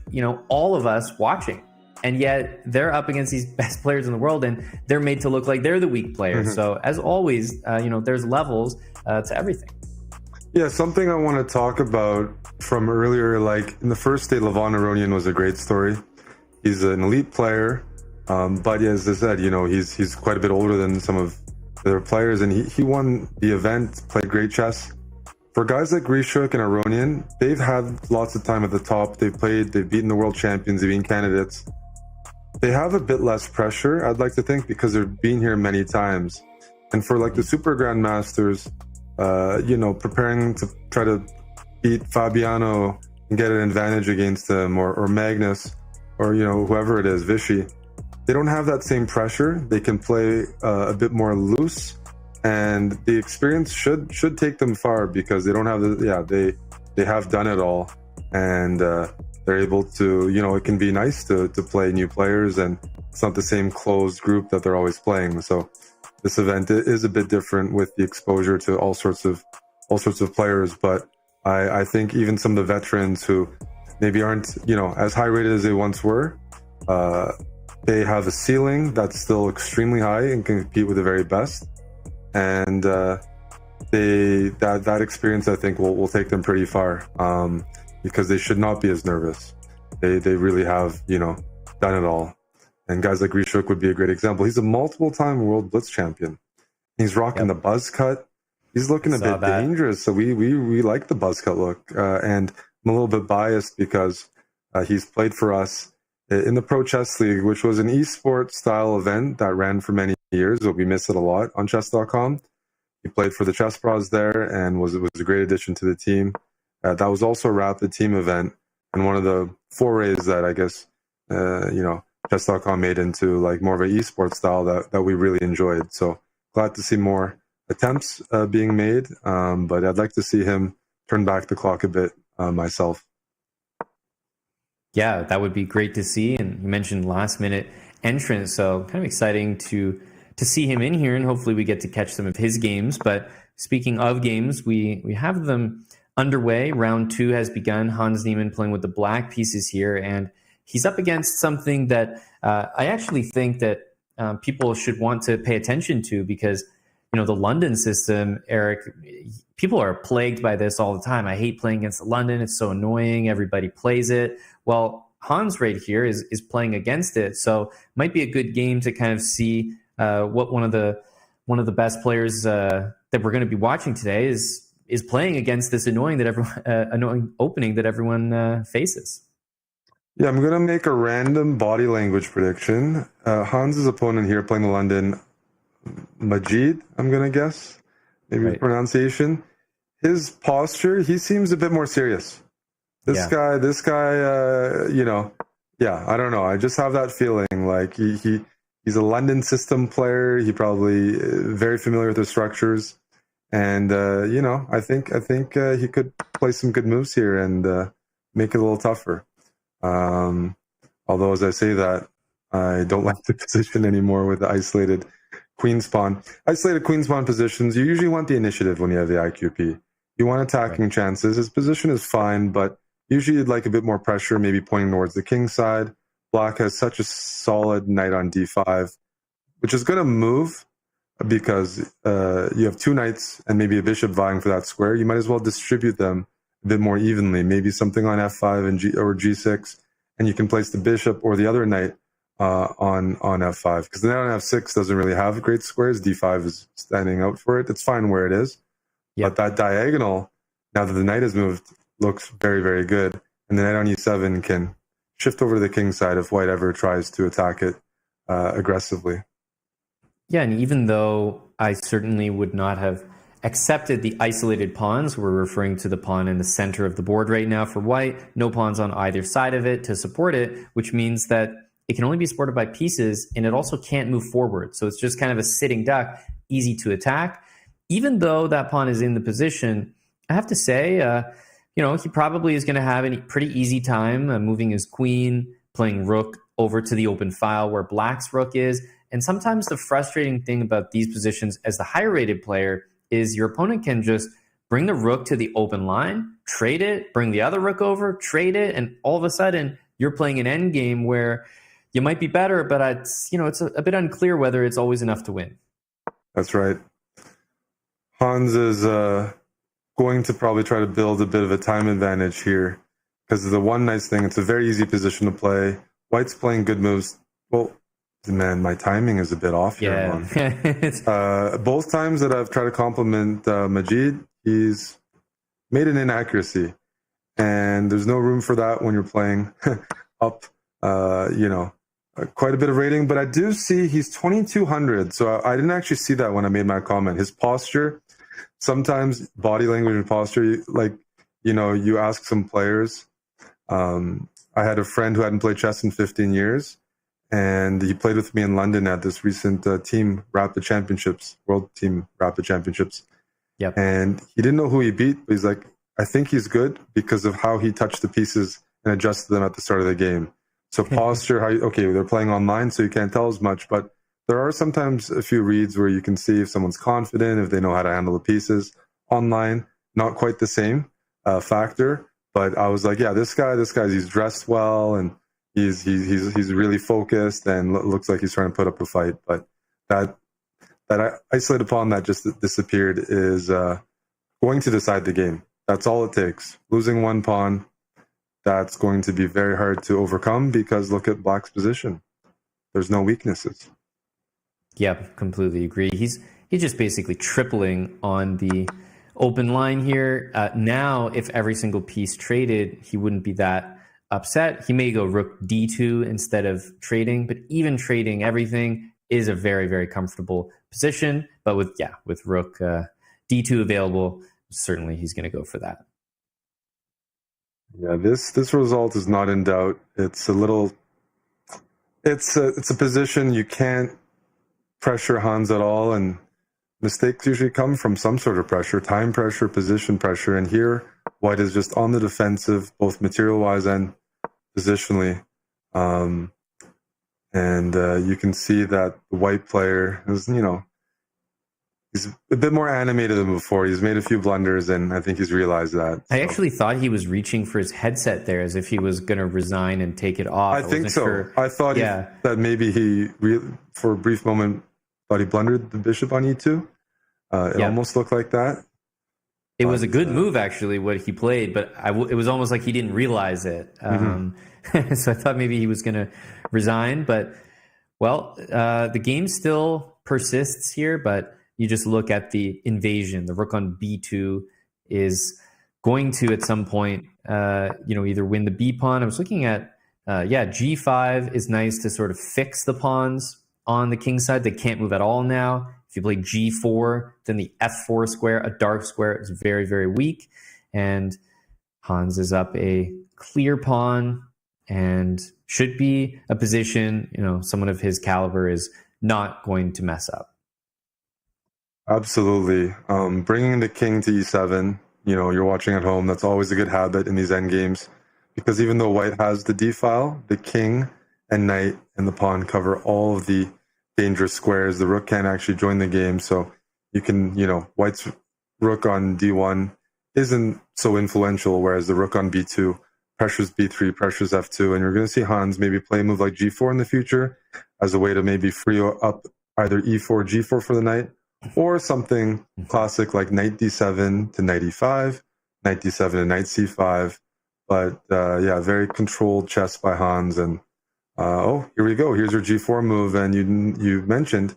all of us watching. And yet they're up against these best players in the world, and they're made to look like they're the weak player. Mm-hmm. So as always, there's levels to everything. Yeah, something I want to talk about from earlier, like in the first day, Levon Aronian was a great story. He's an elite player, but as I said, he's quite a bit older than some of their players, and he won the event, played great chess. For guys like Grishuk and Aronian, they've had lots of time at the top. They've beaten the world champions, they've been candidates. They have a bit less pressure, I'd like to think, because they've been here many times. And for like the super grandmasters, preparing to try to beat Fabiano and get an advantage against him, or Magnus, or whoever it is, Vichy, they don't have that same pressure. They can play a bit more loose, and the experience should take them far, because they don't have they have done it all, and they're able to, it can be nice to play new players, and it's not the same closed group that they're always playing. So this event is a bit different with the exposure to all sorts of players. But I think even some of the veterans who maybe aren't, as high rated as they once were, they have a ceiling that's still extremely high and can compete with the very best. And that experience, I think, will take them pretty far, because they should not be as nervous. They really have, done it all. And guys like Grishuk would be a great example. He's a multiple-time World Blitz champion. He's rocking the buzz cut. He's looking a bit dangerous, so we like the buzz cut look. And I'm a little bit biased because He's played for us in the Pro Chess League, which was an esports style event that ran for many years, but we miss it a lot on chess.com. He played for the Chess Pros there and was a great addition to the team. That was also a Rapid team event, and one of the forays that I guess chess.com made into like more of an esports style that we really enjoyed. So glad to see more attempts being made, but I'd like to see him turn back the clock a bit myself. Yeah, that would be great to see. And you mentioned last minute entrance, so kind of exciting to see him in here, and hopefully we get to catch some of his games. But speaking of games, we have them underway. Round 2 has begun. Hans Niemann playing with the black pieces here, and he's up against something that I actually think that people should want to pay attention to, because the London system, Eric, people are plagued by this all the time. I hate playing against London. It's so annoying. Everybody plays it. Well, Hans right here is playing against it. So might be a good game to kind of see what one of the best players that we're going to be watching today is playing against this annoying opening that everyone faces. Yeah, I'm going to make a random body language prediction. Hans's opponent here playing the London, Majid, I'm going to guess, maybe right. Pronunciation. His posture, he seems a bit more serious. This guy, I don't know. I just have that feeling like he's a London system player. He probably very familiar with the structures. And, I think he could play some good moves here and make it a little tougher. Although, as I say that, I don't like the position anymore with the isolated queen's pawn. Isolated queen's pawn positions, you usually want the initiative when you have the IQP. You want attacking chances. His position is fine, but usually you'd like a bit more pressure, maybe pointing towards the king side. Black has such a solid knight on d5, which is going to move because you have 2 knights and maybe a bishop vying for that square. You might as well distribute them a bit more evenly, maybe something on f5 and or g6, and you can place the bishop or the other knight on f5, because the knight on f6 doesn't really have great squares. d5 is standing out for it. It's fine where it is. But that diagonal, now that the knight has moved, looks very, very good. And the knight on e7 can shift over to the king side if white ever tries to attack it aggressively. Yeah, and even though I certainly would not have accepted the isolated pawns, we're referring to the pawn in the center of the board right now for white, no pawns on either side of it to support it, which means that it can only be supported by pieces, and it also can't move forward. So it's just kind of a sitting duck, easy to attack. Even though that pawn is in the position, I have to say, he probably is going to have a pretty easy time moving his queen, playing rook over to the open file where black's rook is. And sometimes the frustrating thing about these positions as the higher rated player is your opponent can just bring the rook to the open line, trade it, bring the other rook over, trade it, and all of a sudden you're playing an endgame where you might be better, but it's a bit unclear whether it's always enough to win. That's right. Hans is going to probably try to build a bit of a time advantage here, because the one nice thing, it's a very easy position to play. White's playing good moves. Well, man, my timing is a bit off here. Yeah. Both times that I've tried to compliment Majid, he's made an inaccuracy. And there's no room for that when you're playing up, quite a bit of rating. But I do see he's 2,200. So I didn't actually see that when I made my comment. His posture, sometimes body language and posture, you ask some players. I had a friend who hadn't played chess in 15 years. And he played with me in London at this recent Team Rapid Championships, World Team Rapid Championships. Yep. And he didn't know who he beat, but he's like, I think he's good because of how he touched the pieces and adjusted them at the start of the game. So posture, they're playing online, so you can't tell as much, but there are sometimes a few reads where you can see if someone's confident, if they know how to handle the pieces. Online, not quite the same factor, but I was like, yeah, this guy, he's dressed well and he's really focused and looks like he's trying to put up a fight. But that isolated pawn that just disappeared is going to decide the game. That's all it takes. Losing one pawn, that's going to be very hard to overcome because look at Black's position. There's no weaknesses. Yep, completely agree. He's just basically tripling on the open line here. Now, if every single piece traded, he wouldn't be that upset, he may go rook d2 instead of trading. But even trading everything is a very, very comfortable position. But with rook d2 available, certainly he's going to go for that. Yeah, this result is not in doubt. It's a position you can't pressure Hans at all, and mistakes usually come from some sort of pressure, time pressure, position pressure. And here, White is just on the defensive, both material-wise and positionally. And you can see that the White player is, he's a bit more animated than before. He's made a few blunders, and I think he's realized that. I actually thought he was reaching for his headset there as if he was going to resign and take it off. I think so. Sure. I thought that maybe he, for a brief moment, thought he blundered the bishop on e2. It almost looked like that. It was a good move, actually, what he played, but it was almost like he didn't realize it. So I thought maybe he was going to resign. But, the game still persists here, but you just look at the invasion. The rook on b2 is going to, at some point, either win the b pawn. I was looking at, g5 is nice to sort of fix the pawns on the king side. They can't move at all now. If you play g4, then the f4 square, a dark square, is very, very weak. And Hans is up a clear pawn and should be a position, someone of his caliber is not going to mess up. Absolutely. Bringing the king to e7, you're watching at home. That's always a good habit in these endgames, because even though White has the d-file, the king and knight and the pawn cover all of the dangerous squares. The rook can't actually join the game. So you can, White's rook on d1 isn't so influential, whereas the rook on b2 pressures b3, pressures f2. And you're going to see Hans maybe play a move like g4 in the future as a way to maybe free up either e4, g4 for the knight, or something classic like knight d7 to knight e5, knight d7 to knight c5. But very controlled chess by Hans. And here we go. Here's your g4 move. And you mentioned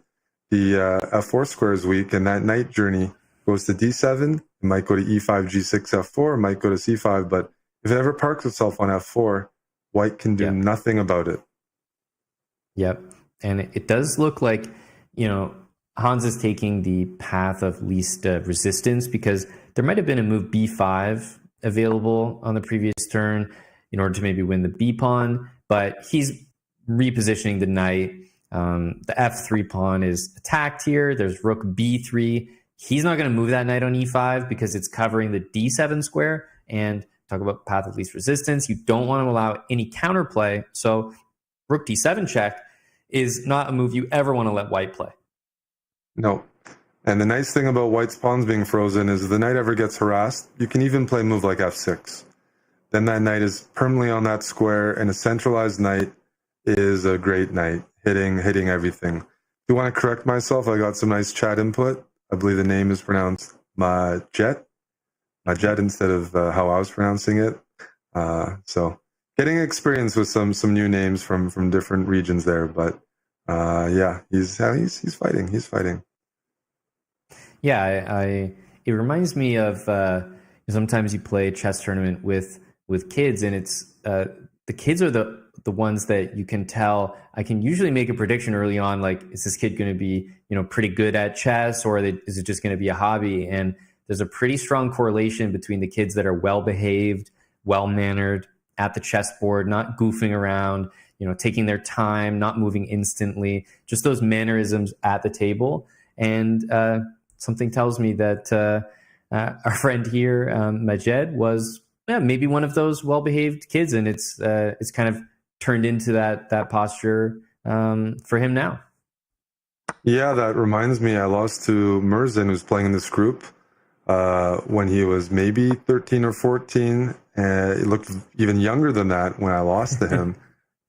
the f4 square is weak, and that knight journey goes to d7. It might go to e5, g6, f4. It might go to c5. But if it ever parks itself on f4, White can do nothing about it. Yep. And it does look like, Hans is taking the path of least resistance, because there might have been a move b5 available on the previous turn in order to maybe win the b pawn, but he's repositioning the knight. The f3 pawn is attacked here. There's rook b3. He's not going to move that knight on e5 because it's covering the d7 square. And talk about path of least resistance, you don't want to allow any counterplay. So rook d7 check is not a move you ever want to let White play. No. And the nice thing about White's pawns being frozen is if the knight ever gets harassed, you can even play a move like f6. Then that knight is permanently on that square, and a centralized knight is a great knight, hitting everything. If you want to correct myself, I got some nice chat input. I believe the name is pronounced Majet instead of how I was pronouncing it. So getting experience with some new names from different regions there. But he's fighting. He's fighting. Yeah, it reminds me of sometimes you play a chess tournament with kids, and it's the kids are the ones that you can tell. I can usually make a prediction early on, like, is this kid going to be pretty good at chess, or is it just going to be a hobby? And there's a pretty strong correlation between the kids that are well behaved, well mannered at the chessboard, not goofing around, taking their time, not moving instantly, just those mannerisms at the table. And something tells me that our friend here, Majed, was maybe one of those well-behaved kids, and it's kind of turned into that posture for him now. Yeah, that reminds me, I lost to Merzin, who's playing in this group, when he was maybe 13 or 14. He looked even younger than that when I lost to him.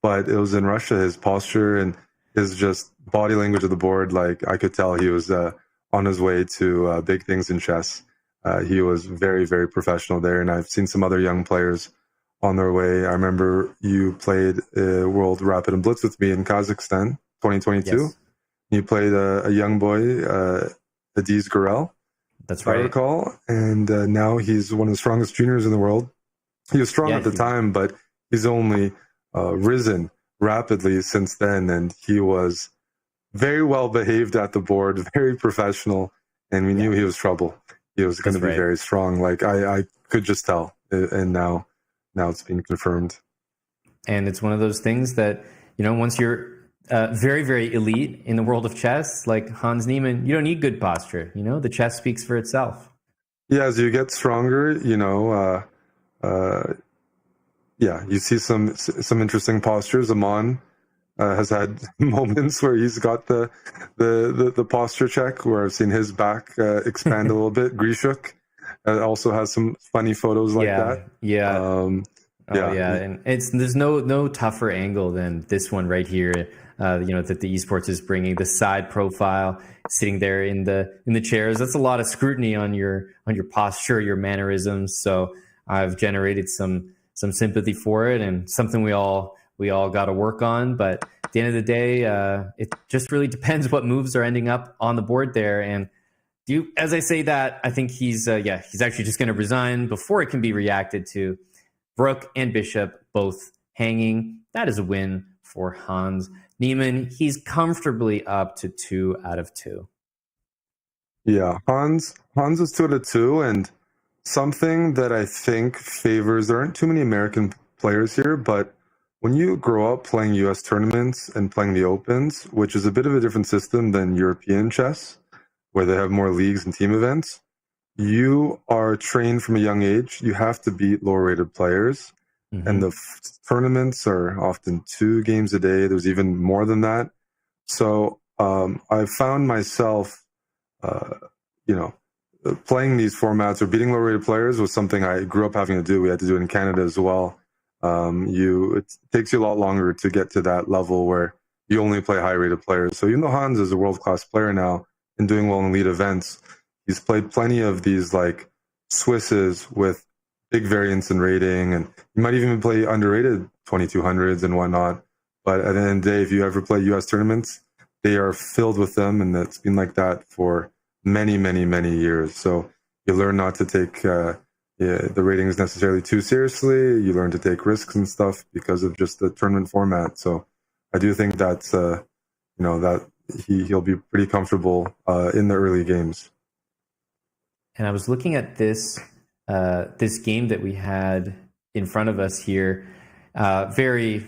But it was in Russia, his posture and his just body language of the board, like I could tell he was on his way to big things in chess. He was very, very professional there, and I've seen some other young players on their way. I remember you played World Rapid and Blitz with me in Kazakhstan, 2022. Yes. You played a young boy, Adiz Gurel. That's right. I recall. And now he's one of the strongest juniors in the world. He was strong at the time, but he's only risen rapidly since then, and he was very well behaved at the board, very professional, and we knew he was trouble. He was going to be very strong. Like I could just tell, and now it's been confirmed. And it's one of those things that, once you're very, very elite in the world of chess, like Hans Niemann, you don't need good posture. The chess speaks for itself. Yeah, as you get stronger, you see some interesting postures. Aman has had moments where he's got the posture check, where I've seen his back expand a little bit. Grishuk also has some funny photos like that. Yeah. And there's no tougher angle than this one right here. That the esports is bringing, the side profile, sitting there in the chairs. That's a lot of scrutiny on your posture, your mannerisms. So I've generated some sympathy for it, and something we all got to work on. But at the end of the day, it just really depends what moves are ending up on the board there. And as I say that, I think he's actually just going to resign before it can be reacted to. Rook and Bishop both hanging. That is a win for Hans Niemann. He's comfortably up to 2 out of 2. Yeah, Hans is 2 out of 2, and something that I think favors, there aren't too many American players here, but when you grow up playing US tournaments and playing the Opens, which is a bit of a different system than European chess, where they have more leagues and team events, you are trained from a young age. You have to beat lower rated players. Mm-hmm. And the tournaments are often 2 games a day. There's even more than that. So I found myself, playing these formats or beating lower rated players was something I grew up having to do. We had to do it in Canada as well. It takes you a lot longer to get to that level where you only play high rated players. So even though Hans is a world-class player now and doing well in elite events, he's played plenty of these like Swisses with big variance in rating, and you might even play underrated 2200s and whatnot. But at the end of the day, if you ever play US tournaments, they are filled with them, and it's been like that for many, many, many years. So you learn not to take the ratings necessarily too seriously. You learn to take risks and stuff because of just the tournament format. So I do think that's that he'll be pretty comfortable in the early games. And I was looking at this game that we had in front of us here. Very,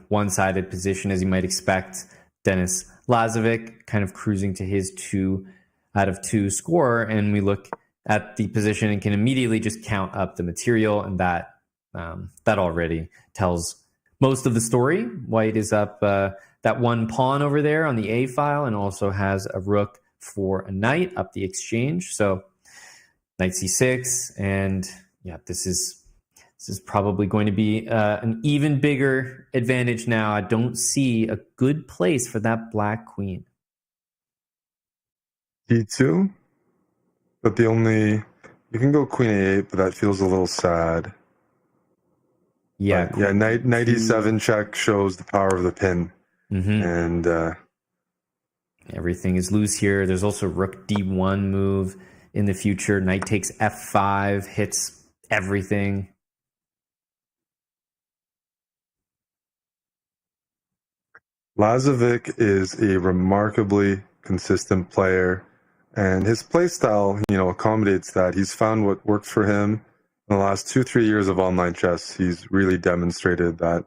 one-sided position, as you might expect. Denis Lazovic kind of cruising to his 2 out of 2 score, and we look at the position and can immediately just count up the material, and that already tells most of the story. White is up that 1 pawn over there on the A file, and also has a rook for a knight up the exchange. So knight c6, and this is probably going to be an even bigger advantage now. I don't see a good place for that black queen. d2, but you can go queen a8, but that feels a little sad. Knight e7 check shows the power of the pin. Mm-hmm. And everything is loose here. There's also rook d1 move in the future. Knight takes f5, hits everything. Lazovic is a remarkably consistent player, and his play style, accommodates that. He's found what works for him. In the last 2-3 years of online chess, he's really demonstrated that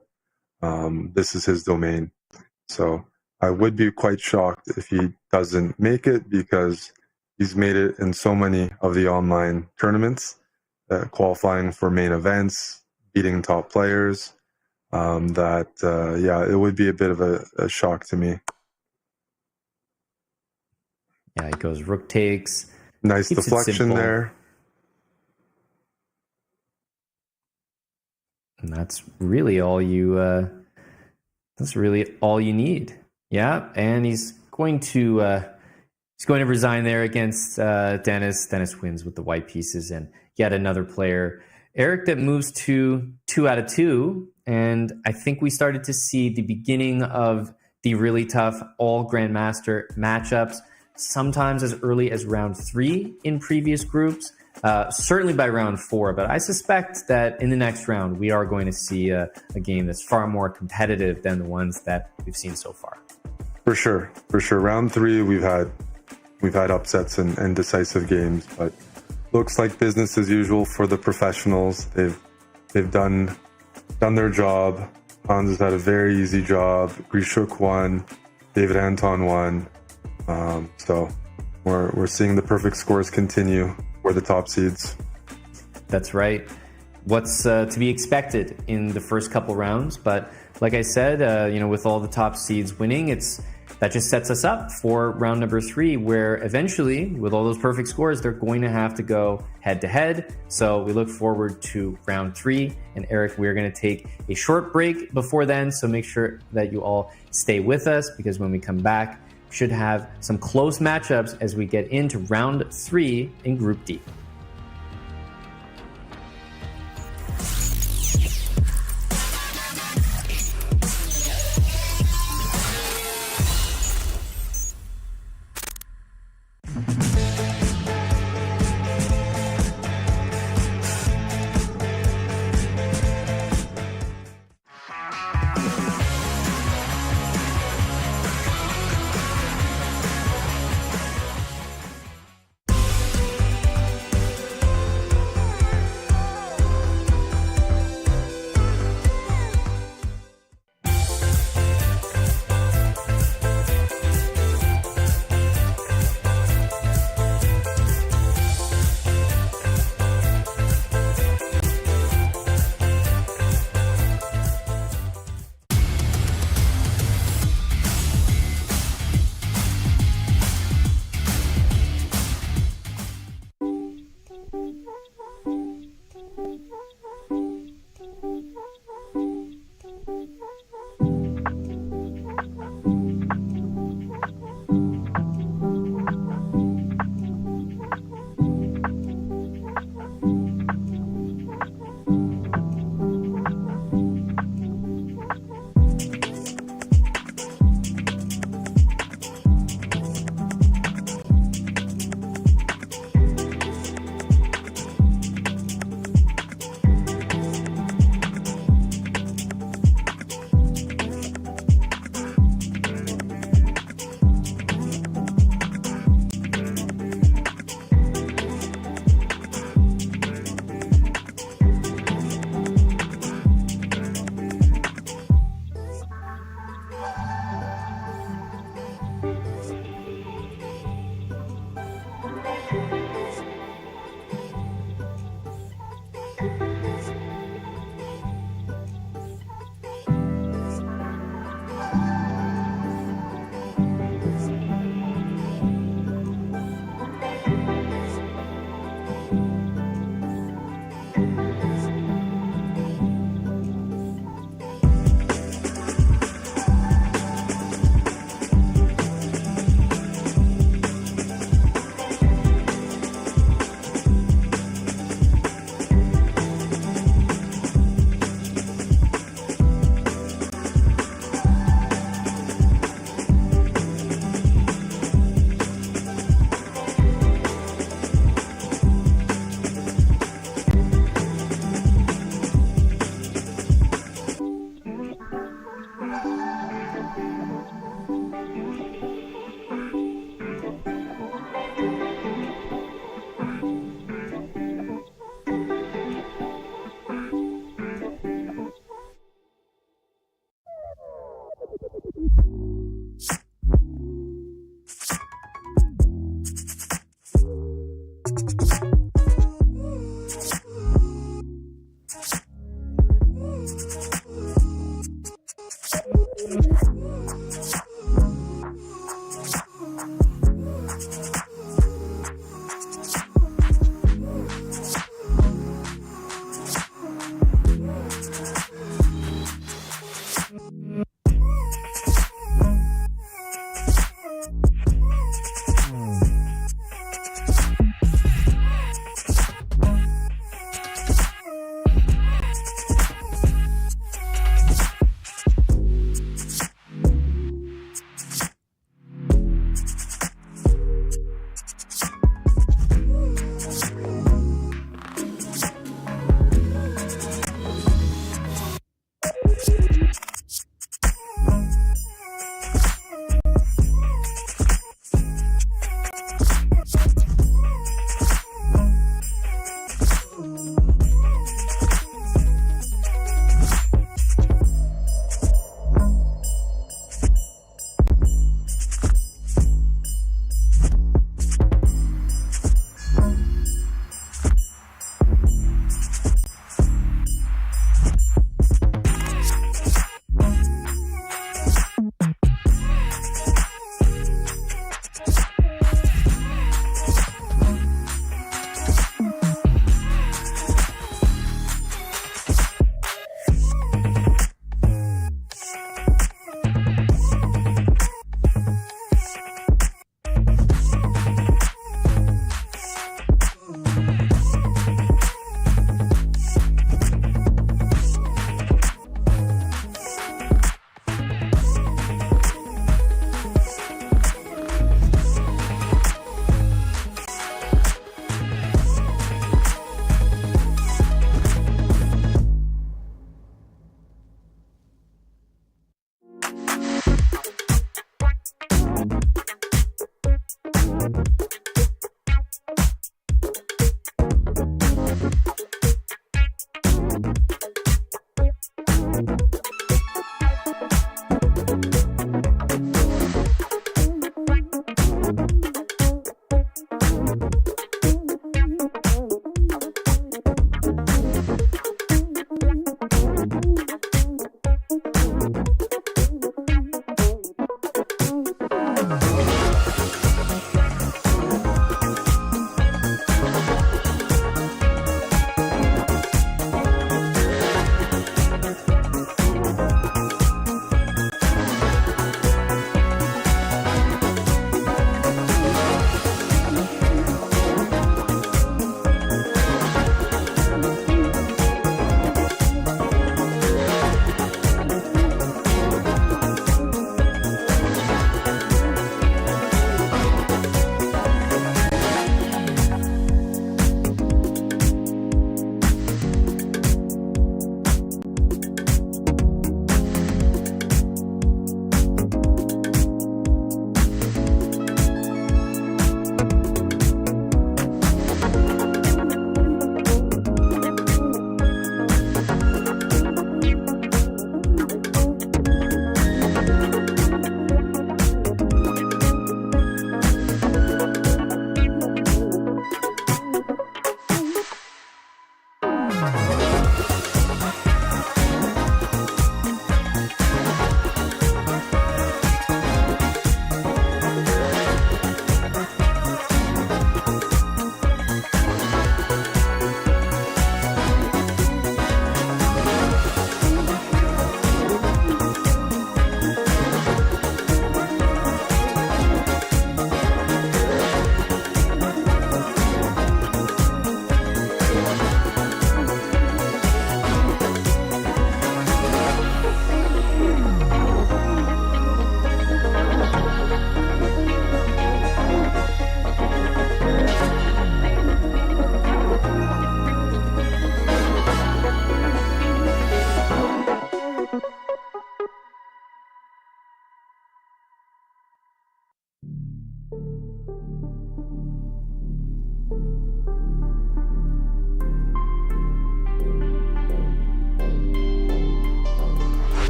this is his domain. So I would be quite shocked if he doesn't make it, because he's made it in so many of the online tournaments, qualifying for main events, beating top players, it would be a bit of a shock to me. Yeah, he goes rook takes. Nice deflection there. And that's really all you need. Yeah, and he's going to resign there against Denis. Denis wins with the white pieces, and yet another player, Eric, that moves to 2 out of 2. And I think we started to see the beginning of the really tough all Grandmaster matchups, sometimes as early as round 3 in previous groups. certainly by round 4. But I suspect that in the next round, we are going to see a game that's far more competitive than the ones that we've seen so far. For sure. Round 3, we've had upsets and decisive games, but looks like business as usual for the professionals. They've done their job. Hans has had a very easy job. Grishuk won. David Anton won. So we're seeing the perfect scores continue. We're the top seeds. That's right. What's to be expected in the first couple rounds? But like I said, with all the top seeds winning, that just sets us up for round number 3, where eventually, with all those perfect scores, they're going to have to go head-to-head. So we look forward to round 3. And Eric, we're going to take a short break before then, so make sure that you all stay with us, because when we come back, we should have some close matchups as we get into round 3 in Group D.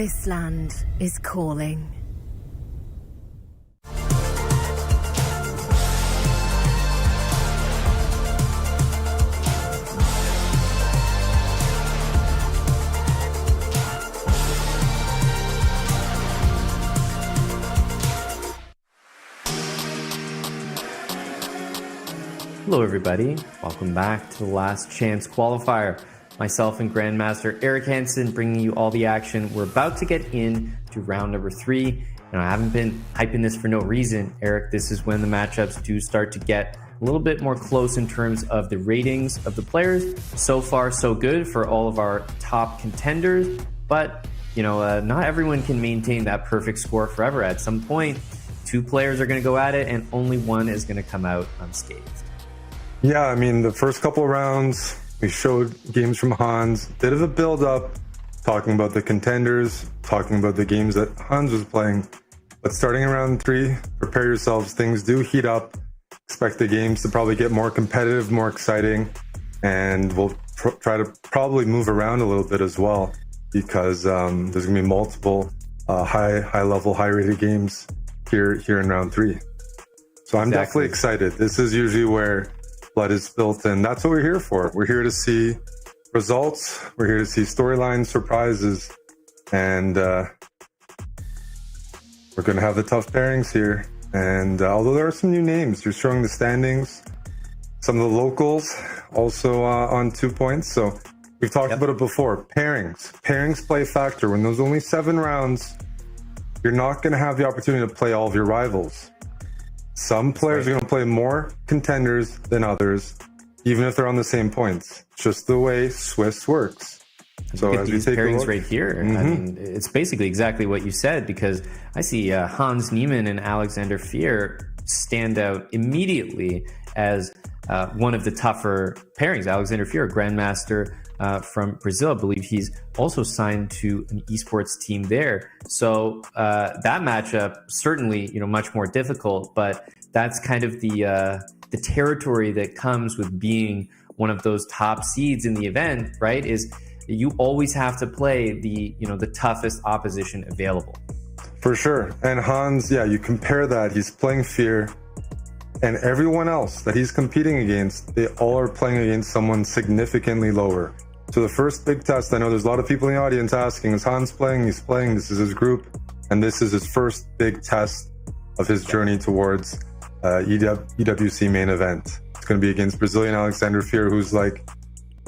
This land is calling. Hello everybody, welcome back to the Last Chance Qualifier. Myself and Grandmaster Eric Hansen bringing you all the action. We're about to get into round number 3, and I haven't been hyping this for no reason. Eric, this is when the matchups do start to get a little bit more close in terms of the ratings of the players. So far, so good for all of our top contenders, but not everyone can maintain that perfect score forever. At some point, 2 players are going to go at it, and only one is going to come out unscathed. Yeah, I mean, the first couple rounds, we showed games from Hans, bit of a build-up, talking about the contenders, talking about the games that Hans was playing. But starting in round 3, prepare yourselves. Things do heat up. Expect the games to probably get more competitive, more exciting, and we'll try to probably move around a little bit as well, because there's going to be multiple high-level, high-rated games here in round 3. So I'm definitely excited. This is usually where blood is spilt, and that's what we're here for. We're here to see results. We're here to see storylines, surprises, and we're going to have the tough pairings here. And although there are some new names, you're showing the standings. Some of the locals also on 2 points. So we've talked about it before. Pairings play a factor. When there's only 7 rounds, you're not going to have the opportunity to play all of your rivals. Some players are going to play more contenders than others, even if they're on the same points. It's just the way Swiss works. So look at these pairings right here. I mean, it's basically exactly what you said, because I see Hans Niemann and Alexander Fier stand out immediately as one of the tougher pairings. Alexander Fier, Grandmaster from Brazil. I believe he's also signed to an esports team there. So that matchup certainly, much more difficult, but that's kind of the territory that comes with being one of those top seeds in the event, right? Is you always have to play the toughest opposition available. For sure. And Hans, you compare that. He's playing Fier, and everyone else that he's competing against, they all are playing against someone significantly lower. So the first big test, I know there's a lot of people in the audience asking, is Hans playing? He's playing. This is his group. And this is his first big test of his journey towards EWC main event. It's going to be against Brazilian Alexander Fier, who's like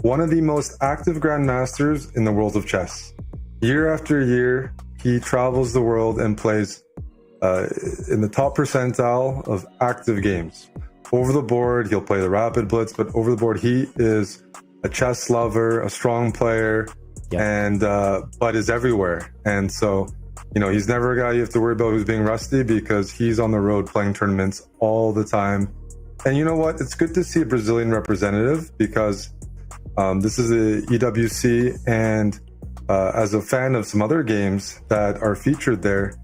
one of the most active grandmasters in the world of chess. Year after year, he travels the world and plays in the top percentile of active games. Over the board, he'll play the rapid blitz, but over the board, he is a chess lover, a strong player, and but is everywhere. And so, he's never a guy you have to worry about who's being rusty, because he's on the road playing tournaments all the time. And you know what? It's good to see a Brazilian representative, because this is the EWC, and as a fan of some other games that are featured there,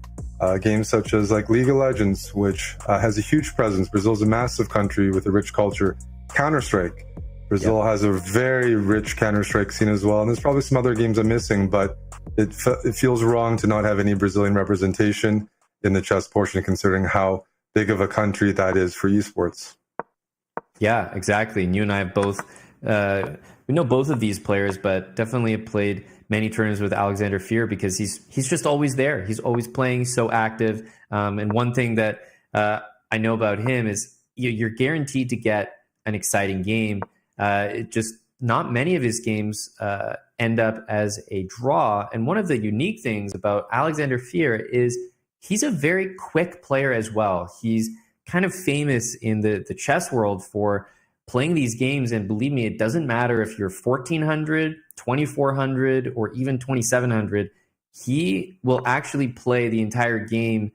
games such as like League of Legends, which has a huge presence. Brazil's a massive country with a rich culture. Counter-Strike. Brazil has a very rich Counter-Strike scene as well. And there's probably some other games I'm missing, but it feels wrong to not have any Brazilian representation in the chess portion, considering how big of a country that is for esports. Yeah, exactly. And you and I have both, we know both of these players, but definitely have played many tournaments with Alexander Fier, because he's just always there. He's always playing, so active. And one thing that I know about him is you're guaranteed to get an exciting game. Not many of his games end up as a draw. And one of the unique things about Alexander Fier is he's a very quick player as well. He's kind of famous in the chess world for playing these games. And believe me, it doesn't matter if you're 1400, 2400, or even 2700. He will actually play the entire game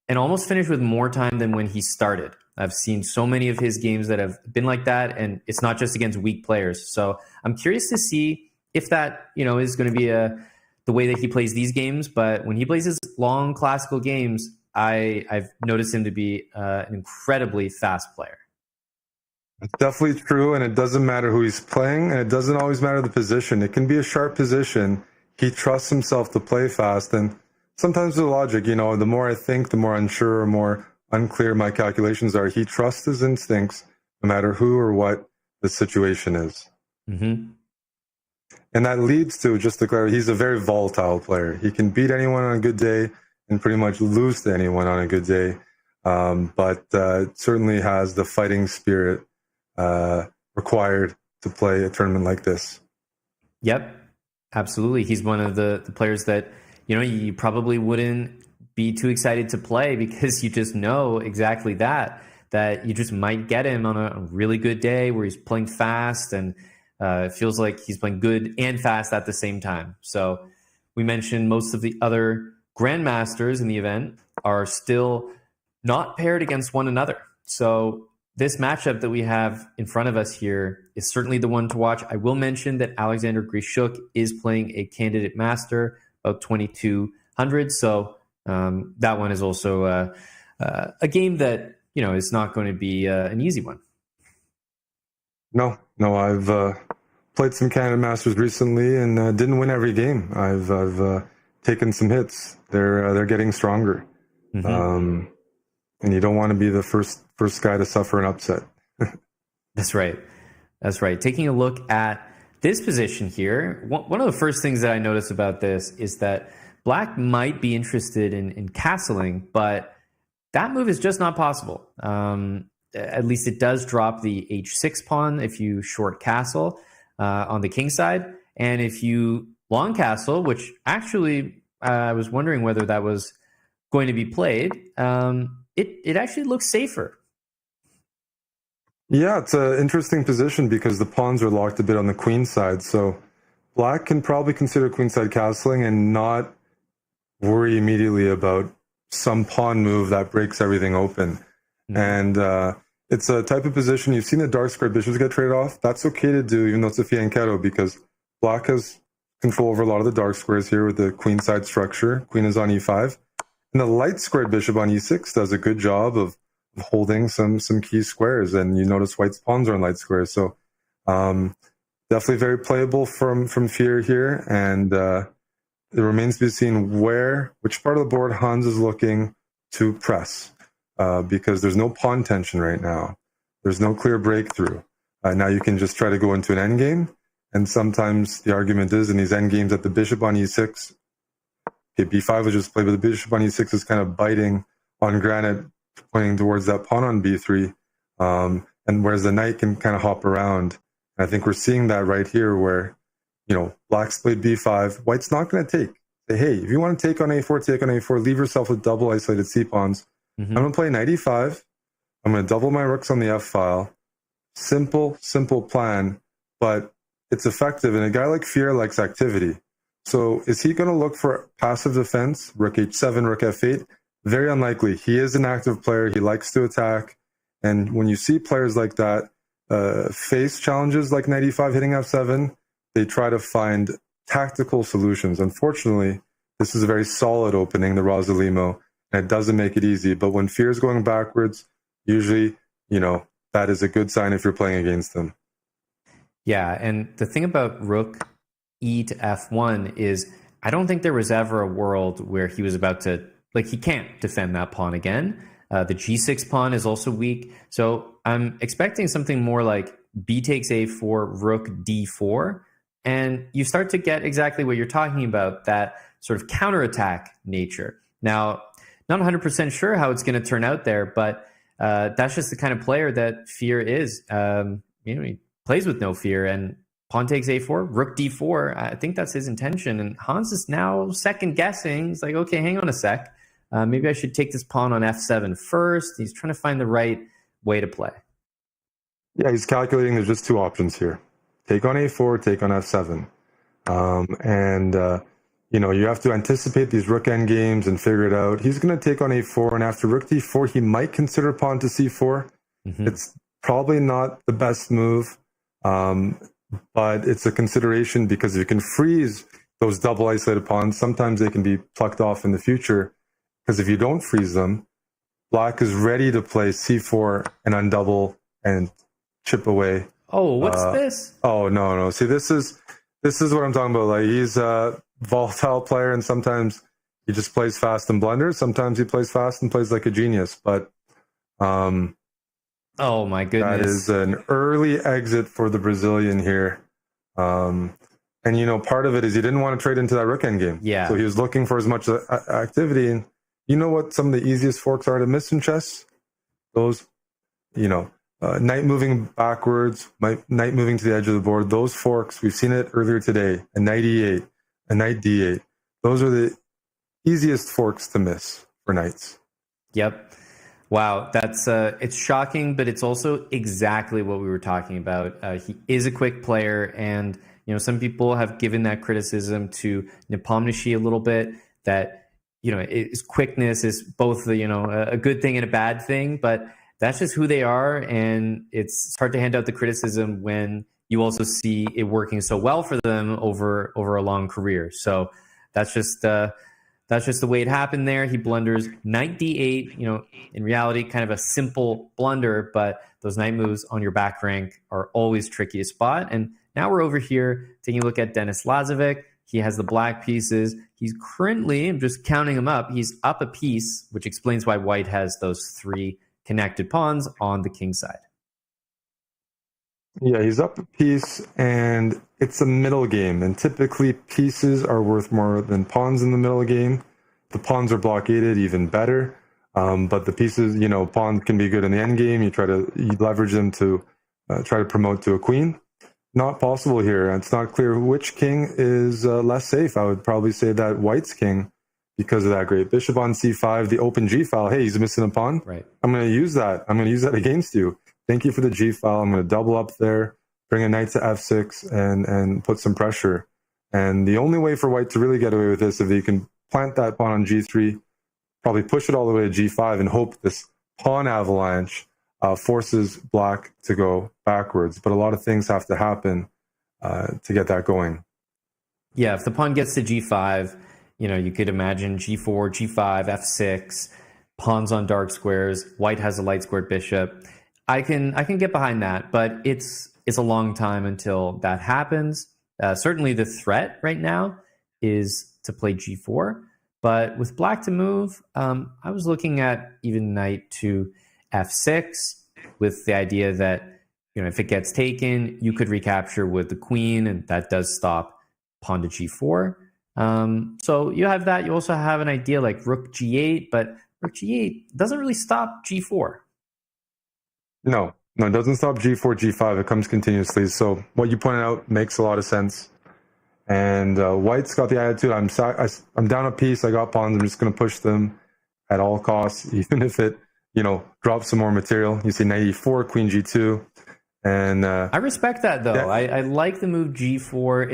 and almost finish with more time than when he started. I've seen so many of his games that have been like that, and it's not just against weak players. So I'm curious to see if that, is going to be the way that he plays these games. But when he plays his long classical games, I've noticed him to be an incredibly fast player. It's definitely true, and it doesn't matter who he's playing, and it doesn't always matter the position. It can be a sharp position. he trusts himself to play fast. And sometimes the logic, the more I think, the more unsure or more unclear my calculations are. He trusts his instincts no matter who or what the situation is. Mm-hmm. And that leads to, just to clarify, he's a very volatile player. He can beat anyone on a good day and pretty much lose to anyone on a good day. But certainly has the fighting spirit required to play a tournament like this. Yep, absolutely. He's one of the players that, you probably wouldn't be too excited to play because you just know exactly that you just might get him on a really good day where he's playing fast and it feels like he's playing good and fast at the same time. So we mentioned most of the other grandmasters in the event are still not paired against one another. So this matchup that we have in front of us here is certainly the one to watch. I will mention that Alexander Grishuk is playing a candidate master, about 2,200. So that one is also a game that, is not going to be an easy one. No, I've played some Canada Masters recently and didn't win every game. I've taken some hits. They're getting stronger, and you don't want to be the first guy to suffer an upset. That's right. Taking a look at this position here, one of the first things that I noticed about this is that Black might be interested in castling, but that move is just not possible. At least it does drop the h6 pawn if you short castle on the king side. And if you long castle, which actually I was wondering whether that was going to be played, it actually looks safer. Yeah, it's an interesting position because the pawns are locked a bit on the queen side. So Black can probably consider queenside castling and not worry immediately about some pawn move that breaks everything open. And it's a type of position, you've seen the dark square bishops get traded off. That's okay to do, even though it's a fianchetto, because Black has control over a lot of the dark squares here with the queenside structure. Queen is on e5. And the light squared bishop on e6 does a good job of holding some key squares. And you notice white's pawns are on light squares. So definitely very playable from Fear here. And it remains to be seen which part of the board Hans is looking to press, because there's no pawn tension right now. There's no clear breakthrough. Now you can just try to go into an endgame, and sometimes the argument is in these endgames that the bishop on e6, b5 was just played, but the bishop on e6 is kind of biting on granite, pointing towards that pawn on b3, and whereas the knight can kind of hop around. And I think we're seeing that right here where, Black's played b5. White's not going to take. Say, hey, if you want to take on a4, take on a4. Leave yourself with double isolated c-pawns. I'm going to play knight e5. I'm going to double my rooks on the f-file. Simple plan, but it's effective. And a guy like Fear likes activity. So is he going to look for passive defense? Rook h7, rook f8? Very unlikely. He is an active player. He likes to attack. And when you see players like that face challenges like knight e5 hitting f7, they try to find tactical solutions. Unfortunately, this is a very solid opening, the Rosalimo, and it doesn't make it easy. But when Fear is going backwards, usually, that is a good sign if you're playing against them. Yeah, and the thing about rook e to f1 is I don't think there was ever a world where he was about to, he can't defend that pawn again. The g6 pawn is also weak. So I'm expecting something more like b takes a4, rook d4. And you start to get exactly what you're talking about, that sort of counterattack nature. Now, not 100% sure how it's going to turn out there, but that's just the kind of player that Fear is. He plays with no fear, and pawn takes a4, rook d4. I think that's his intention. And Hans is now second guessing. He's like, okay, hang on a sec. Maybe I should take this pawn on f7 first. He's trying to find the right way to play. Yeah, he's calculating there's just two options here. Take on a4, take on f7. You have to anticipate these rook endgames and figure it out. He's going to take on a4, and after rook d4, he might consider pawn to c4. It's probably not the best move, but it's a consideration because if you can freeze those double isolated pawns, sometimes they can be plucked off in the future, because if you don't freeze them, Black is ready to play c4 and undouble and chip away. Oh, what's this? Oh, no. See, this is what I'm talking about. He's volatile player, and sometimes he just plays fast and blunders. Sometimes he plays fast and plays like a genius. But oh my goodness, that is an early exit for the Brazilian here. And, you know, part of it is he didn't want to trade into that rook endgame. Yeah. So he was looking for as much activity. And you know what some of the easiest forks are to miss in chess? Those, you know, knight moving backwards, knight moving to the edge of the board. Those forks, we've seen it earlier today. A knight e8, a knight d8. Those are the easiest forks to miss for knights. Yep. Wow, that's it's shocking, but it's also exactly what we were talking about. He is a quick player, and you know, some people have given that criticism to Nepomniachtchi a little bit, that, you know, his quickness is both, you know, a good thing and a bad thing, but that's just who they are. And it's hard to hand out the criticism when you also see it working so well for them over a long career. So that's just the way it happened there. He blunders knight d8, you know, in reality, kind of a simple blunder, but those knight moves on your back rank are always tricky to spot. And now we're over here taking a look at Denis Lazovic. He has the black pieces. He's currently, I'm just counting them up, he's up a piece, which explains why white has those 3 connected pawns on the king side. Yeah, he's up a piece, and it's a middle game. And typically, pieces are worth more than pawns in the middle game. The pawns are blockaded, even better. But the pieces, you know, pawn can be good in the end game. You leverage them to try to promote to a queen. Not possible here. It's not clear which king is less safe. I would probably say that white's king, because of that great bishop on c5, the open g file. Hey, he's missing a pawn. Right. I'm going to use that. I'm going to use that against you. Thank you for the g file. I'm going to double up there, bring a knight to f6, and put some pressure. And the only way for white to really get away with this, if he can plant that pawn on g3, probably push it all the way to g5 and hope this pawn avalanche forces black to go backwards. But a lot of things have to happen to get that going. Yeah, if the pawn gets to g5, you know, you could imagine g4, g5, f6, pawns on dark squares. White has a light squared bishop. I can get behind that, but it's a long time until that happens. Certainly the threat right now is to play g4, but with black to move, I was looking at even knight to f6 with the idea that, you know, if it gets taken, you could recapture with the queen, and that does stop pawn to g4. So you have that. You also have an idea like rook g8, but rook g8 doesn't really stop g4. No, it doesn't stop g4, g5. It comes continuously. So what you pointed out makes a lot of sense. And white's got the attitude, I'm down a piece, I got pawns, I'm just going to push them at all costs, even if it, you know, drops some more material. You see knight e4, queen g2. And I respect that, though. Yeah. I like the move g4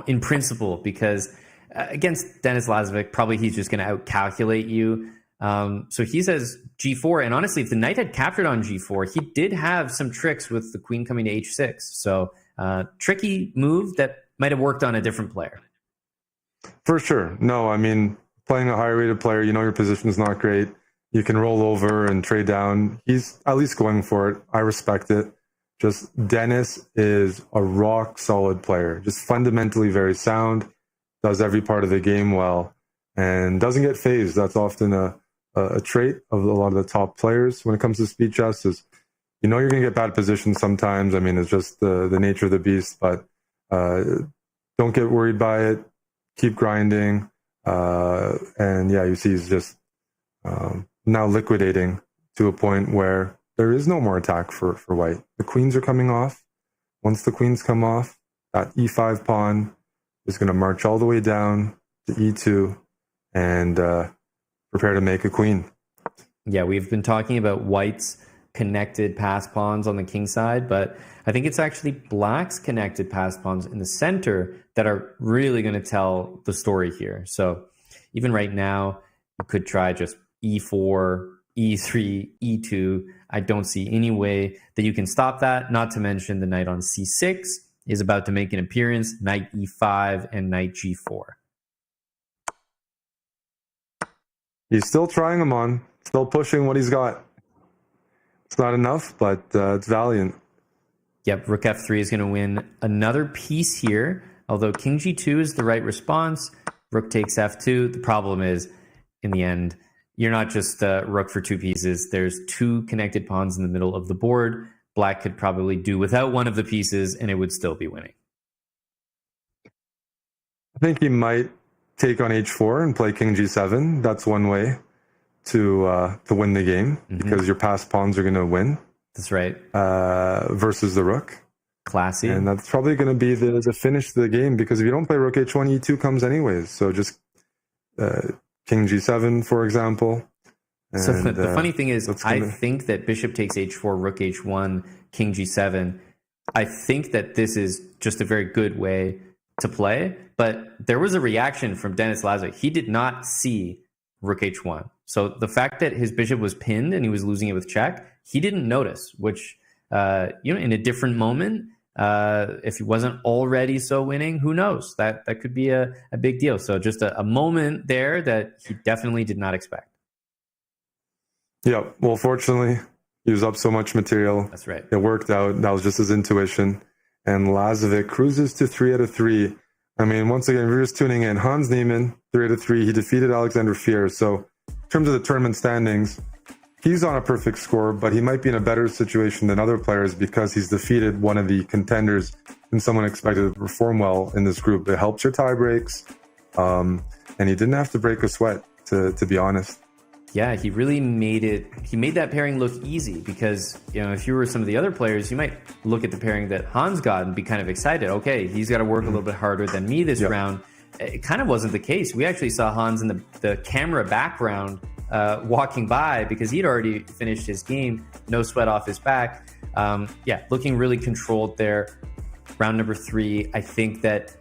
in principle, because against Denis Lazovic, probably he's just going to outcalculate you. So he says g4, and honestly, if the knight had captured on g4, he did have some tricks with the queen coming to h6. So tricky move that might have worked on a different player. For sure. No, I mean, playing a higher rated player, you know your position is not great. You can roll over and trade down. He's at least going for it. I respect it. Just Denis is a rock solid player, just fundamentally very sound, does every part of the game well, and doesn't get phased. That's often a trait of a lot of the top players when it comes to speed chess. Is, you know, you're going to get bad positions sometimes. I mean, it's just the nature of the beast, but don't get worried by it. Keep grinding. And yeah, you see he's just now liquidating to a point where there is no more attack for white. The queens are coming off. Once the queens come off, that e5 pawn is going to march all the way down to e2 and prepare to make a queen. Yeah, we've been talking about white's connected pass pawns on the king side, but I think it's actually black's connected pass pawns in the center that are really going to tell the story here. So even right now, you could try just e4, e3, e2. I don't see any way that you can stop that, not to mention the knight on c6 is about to make an appearance, knight e5 and knight g4. He's still trying them on, still pushing what he's got. It's not enough, but it's valiant. Yep, rook f3 is going to win another piece here. Although king g2 is the right response, rook takes f2. The problem is, in the end, you're not just rook for 2 pieces. There's 2 connected pawns in the middle of the board. Black could probably do without one of the pieces, and it would still be winning. I think he might take on h4 and play king g7. That's one way to win the game, because your passed pawns are going to win. That's right. Versus the rook. Classy. And that's probably going to be the finish to the game, because if you don't play rook h1, e2 comes anyways. So just king g7, for example. And, so the funny thing is, I think that bishop takes h4, rook h1, king g7. I think that this is just a very good way to play. But there was a reaction from Denis Lazovic. He did not see rook h1. So the fact that his bishop was pinned and he was losing it with check, he didn't notice, which, in a different moment, if he wasn't already so winning, who knows? That could be a big deal. So just a moment there that he definitely did not expect. Yeah, well, fortunately, he was up so much material. That's right. It worked out. That was just his intuition. And Lazovic cruises to 3 out of 3. I mean, once again, if you're just tuning in, Hans Niemann, 3 out of 3. He defeated Alexander Fier. So in terms of the tournament standings, he's on a perfect score, but he might be in a better situation than other players because he's defeated one of the contenders and someone expected to perform well in this group. It helps your tie breaks, and he didn't have to break a sweat, to be honest. Yeah, he really made that pairing look easy, because, if you were some of the other players, you might look at the pairing that Hans got and be kind of excited. Okay, he's got to work a little bit harder than me this round. It kind of wasn't the case. We actually saw Hans in the camera background walking by, because he'd already finished his game, no sweat off his back. Looking really controlled there. Round number 3, I think that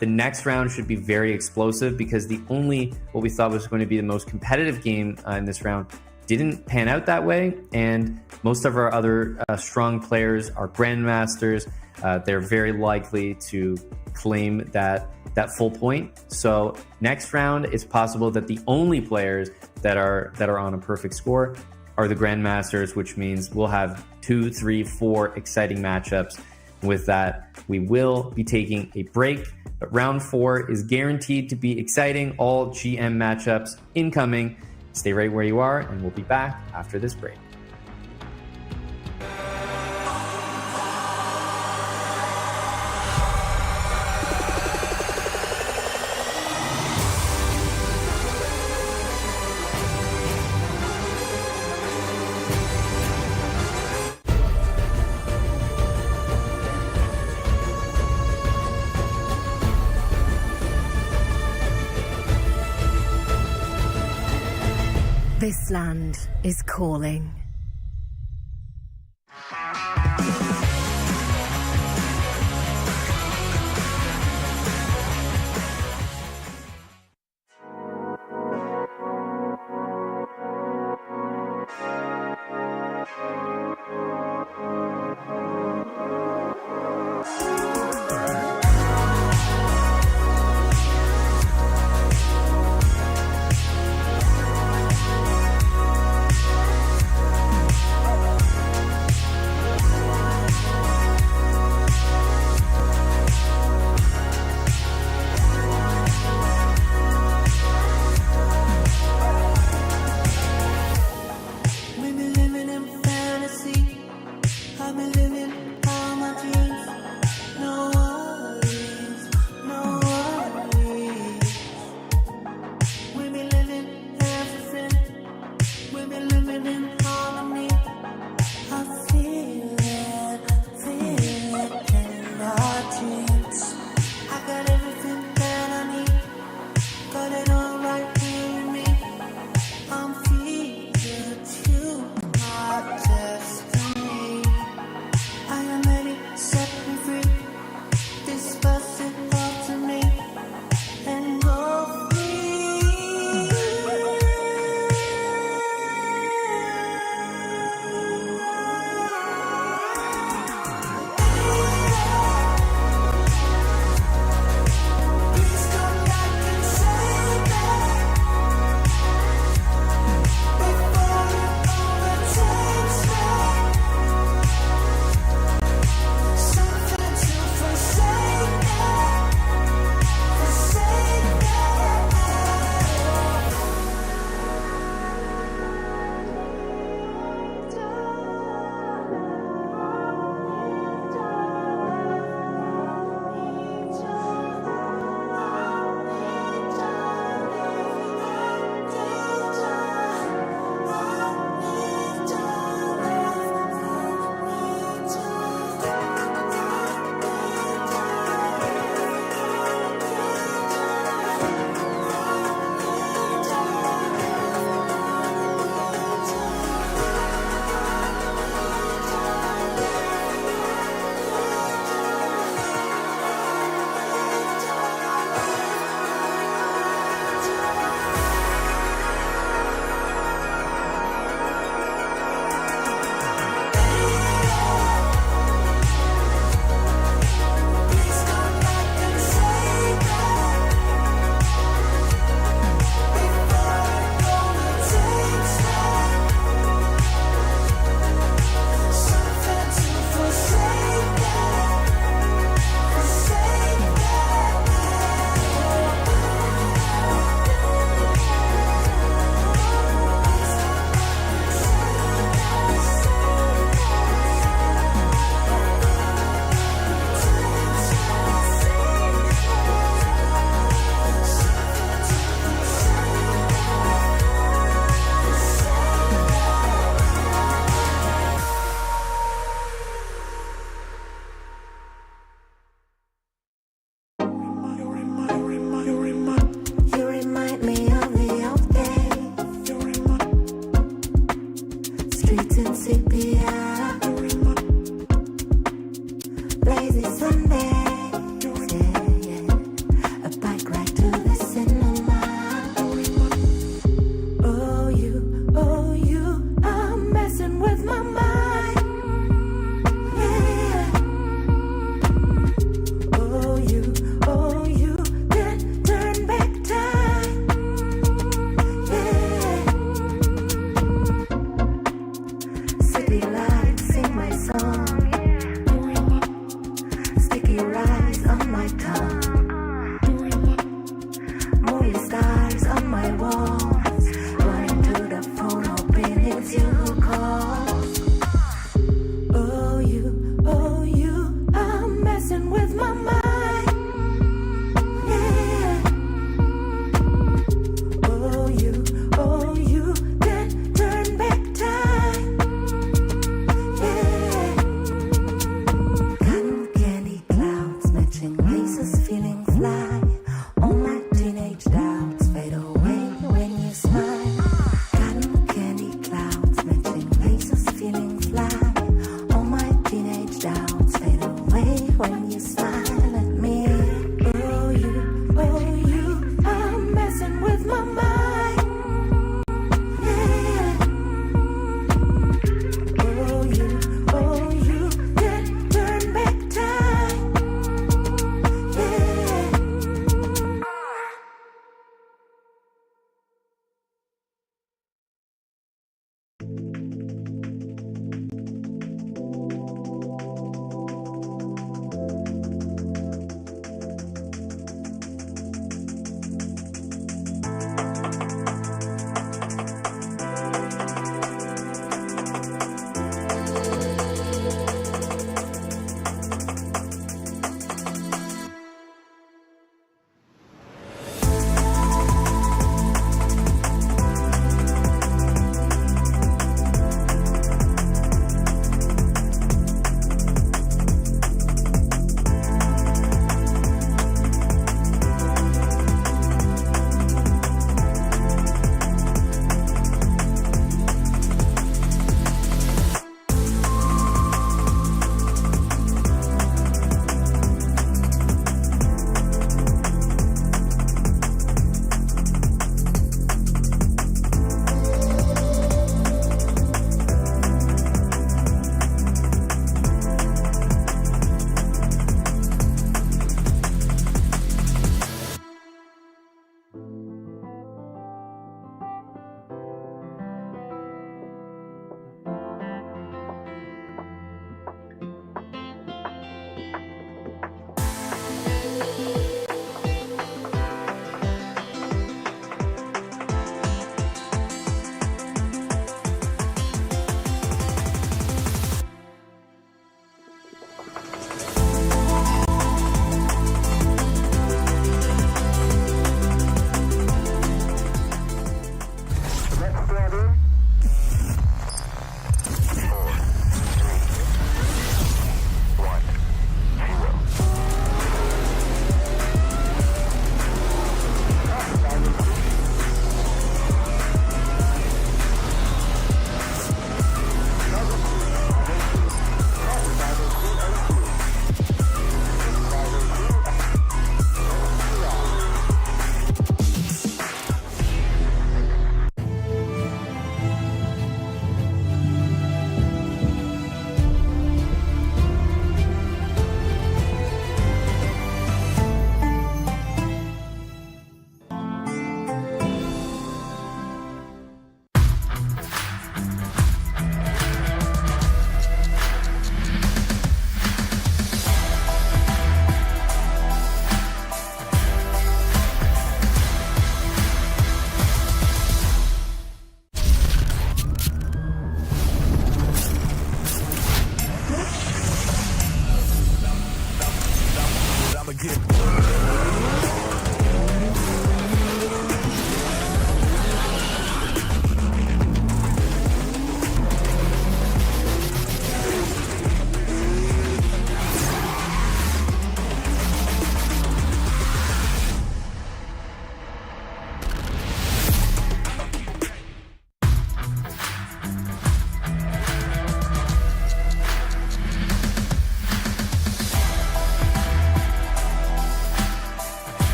the next round should be very explosive, because what we thought was going to be the most competitive game in this round didn't pan out that way. And most of our other strong players are grandmasters. They're very likely to claim that full point. So next round, it's possible that the only players that are on a perfect score are the grandmasters, which means we'll have 2, 3, 4 exciting matchups. With that, we will be taking a break, but round 4 is guaranteed to be exciting. All GM matchups incoming. Stay right where you are, and we'll be back after this break. This land is calling.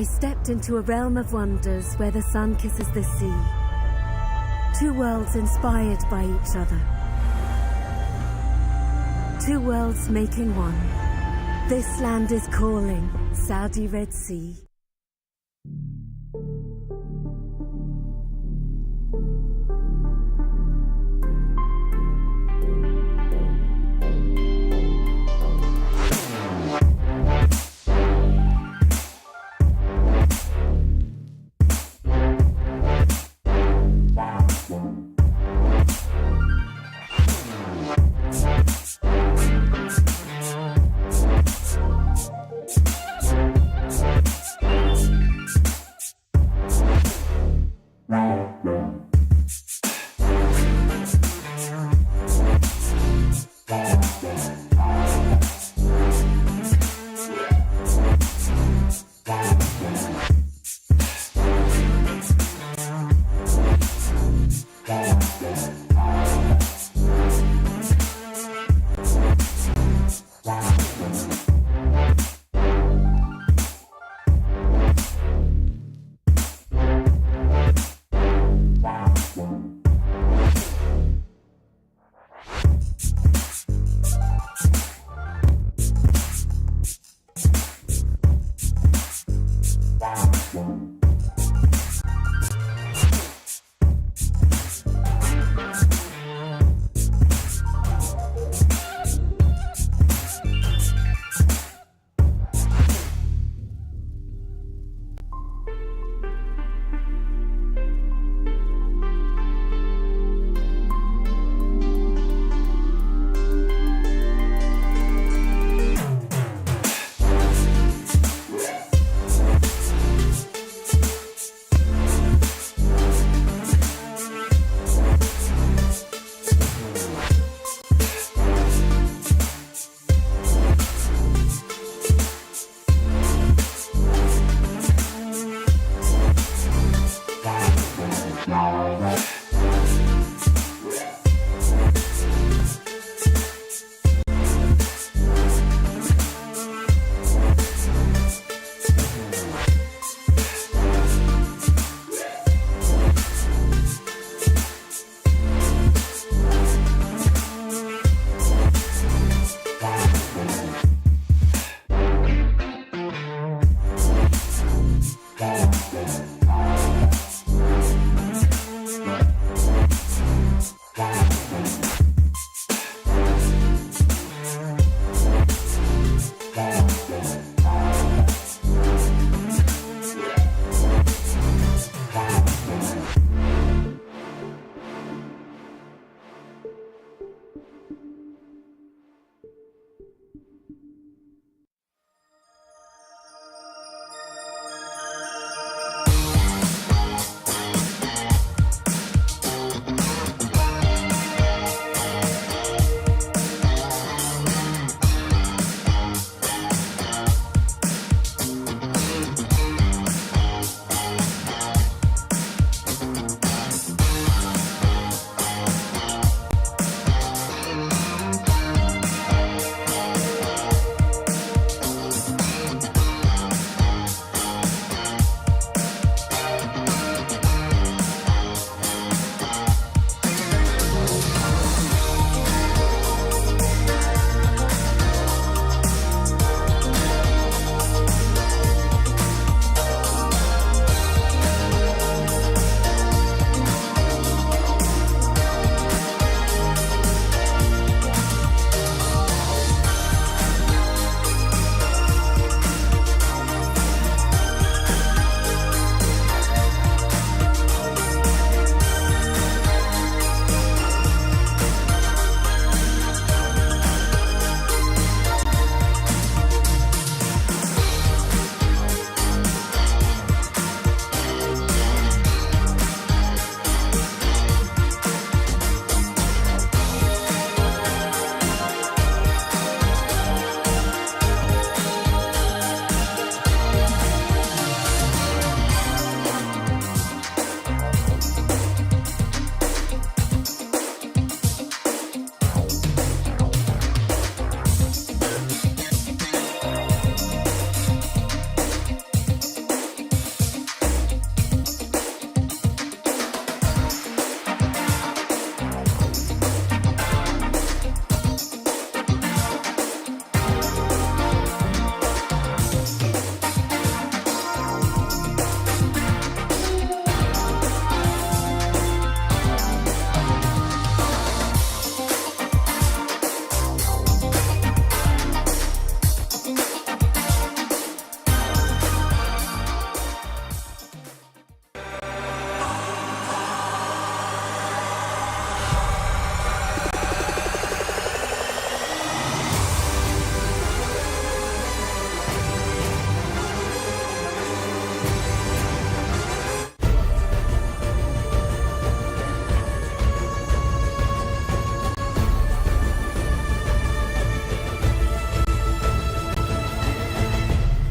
I stepped into a realm of wonders where the sun kisses the sea. Two worlds inspired by each other. Two worlds making one. This land is calling, Saudi Red Sea.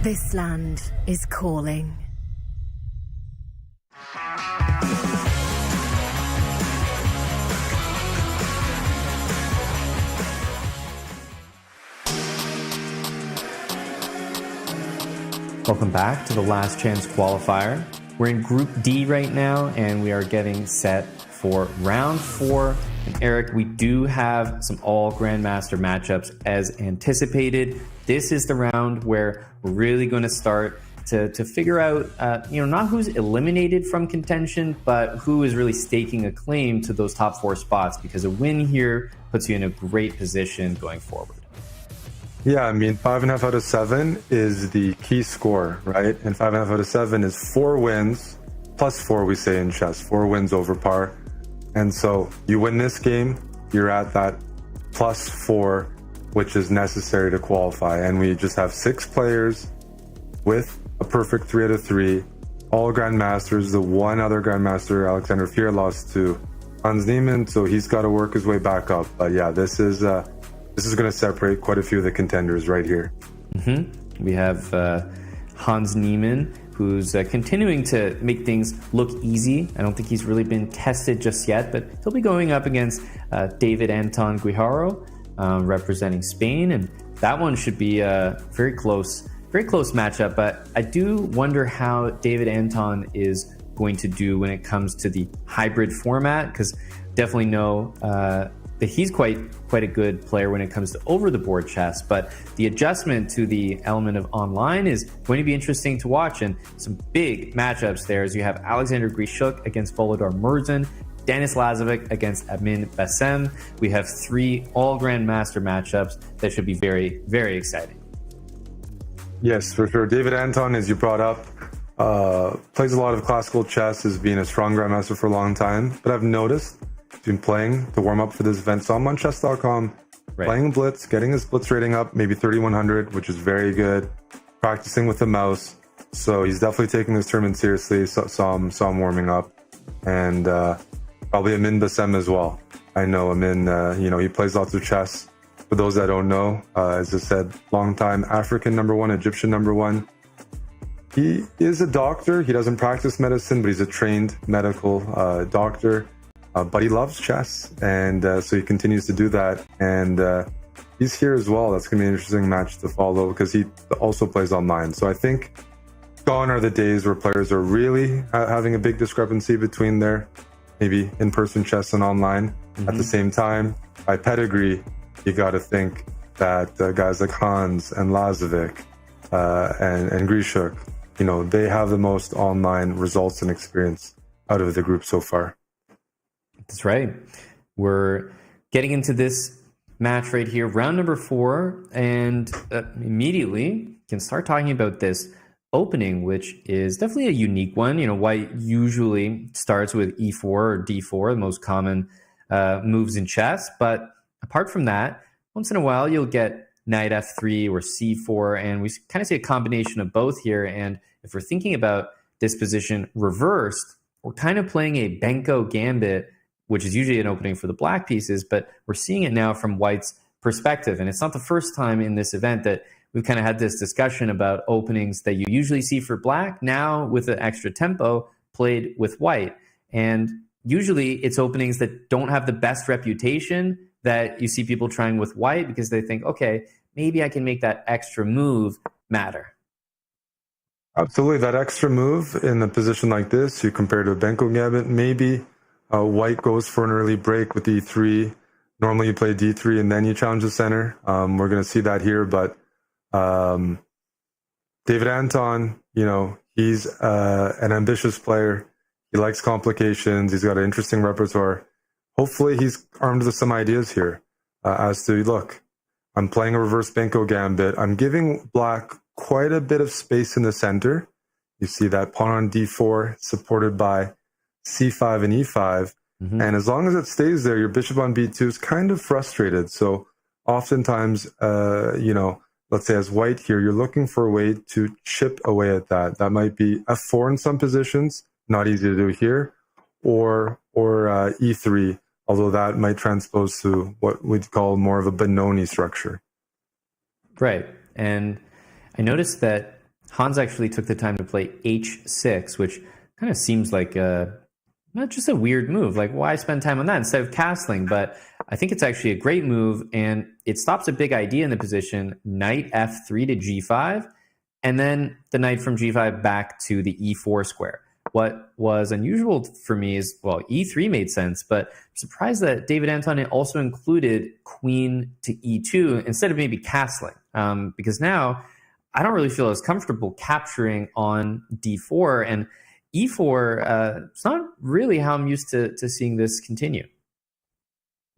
This land is calling. Welcome back to the Last Chance Qualifier. We're in Group D right now, and we are getting set for round 4. And Eric, we do have some all Grandmaster matchups as anticipated. This is the round where we're really going to start to figure out, not who's eliminated from contention, but who is really staking a claim to those top 4 spots, because a win here puts you in a great position going forward. Yeah, I mean, 5.5 out of 7 is the key score, right? And 5.5 out of 7 is 4 wins, plus 4, we say in chess, 4 wins over par. And so you win this game, you're at that plus 4, which is necessary to qualify. And we just have 6 players with a perfect 3 out of 3, all Grandmasters. The one other Grandmaster, Alexander Fier, lost to Hans Niemann, so he's got to work his way back up. But yeah, this is going to separate quite a few of the contenders right here. We have Hans Niemann, who's continuing to make things look easy. I don't think he's really been tested just yet, but he'll be going up against David Anton Guijarro, representing Spain, and that one should be a very close matchup. But I do wonder how David Anton is going to do when it comes to the hybrid format, because definitely know that he's quite a good player when it comes to over-the-board chess, but the adjustment to the element of online is going to be interesting to watch, and some big matchups there as you have Alexander Grishuk against Volodar Murzin, Denis Lazovic against Amin Bassem. We have 3 all Grandmaster matchups that should be very, very exciting. Yes, for sure. David Anton, as you brought up, plays a lot of classical chess, has been a strong Grandmaster for a long time, but I've noticed been playing to warm up for this event. So I'm on chess.com, playing Blitz, getting his Blitz rating up, maybe 3100, which is very good. Practicing with the mouse. So he's definitely taking this tournament seriously. Saw him warming up. And probably Amin Bassem as well. I know Amin, he plays lots of chess. For those that don't know, as I said, long-time African #1, Egyptian #1. He is a doctor. He doesn't practice medicine, but he's a trained medical doctor. But he loves chess, and so he continues to do that. And he's here as well. That's going to be an interesting match to follow, because he also plays online. So I think gone are the days where players are really having a big discrepancy between their maybe in-person chess and online. At the same time, by pedigree, you got to think that guys like Hans and Lazovic and Grishuk, they have the most online results and experience out of the group so far. That's right. We're getting into this match right here, round number 4, and immediately can start talking about this opening, which is definitely a unique one. White usually starts with e4 or d4, the most common moves in chess. But apart from that, once in a while you'll get knight f3 or c4, and we kind of see a combination of both here. And if we're thinking about this position reversed, we're kind of playing a Benko gambit, which is usually an opening for the black pieces, but we're seeing it now from White's perspective. And it's not the first time in this event that we've kind of had this discussion about openings that you usually see for black, now with an extra tempo played with White. And usually it's openings that don't have the best reputation that you see people trying with White, because they think, okay, maybe I can make that extra move matter. Absolutely. That extra move in a position like this, you compare to a Benko gambit, maybe White goes for an early break with e3. Normally you play d3 and then you challenge the center. We're going to see that here, but David Anton, he's an ambitious player. He likes complications. He's got an interesting repertoire. Hopefully he's armed with some ideas here as to, look, I'm playing a reverse Benko gambit. I'm giving black quite a bit of space in the center. You see that pawn on d4 supported by c5 and e5. And as long as it stays there, your bishop on b2 is kind of frustrated. So oftentimes, let's say as White here, you're looking for a way to chip away at that. That might be f4 in some positions, not easy to do here, or e3, although that might transpose to what we'd call more of a Benoni structure. Right. And I noticed that Hans actually took the time to play h6, which kind of seems like not just a weird move. Like, why spend time on that instead of castling? But I think it's actually a great move, and it stops a big idea in the position. Knight f3 to g5, and then the knight from g5 back to the e4 square. What was unusual for me is, well, e3 made sense, but I'm surprised that David Anton also included queen to e2 instead of maybe castling, because now I don't really feel as comfortable capturing on d4, and e4, it's not really how I'm used to seeing this continue.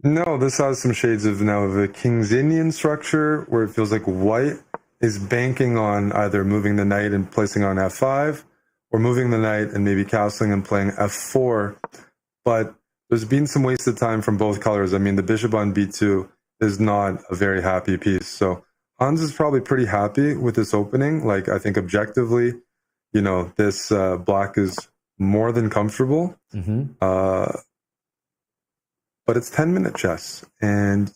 No, this has some shades of now of a King's Indian structure where it feels like white is banking on either moving the knight and placing on f5, or moving the knight and maybe castling and playing f4. But there's been some wasted time from both colors. I mean, the bishop on b2 is not a very happy piece. So Hans is probably pretty happy with this opening. Like, I think objectively, this black is more than comfortable. But it's 10-minute chess, and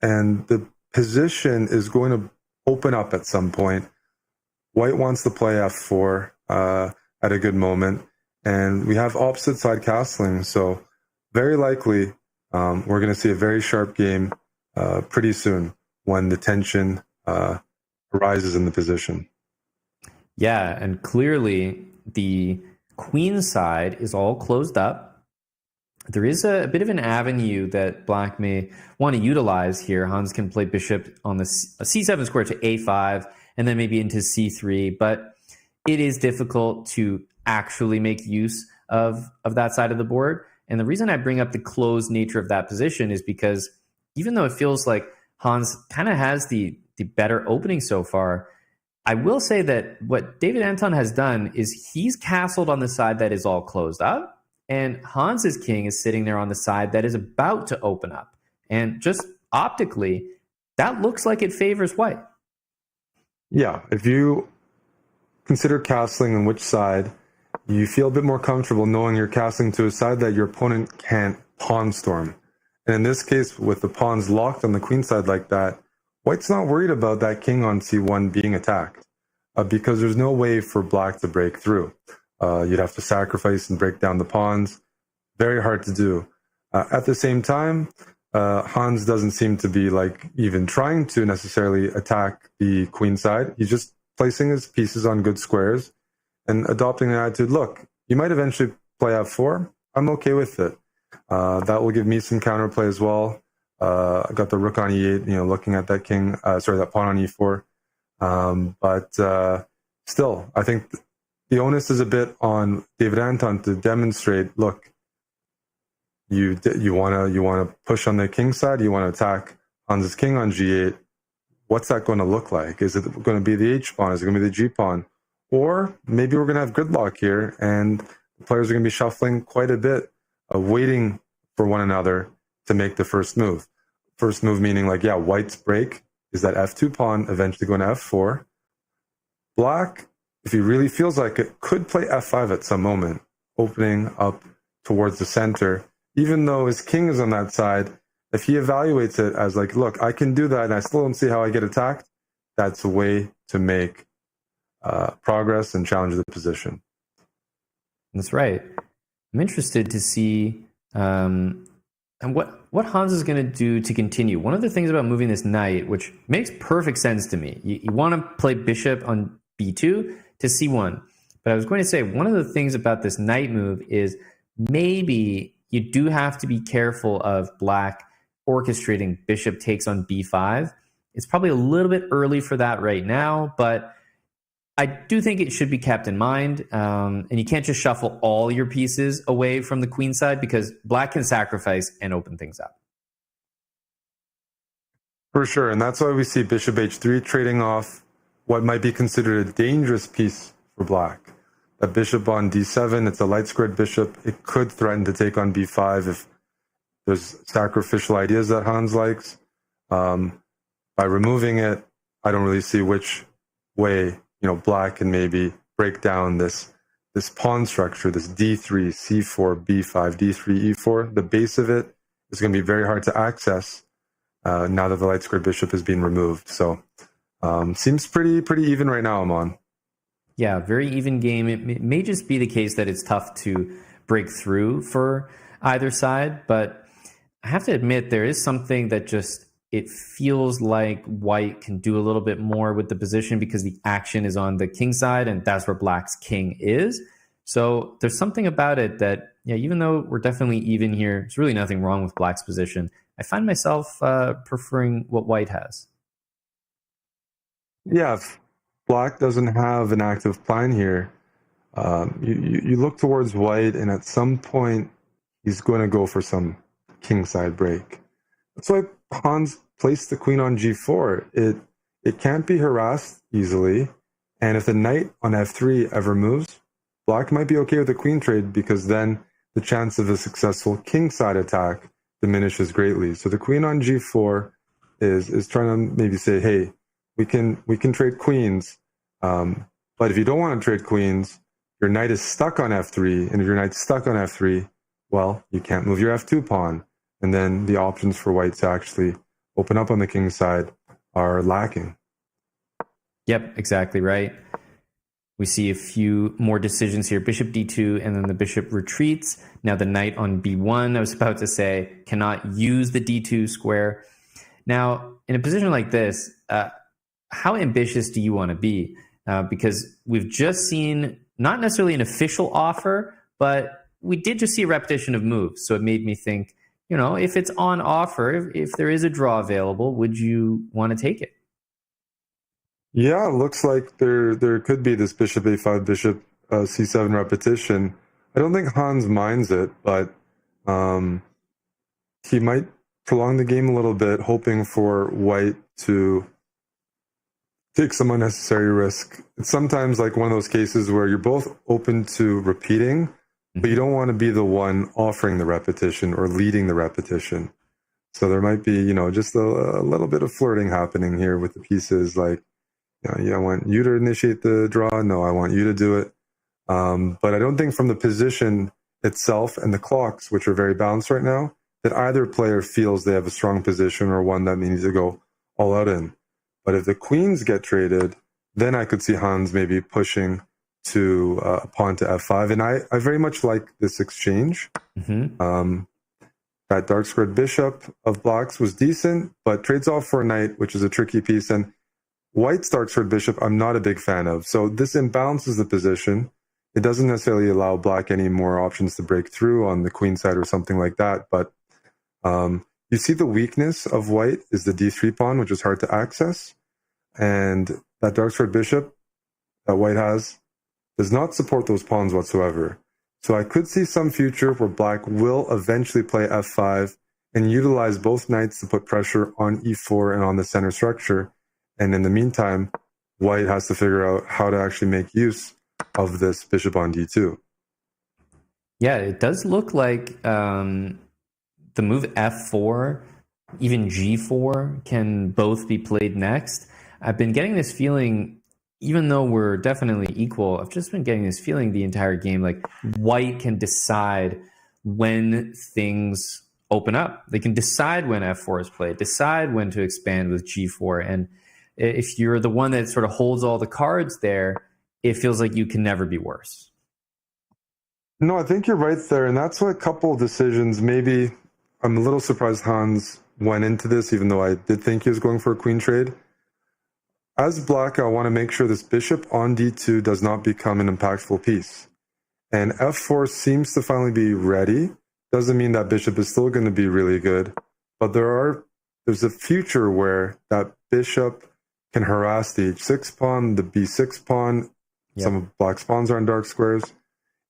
the position is going to open up at some point. White wants to play f4 at a good moment, and we have opposite side castling, so very likely we're going to see a very sharp game pretty soon when the tension arises in the position. Yeah, and clearly the queen side is all closed up. There is a bit of an avenue that black may want to utilize here. Hans can play bishop on the c7 square to a5, and then maybe into c3, but it is difficult to actually make use of that side of the board. And the reason I bring up the closed nature of that position is because even though it feels like Hans kind of has the better opening so far, I will say that what David Anton has done is he's castled on the side that is all closed up, and Hans's king is sitting there on the side that is about to open up. And just optically, that looks like it favors white. Yeah, if you consider castling on which side, you feel a bit more comfortable knowing you're castling to a side that your opponent can't pawn storm. And in this case, with the pawns locked on the queen side like that, white's not worried about that king on c1 being attacked because there's no way for black to break through. You'd have to sacrifice and break down the pawns. Very hard to do. At the same time, Hans doesn't seem to be even trying to necessarily attack the queen side. He's just placing his pieces on good squares and adopting an attitude, look, you might eventually play f4. I'm okay with it. That will give me some counterplay as well. I got the rook on e8, looking at that that pawn on e4. But still, I think the onus is a bit on David Anton to demonstrate, look, you want to push on the king side, you want to attack Hans's king on g8. What's that going to look like? Is it going to be the h pawn? Is it going to be the g pawn? Or maybe we're going to have gridlock here, and the players are going to be shuffling quite a bit, waiting for one another to make the first move. First move meaning white's break is that f2 pawn eventually going to f4. Black, if he really feels like it, could play f5 at some moment, opening up towards the center. Even though his king is on that side, if he evaluates it as look, I can do that and I still don't see how I get attacked, that's a way to make progress and challenge the position. That's right. I'm interested to see and what Hans is going to do to continue. One of the things about moving this knight, which makes perfect sense to me, you want to play bishop on b2 to c1. But I was going to say, one of the things about this knight move is maybe you do have to be careful of black orchestrating bishop takes on b5. It's probably a little bit early for that right now, but I do think it should be kept in mind. And you can't just shuffle all your pieces away from the queen side because black can sacrifice and open things up. For sure. And that's why we see bishop h3 trading off what might be considered a dangerous piece for black. That bishop on d7, it's a light squared bishop. It could threaten to take on b5 if there's sacrificial ideas that Hans likes. By removing it, I don't really see which way black can maybe break down this pawn structure, this d3, c4, b5, d3, e4. The base of it is going to be very hard to access now that the light squared bishop has been removed. So seems pretty even right now, Amon. Yeah, very even game. It may just be the case that it's tough to break through for either side, but I have to admit there is something that just it feels like white can do a little bit more with the position because the action is on the king side and that's where black's king is. So there's something about it that, yeah, even though we're definitely even here, there's really nothing wrong with black's position. I find myself preferring what white has. Yeah, if black doesn't have an active plan here, you look towards white, and at some point, he's going to go for some kingside break. That's why Hans placed the queen on g4. It can't be harassed easily, and if the knight on f3 ever moves, black might be okay with the queen trade because then the chance of a successful kingside attack diminishes greatly. So the queen on g4 is trying to maybe say, hey, we can trade queens, but if you don't want to trade queens, your knight is stuck on f3, and if your knight's stuck on f3, well, you can't move your f2 pawn, and then the options for white to actually open up on the king side are lacking. Yep, exactly right. We see a few more decisions here. Bishop d2, and then the bishop retreats. Now the knight on b1, I was about to say, cannot use the d2 square. Now, in a position like this, how ambitious do you want to be? Because we've just seen not necessarily an official offer, but we did just see a repetition of moves. So it made me think, if it's on offer, if there is a draw available, would you want to take it? Yeah, it looks like there could be this bishop a5, bishop c7 repetition. I don't think Hans minds it, but he might prolong the game a little bit, hoping for white to take some unnecessary risk. It's sometimes like one of those cases where you're both open to repeating, but you don't want to be the one offering the repetition or leading the repetition. So there might be, just a little bit of flirting happening here with the pieces. Like, I want you to initiate the draw. No, I want you to do it. But I don't think from the position itself and the clocks, which are very balanced right now, that either player feels they have a strong position or one that needs to go all out in. But if the queens get traded, then I could see Hans maybe pushing to a pawn to f5. And I very much like this exchange. That dark squared bishop of black's was decent, but trades off for a knight, which is a tricky piece. And white's dark squared bishop, I'm not a big fan of. So this imbalances the position. It doesn't necessarily allow black any more options to break through on the queen side or something like that. But you see the weakness of white is the d3 pawn, which is hard to access. And that dark squared bishop that white has does not support those pawns whatsoever. So I could see some future where black will eventually play f5 and utilize both knights to put pressure on e4 and on the center structure. And in the meantime, white has to figure out how to actually make use of this bishop on d2. Yeah, it does look like the move f4, even g4 can both be played next. I've been getting this feeling, even though we're definitely equal, I've just been getting this feeling the entire game, like white can decide when things open up. They can decide when f4 is played, decide when to expand with g4. And if you're the one that sort of holds all the cards there, it feels like you can never be worse. No, I think you're right there. And that's why a couple of decisions, maybe I'm a little surprised Hans went into this, even though I did think he was going for a queen trade. As black, I want to make sure this bishop on d2 does not become an impactful piece. And f4 seems to finally be ready. Doesn't mean that bishop is still going to be really good. But there's a future where that bishop can harass the h6 pawn, the b6 pawn. Yep. Some of black's pawns are on dark squares.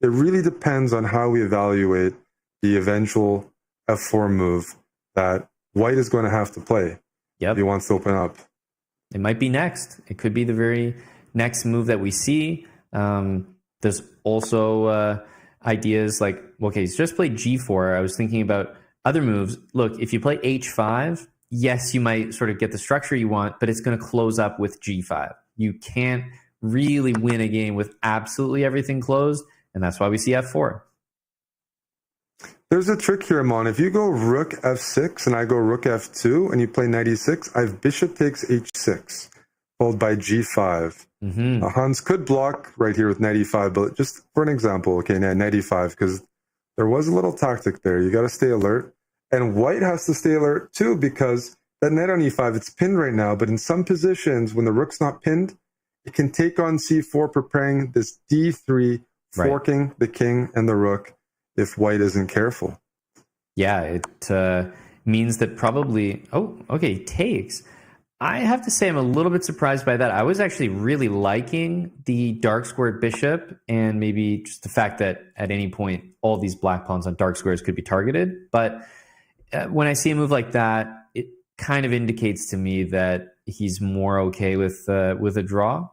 It really depends on how we evaluate the eventual f4 move that white is going to have to play. Yep. If he wants to open up. It might be next. It could be the very next move that we see. There's also ideas like, okay, he's just played g4. I was thinking about other moves. Look, if you play h5, yes, you might sort of get the structure you want, but it's going to close up with g5. You can't really win a game with absolutely everything closed, and that's why we see f4. There's a trick here, Amon. If you go rook f6 and I go rook f2 and you play knight e6, I have bishop takes h6, followed by g5. Hans could block right here with knight e5, but just for an example, okay, knight e5, because there was a little tactic there. You got to stay alert. And white has to stay alert too, because that knight on e5, it's pinned right now, but in some positions, when the rook's not pinned, it can take on c4, preparing this d3, forking the king and the rook if white isn't careful. Yeah, it means that probably... Oh, okay, takes. I have to say I'm a little bit surprised by that. I was actually really liking the dark squared bishop and maybe just the fact that at any point all these black pawns on dark squares could be targeted. But when I see a move like that, it kind of indicates to me that he's more okay with a draw.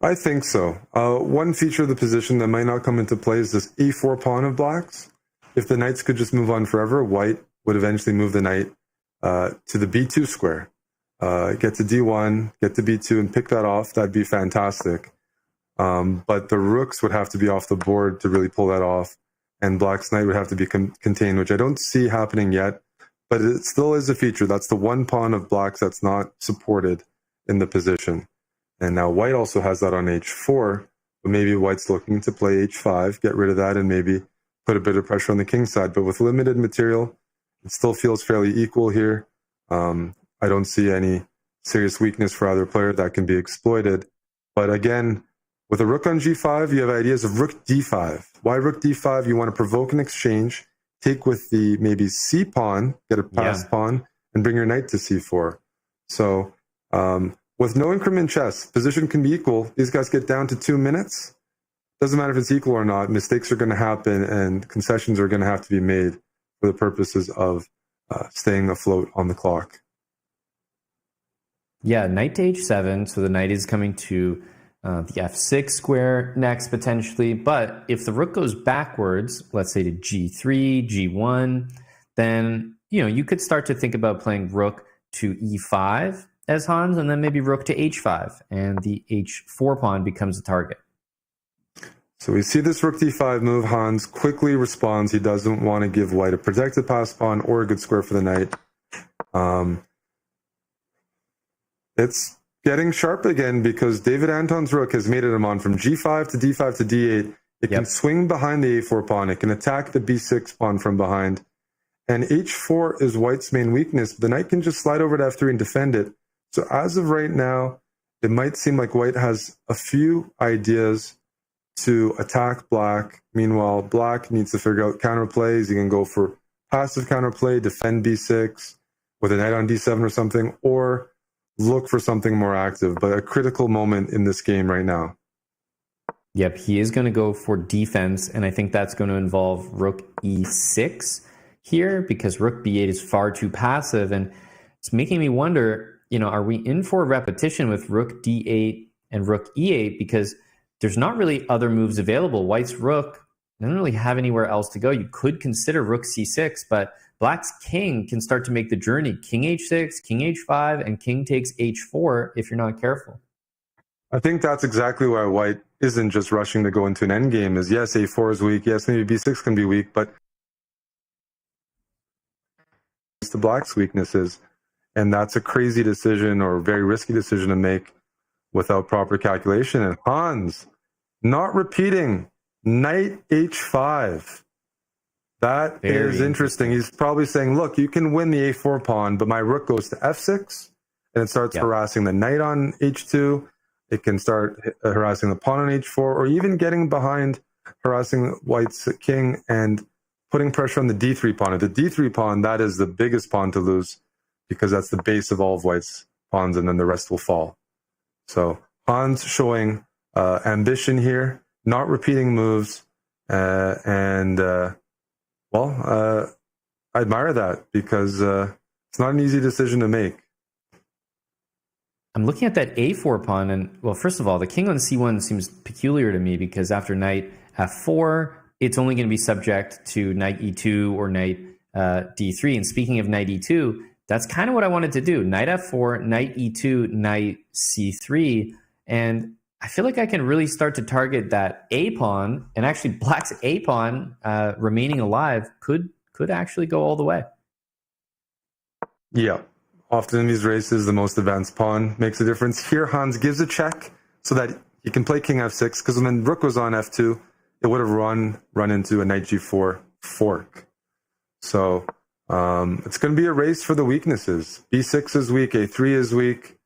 I think so. One feature of the position that might not come into play is this e4 pawn of blacks. If the knights could just move on forever, white would eventually move the knight to the b2 square. Get to d1, get to b2, and pick that off. That'd be fantastic. But the rooks would have to be off the board to really pull that off, and black's knight would have to be contained, which I don't see happening yet. But it still is a feature. That's the one pawn of blacks that's not supported in the position. And now white also has that on h4, but maybe white's looking to play h5, get rid of that, and maybe put a bit of pressure on the king side. But with limited material, it still feels fairly equal here. I don't see any serious weakness for either player that can be exploited. But again, with a rook on g5, you have ideas of rook d5. Why rook d5? You want to provoke an exchange, take with the maybe c pawn, get a passed pawn, and bring your knight to c4. So with no increment chess, position can be equal. These guys get down to 2 minutes. Doesn't matter if it's equal or not. Mistakes are going to happen, and concessions are going to have to be made for the purposes of staying afloat on the clock. Yeah, knight to h7, so the knight is coming to the f6 square next, potentially. But if the rook goes backwards, let's say to g3, g1, then you could start to think about playing rook to e5 as Hans, and then maybe rook to h5, and the h4 pawn becomes the target. So we see this rook d5 move. Hans quickly responds. He doesn't want to give white a protected passed pawn or a good square for the knight. It's getting sharp again because David Anton's rook has made it on from g5 to d5 to d8. It can swing behind the a4 pawn. It can attack the b6 pawn from behind. And h4 is white's main weakness. The knight can just slide over to f3 and defend it. So as of right now, it might seem like white has a few ideas to attack black. Meanwhile, black needs to figure out counterplays. He can go for passive counterplay, defend b6 with a knight on d7 or something, or look for something more active. But a critical moment in this game right now. Yep, he is going to go for defense, and I think that's going to involve rook e6 here because rook b8 is far too passive, and it's making me wonder, are we in for a repetition with rook d8 and rook e8 because there's not really other moves available. White's rook doesn't really have anywhere else to go. You could consider rook c6, but black's king can start to make the journey. King h6, king h5, and king takes h4 if you're not careful. I think that's exactly why white isn't just rushing to go into an endgame. Is yes, a4 is weak. Yes, maybe b6 can be weak, but it's the black's weaknesses. And that's a crazy decision or very risky decision to make without proper calculation. And Hans not repeating knight h5. That is interesting. He's probably saying, look, you can win the a4 pawn, but my rook goes to f6 and it starts harassing the knight on h2. It can start harassing the pawn on h4, or even getting behind, harassing white's king and putting pressure on the d3 pawn. At the d3 pawn, that is the biggest pawn to lose because that's the base of all of white's pawns, and then the rest will fall. So Hans showing ambition here, not repeating moves, I admire that because it's not an easy decision to make. I'm looking at that a4 pawn, and well, first of all, the king on c1 seems peculiar to me because after knight f4, it's only going to be subject to knight e2 or knight d3. And speaking of knight e2, that's kind of what I wanted to do. Knight f4, knight e2, knight c3, and I feel like I can really start to target that a pawn, and actually black's a pawn remaining alive could actually go all the way. Yeah. Often in these races, the most advanced pawn makes a difference. Here, Hans gives a check so that he can play king f6, because when rook was on f2, it would have run into a knight g4 fork. So it's going to be a race for the weaknesses. b6 is weak, a3 is weak.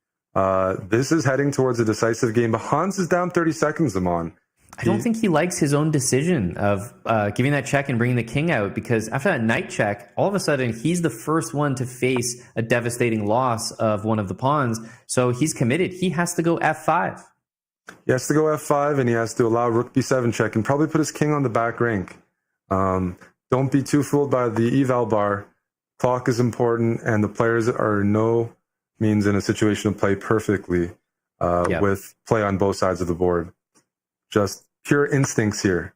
This is heading towards a decisive game, but Hans is down 30 seconds, Amon. I don't think he likes his own decision of giving that check and bringing the king out, because after that knight check, all of a sudden he's the first one to face a devastating loss of one of the pawns. So he's committed. He has to go f5. He has to go f5, and he has to allow rook b7 check and probably put his king on the back rank. Don't be too fooled by the eval bar. Clock is important, and the players are no means in a situation to play perfectly with play on both sides of the board. Just pure instincts here.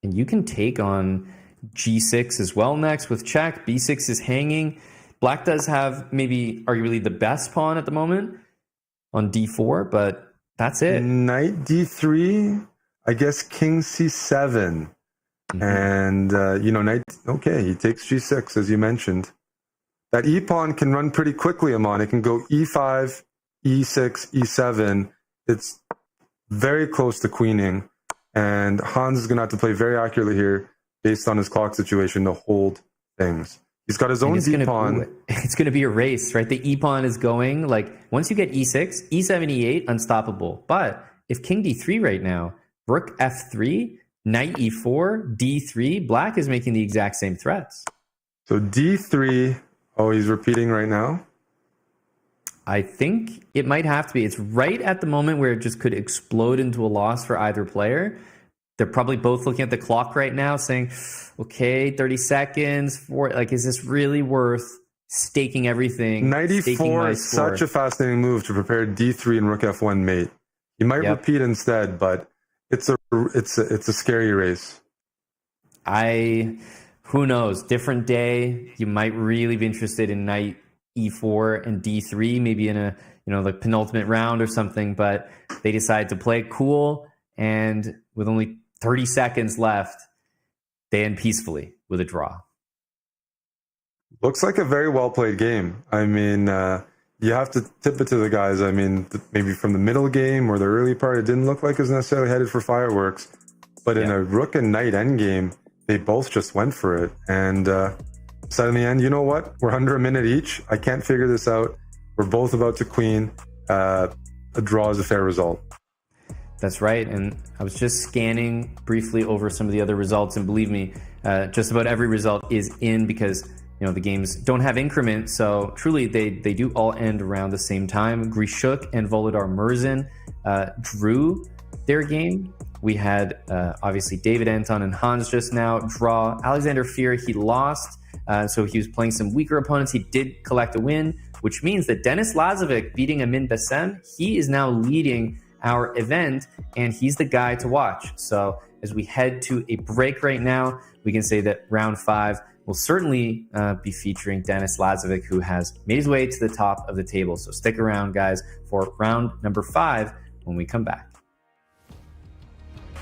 And you can take on g6 as well next with check. b6 is hanging. Black does have maybe arguably the best pawn at the moment on d4, but that's it. Knight d3, I guess king c7. And, knight, okay, he takes g6, as you mentioned. That e-pawn can run pretty quickly, Amon. It can go e5, e6, e7. It's very close to queening. And Hans is going to have to play very accurately here based on his clock situation to hold things. He's got his own d-pawn. It's going to be a race, right? The e-pawn is going, once you get e6, e7, e8, unstoppable. But if king d3 right now, rook f3, knight e4, d3, black is making the exact same threats. So d3, he's repeating right now? I think it might have to be. It's right at the moment where it just could explode into a loss for either player. They're probably both looking at the clock right now saying, okay, 30 seconds. Is this really worth staking everything? Knight e4 is such a fascinating move to prepare d3 and rook f1 mate. You might repeat instead, but it's a scary race. Who knows? Different day. You might really be interested in knight e4 and d3, maybe in a the penultimate round or something. But they decide to play it cool, and with only 30 seconds left, they end peacefully with a draw. Looks like a very well played game. I mean, you have to tip it to the guys. I mean, maybe from the middle game or the early part, it didn't look like it was necessarily headed for fireworks. But in a rook and knight endgame, they both just went for it. And said in the end, you know what? We're under a minute each. I can't figure this out. We're both about to queen. A draw is a fair result. That's right. And I was just scanning briefly over some of the other results. And believe me, just about every result is in because the games don't have increment, so truly they do all end around the same time. Grishuk and Volodar Murzin drew their game. We had obviously David Anton and Hans just now draw. Alexander Fear, he lost, so he was playing some weaker opponents. He did collect a win, which means that Denis Lazovic beating Amin Bassem, he is now leading our event, and he's the guy to watch. So as we head to a break right now, we can say that round 5 will certainly be featuring Denis Lazovic, who has made his way to the top of the table. So stick around, guys, for round number 5 when we come back.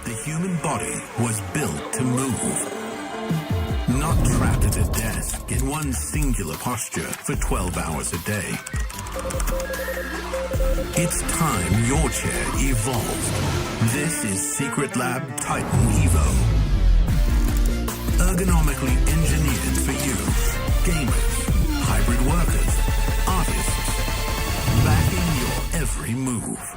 The human body was built to move, not trapped at a desk in one singular posture for 12 hours a day. It's time your chair evolved. This is Secret Lab Titan Evo. Ergonomically engineered for you, gamers, hybrid workers, artists, backing your every move.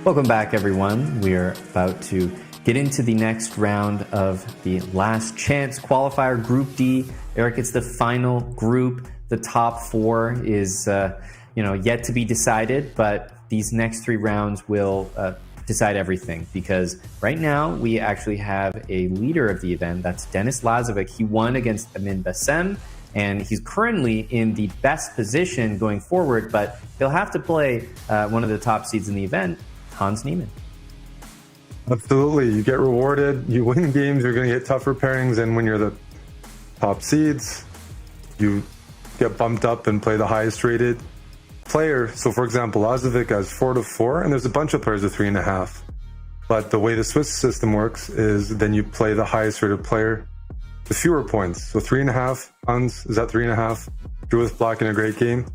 Welcome back, everyone. We are about to get into the next round of the last chance qualifier, Group D. Eric, it's the final group. The top four is, yet to be decided, but these next three rounds will decide everything, because right now we actually have a leader of the event. That's Denis Lazovic. He won against Amin Bassem, and he's currently in the best position going forward, but he'll have to play one of the top seeds in the event, Hans Niemann. Absolutely. You get rewarded. You win games. You're going to get tougher pairings. And when you're the top seeds, you get bumped up and play the highest rated player. So, for example, Lazovic has 4-4, and there's a bunch of players with 3.5. But the way the Swiss system works is then you play the highest rated player with fewer points. So 3.5, Hans is at 3.5. Drew with black in a great game.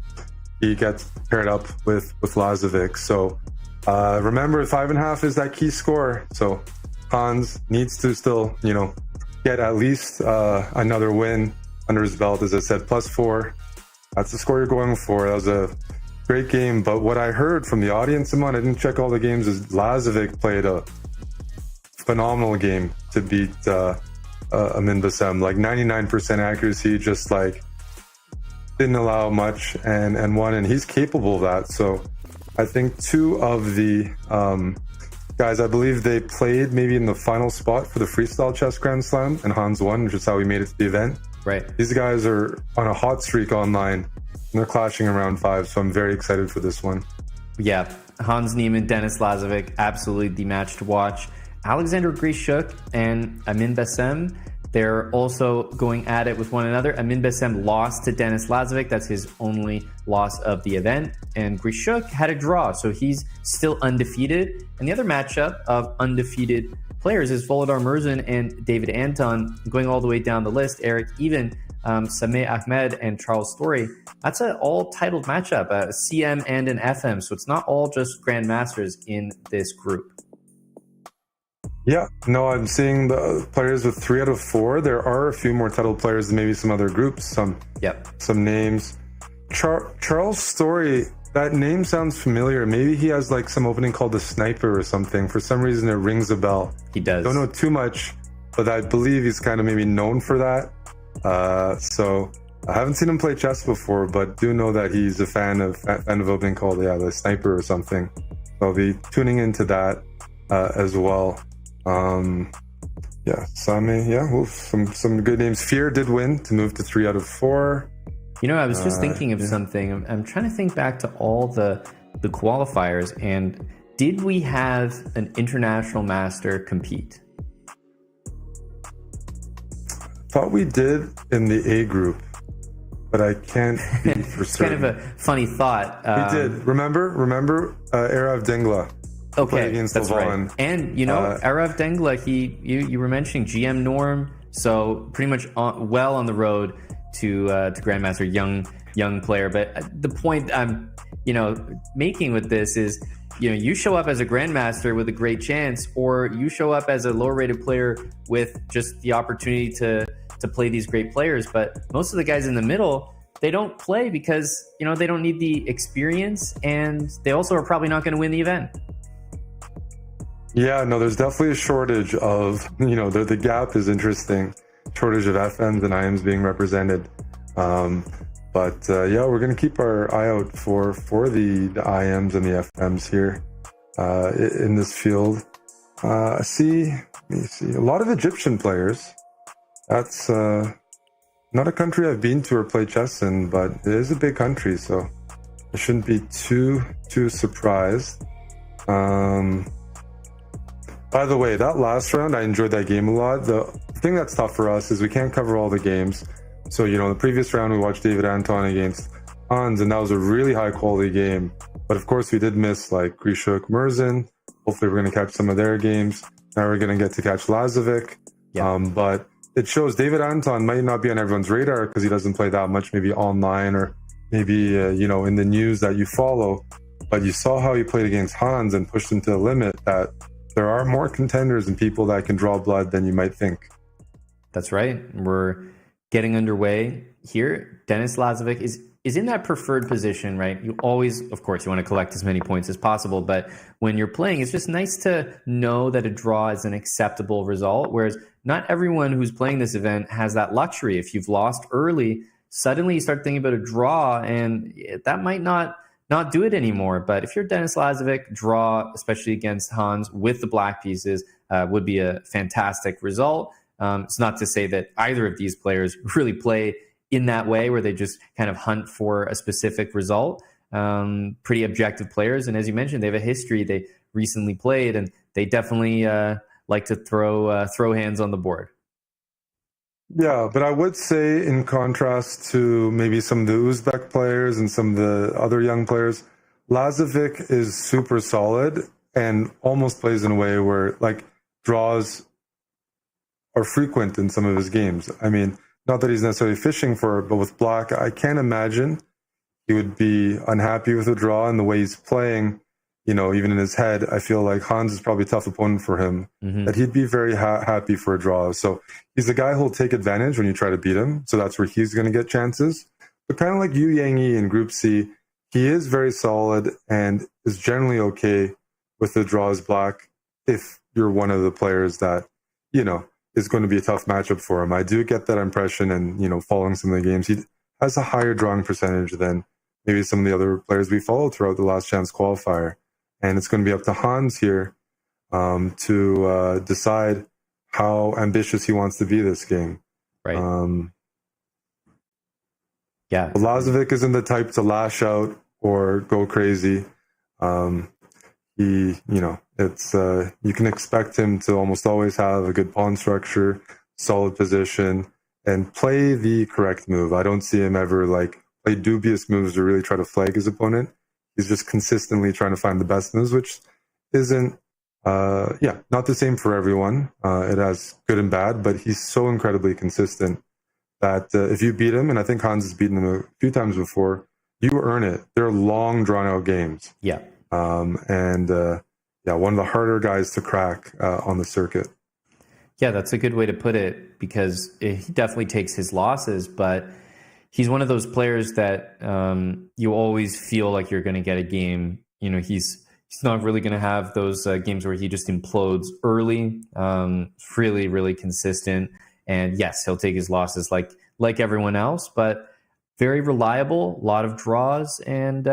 He gets paired up with Lazovic. So remember, 5.5 is that key score. So Hans needs to still, get at least another win under his belt. As I said, +4. That's the score you're going for. That was a great game. But what I heard from the audience, Simon, I didn't check all the games, is Lazovic played a phenomenal game to beat Amin Bassem. Like 99% accuracy, just like didn't allow much and won. And he's capable of that. So I think two of the guys, I believe they played maybe in the final spot for the Freestyle Chess Grand Slam, and Hans won, which is how he made it to the event. Right. These guys are on a hot streak online, and they're clashing in round 5, so I'm very excited for this one. Yeah, Hans Niemann, Denis Lazovic, absolutely the match to watch. Alexander Grishuk and Amin Bassem, they're also going at it with one another. Amin Bassem lost to Denis Lazovic. That's his only loss of the event. And Grishuk had a draw, so he's still undefeated. And the other matchup of undefeated players is Volodar Murzin and David Anton, going all the way down the list. Eric, even Sameh Ahmed and Charles Story. That's an all-titled matchup, a CM and an FM. So it's not all just grandmasters in this group. Yeah, no, I'm seeing the players with 3 out of 4. There are a few more titled players than maybe some other groups. Some names. Charles Story, that name sounds familiar. Maybe he has like some opening called the Sniper or something. For some reason, it rings a bell. He does. Don't know too much, but I believe he's kind of maybe known for that. So I haven't seen him play chess before, but do know that he's a fan of opening called the Sniper or something. So I'll be tuning into that as well. Some good names. Fear did win to move to 3 out of 4. I was just thinking of something. I'm trying to think back to all the qualifiers, and did we have an international master compete? Thought we did in the A group, but I can't be for It's certain. kind of a funny thought. We did. Remember Arav Dengla. Okay, against that's Levon. right. And Arav Dengla, you were mentioning GM Norm, so pretty much well on the road to Grandmaster, young player. But the point I'm making with this is, you show up as a Grandmaster with a great chance, or you show up as a lower rated player with just the opportunity to play these great players. But most of the guys in the middle, they don't play because they don't need the experience, and they also are probably not going to win the event. Yeah, no, there's definitely a shortage of, the gap is interesting. Shortage of FMs and IMs being represented. But we're going to keep our eye out for the IMs and the FMs here in this field. Let me see. A lot of Egyptian players. That's not a country I've been to or played chess in, but it is a big country, so I shouldn't be too surprised. By the way, that last round, I enjoyed that game a lot. The thing that's tough for us is we can't cover all the games. So, the previous round, we watched David Anton against Hans, and that was a really high-quality game. But, of course, we did miss, like, Grishuk, Murzin. Hopefully, we're going to catch some of their games. Now we're going to get to catch Lazovic. Yeah. But it shows David Anton might not be on everyone's radar because he doesn't play that much, maybe online or maybe, in the news that you follow. But you saw how he played against Hans and pushed him to the limit, that there are more contenders and people that can draw blood than you might think. That's right. We're getting underway here. Denis Lazovic is is in that preferred position, right? You always, of course, you want to collect as many points as possible, but when you're playing, it's just nice to know that a draw is an acceptable result, whereas not everyone who's playing this event has that luxury. If you've lost early, suddenly you start thinking about a draw, and that might not do it anymore. But if you're Denis Lazovic, draw, especially against Hans with the black pieces, would be a fantastic result. It's not to say that either of these players really play in that way where they just kind of hunt for a specific result. Pretty objective players. And as you mentioned, they have a history. They recently played, and they definitely like to throw hands on the board. Yeah, but I would say in contrast to maybe some of the Uzbek players and some of the other young players, Lazovic is super solid and almost plays in a way where like draws are frequent in some of his games. I mean, not that he's necessarily fishing for it, but with black, I can't imagine he would be unhappy with a draw and the way he's playing. You know, even in his head, I feel like Hans is probably a tough opponent for him, that he'd be very happy for a draw. So he's the guy who'll take advantage when you try to beat him. So that's where he's going to get chances. But kind of like Yu Yang in Group C, he is very solid and is generally okay with the draws black if you're one of the players that, you know, is going to be a tough matchup for him. I do get that impression, and, you know, following some of the games, he has a higher drawing percentage than maybe some of the other players we followed throughout the last chance qualifier. And it's going to be up to Hans here to decide how ambitious he wants to be this game. Right. Yeah. Lazovic isn't the type to lash out or go crazy. You know, it's you can expect him to almost always have a good pawn structure, solid position, and play the correct move. I don't see him ever like play dubious moves or really try to flag his opponent. He's just consistently trying to find the best moves, which isn't, not the same for everyone. It has good and bad, but he's so incredibly consistent that if you beat him, and I think Hans has beaten him a few times before, you earn it. They're long, drawn-out games. Yeah. One of the harder guys to crack on the circuit. Yeah, that's a good way to put it, because he definitely takes his losses, but he's one of those players that you always feel like you're going to get a game. You know, he's not really going to have those games where he just implodes early. Really, really consistent. And yes, he'll take his losses like everyone else, but very reliable, a lot of draws. And,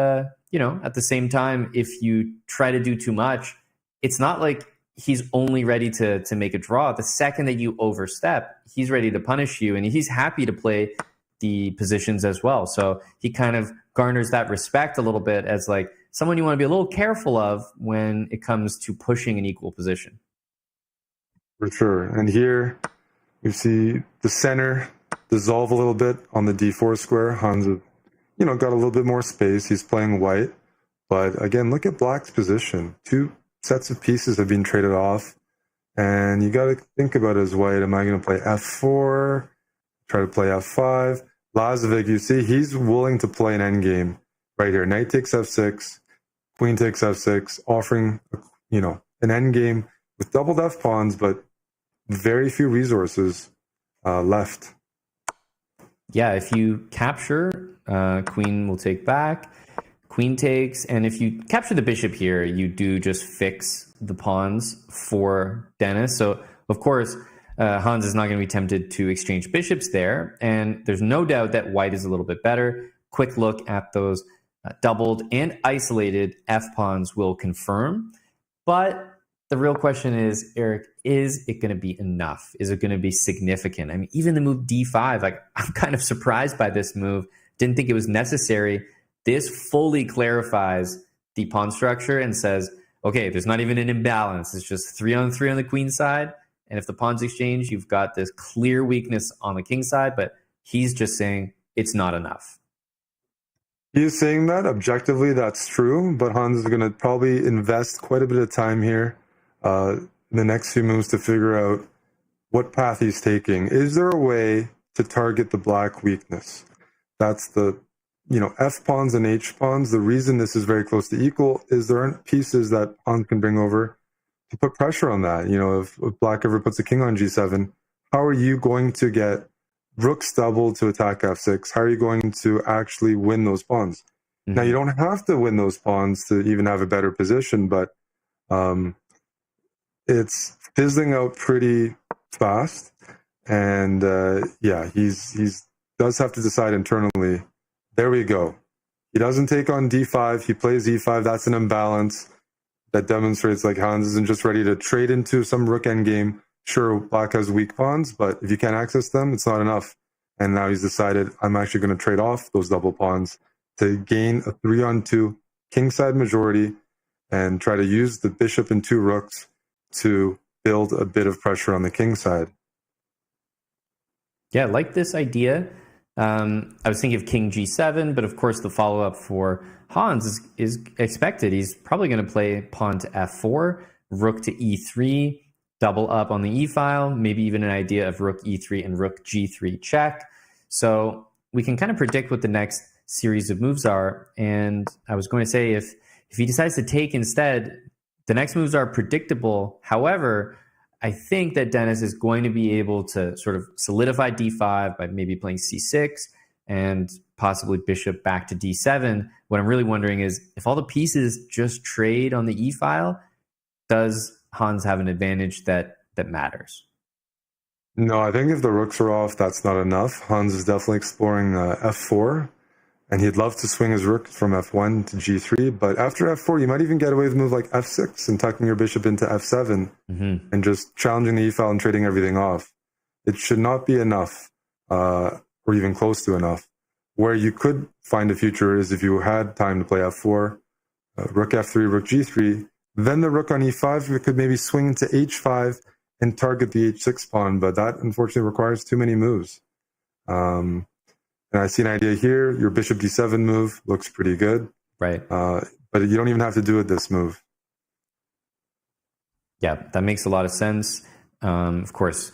you know, at the same time, if you try to do too much, it's not like he's only ready to make a draw. The second that you overstep, he's ready to punish you, and he's happy to play the positions as well. So he kind of garners that respect a little bit as like someone you want to be a little careful of when it comes to pushing an equal position. For sure. And here we see the center dissolve a little bit on the D4 square. Hans, you know, got a little bit more space. He's playing white. But again, look at black's position. Two sets of pieces have been traded off. And you got to think about it as white. Am I going to play F4? Try to play F5. Lazovic, you see, he's willing to play an endgame right here. Knight takes F6, Queen takes F6, offering, you know, an endgame with doubled F pawns, but very few resources left. Yeah, if you capture, Queen will take back. Queen takes, and if you capture the bishop here, you do just fix the pawns for Denis. So, of course, Hans is not going to be tempted to exchange bishops there, and there's no doubt that white is a little bit better. Quick look at those doubled and isolated f-pawns will confirm, but the real question is, Eric, is it going to be enough? Is it going to be significant? I mean, even the move d5, like, I'm kind of surprised by this move. Didn't think it was necessary. This fully clarifies the pawn structure and says, okay, there's not even an imbalance. It's just 3-on-3 on the queen side. And if the pawns exchange, you've got this clear weakness on the king side, but he's just saying it's not enough. He is saying that objectively, that's true, but Hans is going to probably invest quite a bit of time here in the next few moves to figure out what path he's taking. Is there a way to target the black weakness? That's the, you know, F pawns and H pawns. The reason this is very close to equal is there aren't pieces that Hans can bring over to put pressure on that. You know, if black ever puts a king on G7, how are you going to get rooks double to attack f6, how are you going to actually win those pawns? Now, you don't have to win those pawns to even have a better position, but it's fizzling out pretty fast. And he's does have to decide internally. There we go. He doesn't take on d5. He plays e5. That's an imbalance that demonstrates like Hans isn't just ready to trade into some rook endgame. Sure, black has weak pawns, but if you can't access them, it's not enough. And now he's decided, I'm actually going to trade off those double pawns to gain a 3-on-2 kingside majority and try to use the bishop and 2 rooks to build a bit of pressure on the king side. Yeah, I like this idea. I was thinking of king g7, but of course the follow-up for Hans is expected. He's probably going to play pawn to f4, rook to e3, double up on the e-file, maybe even an idea of rook e3 and rook g3 check. So we can kind of predict what the next series of moves are. And I was going to say, if he decides to take instead, the next moves are predictable. However, I think that Dennis is going to be able to sort of solidify d5 by maybe playing c6 and possibly bishop back to d7. What I'm really wondering is, if all the pieces just trade on the e-file, does Hans have an advantage that matters? No, I think if the rooks are off, that's not enough. Hans is definitely exploring f4, and he'd love to swing his rook from f1 to g3, but after f4, you might even get away with a move like f6 and tucking your bishop into f7 and just challenging the e-file and trading everything off. It should not be enough, or even close to enough. Where you could find a future is if you had time to play f4, rook f3, rook g3, then the rook on e5, you could maybe swing to h5 and target the h6 pawn, but that unfortunately requires too many moves. And I see an idea here. Your bishop d7 move looks pretty good. Right. But you don't even have to do it this move. Yeah, that makes a lot of sense. Of course,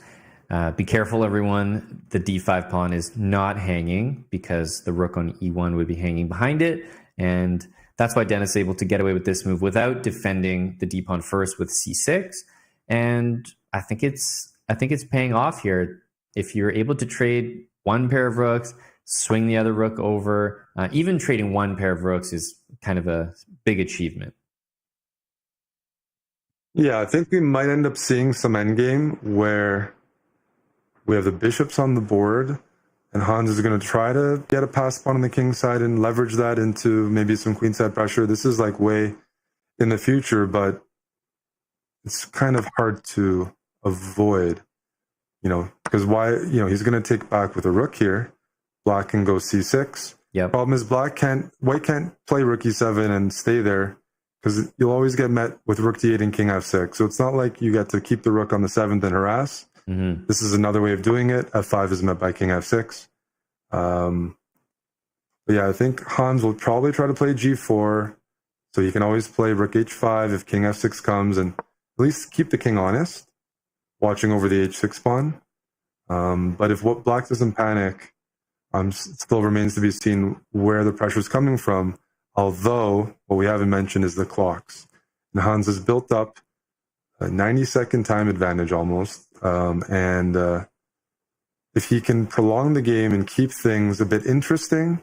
be careful, everyone. The d5 pawn is not hanging because the rook on e1 would be hanging behind it. And that's why Dennis is able to get away with this move without defending the d pawn first with c6. And I think it's paying off here. If you're able to trade one pair of rooks, swing the other rook over, even trading one pair of rooks is kind of a big achievement. Yeah, I think we might end up seeing some endgame where we have the bishops on the board, and Hans is going to try to get a pass pawn on the king side and leverage that into maybe some queenside pressure. This is like way in the future, but it's kind of hard to avoid, because he's going to take back with a rook here. Black can go c6. Yep. Problem is white can't play rook e7 and stay there, because you'll always get met with rook d8 and king f6. So it's not like you get to keep the rook on the 7th and harass. This is another way of doing it. f5 is met by king f6. But yeah, I think Hans will probably try to play g4. So you can always play rook h5 if king f6 comes, and at least keep the king honest, watching over the h6 pawn. But if black doesn't panic, still remains to be seen where the pressure is coming from. Although what we haven't mentioned is the clocks. And Hans has built up a 90-second time advantage almost. If he can prolong the game and keep things a bit interesting,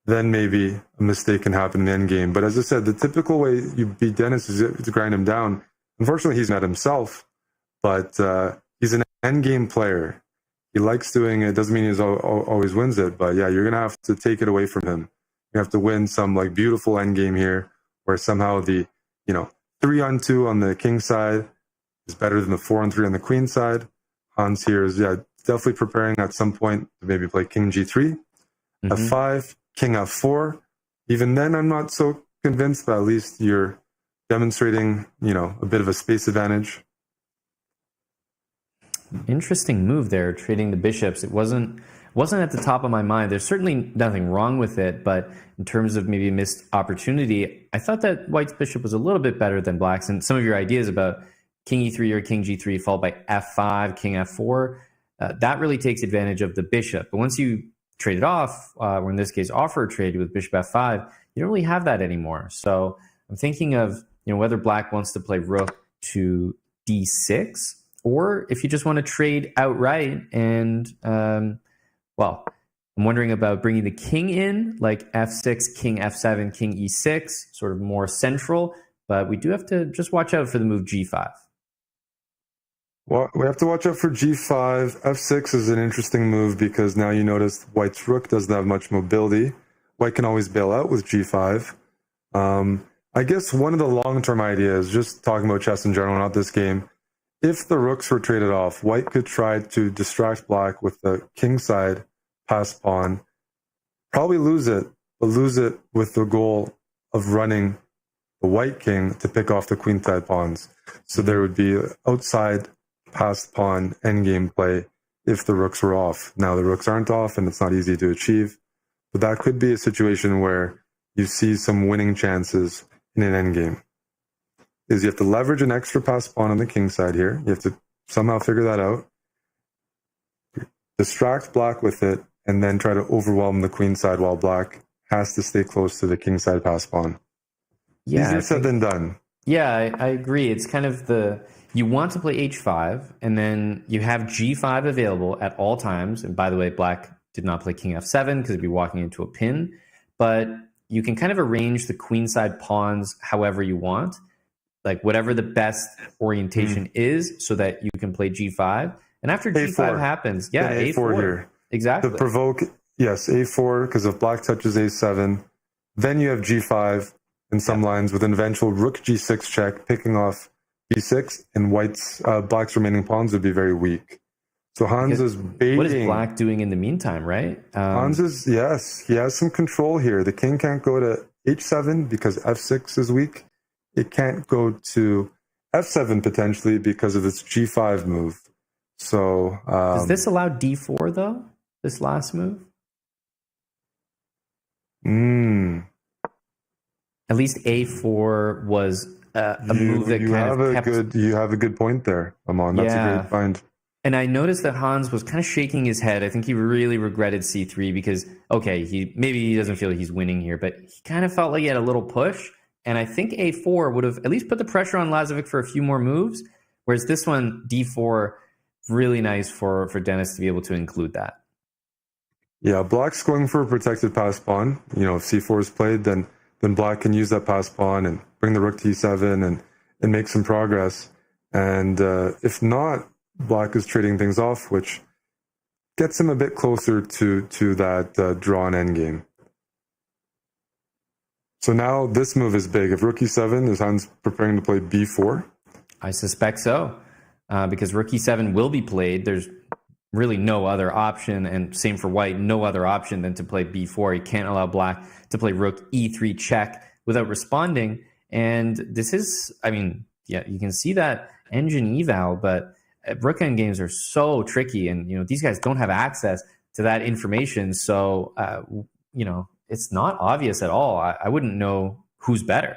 then maybe a mistake can happen in the end game. But as I said, the typical way you beat Dennis is to grind him down. Unfortunately, he's not himself, but he's an end game player. He likes doing it. Doesn't mean he always wins it, but yeah, you're going to have to take it away from him. You have to win some like beautiful end game here where somehow the, 3-on-2 on the king side is better than the 4-on-3 on the queen side. Hans here is definitely preparing at some point to maybe play king g3, f5, king f4. Even then, I'm not so convinced, but at least you're demonstrating, a bit of a space advantage. Interesting move there, trading the bishops. It wasn't at the top of my mind. There's certainly nothing wrong with it, but in terms of maybe a missed opportunity, I thought that white's bishop was a little bit better than black's. And some of your ideas about king e3 or king g3 followed by f5, king f4, that really takes advantage of the bishop. But once you trade it off, or in this case offer a trade with bishop f5, you don't really have that anymore. So I'm thinking of whether black wants to play rook to d6 or if you just want to trade outright. And well, I'm wondering about bringing the king in, like f6, king f7, king e6, sort of more central. But we do have to just watch out for the move g5. Well, we have to watch out for g5. f6 is an interesting move because now you notice white's rook doesn't have much mobility. White can always bail out with g5. I guess one of the long-term ideas, just talking about chess in general, not this game, if the rooks were traded off, white could try to distract black with the kingside pass pawn, probably lose it, but lose it with the goal of running the white king to pick off the queenside pawns. So there would be outside passed pawn endgame play if the rooks were off. Now the rooks aren't off and it's not easy to achieve, but that could be a situation where you see some winning chances in an endgame. Is you have to leverage an extra passed pawn on the king side here. You have to somehow figure that out. Distract black with it, and then try to overwhelm the queen side while black has to stay close to the king side passed pawn. Yeah, easier said than done. Yeah, I agree. It's kind of you want to play h5, and then you have g5 available at all times. And by the way, black did not play king f7 because it'd be walking into a pin. But you can kind of arrange the queenside pawns however you want, like whatever the best orientation is, so that you can play g5. And after g5 happens, a4 here. Exactly. To provoke, yes, a4, because if black touches a7, then you have g5 in some lines with an eventual rook g6 check, picking off b6, and black's remaining pawns would be very weak. So Hans is baiting. What is black doing in the meantime, right? Hans is, yes, he has some control here. The king can't go to h7 because f6 is weak. It can't go to f7 potentially because of this g5 move. So does this allow d4 though? This last move? At least a4 was a move that You have a good point there, Amon. That's a great find. And I noticed that Hans was kind of shaking his head. I think he really regretted c3 because, okay, maybe he doesn't feel like he's winning here, but he kind of felt like he had a little push. And I think a4 would have at least put the pressure on Lazovic for a few more moves, whereas this one, d4, really nice for Dennis to be able to include that. Yeah, black's going for a protected pass pawn. You know, if c4 is played, then black can use that pass pawn and bring the rook to e7 and make some progress. And if not, black is trading things off, which gets him a bit closer to that drawn endgame. So now this move is big. If rook e7, is Hans preparing to play b4? I suspect so, because rook e7 will be played. There's really no other option, and same for white, no other option than to play b4. He can't allow black to play rook e3 check without responding. And this is, I mean, yeah, you can see that engine eval, but rook endgames are so tricky, and these guys don't have access to that information. So it's not obvious at all. I wouldn't know who's better.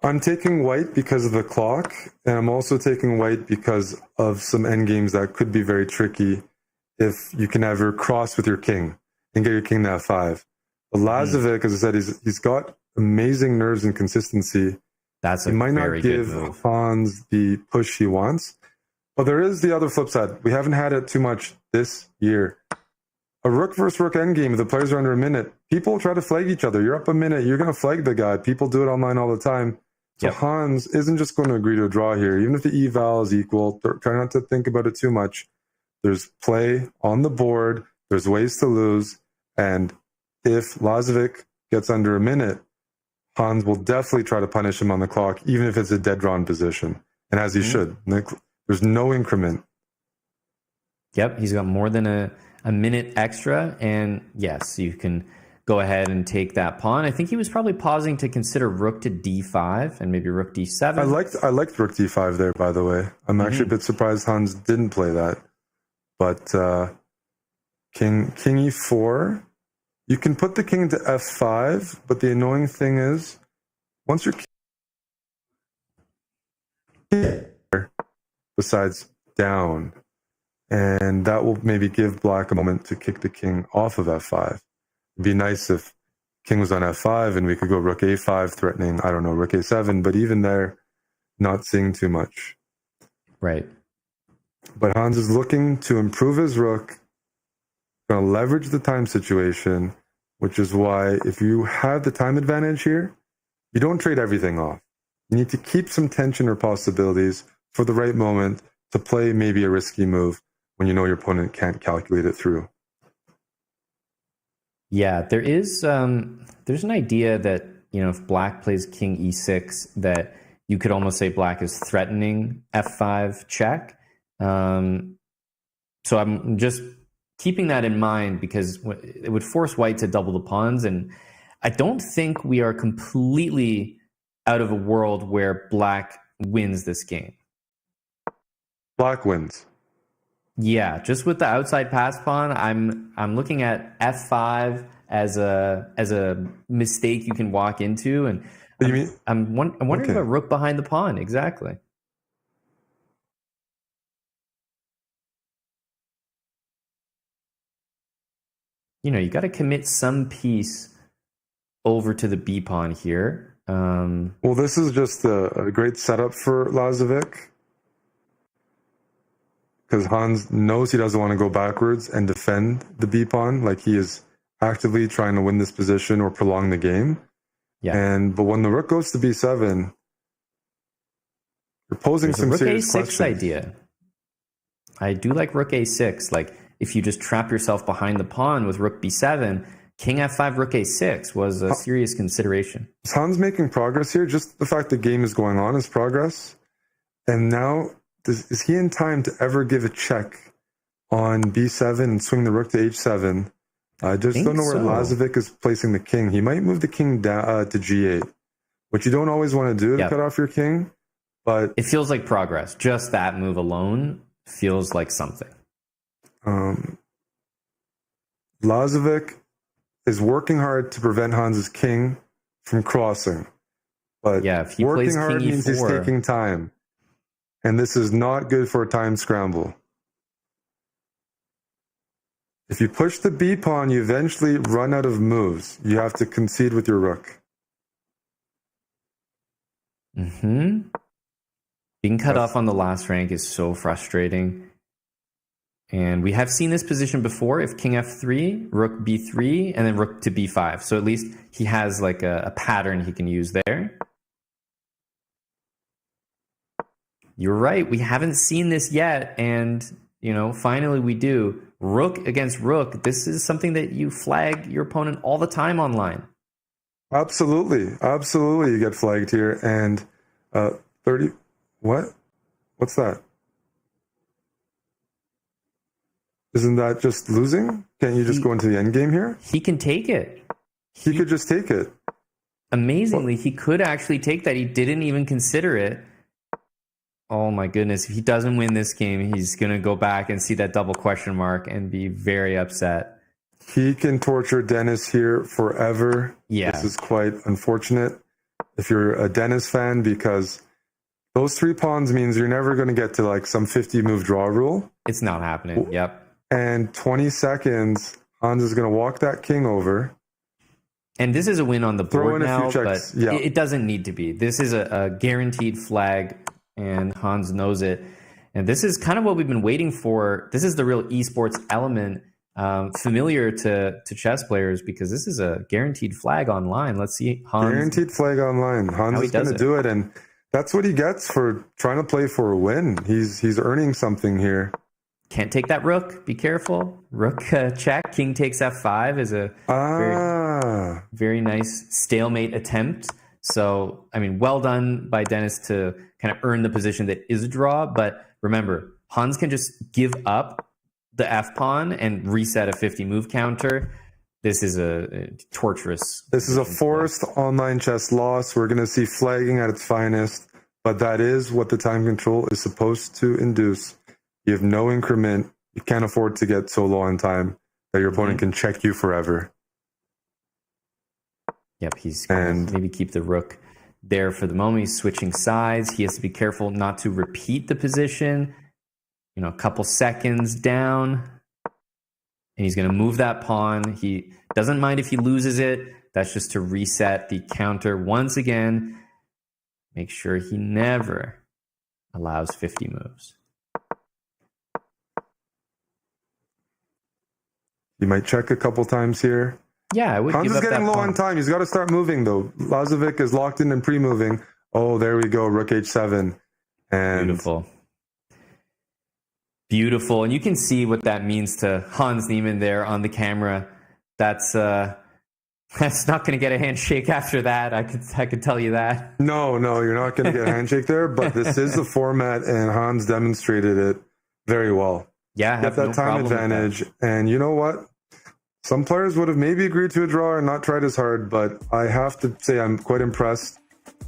I'm taking white because of the clock, and I'm also taking white because of some endgames that could be very tricky if you can ever cross with your king and get your king to f5. But Lazovic, as I said, he's got amazing nerves and consistency. He might not give Hans the push he wants. But there is the other flip side. We haven't had it too much this year. A rook versus rook endgame, the players are under a minute. People try to flag each other. You're up a minute, you're going to flag the guy. People do it online all the time. So Hans isn't just going to agree to a draw here. Even if the eval is equal, try not to think about it too much. There's play on the board. There's ways to lose. And if Lazovic gets under a minute, Hans will definitely try to punish him on the clock, even if it's a dead drawn position. And as he should. There's no increment. Yep, he's got more than a minute extra. And yes, you can go ahead and take that pawn. I think he was probably pausing to consider rook to d5 and maybe rook d7. I liked rook d5 there, by the way. I'm actually a bit surprised Hans didn't play that. But king e4. You can put the king to f5, but the annoying thing is, once your king besides down, and that will maybe give black a moment to kick the king off of f5. It'd be nice if king was on f5 and we could go rook a5 threatening, I don't know, rook a7, but even there, not seeing too much. Right. But Hans is looking to improve his rook, going to leverage the time situation, which is why if you have the time advantage here, you don't trade everything off. You need to keep some tension or possibilities for the right moment to play maybe a risky move when you know your opponent can't calculate it through. Yeah, there's an idea that, if black plays king e6, that you could almost say black is threatening f5 check. So I'm just keeping that in mind because it would force white to double the pawns. And I don't think we are completely out of a world where black wins this game. Black wins. Yeah, just with the outside pass pawn, I'm looking at f5 as a mistake you can walk into, and I'm wondering about rook behind the pawn. Exactly. You got to commit some piece over to the b pawn here. Well, this is just a great setup for Lazovic, because Hans knows he doesn't want to go backwards and defend the b pawn, like he is actively trying to win this position or prolong the game. Yeah. But when the rook goes to b7, you're posing some rook serious a6 questions. Idea. I do like rook a6. Like if you just trap yourself behind the pawn with rook b7, king f5, rook a6 was a serious consideration. Is Hans making progress here? Just the fact the game is going on is progress. And now, is he in time to ever give a check on b7 and swing the rook to h7? I just don't know where Lazovic is placing the king. He might move the king down to g8, which you don't always want to do to cut off your king. But it feels like progress. Just that move alone feels like something. Lazovic is working hard to prevent Hans's king from crossing. But if he working plays hard king means e4, he's taking time. And this is not good for a time scramble. If you push the b pawn, you eventually run out of moves. You have to concede with your rook. Being cut off on the last rank is so frustrating. And we have seen this position before. If king f3, rook b3, and then rook to b5. So at least he has like a pattern he can use there. You're right. We haven't seen this yet. And, finally we do. Rook against rook. This is something that you flag your opponent all the time online. Absolutely. Absolutely. You get flagged here. And 30. What? What's that? Isn't that just losing? Can't you just go into the end game here? He can take it. He could just take it. Amazingly, he could actually take that. He didn't even consider it. Oh my goodness. If he doesn't win this game, he's going to go back and see that double question mark and be very upset. He can torture Dennis here forever. Yeah. This is quite unfortunate if you're a Dennis fan, because those 3 pawns means you're never going to get to like some 50 move draw rule. It's not happening. Yep. And 20 seconds, Hans is going to walk that king over. And this is a win on the board now, but yeah. it doesn't need to be. This is a guaranteed flag, and Hans knows it. And this is kind of what we've been waiting for. This is the real esports element, familiar to chess players, because this is a guaranteed flag online. Let's see Hans. Guaranteed flag online. Hans is going to do it, and that's what he gets for trying to play for a win. He's earning something here. Can't take that rook. Be careful. Rook check. King takes f5 is a very, very nice stalemate attempt. So, well done by Dennis to kind of earn the position that is a draw. But remember, Hans can just give up the f-pawn and reset a 50 move counter. This is a torturous. This is a forced online chess loss. We're going to see flagging at its finest. But that is what the time control is supposed to induce. You have no increment. You can't afford to get so low on time that your opponent can check you forever. Yep, he's going to maybe keep the rook there for the moment. He's switching sides. He has to be careful not to repeat the position. A couple seconds down. And he's going to move that pawn. He doesn't mind if he loses it. That's just to reset the counter once again. Make sure he never allows 50 moves. He might check a couple times here. Yeah, I would Hans give is up getting that low pawn. on time. He's got to start moving, though. Lazovic is locked in and pre-moving. Oh, there we go. Rook h7. And Beautiful. Beautiful. And you can see what that means to Hans Niemann there on the camera. That's not going to get a handshake after that. I could tell you that. No, you're not going to get a handshake there, but this is the format, and Hans demonstrated it very well. Yeah, I Get have that no time problem with advantage. And you know what? Some players would have maybe agreed to a draw and not tried as hard, but I have to say I'm quite impressed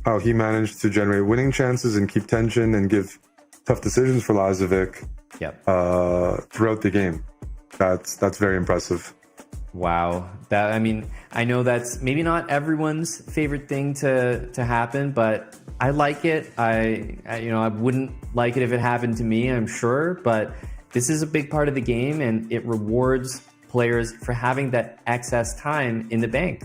how he managed to generate winning chances and keep tension and give tough decisions for Lazovic Yep. throughout the game. That's very impressive. Wow. I know that's maybe not everyone's favorite thing to happen, but I like it. I wouldn't like it if it happened to me, I'm sure, but this is a big part of the game, and it rewards players for having that excess time in the bank.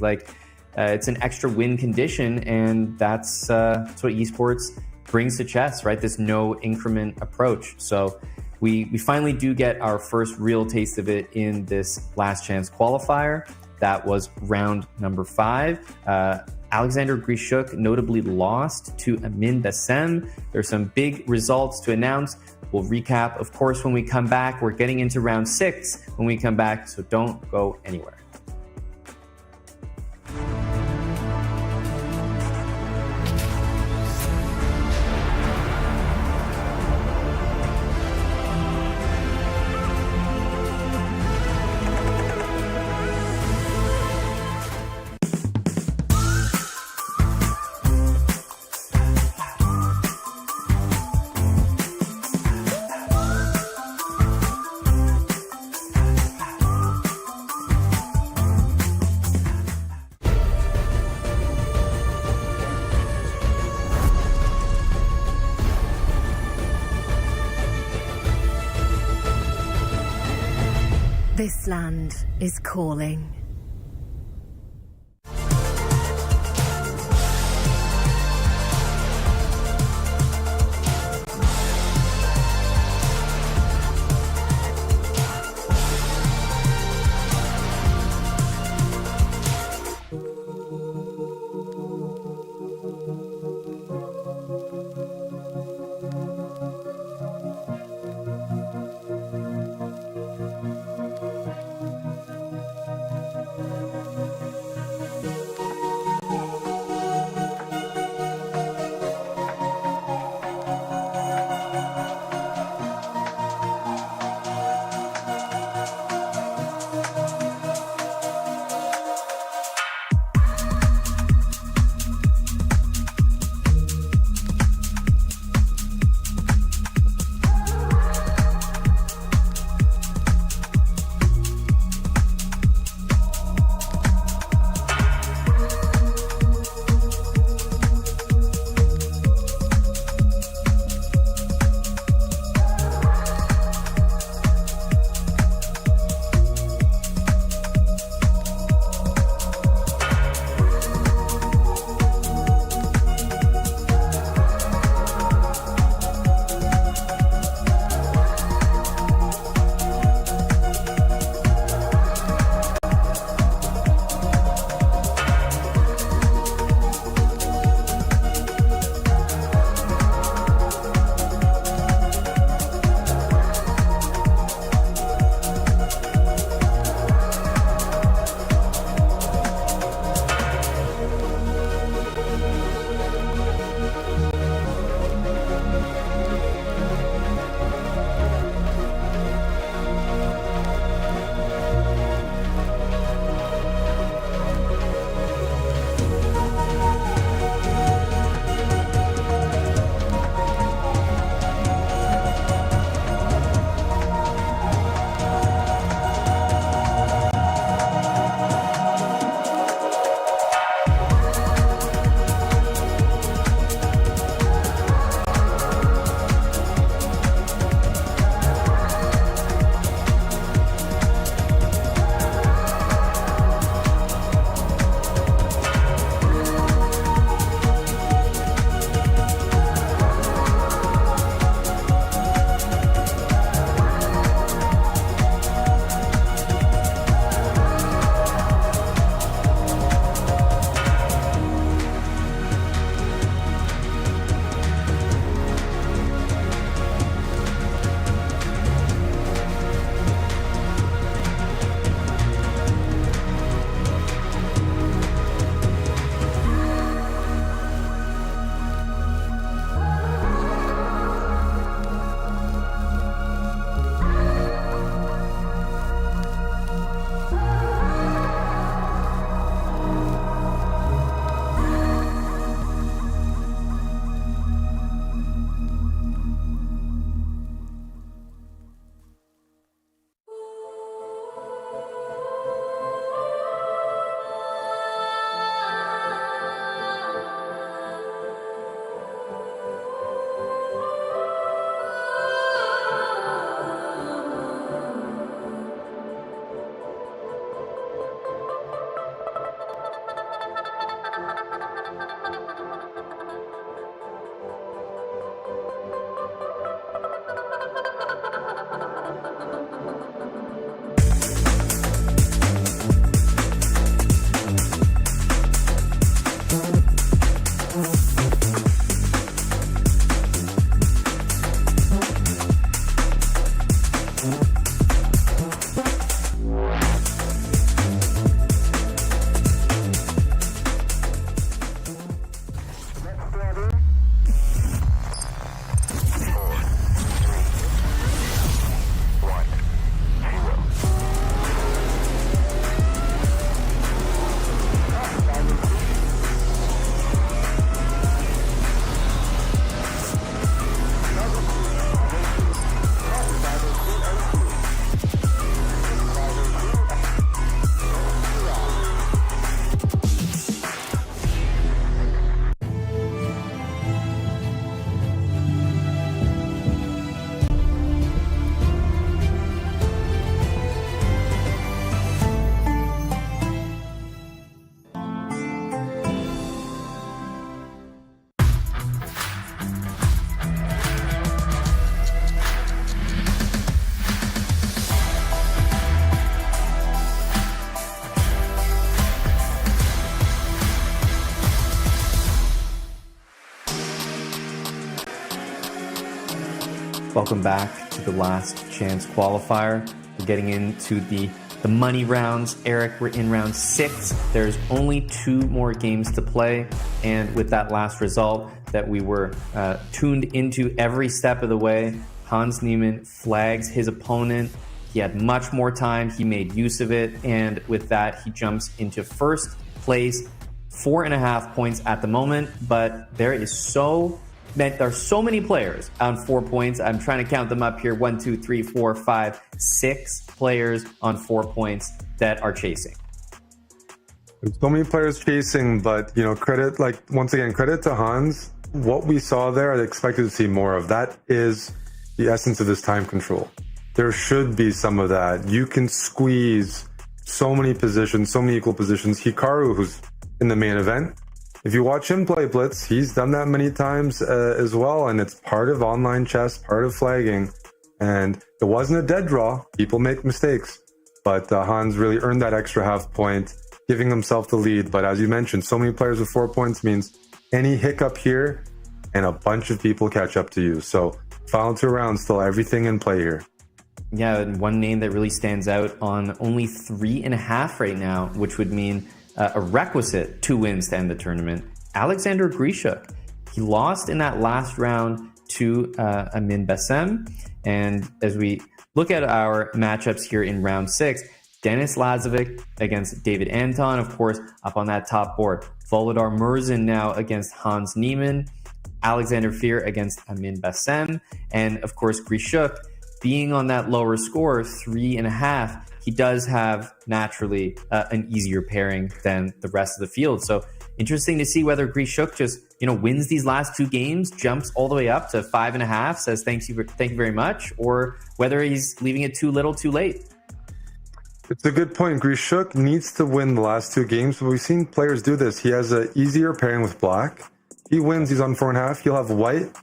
It's an extra win condition, and that's what esports brings to chess, right? This no increment approach. So we finally do get our first real taste of it in this last chance qualifier. That was round number 5. Alexander Grishuk notably lost to Amin Bassem. There's some big results to announce. We'll recap, of course, when we come back. We're getting into round 6 when we come back, so don't go anywhere. This land is calling. Welcome back to the last chance qualifier. We're getting into the money rounds. Eric, we're in round 6. There's only 2 more games to play. And with that last result that we were tuned into every step of the way, Hans Niemann flags his opponent. He had much more time. He made use of it. And with that, he jumps into first place, 4.5 points at the moment. But there are so many players on 4 points. I'm trying to count them up here. 1, 2, 3, 4, 5, 6 players on 4 points that are chasing. There's so many players chasing, but credit to Hans. What we saw there, I expected to see more of. That is the essence of this time control. There should be some of that. You can squeeze so many positions, so many equal positions. Hikaru, who's in the main event, if you watch him play Blitz, he's done that many times as well, and it's part of online chess, part of flagging. And it wasn't a dead draw. People make mistakes, but Hans really earned that extra half point, giving himself the lead. But as you mentioned, so many players with 4 points means any hiccup here and a bunch of people catch up to you. So final 2 rounds, still everything in play here. Yeah, and one name that really stands out on only 3.5 right now, which would mean a requisite 2 wins to end the tournament. Alexander Grishuk. He lost in that last round to Amin Bassem. And as we look at our matchups here in round 6, Denis Lazovic against David Anton, of course, up on that top board. Volodar Murzin now against Hans Niemann. Alexander Fear against Amin Bassem. And of course, Grishuk being on that lower score, 3.5. He does have naturally an easier pairing than the rest of the field. So interesting to see whether Grishuk just wins these last 2 games, jumps all the way up to 5.5, says thank you very much, or whether he's leaving it too little, too late. It's a good point. Grishuk needs to win the last 2 games, but we've seen players do this. He has an easier pairing with black. He wins. He's on 4.5. He'll have white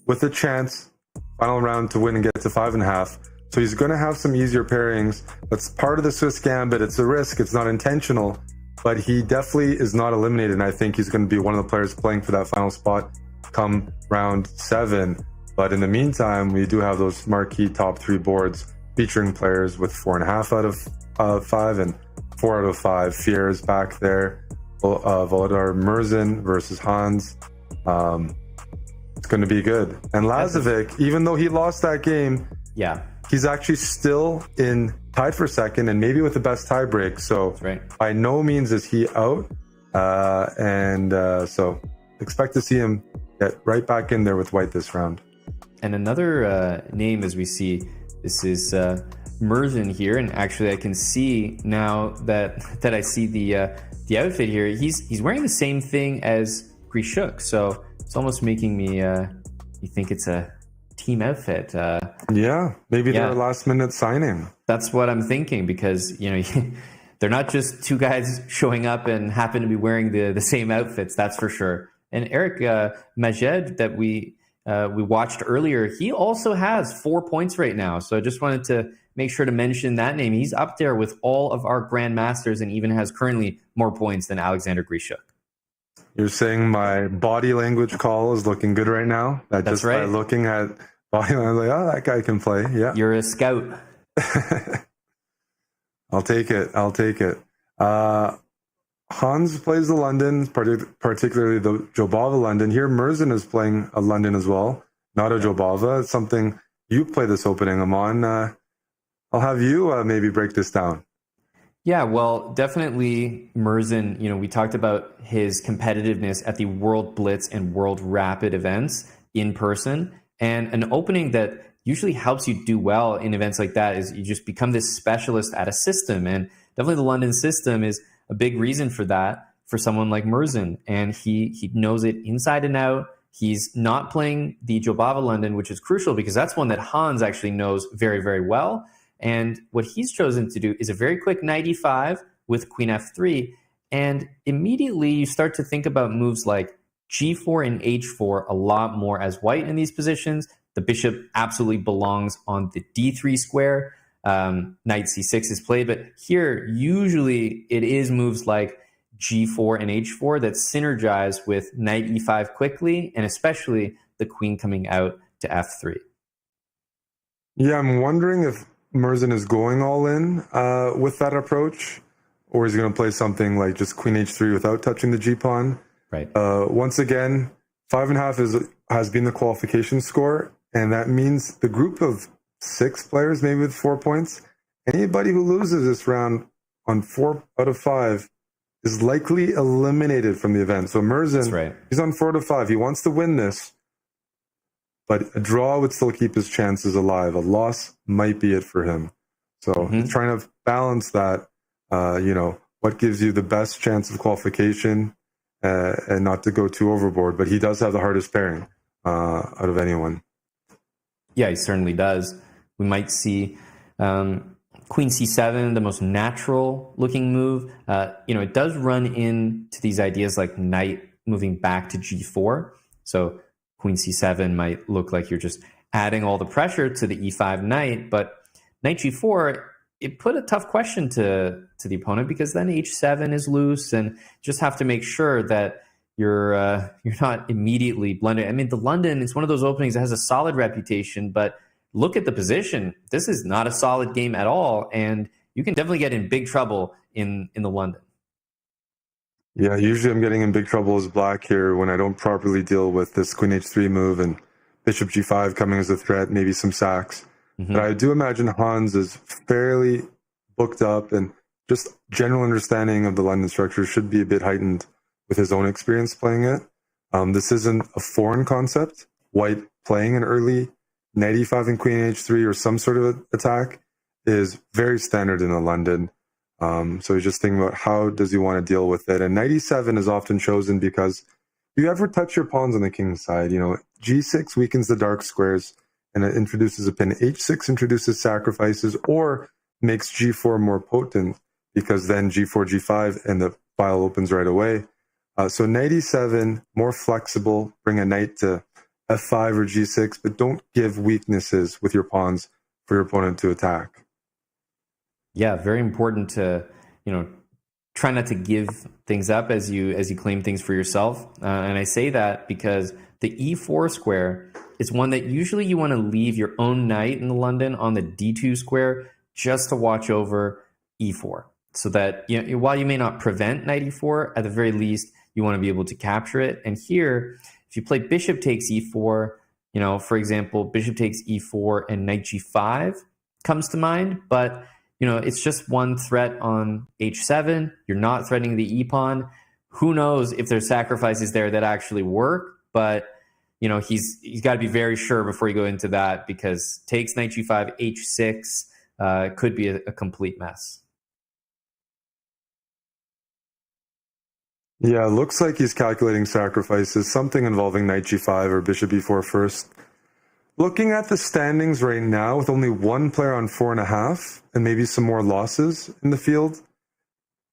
with a chance final round to win and get to 5.5. So he's going to have some easier pairings. That's part of the Swiss Gambit. It's a risk. It's not intentional, but he definitely is not eliminated. And I think he's going to be one of the players playing for that final spot come round 7. But in the meantime, we do have those marquee top 3 boards featuring players with 4.5 out of 5 and 4 out of 5. Fear is back there. Volodar Murzin versus Hans. It's going to be good. And Lazovic, even though he lost that game, he's actually still tied for second and maybe with the best tie break. So by no means is he out. So expect to see him get right back in there with white this round. And another name, as we see, this is Murzin here. And actually I can see now that I see the outfit here, he's wearing the same thing as Grishuk. So it's almost making me you think it's a team outfit. Maybe they're a last minute signing. That's what I'm thinking, because they're not just 2 guys showing up and happen to be wearing the same outfits, that's for sure. And Eric Majed that we watched earlier, he also has 4 points right now. So I just wanted to make sure to mention that name. He's up there with all of our grandmasters and even has currently more points than Alexander Grishuk. You're saying my body language call is looking good right now? That's right. By looking at body language, like, that guy can play. Yeah. You're a scout. I'll take it. Hans plays the London, particularly the Jobava London. Here, Murzin is playing a London as well, not a Jobava. It's something you play this opening, Amon. I'll have you maybe break this down. Yeah, well, definitely Murzin, we talked about his competitiveness at the World Blitz and World Rapid events in person. And an opening that usually helps you do well in events like that is you just become this specialist at a system. And definitely the London system is a big reason for that for someone like Murzin. And he knows it inside and out. He's not playing the Jobava London, which is crucial because that's one that Hans actually knows very, very well. And what he's chosen to do is a very quick knight e5 with queen f3. And immediately you start to think about moves like g4 and h4 a lot more as white in these positions. The bishop absolutely belongs on the d3 square. Knight c6 is played. But here, usually it is moves like g4 and h4 that synergize with knight e5 quickly, and especially the queen coming out to f3. Yeah, I'm wondering if Merzen is going all in with that approach, or is he going to play something like just Queen H3 without touching the G pawn. Right. Once again, 5.5 has been the qualification score, and that means the group of 6 players, maybe with 4 points, anybody who loses this round on 4 out of 5 is likely eliminated from the event. So Merzen, right. He's on 4 out of 5. He wants to win this, but a draw would still keep his chances alive. A loss might be it for him. So he's trying to balance that, what gives you the best chance of qualification and not to go too overboard. But he does have the hardest pairing out of anyone. Yeah, he certainly does. We might see Queen C7, the most natural looking move. It does run into these ideas like knight moving back to G4. So Queen C7 might look like you're just adding all the pressure to the E5 knight, but knight G4, it put a tough question to the opponent, because then H7 is loose, and just have to make sure that you're not immediately blended. I mean, the London, it's one of those openings that has a solid reputation, but look at the position. This is not a solid game at all, and you can definitely get in big trouble in the London. Yeah, usually I'm getting in big trouble as black here when I don't properly deal with this Queen H3 move and Bishop G5 coming as a threat, maybe some sacks. But I do imagine Hans is fairly booked up, and just general understanding of the London structure should be a bit heightened with his own experience playing it. This isn't a foreign concept. White playing an early knight e5 and queen h3 or some sort of attack is very standard in the London. So he's just thinking about how does he want to deal with it. And knight e7 is often chosen because if you ever touch your pawns on the king's side, g6 weakens the dark squares and it introduces a pin. h6 introduces sacrifices or makes g4 more potent, because then g4, g5, and the file opens right away. So knight e7, more flexible, bring a knight to f5 or g6, but don't give weaknesses with your pawns for your opponent to attack. Yeah, very important to, try not to give things up as you claim things for yourself. And I say that because the e4 square is one that usually you want to leave your own knight in the London on the d2 square just to watch over e4. So that, while you may not prevent knight e4, at the very least, you want to be able to capture it. And here, if you play bishop takes e4, for example, bishop takes e4 and knight g5 comes to mind, but it's just one threat on h7. You're not threatening the e-pawn. Who knows if there's sacrifices there that actually work, but he's got to be very sure before you go into that, because takes knight g5, h6 could be a complete mess. Yeah, it looks like he's calculating sacrifices, something involving knight g5 or bishop e4 first. Looking at the standings right now, with only one player on 4.5 and maybe some more losses in the field,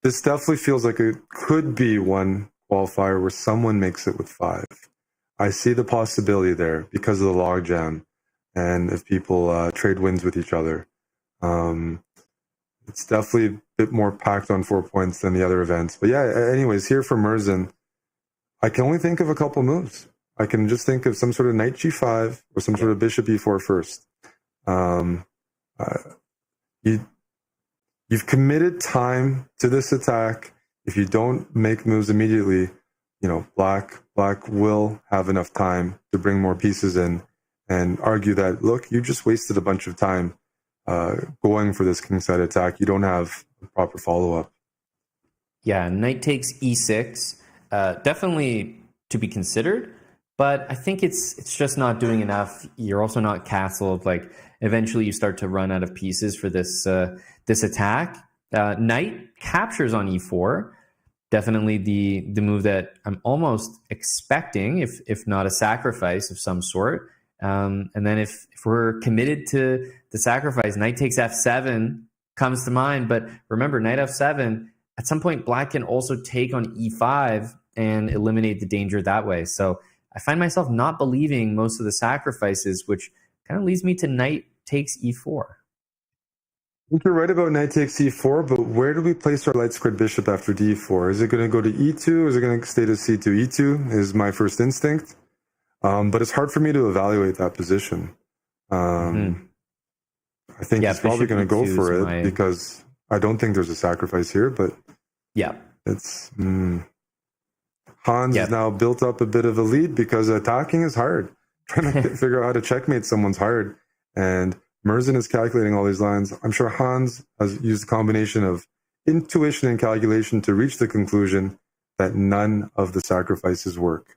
this definitely feels like it could be one qualifier where someone makes it with 5. I see the possibility there because of the logjam and if people trade wins with each other. It's definitely a bit more packed on 4 points than the other events. But yeah, anyways, here for Merzen, I can only think of a couple moves. I can just think of some sort of knight g5 or some sort of bishop e4 first. You've committed time to this attack. If you don't make moves immediately, black will have enough time to bring more pieces in and argue that, look, you just wasted a bunch of time going for this kingside attack. You don't have a proper follow-up. Yeah, knight takes e6, definitely to be considered, but I think it's just not doing enough. You're also not castled. Like, eventually you start to run out of pieces for this attack. Knight captures on e4. Definitely the move that I'm almost expecting, if not a sacrifice of some sort. And then if we're committed to the sacrifice, knight takes f7 comes to mind. But remember, knight f7, at some point, black can also take on e5 and eliminate the danger that way. So I find myself not believing most of the sacrifices, which kind of leads me to knight takes e4. I think you're right about knight takes e4, but where do we place our light squared bishop after d4? Is it going to go to e2 or is it going to stay to c2? E2 is my first instinct, but it's hard for me to evaluate that position. I think he's probably going to go for it my... because I don't think there's a sacrifice here, but yeah, it's Hans is now built up a bit of a lead because attacking is hard. Trying to figure out how to checkmate someone's hard, and Merzen is calculating all these lines. I'm sure Hans has used a combination of intuition and calculation to reach the conclusion that none of the sacrifices work.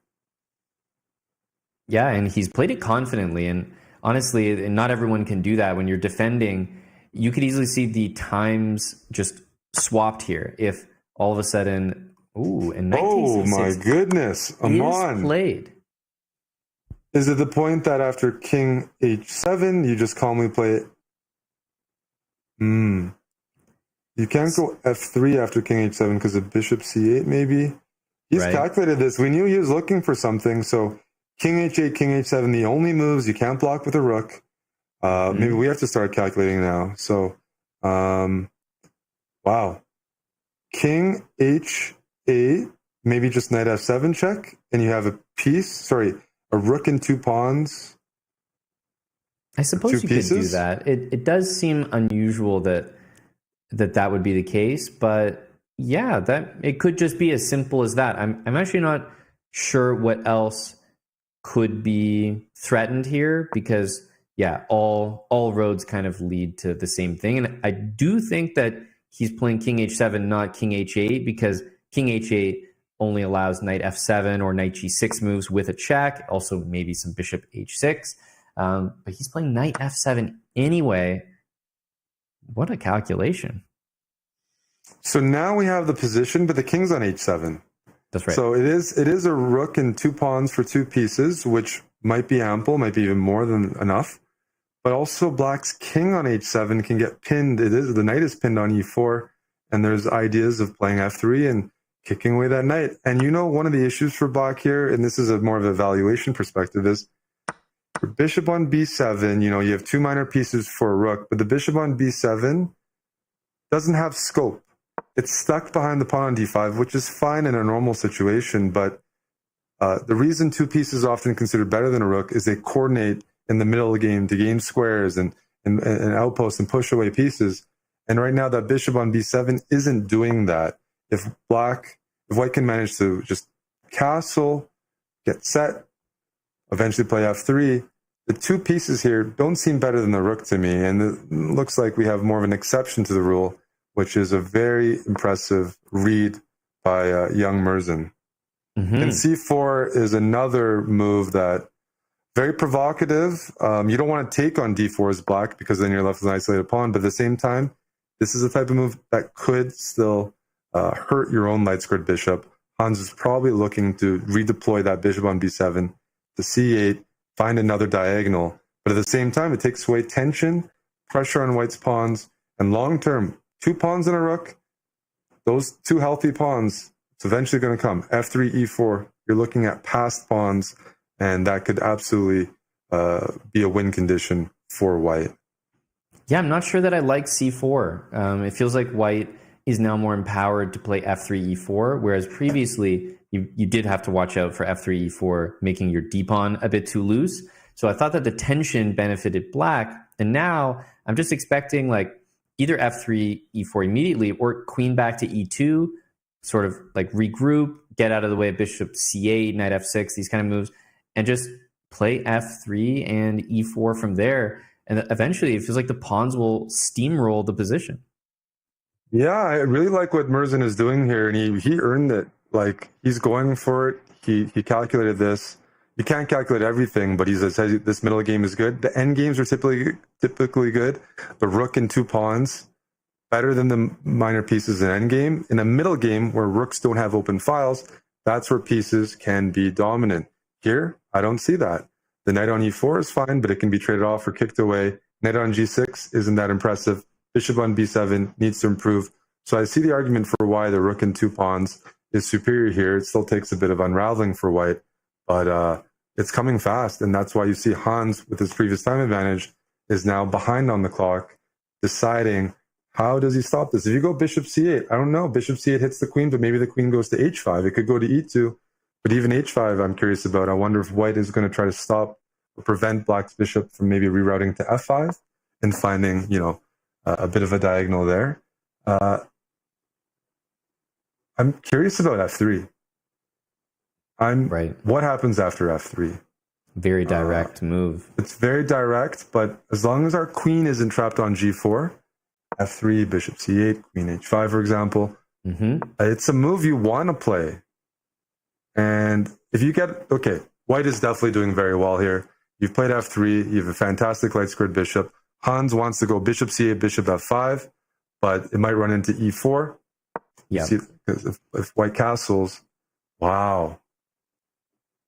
Yeah, and he's played it confidently, and honestly, not everyone can do that. When you're defending, you could easily see the times just swapped here. If all of a sudden, and oh my goodness, Amon played. Is it the point that after King H7, you just calmly play it? You can't go F3 after King H7 because of Bishop C8, maybe? He's calculated this. We knew he was looking for something. So King H8, King H7, the only moves you can't block with a rook. Maybe we have to start calculating now. So, wow. King H8, maybe just knight F7 check, and you have a piece. Sorry. A rook and 2 pawns. I suppose you could do that. It does seem unusual that would be the case, but yeah, that it could just be as simple as that. I'm actually not sure what else could be threatened here because all roads kind of lead to the same thing. And I do think that he's playing King H7, not King H8, because King H8 only allows knight F7 or knight G6 moves with a check, also maybe some bishop H6. But he's playing knight F7 anyway. What a calculation. So now we have the position, but the king's on H7. That's right. So it is a rook and 2 pawns for 2 pieces, which might be ample, might be even more than enough. But also black's king on H7 can get pinned. The knight is pinned on E4, and there's ideas of playing F3 and kicking away that knight. And one of the issues for black here, and this is a more of a valuation perspective, is for bishop on B7, you have 2 minor pieces for a rook, but the bishop on B7 doesn't have scope. It's stuck behind the pawn on D5, which is fine in a normal situation, but the reason 2 pieces are often considered better than a rook is they coordinate in the middle of the game to gain squares and outposts and push away pieces. And right now that bishop on B7 isn't doing that. If white can manage to just castle, get set, eventually play F3, the 2 pieces here don't seem better than the rook to me. And it looks like we have more of an exception to the rule, which is a very impressive read by young Merzen. And C4 is another move that very provocative. You don't want to take on D4 as black because then you're left with an isolated pawn. But at the same time, this is a type of move that could still hurt your own light squared bishop. Hans is probably looking to redeploy that bishop on b7 to c8, find another diagonal. But at the same time, it takes away tension, pressure on white's pawns, and long term, 2 pawns and a rook, those 2 healthy pawns, it's eventually going to come. F3, E4, you're looking at passed pawns, and that could absolutely be a win condition for white. Yeah, I'm not sure that I like c4. It feels like white is now more empowered to play f3, e4, whereas previously you did have to watch out for f3, e4, making your d-pawn a bit too loose. So I thought that the tension benefited black, and now I'm just expecting like either f3, e4 immediately, or queen back to e2, sort of like regroup, get out of the way of bishop c8, knight f6, these kind of moves, and just play f3 and e4 from there. And eventually it feels like the pawns will steamroll the position. Yeah, I really like what Merzen is doing here, and he earned it. Like, he's going for it. He calculated this. You can't calculate everything, but he says this middle game is good. The end games are typically good. The rook and 2 pawns, better than the minor pieces in end game. In a middle game where rooks don't have open files, that's where pieces can be dominant. Here, I don't see that. The knight on e4 is fine, but it can be traded off or kicked away. Knight on g6 isn't that impressive. Bishop on b7 needs to improve. So I see the argument for why the rook and 2 pawns is superior here. It still takes a bit of unraveling for white, but it's coming fast. And that's why you see Hans, with his previous time advantage, is now behind on the clock, deciding how does he stop this. If you go bishop c8, I don't know. Bishop c8 hits the queen, but maybe the queen goes to h5. It could go to e2, but even h5 I'm curious about. I wonder if white is going to try to stop or prevent black's bishop from maybe rerouting to f5. in finding, a bit of a diagonal there. I'm curious about f3. Right. What happens after f3? Very direct move. It's very direct, but as long as our queen isn't trapped on g4, f3, bishop c8, queen h5, for example, it's a move you want to play. And if you get, white is definitely doing very well here. You've played f3, you have a fantastic light squared bishop. Hans wants to go bishop c8, bishop f5, but it might run into e4. Yeah. Because if white castles, wow.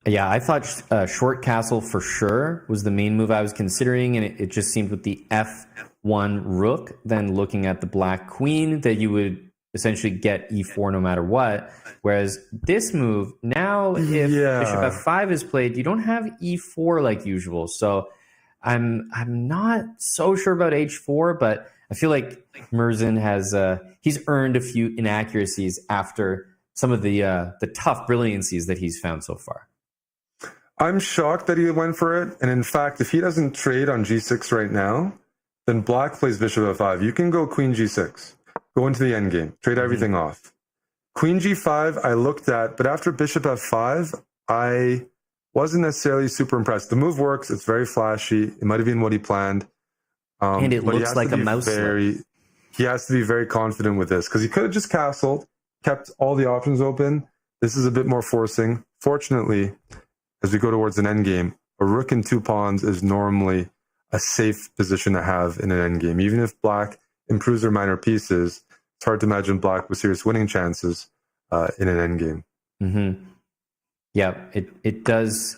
Yeah, I thought short castle for sure was the main move I was considering, and it just seemed with the f1 rook, then looking at the black queen, that you would essentially get e4 no matter what. Whereas this move, now if bishop f5 is played, you don't have e4 like usual. So I'm not so sure about h4, but I feel like Murzin has he's earned a few inaccuracies after some of the tough brilliancies that he's found so far. I'm shocked that he went for it. And in fact, if he doesn't trade on g6 right now, then black plays bishop f5. You can go queen g6, go into the endgame, trade everything off. Queen g5, I looked at, but after bishop f5, I wasn't necessarily super impressed. The move works. It's very flashy. It might have been what he planned. And it looks like a mouse. He has to be very confident with this because he could have just castled, kept all the options open. This is a bit more forcing. Fortunately, as we go towards an endgame, a rook and 2 pawns is normally a safe position to have in an endgame. Even if black improves their minor pieces, it's hard to imagine black with serious winning chances in an endgame. Yeah, it does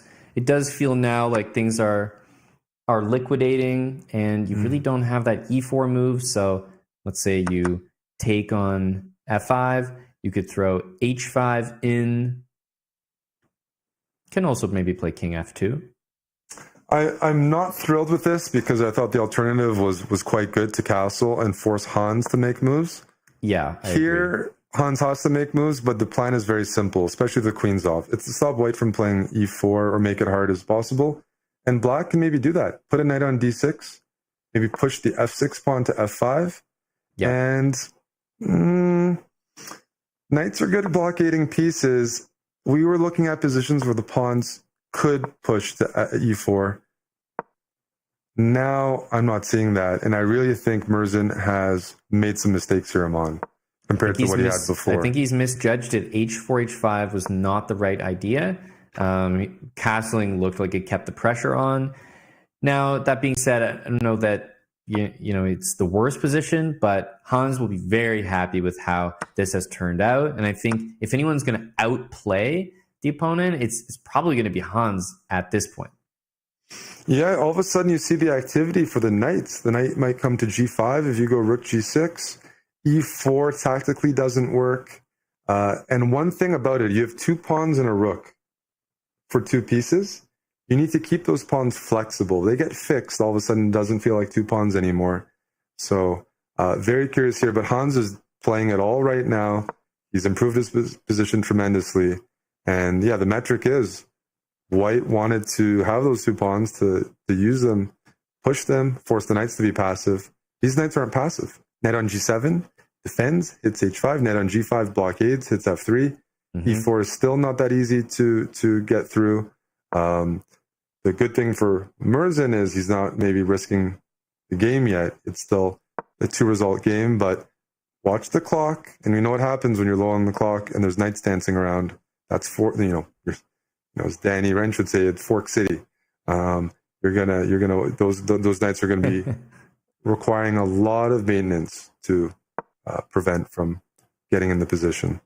feel now like things are liquidating, and you really don't have that e4 move. So let's say you take on f5, you could throw h5 in. Can also maybe play king f2. I'm not thrilled with this because I thought the alternative was quite good to castle and force Hans to make moves. Yeah, here Hans has to make moves, but the plan is very simple, especially the queen's off. It's to stop white from playing e4 or make it hard as possible. And black can maybe do that. Put a knight on d6, maybe push the f6 pawn to f5. Yeah. And knights are good at blockading pieces. We were looking at positions where the pawns could push to e4. Now I'm not seeing that. And I really think Murzin has made some mistakes here, Aman, compared to what he had before. I think he's misjudged it. h4, h5 was not the right idea. Castling looked like it kept the pressure on. Now, that being said, I don't know that it's the worst position, but Hans will be very happy with how this has turned out. And I think if anyone's going to outplay the opponent, it's probably going to be Hans at this point. Yeah, all of a sudden you see the activity for the knights. The knight might come to g5 if you go rook g6. e4 tactically doesn't work. And one thing about it, you have 2 pawns and a rook for 2 pieces. You need to keep those pawns flexible. They get fixed, all of a sudden it doesn't feel like 2 pawns anymore. So very curious here, but Hans is playing it all right now. He's improved his position tremendously. And yeah, the metric is white wanted to have those 2 pawns to use them, push them, force the knights to be passive. These knights aren't passive. Knight on g7, defends, hits h5. Knight on g5, blockades, hits f3. e4 is still not that easy to get through. The good thing for Murzin is he's not maybe risking the game yet. It's still a 2-result game, but watch the clock, and we know what happens when you're low on the clock and there's knights dancing around. That's as Danny Wrench would say, it's Fork City. Those knights are gonna be requiring a lot of maintenance to prevent from getting in the position.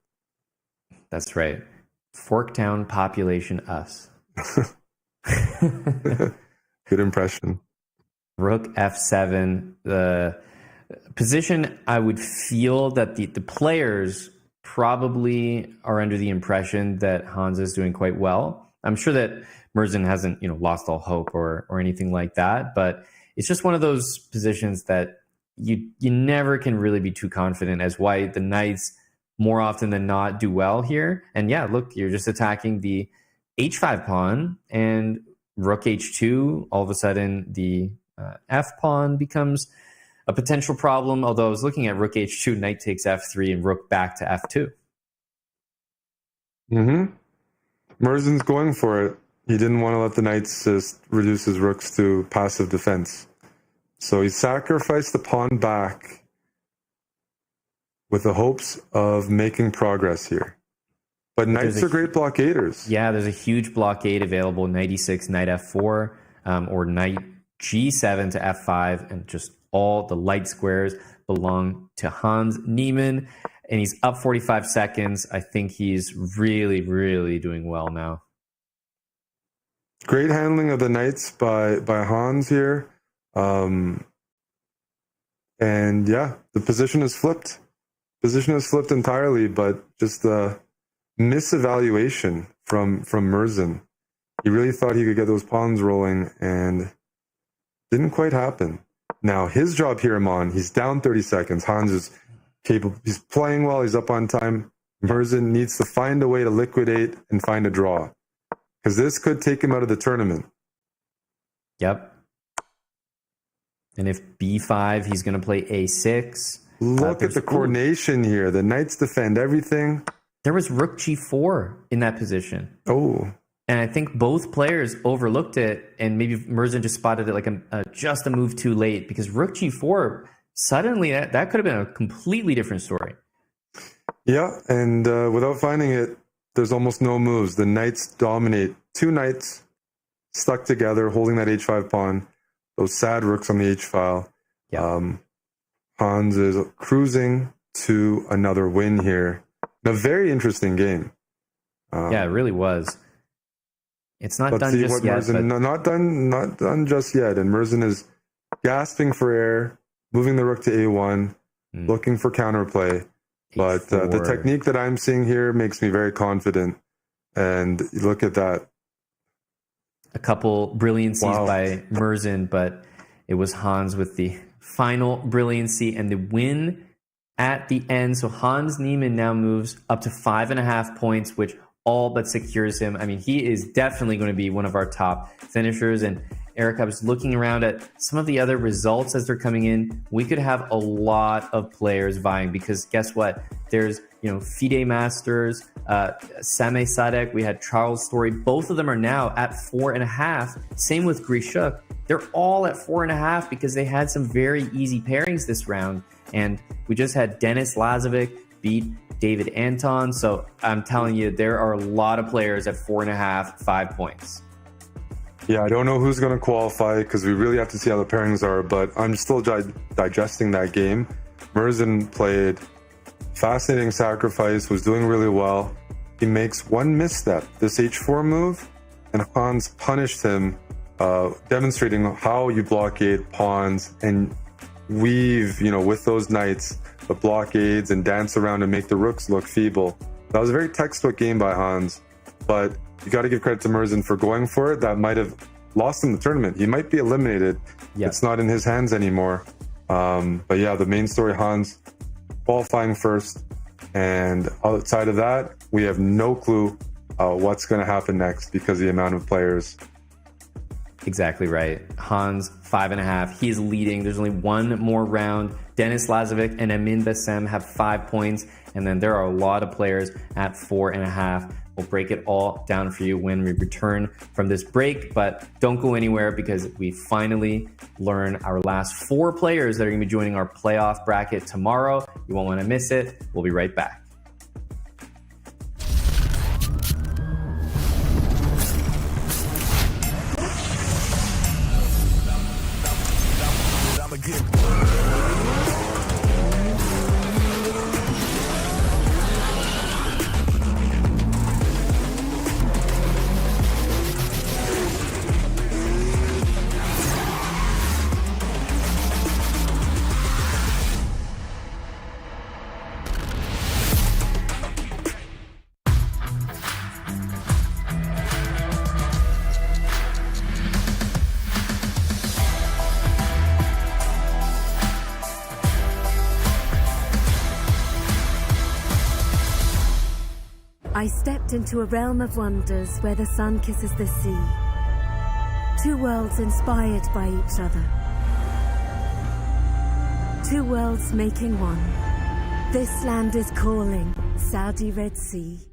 That's right. Forktown population us. Good impression. Rook f7. The position I would feel that the players probably are under the impression that Hans is doing quite well. I'm sure that Murzin hasn't lost all hope or anything like that, but it's just one of those positions that you never can really be too confident as white. The knights more often than not do well here. And yeah, look, you're just attacking the h5 pawn, and rook h2, all of a sudden the F pawn becomes a potential problem, although I was looking at rook h2, knight takes f3, and rook back to f2. Merzen's going for it. He didn't want to let the knights just reduce his rooks to passive defense. So he sacrificed the pawn back with the hopes of making progress here. But knights are great blockaders. Yeah, there's a huge blockade available, knight e6, knight f4, or knight g7 to f5, and just all the light squares belong to Hans Niemann. And he's up 45 seconds. I think he's really, really doing well now. Great handling of the knights by Hans here. And yeah, the position is flipped. Position is flipped entirely, but just a misevaluation from Merzen. He really thought he could get those pawns rolling, and didn't quite happen. Now, his job here, Amon, he's down 30 seconds. Hans is capable. He's playing well. He's up on time. Merzen needs to find a way to liquidate and find a draw, because this could take him out of the tournament. Yep. And if b5, he's going to play a6. Look at the coordination here. The knights defend everything. There was rook g4 in that position. Oh. And I think both players overlooked it, and maybe Merzen just spotted it like just a move too late, because rook g4, suddenly that could have been a completely different story. Yeah, and without finding it, there's almost no moves. The knights dominate. Two knights stuck together, holding that h5 pawn. Those sad rooks on the h-file. Yeah. Hans is cruising to another win here. A very interesting game. Yeah, it really was. It's not let's done see just what yet. Merzen, not done just yet. And Merzen is gasping for air, moving the rook to a1, looking for counterplay. But the technique that I'm seeing here makes me very confident. And look at that. A couple brilliancies by Merzen, but it was Hans with the final brilliancy and the win at the end. So Hans Niemann now moves up to 5.5 points, which all but secures him. I mean, he is definitely going to be one of our top finishers. And Eric, I was looking around at some of the other results as they're coming in. We could have a lot of players vying, because guess what? There's, FIDE Masters, Sameh Sadek, we had Charles Story. Both of them are now at 4.5. Same with Grishuk. They're all at 4.5 because they had some very easy pairings this round. And we just had Denis Lazovic beat David Anton. So I'm telling you, there are a lot of players at 4.5, 5 points. Yeah, I don't know who's going to qualify, because we really have to see how the pairings are, but I'm still digesting that game. Merzen played fascinating sacrifice, was doing really well. He makes one misstep, this h4 move, and Hans punished him, demonstrating how you blockade pawns and weave, with those knights, the blockades, and dance around and make the rooks look feeble. That was a very textbook game by Hans, but you got to give credit to Merzen for going for it. That might have lost him the tournament. He might be eliminated. Yeah. It's not in his hands anymore. But yeah, the main story, Hans qualifying first. And outside of that, we have no clue what's going to happen next, because of the amount of players. Exactly right. Hans, 5.5. He's leading. There's only one more round. Denis Lazovic and Amin Bassem have 5 points. And then there are a lot of players at 4.5. We'll break it all down for you when we return from this break, but don't go anywhere, because we finally learn our last 4 players that are going to be joining our playoff bracket tomorrow. You won't want to miss it. We'll be right back. I stepped into a realm of wonders where the sun kisses the sea. Two worlds inspired by each other. Two worlds making one. This land is calling, Saudi Red Sea.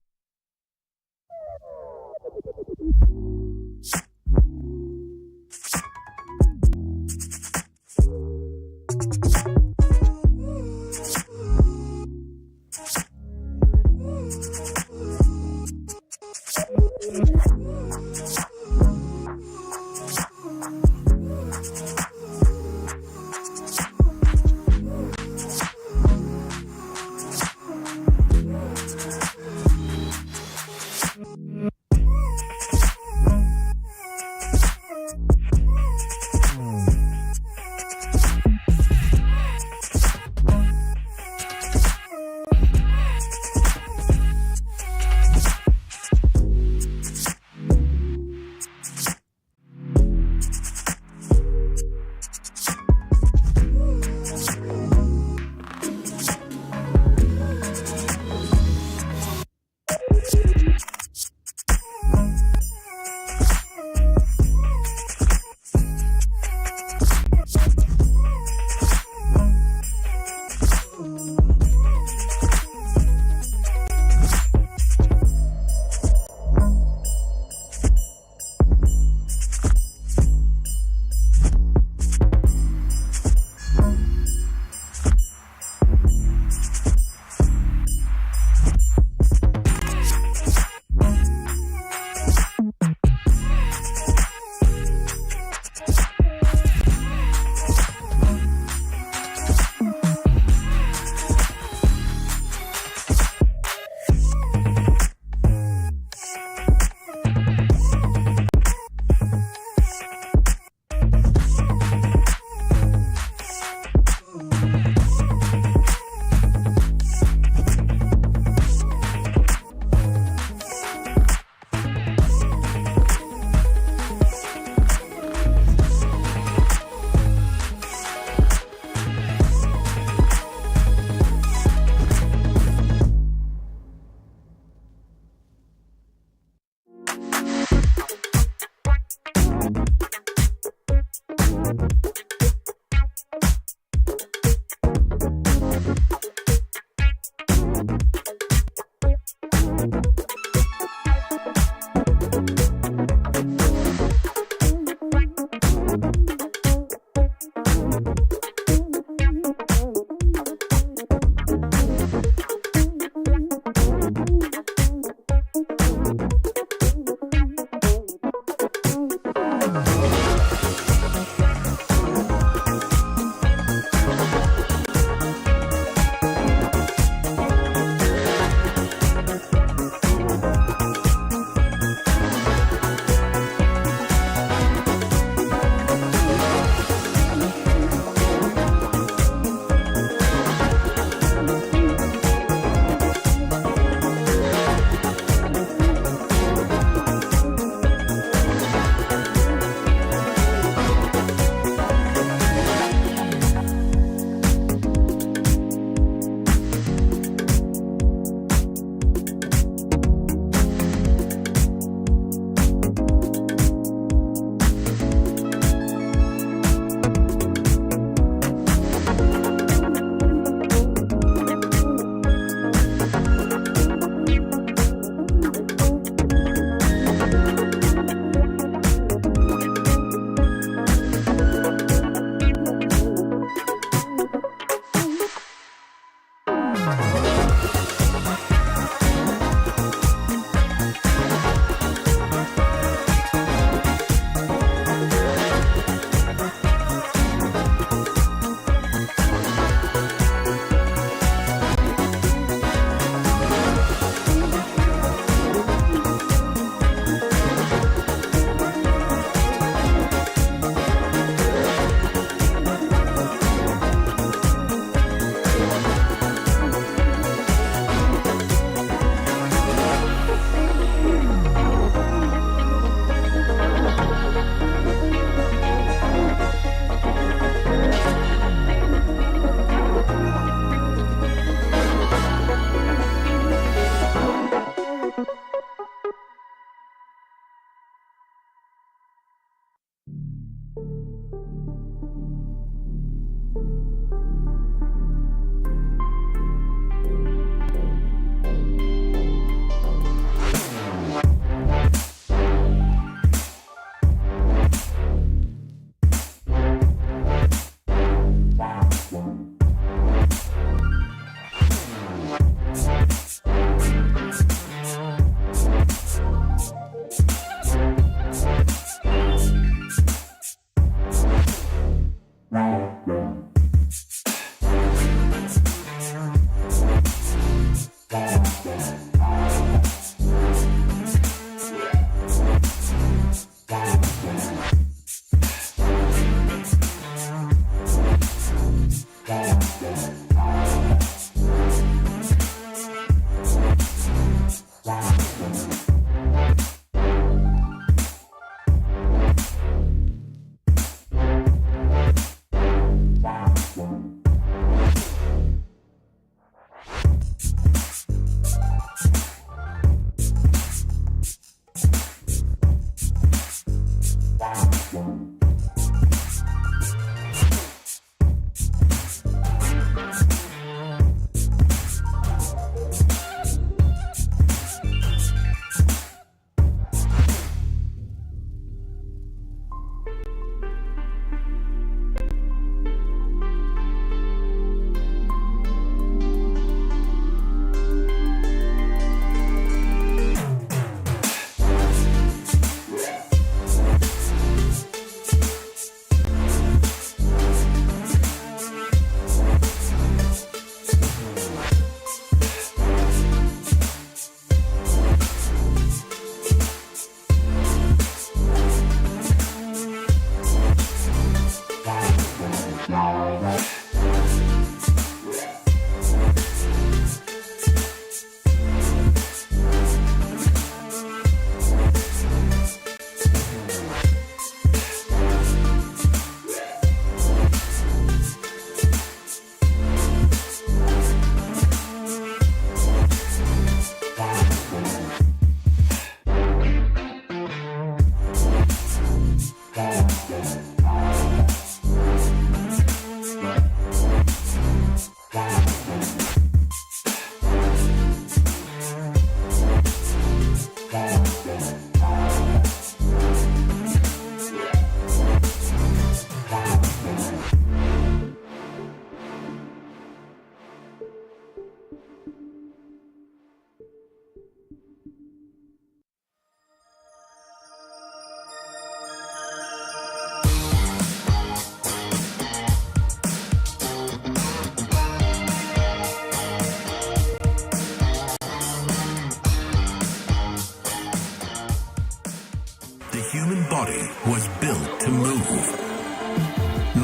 body was built to move.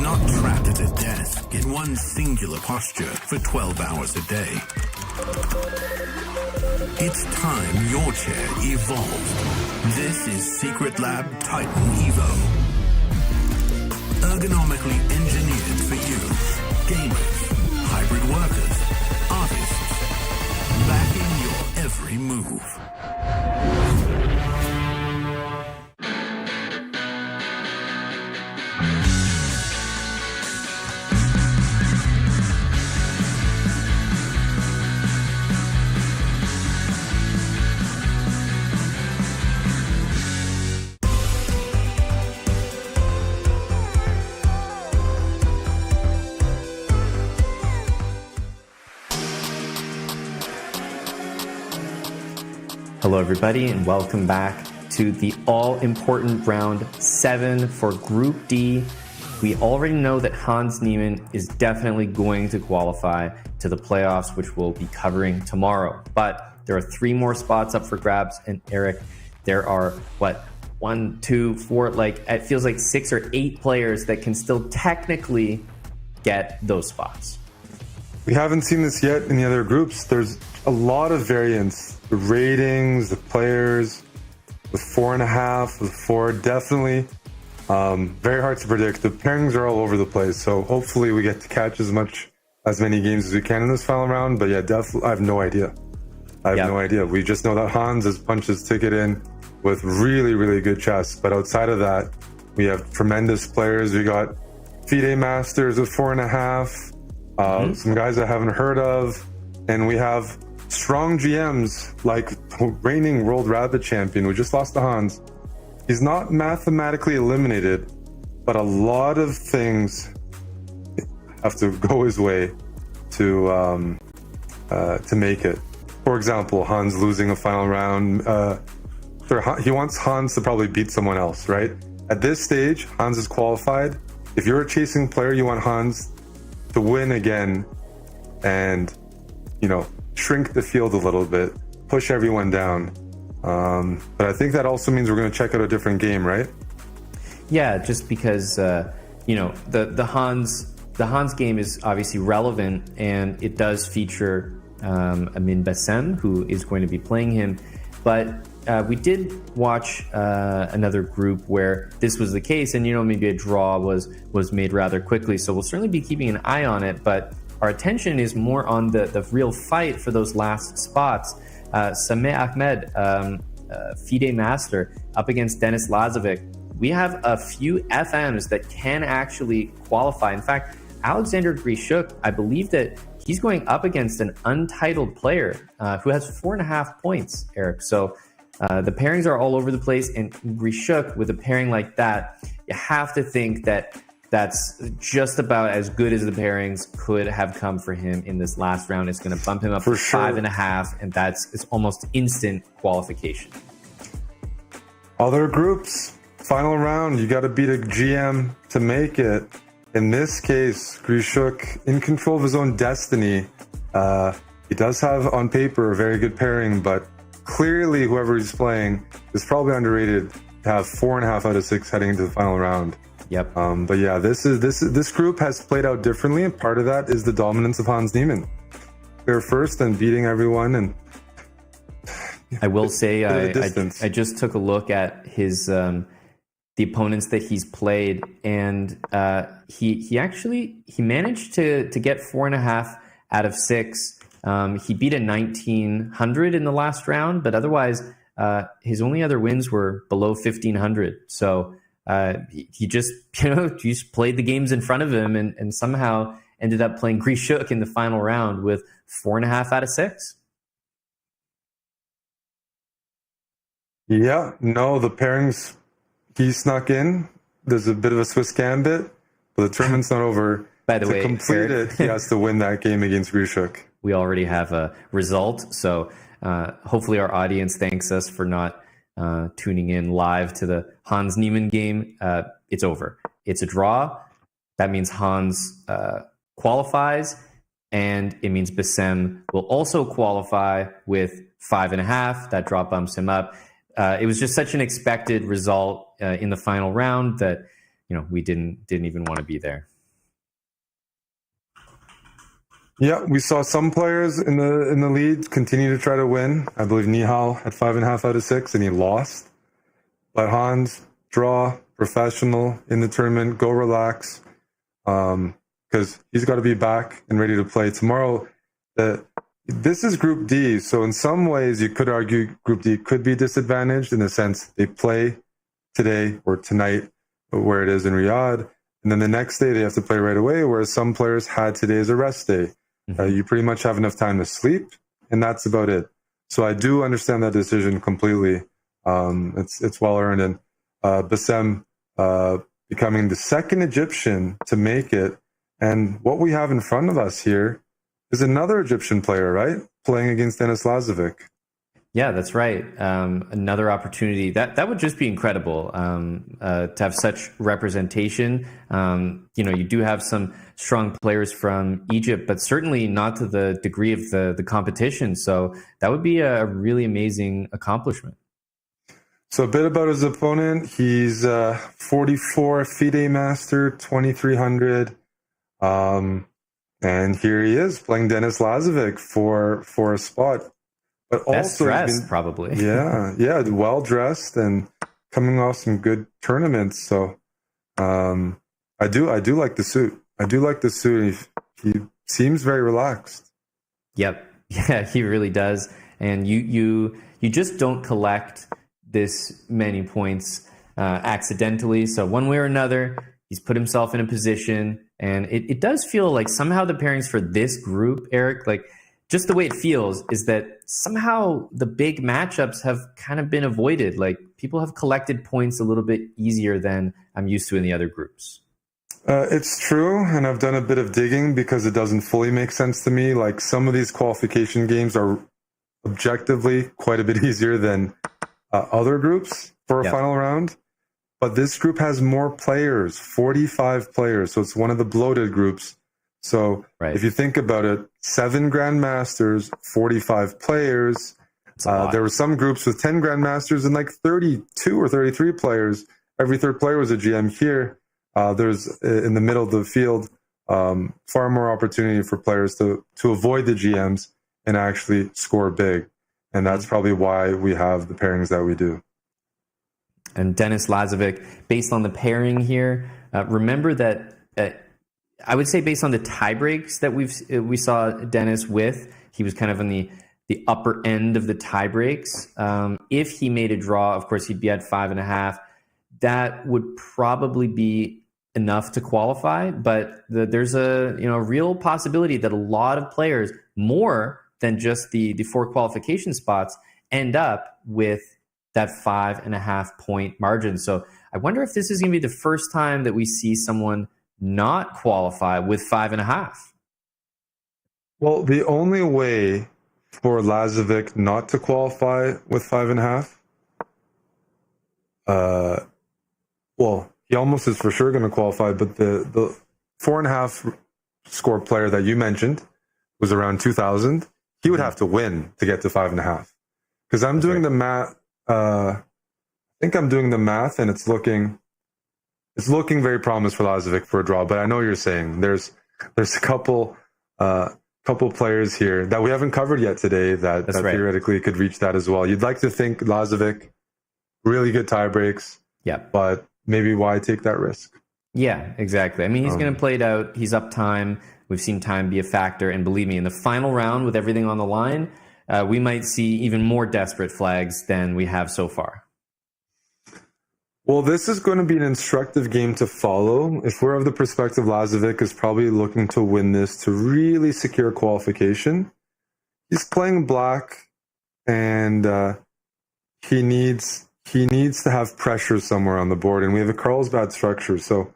Not trapped at a desk in one singular posture for 12 hours a day. It's time your chair evolved. This is Secret Lab Titan Evo. Ergonomically engineered for you, gamers, hybrid workers, artists, backing your every move. Hello, everybody, and welcome back to the all-important round 7 for Group D. We already know that Hans Niemann is definitely going to qualify to the playoffs, which we'll be covering tomorrow. But there are 3 more spots up for grabs, and Eric, there are, 1, 2, 4, it feels like 6 or 8 players that can still technically get those spots. We haven't seen this yet in the other groups. There's a lot of variance. The ratings, the players, the 4.5, the 4, definitely very hard to predict. The pairings are all over the place, so hopefully we get to catch as many games as we can in this final round. But yeah, definitely, I have no idea. No idea. We just know that Hans has punched his ticket in with really, really good chess. But outside of that, we have tremendous players. We got FIDE Masters with 4.5, some guys I haven't heard of, and we have strong GMs like reigning World Rabbit champion who just lost to Hans. He's not mathematically eliminated, but a lot of things have to go his way to make it. For example, Hans losing a final round. He wants Hans to probably beat someone else, right? At this stage, Hans is qualified. If you're a chasing player, you want Hans to win again and, shrink the field a little bit, push everyone down. But I think that also means we're going to check out a different game, right? Yeah, just because the Hans game is obviously relevant, and it does feature Amin Bassem, who is going to be playing him. But we did watch another group where this was the case, and maybe a draw was made rather quickly. So we'll certainly be keeping an eye on it, but our attention is more on the real fight for those last spots. Sameh Ahmed, FIDE Master, up against Denis Lazovic. We have a few FMs that can actually qualify. In fact, Alexander Grishuk, I believe that he's going up against an untitled player who has 4.5 points, Eric. So the pairings are all over the place, and Grishuk, with a pairing like that, you have to think that that's just about as good as the pairings could have come for him in this last round. It's going to bump him up to 5.5, and it's almost instant qualification. Other groups, final round, you got to beat a GM to make it. In this case, Grishuk in control of his own destiny. He does have on paper a very good pairing, but clearly whoever he's playing is probably underrated to have 4.5 out of 6 heading into the final round. Yep. But yeah, this group has played out differently, and part of that is the dominance of Hans Niemann. They're first and beating everyone, and I will say I just took a look at his the opponents that he's played, and he managed to get 4.5 out of 6. He beat a 1900 in the last round, but otherwise his only other wins were below 1500. So he just played the games in front of him and somehow ended up playing Grishuk in the final round with 4.5 out of 6. Yeah, no, the pairings he snuck in. There's a bit of a Swiss gambit, but the tournament's not over. By the way, to complete it, he has to win that game against Grishuk. We already have a result, so hopefully our audience thanks us for not tuning in live to the Hans Niemann game. It's over. It's a draw. That means Hans qualifies, and it means Bassem will also qualify with 5.5. That draw bumps him up. it was just such an expected result in the final round that we didn't even want to be there. Yeah, we saw some players in the lead continue to try to win. I believe Nihal had 5.5 out of 6, and he lost. But Hans, draw, professional in the tournament, go relax, because he's got to be back and ready to play tomorrow. This is Group D, so in some ways you could argue Group D could be disadvantaged in the sense they play today or tonight, where it is in Riyadh, and then the next day they have to play right away, whereas some players had today as a rest day. You pretty much have enough time to sleep, and that's about it. So I do understand that decision completely. It's well earned, and Bassem becoming the second Egyptian to make it. And what we have in front of us here is another Egyptian player, right? Playing against Denis Lazovic. Yeah, that's right. Another opportunity that would just be incredible to have such representation. You do have some strong players from Egypt, but certainly not to the degree of the competition. So that would be a really amazing accomplishment. So a bit about his opponent. He's 44 FIDE Master, 2300. And here he is playing Denis Lazovic for a spot. But best also dressed, probably. Yeah, well dressed and coming off some good tournaments. So I do like the suit. I do like the suit. He seems very relaxed. Yep. Yeah, he really does. And you just don't collect this many points accidentally. So one way or another, he's put himself in a position, and it does feel like somehow the pairings for this group, Eric, like just the way it feels is that somehow the big matchups have kind of been avoided. Like people have collected points a little bit easier than I'm used to in the other groups. It's true, and I've done a bit of digging because it doesn't fully make sense to me. Like some of these qualification games are objectively quite a bit easier than other groups for a final round. But this group has more players, 45 players. So it's one of the bloated groups. So if you think about it, 7 Grandmasters, 45 players. There were some groups with 10 Grandmasters and like 32 or 33 players. Every third player was a GM. Here, there's in the middle of the field, far more opportunity for players to avoid the GMs and actually score big. And that's probably why we have the pairings that we do. And Denis Lazovic, based on the pairing here, remember that I would say based on the tie breaks that we saw Denis with, he was kind of on the upper end of the tie breaks. If he made a draw, of course, he'd be at 5.5. That would probably be enough to qualify. But there's a real possibility that a lot of players, more than just the 4 qualification spots, end up with that 5.5 point margin. So I wonder if this is going to be the first time that we see someone not qualify with 5.5. Well, the only way for Lazovic not to qualify with 5.5, well, he almost is for sure going to qualify, but the 4.5 score player that you mentioned was around 2,000. He would have to win to get to 5.5. Because I'm doing the math. I think I'm doing the math, and it's looking very promising for Lazovic for a draw. But I know what you're saying there's a couple players here that we haven't covered yet today that theoretically could reach that as well. You'd like to think Lazovic, really good tie breaks. Yeah, but maybe why take that risk? Yeah, exactly. I mean, he's going to play it out. He's up time. We've seen time be a factor, and believe me, in the final round with everything on the line, we might see even more desperate flags than we have so far. Well, this is going to be an instructive game to follow. If we're of the perspective Lazovic is probably looking to win this to really secure qualification. He's playing black, and he needs to have pressure somewhere on the board, and we have a Carlsbad structure. So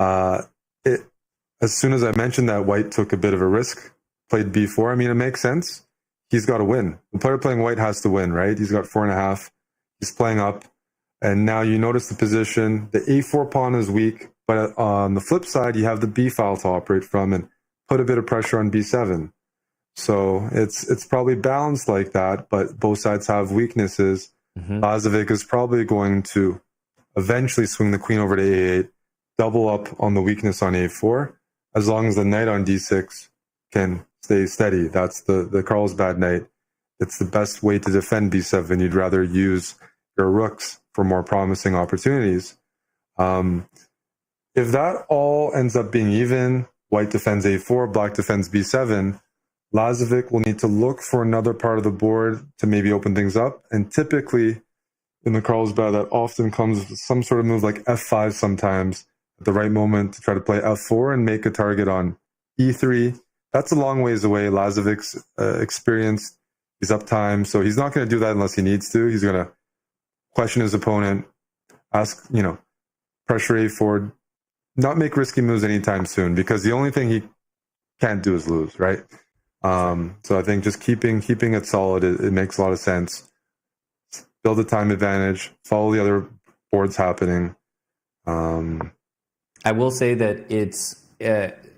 as soon as I mentioned that white took a bit of a risk, played b4, I mean, it makes sense. He's got to win. The player playing white has to win, right? He's got 4.5. He's playing up. And now you notice the position. The a4 pawn is weak, but on the flip side, you have the b file to operate from and put a bit of pressure on b7. So it's probably balanced like that, but both sides have weaknesses. Lazovic is probably going to eventually swing the queen over to a8, double up on the weakness on a4, as long as the knight on d6 can stay steady. That's the Carlsbad knight. It's the best way to defend b7. You'd rather use your rooks for more promising opportunities. If that all ends up being even, white defends a4, black defends b7, Lazovic will need to look for another part of the board to maybe open things up. And typically in the Carlsbad, that often comes with some sort of move like f5 sometimes at the right moment to try to play f4 and make a target on e3. That's a long ways away. Lazovic's experienced. He's up time, so he's not going to do that unless he needs to. He's going to question his opponent, ask, pressure a4, not make risky moves anytime soon, because the only thing he can't do is lose, right? So I think just keeping it solid, it makes a lot of sense. Build a time advantage, follow the other boards happening. I will say that it's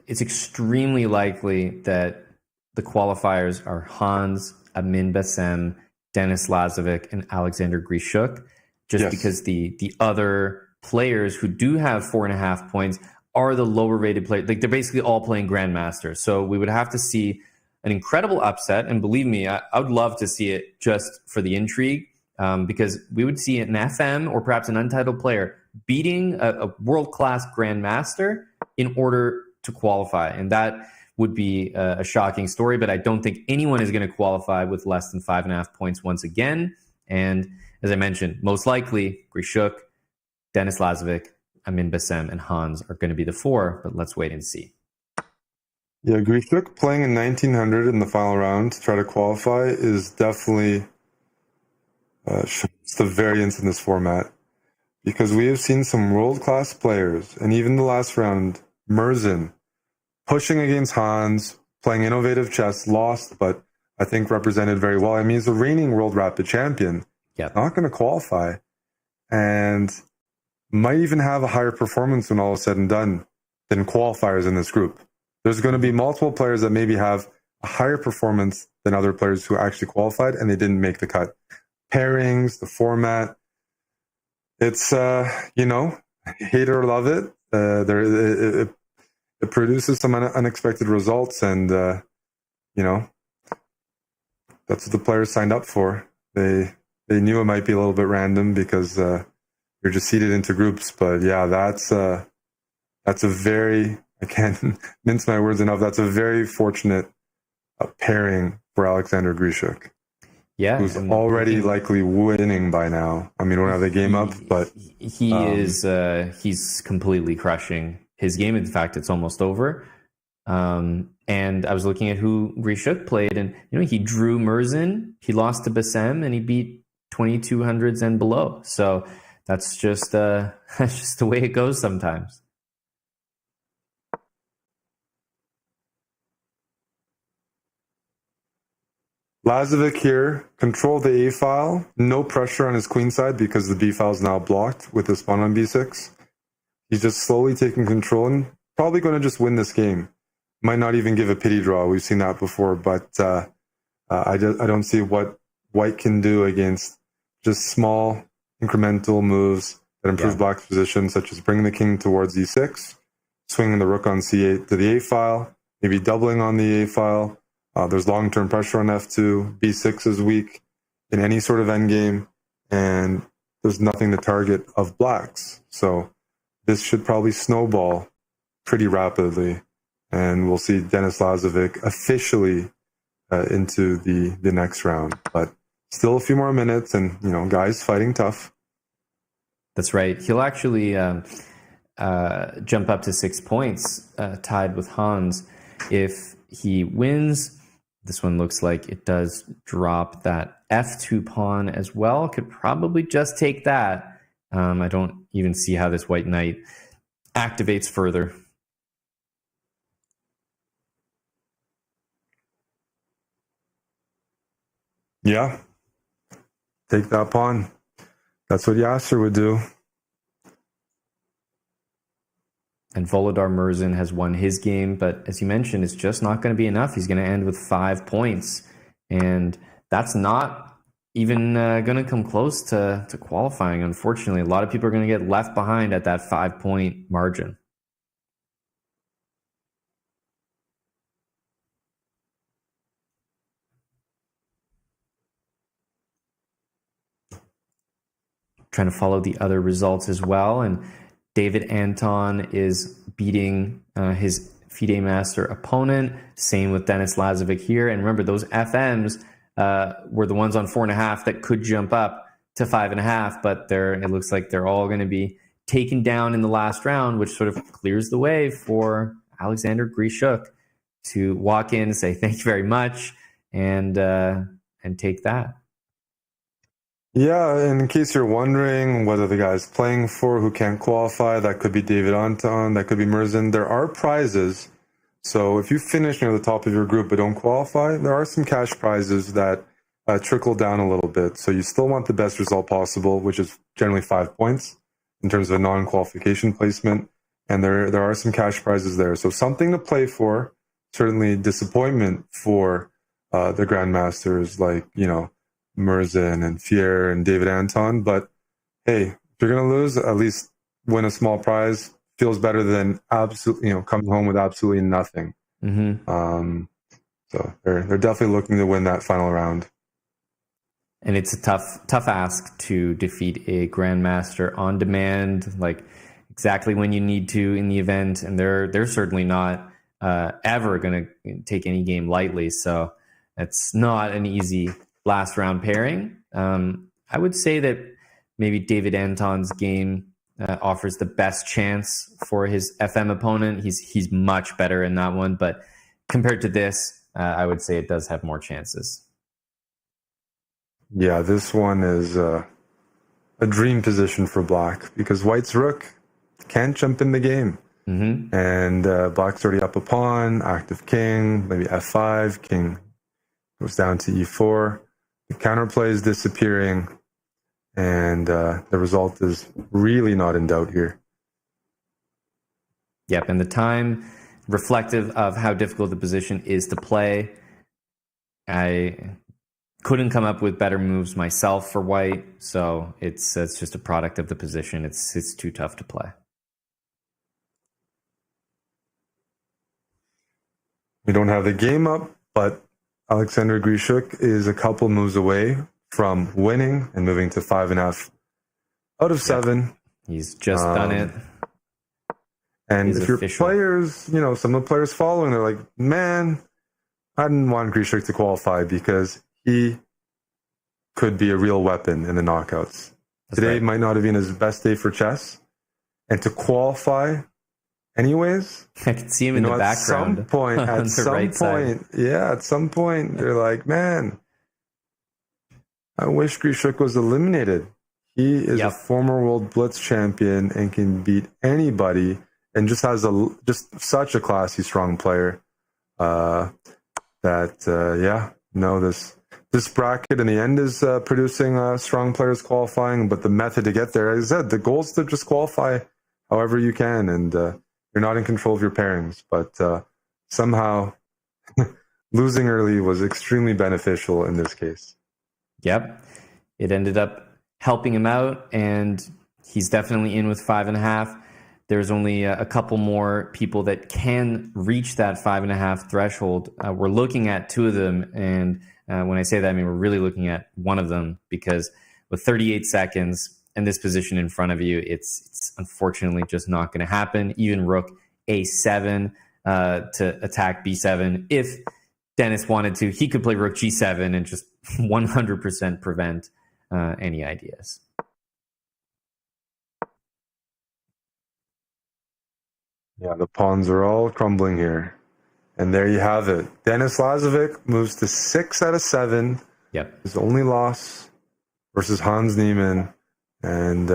extremely likely that the qualifiers are Hans, Amin Bassem, Denis Lazovic, and Alexander Grishuk, just because the other players who do have 4.5 points are the lower rated players. Like, they're basically all playing Grandmaster. So we would have to see an incredible upset. And believe me, I would love to see it just for the intrigue, because we would see an FM or perhaps an untitled player beating a world-class Grandmaster in order to qualify. And that would be a shocking story, but I don't think anyone is going to qualify with less than 5.5 points once again. And as I mentioned, most likely Grishuk, Denis Lazovic, Amin Bassem, and Hans are going to be the four, but let's wait and see. Yeah, Grishuk playing in 1900 in the final round to try to qualify is definitely the variance in this format, because we have seen some world-class players, and even the last round, Merzen, pushing against Hans, playing innovative chess, lost, but I think represented very well. I mean, he's a reigning world rapid champion. Yeah, not going to qualify, and might even have a higher performance when all is said and done than qualifiers in this group. There's going to be multiple players that maybe have a higher performance than other players who actually qualified and they didn't make the cut. Pairings, the format, it's, hate it or love it. It produces some unexpected results, and, that's what the players signed up for. They knew it might be a little bit random because you're just seeded into groups, but yeah, that's a very, I can't mince my words enough, that's a very fortunate pairing for Alexander Grishuk. Yeah, who's already likely winning by now. I mean, we don't have the game up, but he's completely crushing his game. In fact, it's almost over. And I was looking at who Grishuk played, and he drew Merzen, he lost to Bassem, and he beat 2200s and below. So that's just the way it goes sometimes. Lazovic here, control the A file, no pressure on his queen side because the B file is now blocked with his pawn on B6. He's just slowly taking control and probably going to just win this game. Might not even give a pity draw. We've seen that before, but I don't see what white can do against just small incremental moves that improve black's position, such as bringing the king towards E6, swinging the rook on C8 to the A file, maybe doubling on the A file. There's long-term pressure on F2. B6 is weak in any sort of endgame, and there's nothing to target of blacks. So this should probably snowball pretty rapidly, and we'll see Denis Lazovic officially into the next round. But still a few more minutes, and guys fighting tough. That's right. He'll actually jump up to 6 points, tied with Hans, if he wins. This one looks like it does drop that F2 pawn as well. Could probably just take that. I don't even see how this white knight activates further. Yeah. Take that pawn. That's what Yasser would do. And Volodar Merzen has won his game, but as you mentioned, it's just not going to be enough. He's going to end with 5 points. And that's not even going to come close to qualifying. Unfortunately, a lot of people are going to get left behind at that 5-point margin. Trying to follow the other results as well. And David Anton is beating his FIDE Master opponent. Same with Denis Lazovic here. And remember, those FMs were the ones on 4.5 that could jump up to 5.5, but it looks like they're all going to be taken down in the last round, which sort of clears the way for Alexander Grishuk to walk in and say thank you very much and take that. Yeah, and in case you're wondering whether the guy's playing for who can't qualify, that could be David Anton, that could be Murzin. There are prizes. So if you finish near the top of your group but don't qualify, there are some cash prizes that trickle down a little bit. So you still want the best result possible, which is generally 5 points in terms of a non-qualification placement. And there are some cash prizes there. So something to play for. Certainly disappointment for the Grandmasters like, Murzin and Fier and David Anton, but hey, if you're gonna lose, at least win a small prize. Feels better than absolutely, coming home with absolutely nothing. Mm-hmm. So they're definitely looking to win that final round. And it's a tough ask to defeat a Grandmaster on demand, like exactly when you need to in the event, and they're certainly not ever going to take any game lightly. So it's not an easy last round pairing. I would say that maybe David Anton's game offers the best chance for his FM opponent. He's much better in that one, but compared to this, I would say it does have more chances. Yeah, this one is a dream position for Black because White's rook can't jump in the game. Mm-hmm. And Black's already up a pawn, active king, maybe f5, king goes down to e4. The counterplay is disappearing, and the result is really not in doubt here. Yep, and the time reflective of how difficult the position is to play. I couldn't come up with better moves myself for White, so it's just a product of the position. It's too tough to play. We don't have the game up, but Alexander Grishuk is a couple moves away from winning and moving to 5.5 out of 7. He's just done it. And He's if your official. players, some of the players following, they're like, man, I didn't want Grishuk to qualify because he could be a real weapon in the knockouts. Today might not have been his best day for chess. And to qualify anyways, I can see him in the background. At some point, they're like, man, I wish Grishuk was eliminated. He is a former World Blitz champion and can beat anybody, and just has just such a classy, strong player. This bracket in the end is producing strong players qualifying, but the method to get there, as I said, the goal is to just qualify however you can, and you're not in control of your pairings, but somehow losing early was extremely beneficial in this case. Yep. It ended up helping him out, and he's definitely in with 5.5. There's only a couple more people that can reach that 5.5 threshold. We're looking at 2 of them, and when I say that, I mean we're really looking at one of them, because with 38 seconds and this position in front of you, it's unfortunately just not going to happen. Even rook a7 to attack b7. If Denis wanted to, he could play rook g7 and just 100% prevent any ideas. Yeah, the pawns are all crumbling here. And there you have it. Denis Lazovic moves to 6 out of 7. Yep. His only loss versus Hans Niemann. And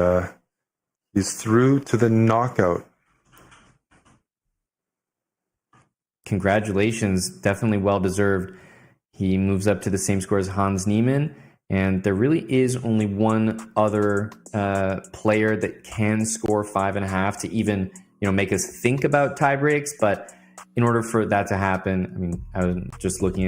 he's through to the knockout. Congratulations. Definitely well-deserved. He moves up to the same score as Hans Niemann. And there really is only one other player that can score 5.5 to even make us think about tie breaks. But in order for that to happen, I mean, I was just looking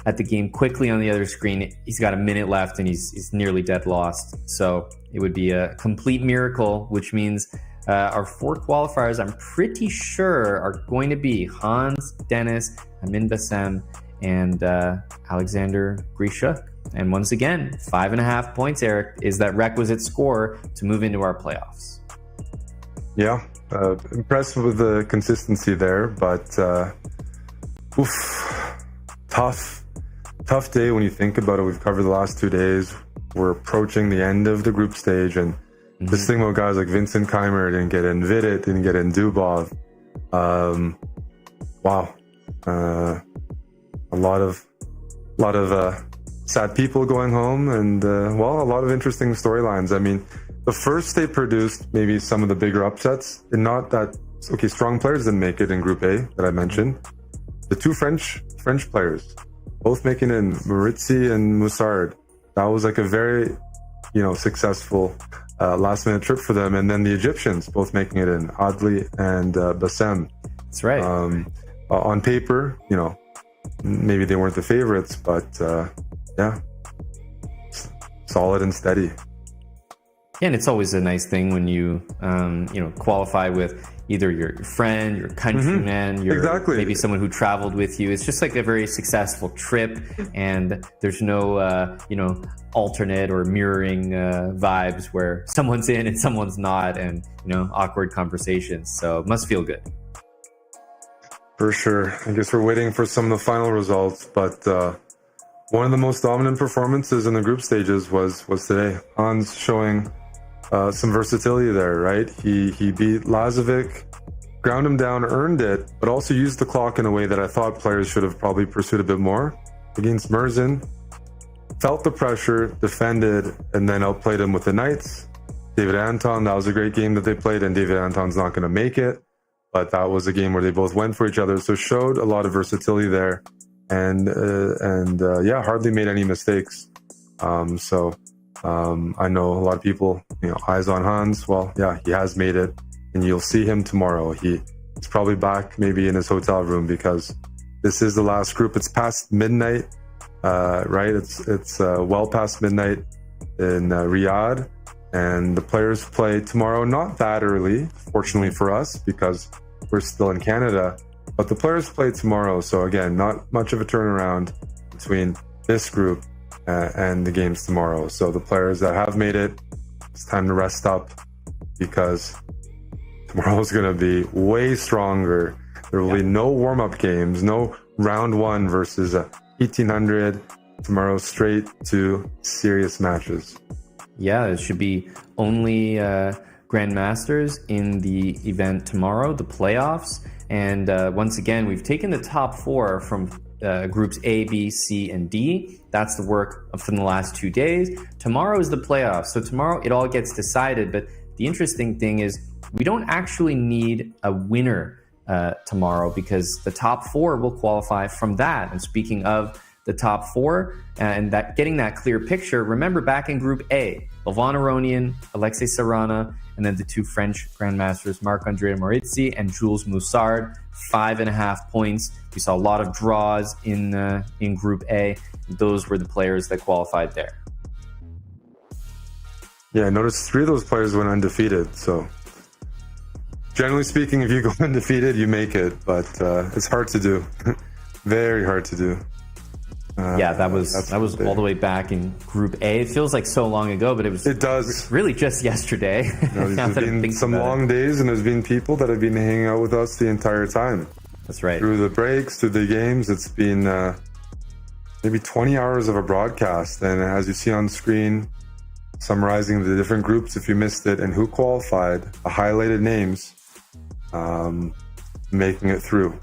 at at the game quickly on the other screen. He's got a minute left and he's nearly dead lost. So it would be a complete miracle, which means our 4 qualifiers, I'm pretty sure, are going to be Hans, Dennis, Amin Bassem, and Alexander Grishuk. And once again, 5.5 points, Eric, is that requisite score to move into our playoffs. Yeah, impressed with the consistency there, but tough day when you think about it. We've covered the last 2 days. We're approaching the end of the group stage, and this thing about guys like Vincent Keimer didn't get in, Vidit didn't get in, Dubov. Wow, a lot of sad people going home, and a lot of interesting storylines. I mean, the first they produced maybe some of the bigger upsets, and not that strong players didn't make it in Group A that I mentioned. The 2 French players, both making it in, Moritzi and Moussard. That was like a very, successful last minute trip for them. And then the Egyptians both making it in, Adli and Bassem. That's right. On paper, maybe they weren't the favorites, but solid and steady. Yeah, and it's always a nice thing when you, qualify with either your friend, your countryman, maybe someone who traveled with you. It's just like a very successful trip, and there's no, alternate or mirroring vibes where someone's in and someone's not, and, awkward conversations. So it must feel good. For sure. I guess we're waiting for some of the final results, but one of the most dominant performances in the group stages was today. Hans showing some versatility there, right? He beat Lazovic, ground him down, earned it, but also used the clock in a way that I thought players should have probably pursued a bit more. Against Merzin, felt the pressure, defended, and then outplayed him with the Knights. David Anton, that was a great game that they played, and David Anton's not going to make it, but that was a game where they both went for each other, so showed a lot of versatility there, and hardly made any mistakes. I know a lot of people, eyes on Hans. Well, yeah, he has made it, and you'll see him tomorrow. He's probably back maybe in his hotel room, because this is the last group. It's past midnight, right? It's well past midnight in Riyadh, and the players play tomorrow, not that early, fortunately for us, because we're still in Canada, but the players play tomorrow. So again, not much of a turnaround between this group and the games tomorrow. So the players that have made it, it's time to rest up, because tomorrow is going to be way stronger. There will be no warm-up games, no round 1 versus 1800. Tomorrow straight to serious matches. Yeah, it should be only Grandmasters in the event tomorrow, the playoffs. And once again, we've taken the top 4 from groups A, B, C, and D. That's the work from the last 2 days. Tomorrow is the playoffs. So tomorrow it all gets decided. But the interesting thing is we don't actually need a winner tomorrow, because the top 4 will qualify from that. And speaking of the top 4 and that getting that clear picture, remember back in Group A, Levan Aronian, Alexei Sarana, and then the 2 French Grandmasters, Marc-André Moritzi and Jules Moussard, 5.5 points. We saw a lot of draws in Group A. Those were the players that qualified there. Yeah, I noticed 3 of those players went undefeated. So generally speaking, if you go undefeated, you make it, but it's hard to do. Very hard to do. That was all the way back in Group A. It feels like so long ago, but it does really just yesterday. There's been some long days, and there's been people that have been hanging out with us the entire time. That's right. Through the breaks, through the games, it's been maybe 20 hours of a broadcast. And as you see on screen, summarizing the different groups if you missed it and who qualified, the highlighted names making it through.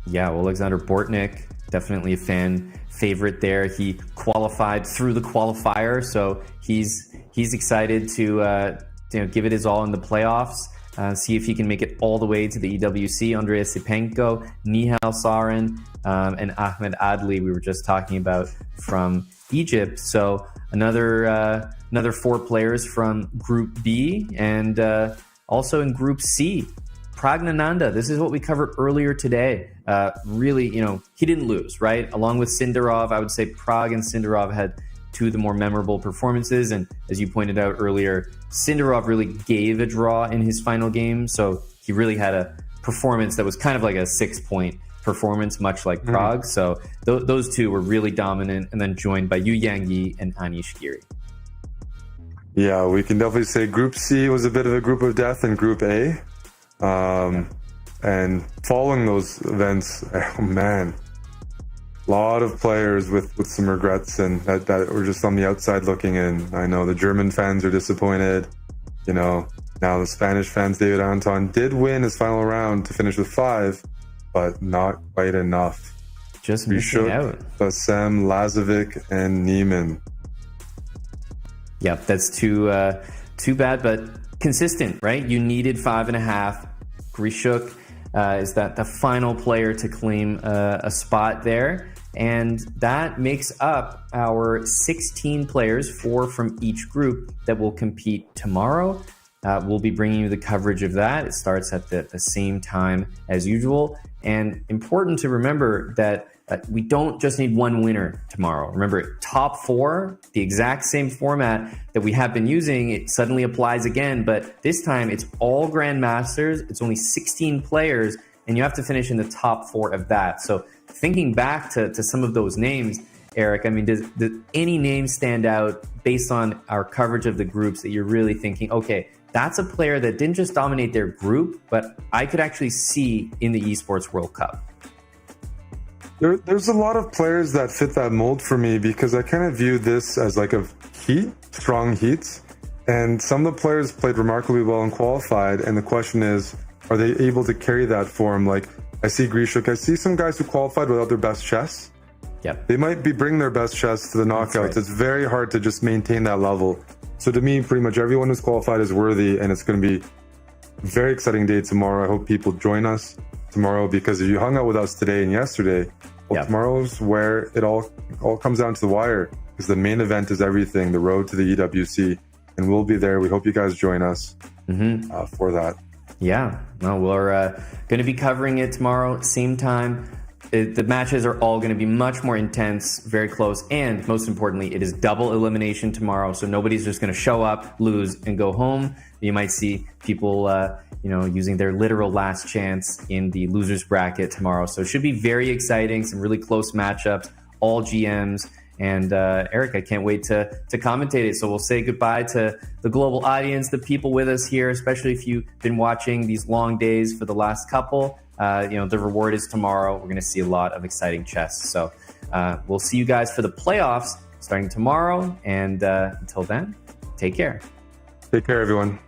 Yeah, well, Alexander Bortnik, definitely a fan favorite there. He qualified through the qualifier, so he's excited to give it his all in the playoffs. See if he can make it all the way to the EWC. Andrei Sipenko, Nihal Sarin, and Ahmed Adli, we were just talking about, from Egypt. So another 4 players from Group B, and also in Group C. Pragnananda, this is what we covered earlier today. Really, he didn't lose, right? Along with Sindarov, I would say Prag and Sindarov had two of the more memorable performances. And as you pointed out earlier, Sindarov really gave a draw in his final game. So he really had a performance that was kind of like a 6-point performance, much like Prague. So those two were really dominant, and then joined by Yu Yangyi and Anish Giri. Yeah, we can definitely say Group C was a bit of a group of death in Group A. And following those events, oh man, a lot of players with some regrets and that were just on the outside looking in. I know the German fans are disappointed. Now the Spanish fans, David Anton did win his final round to finish with 5, but not quite enough. Just missing out. Bassem, Lazovic, and Neiman. Yeah, that's too bad, but consistent, right? You needed 5.5. Grishuk is that the final player to claim a spot there. And that makes up our 16 players, 4 from each group, that will compete tomorrow. We'll be bringing you the coverage of that. It starts at the same time as usual. And important to remember that we don't just need one winner tomorrow. Remember, top 4, the exact same format that we have been using, it suddenly applies again. But this time it's all Grandmasters. It's only 16 players, and you have to finish in the top 4 of that. So thinking back to some of those names, Eric, I mean, does any name stand out based on our coverage of the groups that you're really thinking, okay, that's a player that didn't just dominate their group, but I could actually see in the Esports World Cup? There's a lot of players that fit that mold for me, because I kind of view this as like a heat, strong heats. And some of the players played remarkably well and qualified. And the question is, are they able to carry that form? Like, I see Grishuk, I see some guys who qualified without their best chess. Yep. They might be bringing their best chess to the knockouts. Right. It's very hard to just maintain that level. So to me, pretty much everyone who's qualified is worthy, and it's going to be a very exciting day tomorrow. I hope people join us tomorrow, because if you hung out with us today and yesterday, well, tomorrow's where it all comes down to the wire, because the main event is everything, the road to the EWC, and we'll be there. We hope you guys join us for that. Yeah, no, we're going to be covering it tomorrow, same time. The matches are all going to be much more intense, very close, and most importantly, it is double elimination tomorrow, so nobody's just going to show up, lose, and go home. You might see people, using their literal last chance in the losers bracket tomorrow. So it should be very exciting, some really close matchups, all GMs. And Eric, I can't wait to commentate it. So we'll say goodbye to the global audience, the people with us here, especially if you've been watching these long days for the last couple. The reward is tomorrow. We're going to see a lot of exciting chess. So we'll see you guys for the playoffs starting tomorrow. And until then, take care. Take care, everyone.